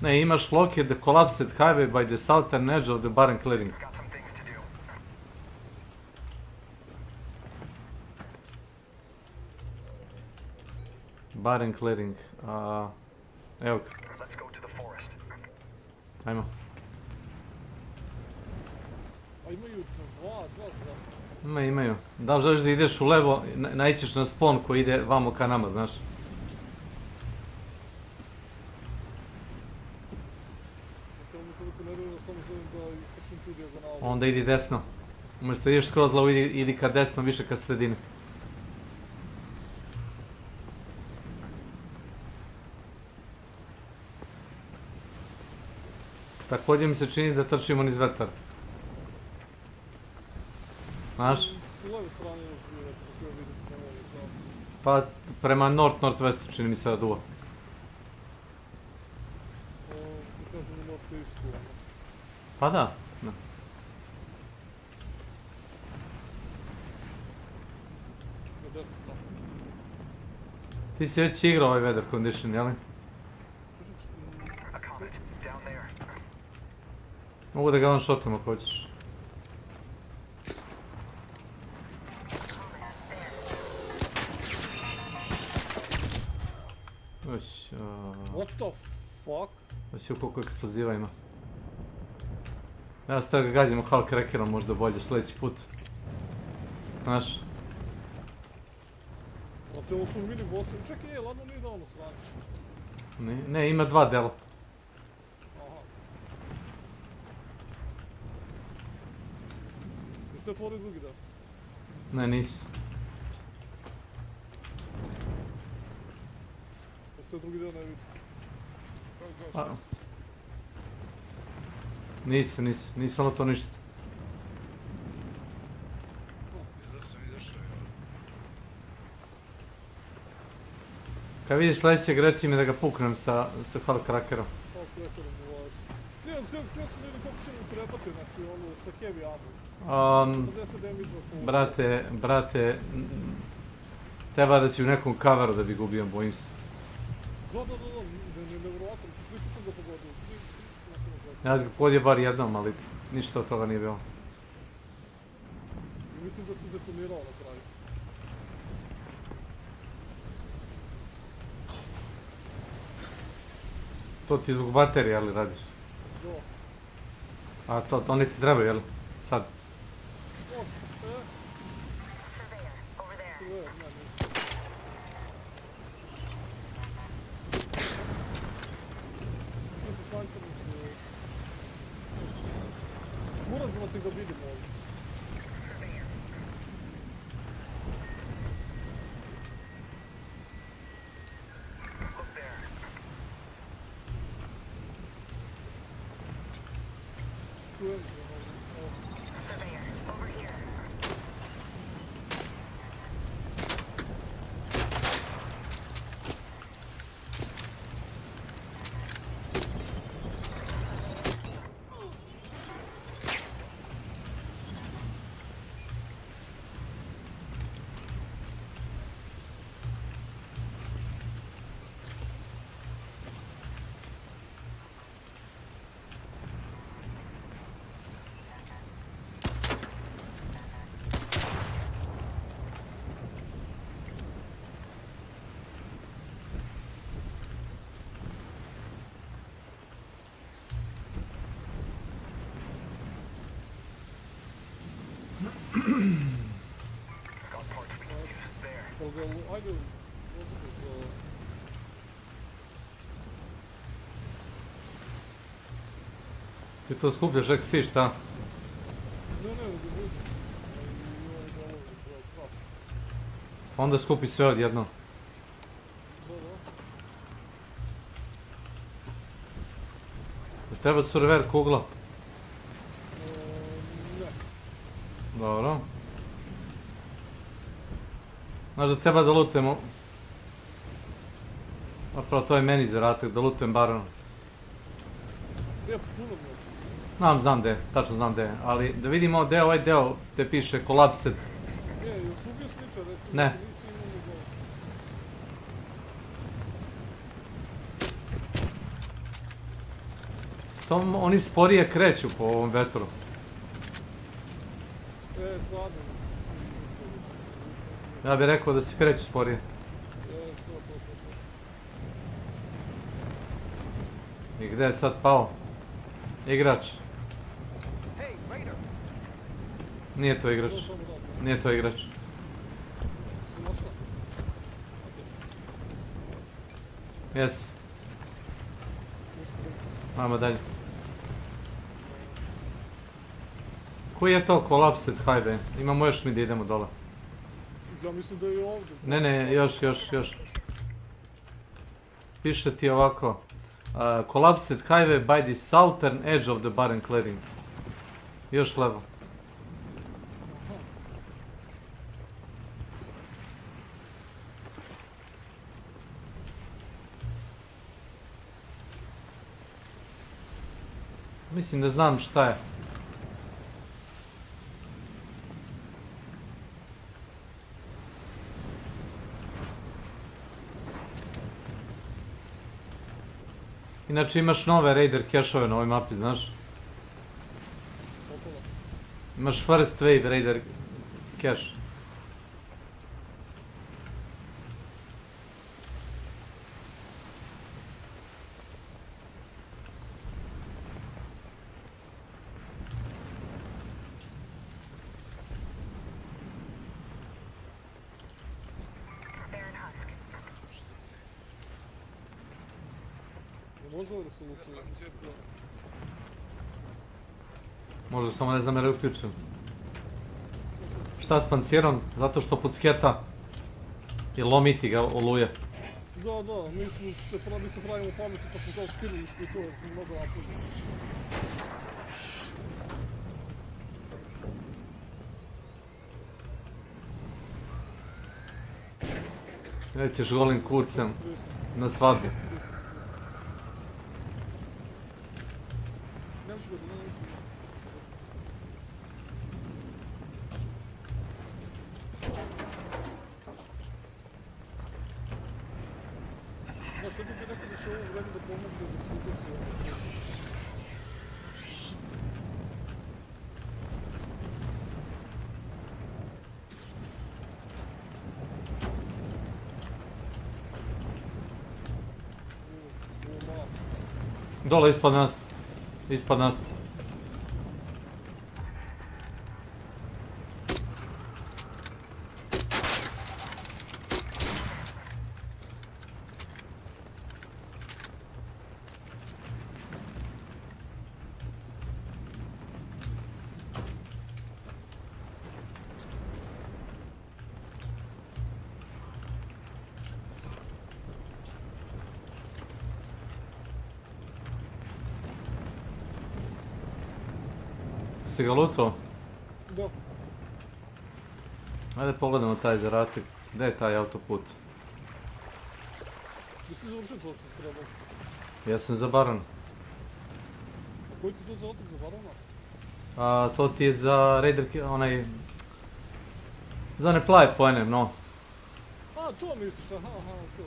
Ne, imaš locate the collapsed highway by the southern edge of the barren clearing. Barren clearing, evo ga. Ajmo. A imaju dva zraka. Imaju. Da li želiš da ideš u levo, naićeš na spawn koji ide vamo ka nama, znaš. toliko nervira, samo želim da istrčim tu dijagonalu. Onda idi desno. Umjesto ideš skroz levo, idi ka desno, više ka sredini. Također mi se čini da trčimo niz vetar. Znaš? S leve strane još bio vetar, kako ja vidim na ovom ekranu. Pa prema north-northwestu čini mi se da duva. Da kažemo north-eastu, ono. Pa da. Da. Na desnu stranu. Ti si već igrao ovaj weather condition, jel? Mogu da ga one-shotam ako hoćeš. What the fuck? Već koliko eksploziva ima. Ja s toga gađamo Hulk Wreckerom možda bolje sljedeći put. Znaš? A te ovo su mini bossi, čekaj, ladno nije da ono sranje. Ne, ima dva dela. Aha. Jeste otvorili drugi del? Ne, nisi. Jeste drugi del ne vidim. Nisi ono to ništa. Da sam izašao, Kad vidiš sljedećeg, reci mi da ga puknem sa Hulk Wreckerom. Hulk Wreckerom ulazi. Htio sam vidim koliko će mi trebati, znači ono sa heavy ammo. 40 damage-a po... Brate, treba da si u nekom coveru da bi ga ubio, bojim se. Da, nevjerovatno, tri sam ga pogodio, Ja sam ga pogodio bar jednom, ali ništa od toga nije bilo. Mislim da sam detonirao na kraju. To ti zbog baterije, ali radiš? Da. A to, oni ti trebaju, jel? Sad? Moram da ga vidim ovdje. Čujem ga ovdje. Ajde, Ti to skupljaš XP, šta? Ne, Onda skupi sve odjedno. Treba surver kugla? Ne. Dobro. Znaš da treba da lutujemo... Zapravo to je meni zadatak, da lutujem barona. Znam gdje, tačno znam gdje, ali da vidimo gdje ovaj deo gdje piše collapsed. Jesi ubio sliča recimo? Ne. Oni sporije kreću po ovom vetru. Sad. Ja bih rekao da se kreću sporije. I gdje je sad pao? Igrač. Nije to igrač. Nije to igrač. Jes. Ajmo dalje. Koji je to Collapsed Highway? Imamo još mi da idemo dole. Ja mislim da je ovdje. Ne, još. Piše ti ovako. Collapsed Highway by the southern edge of the barren clearing. Još levo. Mislim da znam šta je. Inače imaš nove Raider cache-ove na ovoj mapi, znaš? Imaš First Wave Raider cache. Može li da se luči? Možda samo ne znam je li uključen. Šta s pancijerom? Zato što podsketa i lomiti ga oluje. Da, mi se pravimo pameti pa smo kao skinuli što i to jer smo mnogo napuđeni. Nećeš golim kurcem na svadbu. Znaš, neko bi rekao da će ovo vreme da pomogne da se udesi ovo. Dole ispod nas. Ispod nas. Si ga lutao? Da. Ajde pogledamo taj zaratik. Gdje je taj autoput? Jesi ti završio to što ti trebao? Ja sam za Baron. A koji ti to zaratik za Barona? To ti je za Raider, onaj... Za one plave poene, no. A, to misliš, aha, to.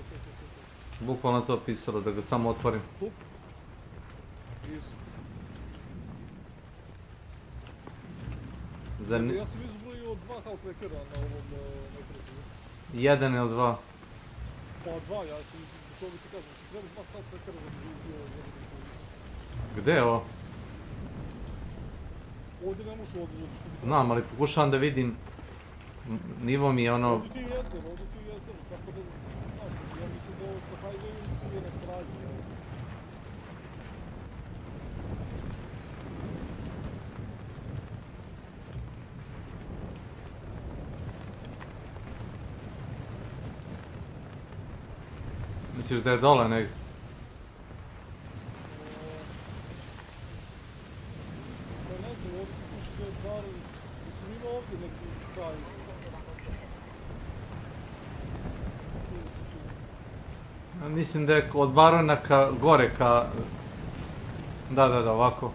Bukvalno to pisalo da ga samo otvorim. Tup. Easy. Ja sam izbrojio 2 half-trackera na ovom nekretu. 1 ili 2? Pa 2, ja sam to bi ti kažem, znači treba 2 half-trackera da bi bio jedan koji. Gdje je ovo? Ovdje ne možeš ovdje ljudi što bi... Znam, ali pokušavam da vidim. Nivo mi je ono... Ovdje ti je jezero, tako da, znaš, ja mislim da ovo sa highwayom ti je na kraju. Misliš da je dole negdje? Pa ne znam, ovdje ti piše da je bar... Mislim, ima ovdje neki kraj. Mislim da je od Barona ka gore ka... Da, ovako.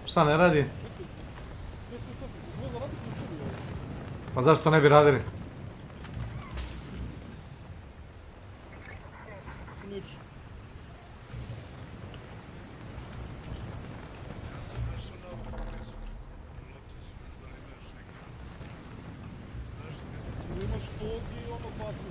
Šta ne radi? Pa zašto ne bi radili? Imaš tog i ono vatru.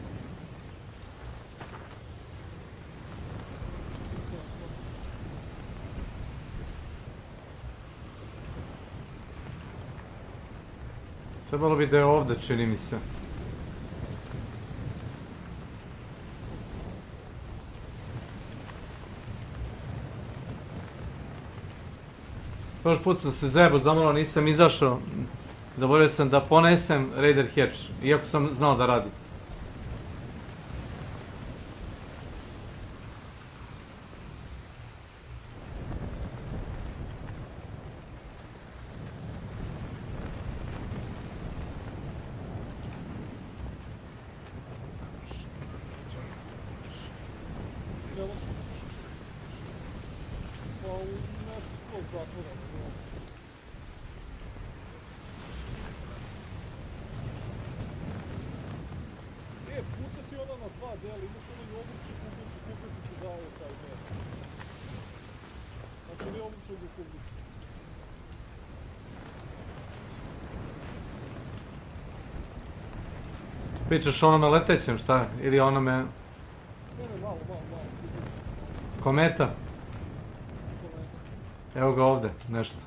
Trebalo bi da je ovdje, čini mi se. Prošli put sam se zajebao zamalo, nisam izašao. Zaboravio sam da ponesem Raider Hatch, iako sam znao da radi. Pričaš o onome letećem, šta? Ili onome... Ne, malo. Kometa? Evo ga ovde, nešto.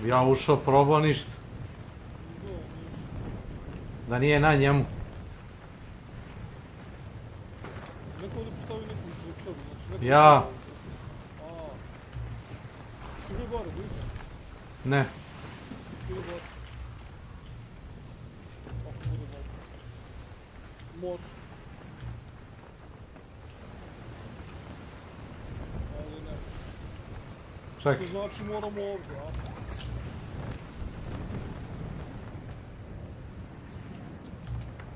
Ja ušao, probao, ništa. Da nije na njemu. Neko ovdje postavi neku žičaru, znači... Ja. Si bio gore, nisi? Ne. Ili gore? Ako bude gore. Može. Ali ne. Čekaj. Što znači moramo ovdje, a?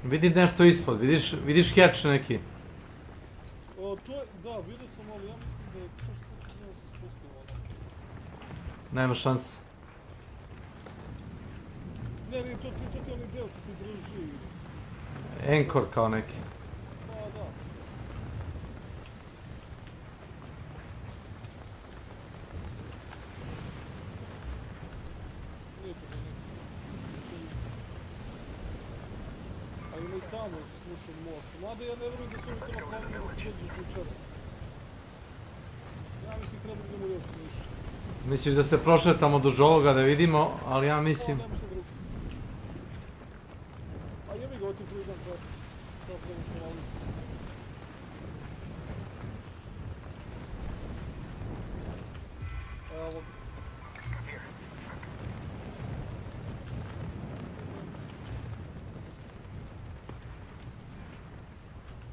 Vidim nešto ispod, vidiš hatch neki. To je, da, vidio sam, ali ja mislim da je češće da se spustio ono. Nema šanse. Ne, to ti je onaj deo što ti drži. Anchor kao neki. Pa da. Nije to da neki. A ima i tamo srušen most. Mada ja ne vjerujem da su oni to napravili da se dođe žičara. Ja mislim treba da idemo još više. Misliš da se prošetamo duž ovoga da vidimo, ali ja mislim... Nema šta drugo. A jebi ga, oti priznam krasu. Šta treba povaliti. Evo.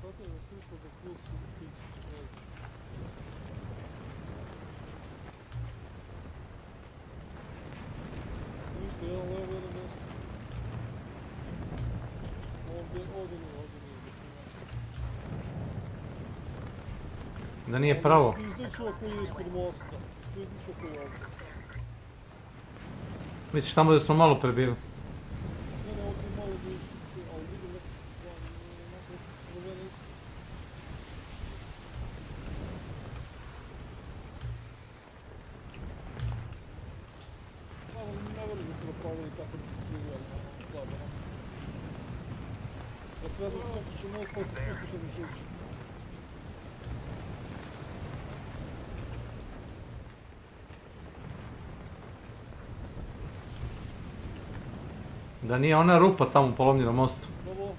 Kako je slično da plus u pisu preznici. Ništa, jedan levo, jedan desno. Ovdje nije, gdje sam ja. Da nije pravo. Spizdiću ako je ispod mosta. Spizdiću ako je ovdje. Misliš tamo da smo malo prebili? Ne, ovdje je malo više, ali vidim neki sloveni. Ali ne vjerujem da su napravili tako nešto trivijalno zabavno. Da treba da skočiš u most pa se spustiš na mišiće. Da nije ona rupa tamo u polomljenom mostu. Dobro.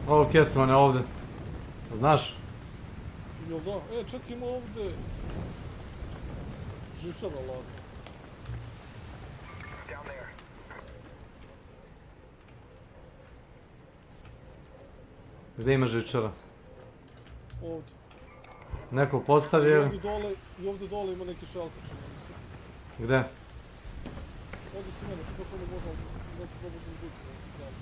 Ovo kjecmane ovdje. Znaš? Jel da? Čak ima ovdje žičara lagno. Gdje ima žičara? Ovdje. Neko postavio? I ovdje dole ima neki šalter, čini mi se. Gdje? Ovdje si mene, baš ono možda Da se probaš izvući na stranu.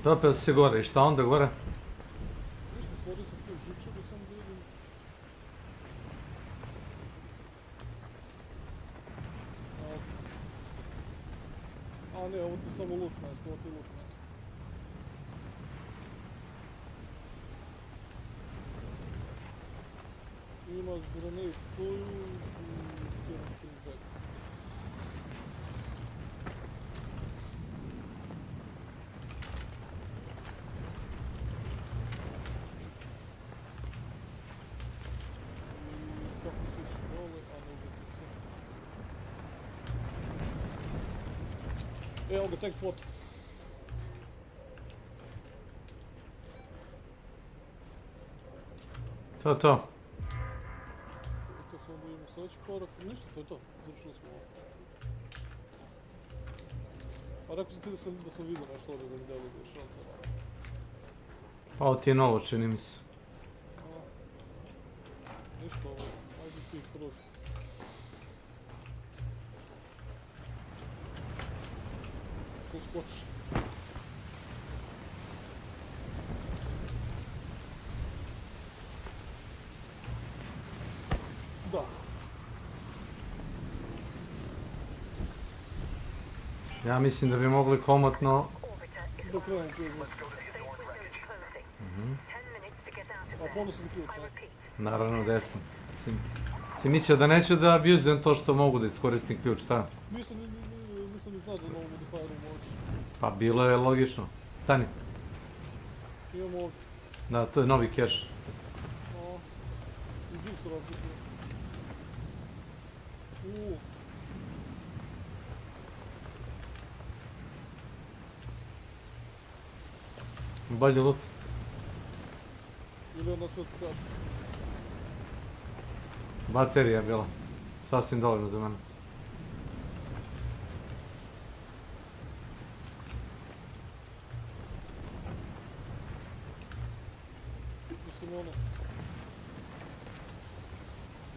Popeo si se gore, i šta onda gore? Ništa, stvorio sam tu žičaru, sam da vidim. A ne, ovo ti samo loot mjesto, ovo ti je loot mjesto. Ima grenade stoju i skiram pushback. I kako se ići dole, a ne ubiti se. Evo ga, tek foto. To. To samo da imamo sljedeći korak, ništa, to je to, završili smo ovo. Pa rekao sam ti da sam vidio nešto ovdje da mi deli da je šalter. Pa ovo ti je novo, čini mi se. Ništa ovo, ajde ti kroz. Što skoči. Da. Ja mislim da bi mogli komotno... Da krenem tu izlaz. A ponosan ključ, ne? Naravno da jesam. Si mislio da neću da abuzujem to što mogu da iskoristim ključ, šta? Nisam ni znao da na ovom modifieru možeš. Pa bilo je logično. Stani. Imamo ovdje. Da, to je novi cache. I žig se razlikuje. Bolji loot. Ili onda sve ti kaš. Baterija je bila. Sasvim dovoljno za mene. Mislim ono.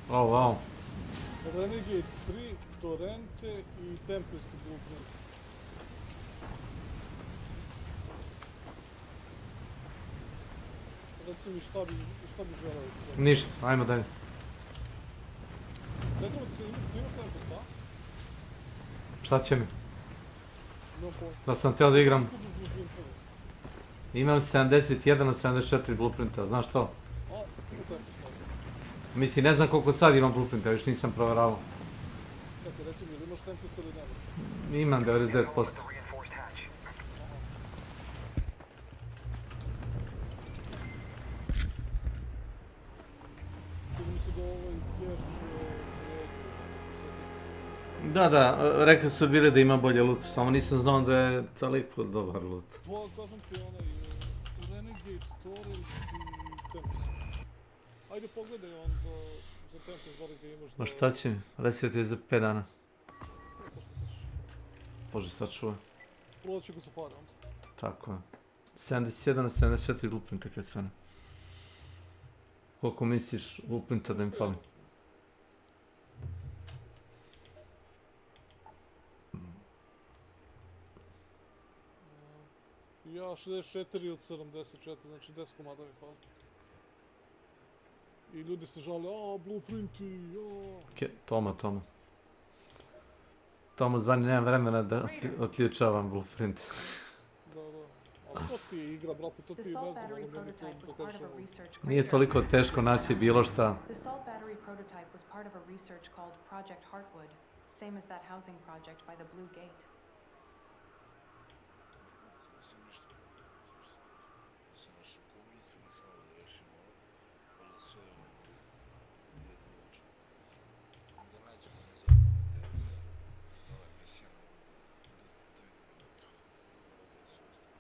Oh, wow. Renegade 3, Torrente i Tempest Blueprint. Reci mi šta bi želeo? Ništa, ajmo dalje. Ne treba ti imaš Tempest, a? Šta će mi? Nemam pojma. Da sam htio da igram. Kupiš Blueprintove. Imam 71 na 74 blueprinta, znaš to? A, imaš Tempest, a? Mislim, ne znam koliko sad imam blueprinta, još nisam provjeravao. Čekaj, reci mi, imaš Tempest ili nemaš? Imam 99%. Čini mi se da ovaj cache Da, rekli su bili da ima bolje loot, samo nisam znao da je toliko dobar loot. Kažem ti onaj Renegade, Torrent i Tempest. Ajde pogledaj on za Tempest, da li ga imaš. Ma šta će mi? Reset je za 5 dana. Bože, sad čuvaj. Prodat ću ga za pare onda. Tako je. 71 na 74 blueprinta kad sve ne. Koliko misliš blueprinta da im fali? Ja 64 od 74, znači 10 komada mi fali. I ljudi se žale, blueprinti, Toma. Toma zvani, nemam vremena da otključavam blueprint. Da. Ali to ti je igra, brate, to ti je ne znam, ali meni to pokažu. Nije toliko teško naći bilo šta. The salt battery prototype was part of a research called Project Heartwood, same as that housing project by the Blue Gate.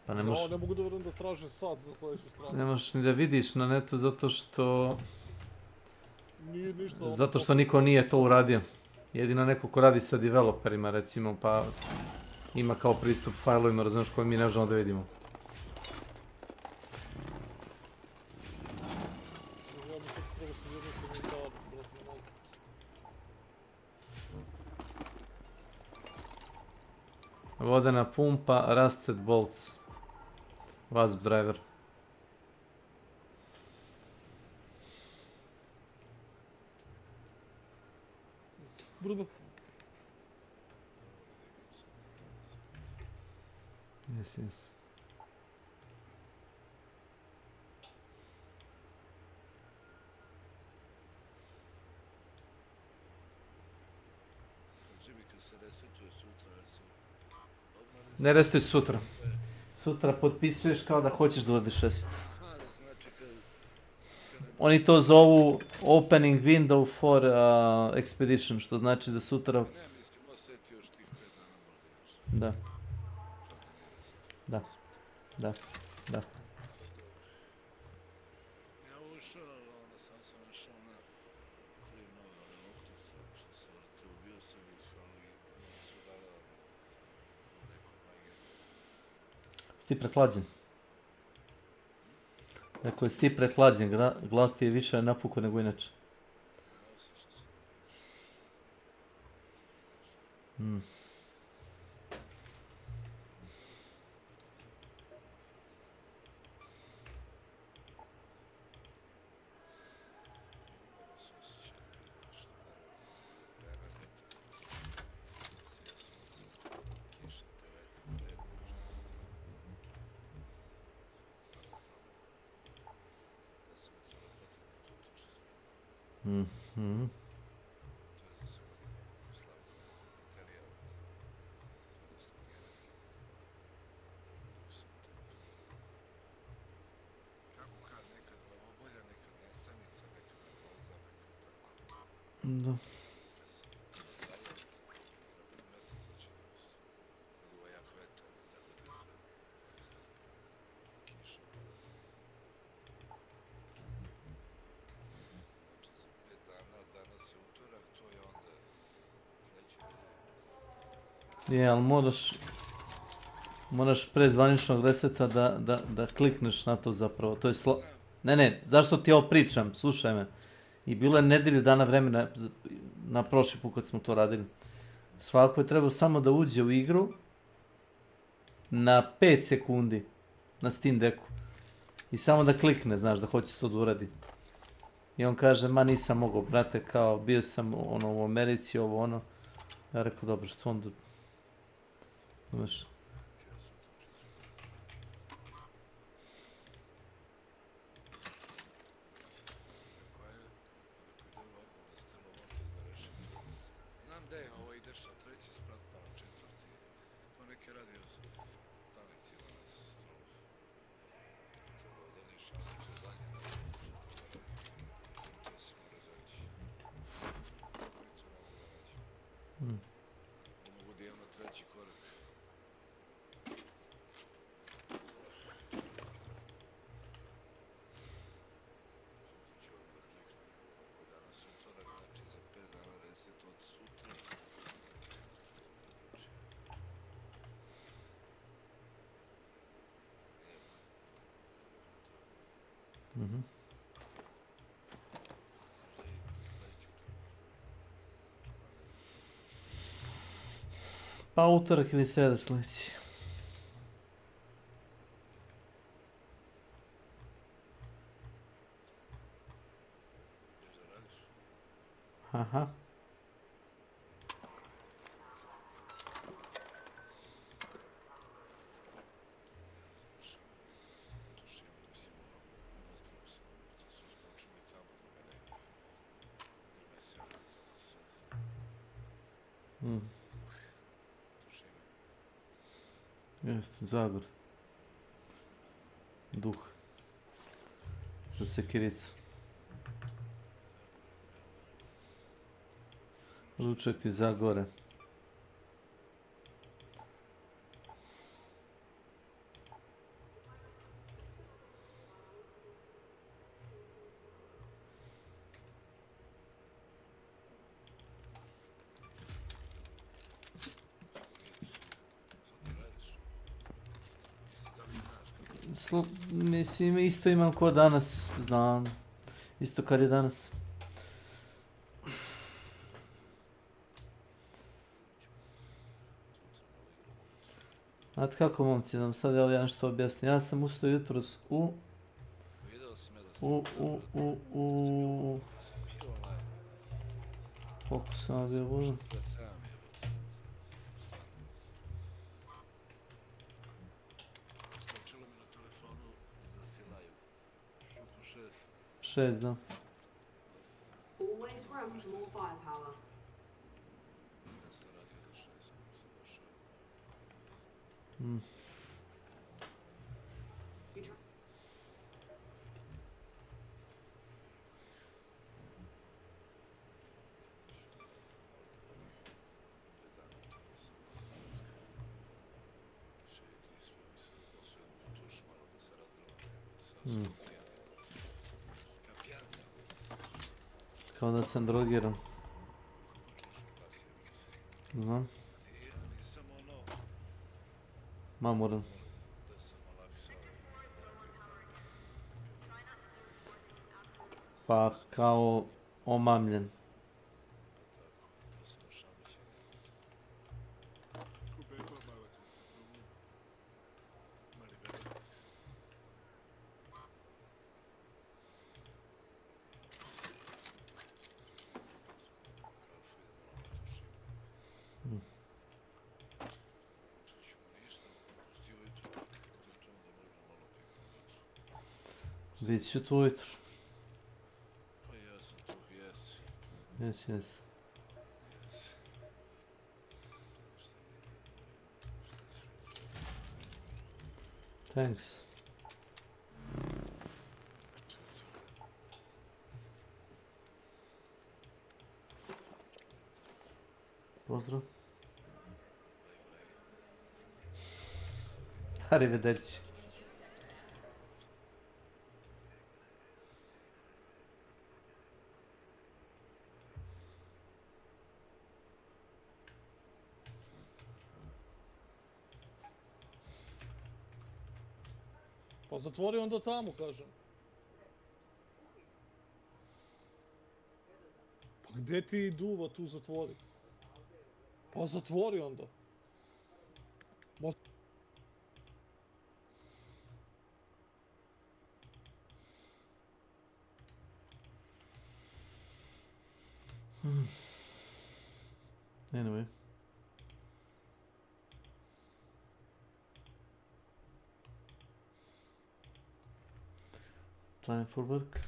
Pa Ne mogu da vjerujem da traže sad za sljedeću stranu. Ne možeš ni da vidiš na netu zato što... Nije ništa... Zato što niko nije to uradio. Jedino neko ko radi sa developerima recimo, pa ima kao pristup failovima, razumiješ, koje mi ne možemo da vidimo. Ja mi sad treba se jednosti inventaru, brate, ne mogu. Vodena pumpa, rusted bolts. Wasp driver. Brdo. Yes, yes. Kaži mi kad se resetuje sutra, odmah Ne restuj sutra. Sutra potpisuješ kao da hoćeš da uradiš reset. Aha, znači kad Oni to zovu opening window for expedition, što znači da sutra... ne, mislim, osjeti još tih 5 dana možda još. Da. Da. Da. Da. Ja ušao, ali onda sam našao na 3 nove one oktice što se vrte, ubio sam ih, ali su dale one Si ti preklađen? Dakle, si ti preklađen, glas ti je više napuko nego inače. Mhm. Da. Je, ali moraš pre zvaničnog reseta da klikneš na to zapravo. To je Ne, zašto ti ovo pričam? Slušaj me. I bilo je nedelju dana vremena na prošli put kad smo to radili. Svako je trebao samo da uđe u igru na 5 sekundi na Steam Decku. I samo da klikne, znaš, da hoće to da uradi. I on kaže, ma nisam mogao, brate, kao bio sam u Americi, ovo ono. Ja rekao, dobro, što onda... Znaš. Znam da je ovo ideš na 3. sprat, pa na 4. To neke radio stanici na stolu. To da odadiš, ali to je zadnje. To se mora zaći. Pricu ne mogu da nađu. Ne mogu da imam na 3. korak. Danas utorak, znači za 5 dana reset od sutra. Mhm. Pa utorak ili sreda sljedeći. Aha. Jeste, Zagor. Duh. Za sekiricu. Ručak ti Zagore. Mislim, isto imam ko danas, znam. Isto kad je danas. Znate kako, momci, da vam sad ja nešto objasnim. Ja sam ustao jutros Video sam ja da ste u... Koliko sam ja bio budan? 47 jebote. Skočilo mi na telefonu da si live. Šupo 6. 6, da. Always room for more firepower. Ja sam radio do 6, ako sam došao. Kao da sam drogiran. Znam. Ja nisam ono... Mamoran. Da sam malaksao. Pa kao omamljen. Da sam ošamićen. Ko beba mala kad se probu. Mali bebac. Vidit ću tu ujutro. Pa ja sam tu, jesi. Yes. Thanks. Pozdrav. Arrivederci. Pa zatvori onda tamo, kažem. Pa gdje ti duva tu zatvori? Pa zatvori onda. Anyway. Time for work.